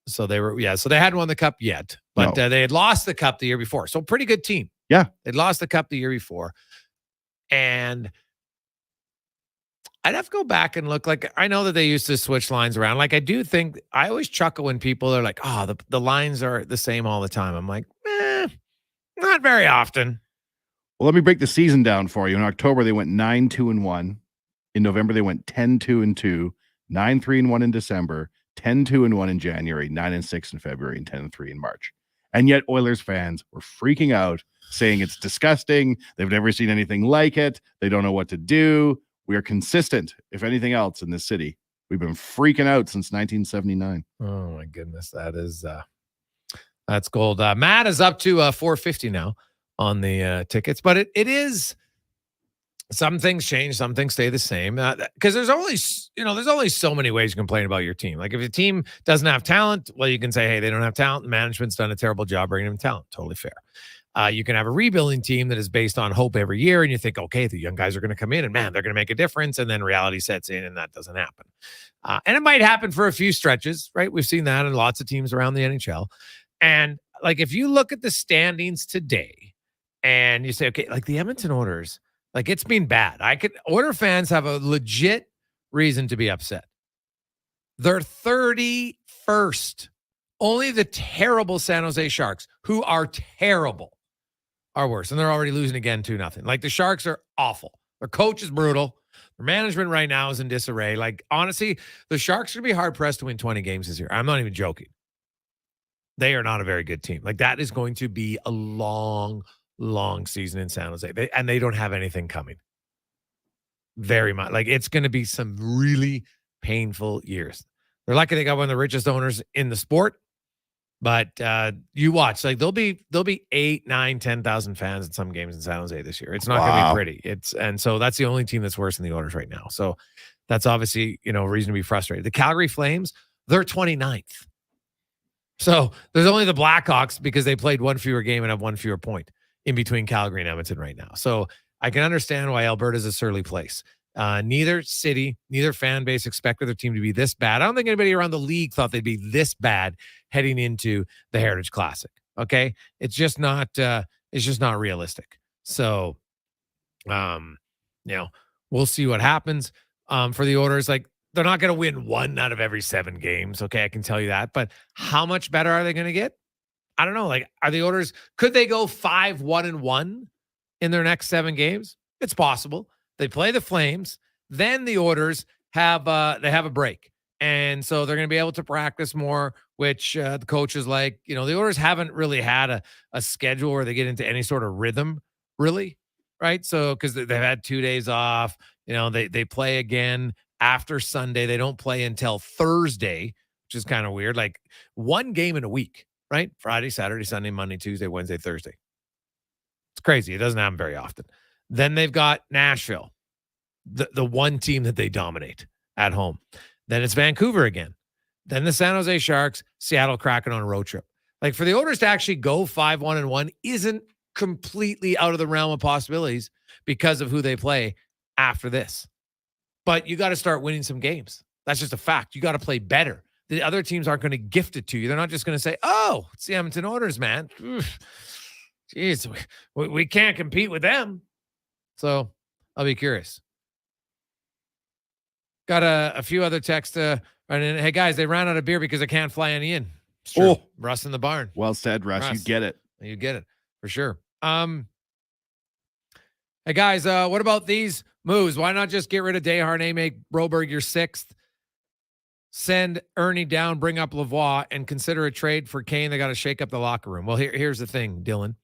So they were, so they hadn't won the cup yet, but they had lost the cup the year before. So pretty good team. Yeah. They'd lost the cup the year before. And I'd have to go back and look. Like, I know that they used to switch lines around. Like, I do think, I always chuckle when people are like, oh, the lines are the same all the time. I'm like, not very often. Well, let me break the season down for you. In October, they went 9-2-1. In November, they went 10-2-2, 9-3-1 in December, 10-2-1 in January, 9-6 in February, and 10-3 in March. And yet Oilers fans were freaking out, saying it's disgusting. They've never seen anything like it. They don't know what to do. We are consistent, if anything else, in this city. We've been freaking out since 1979. Oh my goodness, that's gold. Matt is up to $4.50 now on the tickets, but it is, some things change, some things stay the same. Because there's only so many ways you can complain about your team. Like, if your team doesn't have talent, well, you can say, hey, they don't have talent. Management's done a terrible job bringing them talent. Totally fair. You can have a rebuilding team that is based on hope every year, and you think, okay, the young guys are going to come in and, man, they're going to make a difference, and then reality sets in, and that doesn't happen. And it might happen for a few stretches, right? We've seen that in lots of teams around the NHL. And, like, if you look at the standings today and you say, okay, like the Edmonton Oilers, like, it's been bad. Oiler fans have a legit reason to be upset. They're 31st. Only the terrible San Jose Sharks, who are terrible, are worse. And they're already losing again 2-0. Like, the Sharks are awful. Their coach is brutal. Their management right now is in disarray. Like, honestly, the Sharks are going to be hard-pressed to win 20 games this year. I'm not even joking. They are not a very good team. Like, that is going to be a long, long season in San Jose. They don't have anything coming. Very much. Like, it's going to be some really painful years. They're lucky they got one of the richest owners in the sport. But you watch, like, there'll be 8, 9, 10,000 fans in some games in San Jose this year. It's not going to be pretty. And so that's the only team that's worse than the Oilers right now. So that's obviously, a reason to be frustrated. The Calgary Flames, they're 29th. So there's only the Blackhawks, because they played one fewer game and have one fewer point in between Calgary and Edmonton right now. So I can understand why Alberta is a surly place. Neither city, neither fan base expected their team to be this bad. I don't think anybody around the league thought they'd be this bad heading into the Heritage Classic. Okay. It's just not realistic. So, we'll see what happens. For the Oilers, like, they're not going to win 1 out of every 7 games. Okay. I can tell you that, but how much better are they going to get? I don't know. Like, are the Oilers, could they go 5-1-1 in their next 7 games? It's possible. They play the Flames. Then the Oilers have a break. And so they're going to be able to practice more, which the coaches like. The Oilers haven't really had a schedule where they get into any sort of rhythm, really, right? So because they've had 2 days off, they play again after Sunday. They don't play until Thursday, which is kind of weird. Like one game in a week, right? Friday, Saturday, Sunday, Monday, Tuesday, Wednesday, Thursday. It's crazy. It doesn't happen very often. Then they've got Nashville, the one team that they dominate at home. Then it's Vancouver again. Then the San Jose Sharks, Seattle Kraken on a road trip. Like for the Oilers to actually go 5-1-1 isn't completely out of the realm of possibilities because of who they play after this. But you got to start winning some games. That's just a fact. You got to play better. The other teams aren't going to gift it to you. They're not just going to say, oh, it's the Edmonton Oilers, man. Jeez, we can't compete with them. So I'll be curious. Got a few other texts. Hey, guys, they ran out of beer because I can't fly any in. It's true. Oh, Russ in the barn. Well said, Russ. You get it. You get it for sure. Hey, guys, what about these moves? Why not just get rid of Desharnais, make Broberg your 6th? Send Ernie down, bring up Lavoie, and consider a trade for Kane. They got to shake up the locker room. Well, here's the thing, Dylan.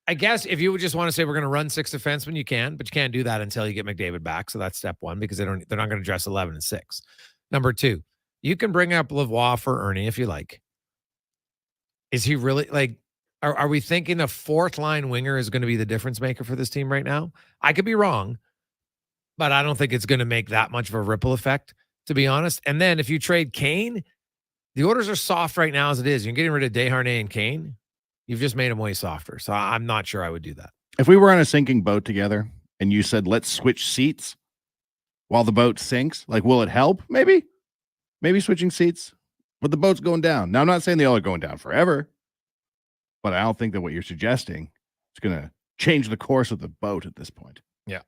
I guess if you would just want to say we're going to run 6 defensemen, you can, but you can't do that until you get McDavid back. So that's step 1 because they're not going to dress 11 and 6. Number 2, you can bring up Lavoie for Ernie if you like. Is he really like? Are we thinking a 4th line winger is going to be the difference maker for this team right now? I could be wrong, but I don't think it's going to make that much of a ripple effect, to be honest. And then if you trade Kane, the orders are soft right now as it is. You're getting rid of Desharnais and Kane. You've just made them way softer. So I'm not sure I would do that. If we were on a sinking boat together and you said, let's switch seats while the boat sinks, like, will it help? Maybe switching seats, but the boat's going down. Now, I'm not saying they all are going down forever, but I don't think that what you're suggesting is going to change the course of the boat at this point. Yeah.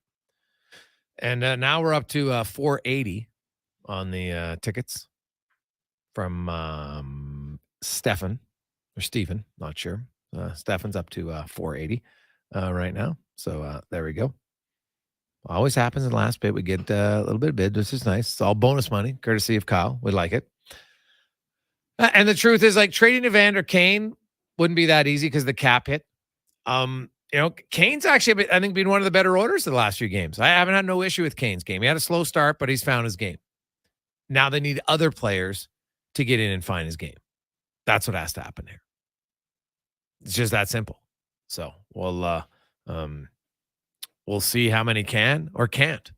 And now we're up to $480 on the tickets from Stefan or Stephen, not sure. Stefan's up to $480 right now. So there we go. Always happens in the last bit. We get a little bit of bid, which is nice. It's all bonus money, courtesy of Kyle. We like it. And the truth is, like, trading Evander Kane wouldn't be that easy because the cap hit. Kane's actually, I think, been one of the better orders of the last few games. I haven't had no issue with Kane's game. He had a slow start, but he's found his game. Now they need other players to get in and find his game. That's what has to happen here. It's just that simple. So we'll see how many can or can't.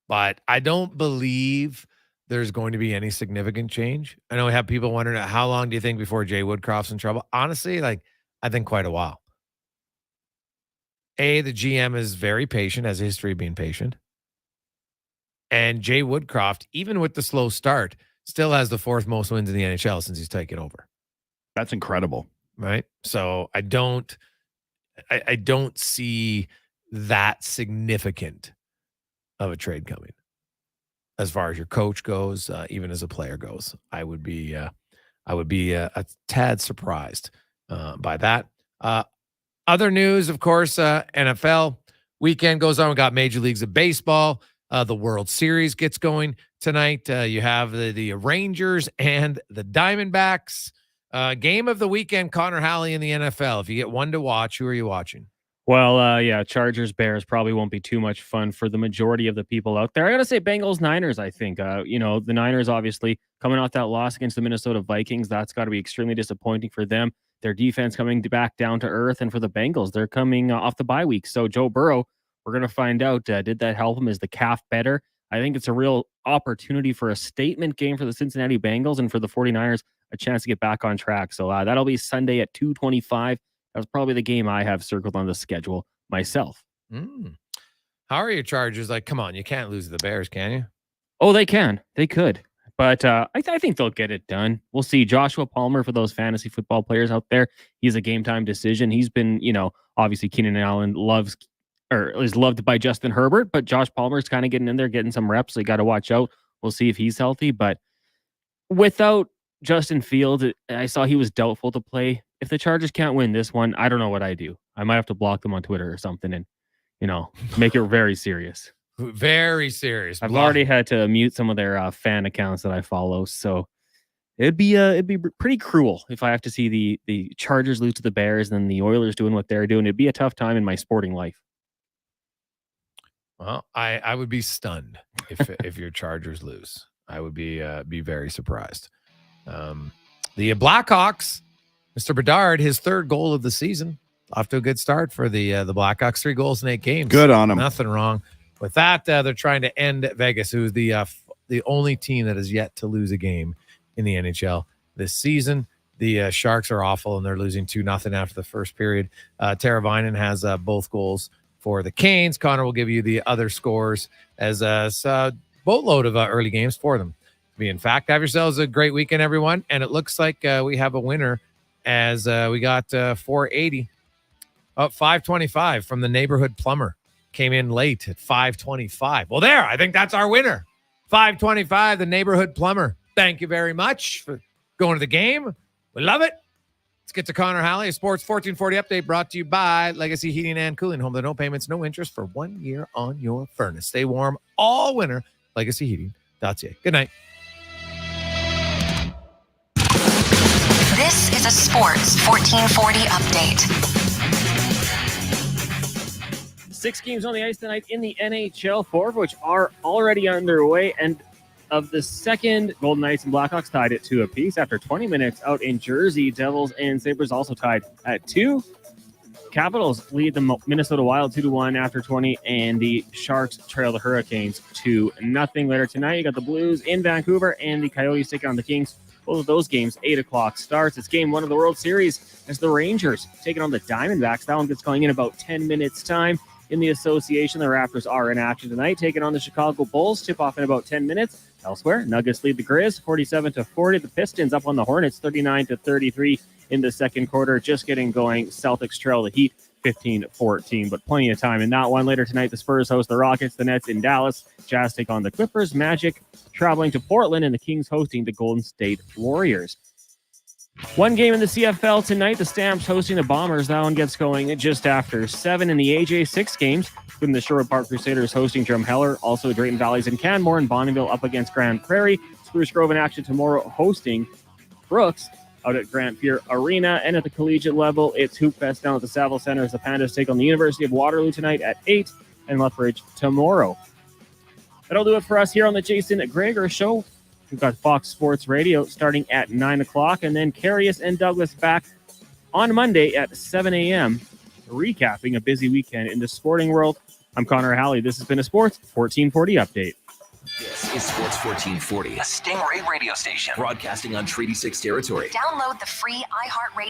But I don't believe there's going to be any significant change. I know we have people wondering, how long do you think before Jay Woodcroft's in trouble? Honestly, I think quite a while. The GM is very patient, has a history of being patient. And Jay Woodcroft, even with the slow start, still has the 4th most wins in the NHL since he's taken over. That's incredible. Right? So I don't see that significant of a trade coming. As far as your coach goes, even as a player goes, I would be a tad surprised by that. Other news, of course, NFL weekend goes on. We got Major Leagues of Baseball. The World Series gets going tonight. You have the Rangers and the Diamondbacks. Game of the weekend, Connor Halley in the NFL. If you get one to watch, who are you watching? Well, Chargers, Bears probably won't be too much fun for the majority of the people out there. I got to say Bengals, Niners, I think. The Niners obviously coming off that loss against the Minnesota Vikings. That's got to be extremely disappointing for them. Their defense coming back down to earth. And for the Bengals, they're coming off the bye week. So Joe Burrow, we're going to find out, did that help him? Is the calf better? I think it's a real opportunity for a statement game for the Cincinnati Bengals and for the 49ers, a chance to get back on track. So that'll be Sunday at 2:25. That's probably the game I have circled on the schedule myself. How are your Chargers? Like, come on, you can't lose to the Bears, can you? Oh, they can. They could. But I think they'll get it done. We'll see. Joshua Palmer, for those fantasy football players out there, he's a game-time decision. He's been, obviously Keenan Allen is loved by Justin Herbert, but Josh Palmer's kind of getting in there, getting some reps. So you got to watch out. We'll see if he's healthy. But without Justin Fields, I saw he was doubtful to play. If the Chargers can't win this one, I don't know what I do. I might have to block them on Twitter or something and, make it very serious. Very serious. I've already had to mute some of their fan accounts that I follow, so it'd be pretty cruel if I have to see the Chargers lose to the Bears and then the Oilers doing what they're doing. It'd be a tough time in my sporting life. Well, I would be stunned if your Chargers lose. I would be very surprised. The Blackhawks, Mr. Bedard, his third goal of the season. Off to a good start for the Blackhawks. 3 goals in 8 games. Good on him. Nothing wrong with that. They're trying to end Vegas, who's the only team that has yet to lose a game in the NHL this season. The Sharks are awful, and they're losing 2-0 after the first period. Teravainen has both goals for the Canes. Connor will give you the other scores as a boatload of early games for them. In fact, have yourselves a great weekend, everyone. And it looks like we have a winner as we got 480. 525 from the neighborhood plumber. Came in late at 525. Well, there, I think that's our winner. 525, the neighborhood plumber. Thank you very much for going to the game. We love it. Let's get to Connor Halley, a Sports 1440 update brought to you by Legacy Heating and Cooling. Home to no payments, no interest for 1 year on your furnace. Stay warm all winter. LegacyHeating.ca. Good night. This is a Sports 1440 update. 6 games on the ice tonight in the NHL, 4 of which are already underway. And of the second, Golden Knights and Blackhawks tied at 2 apiece after 20 minutes out in Jersey. Devils and Sabres also tied at 2. Capitals lead the Minnesota Wild 2-1 after 20, and the Sharks trail the Hurricanes 2-0. Later tonight, you got the Blues in Vancouver and the Coyotes taking on the Kings. Both of those games, 8 o'clock starts. It's game 1 of the World Series as the Rangers taking on the Diamondbacks. That one gets going in about 10 minutes' time. In the association, the Raptors are in action tonight, taking on the Chicago Bulls. Tip off in about 10 minutes. Elsewhere, Nuggets lead the Grizz 47-40. The Pistons up on the Hornets 39-33 in the second quarter. Just getting going. Celtics trail the Heat 15-14, but plenty of time in that one. Later tonight, the Spurs host the Rockets, the Nets in Dallas. Jazz take on the Clippers. Magic traveling to Portland, and the Kings hosting the Golden State Warriors. One game in the CFL tonight, the Stamps hosting the Bombers. That one gets going just after 7 in the AJ. 6 games, including the Sherwood Park Crusaders hosting Drumheller. Also, Drayton Valleys and Canmore and Bonneville up against Grand Prairie. Spruce Grove in action tomorrow hosting Brooks out at Grant Pier Arena. And at the collegiate level, it's Hoop Fest down at the Saville Center as the Pandas take on the University of Waterloo tonight at 8 and Lethbridge tomorrow. That'll do it for us here on the Jason Gregor Show. We've got Fox Sports Radio starting at 9 o'clock, and then Carius and Douglas back on Monday at 7 a.m., recapping a busy weekend in the sporting world. I'm Connor Halley. This has been a Sports 1440 update. This is Sports 1440, a Stingray radio station broadcasting on Treaty 6 territory. Download the free iHeartRadio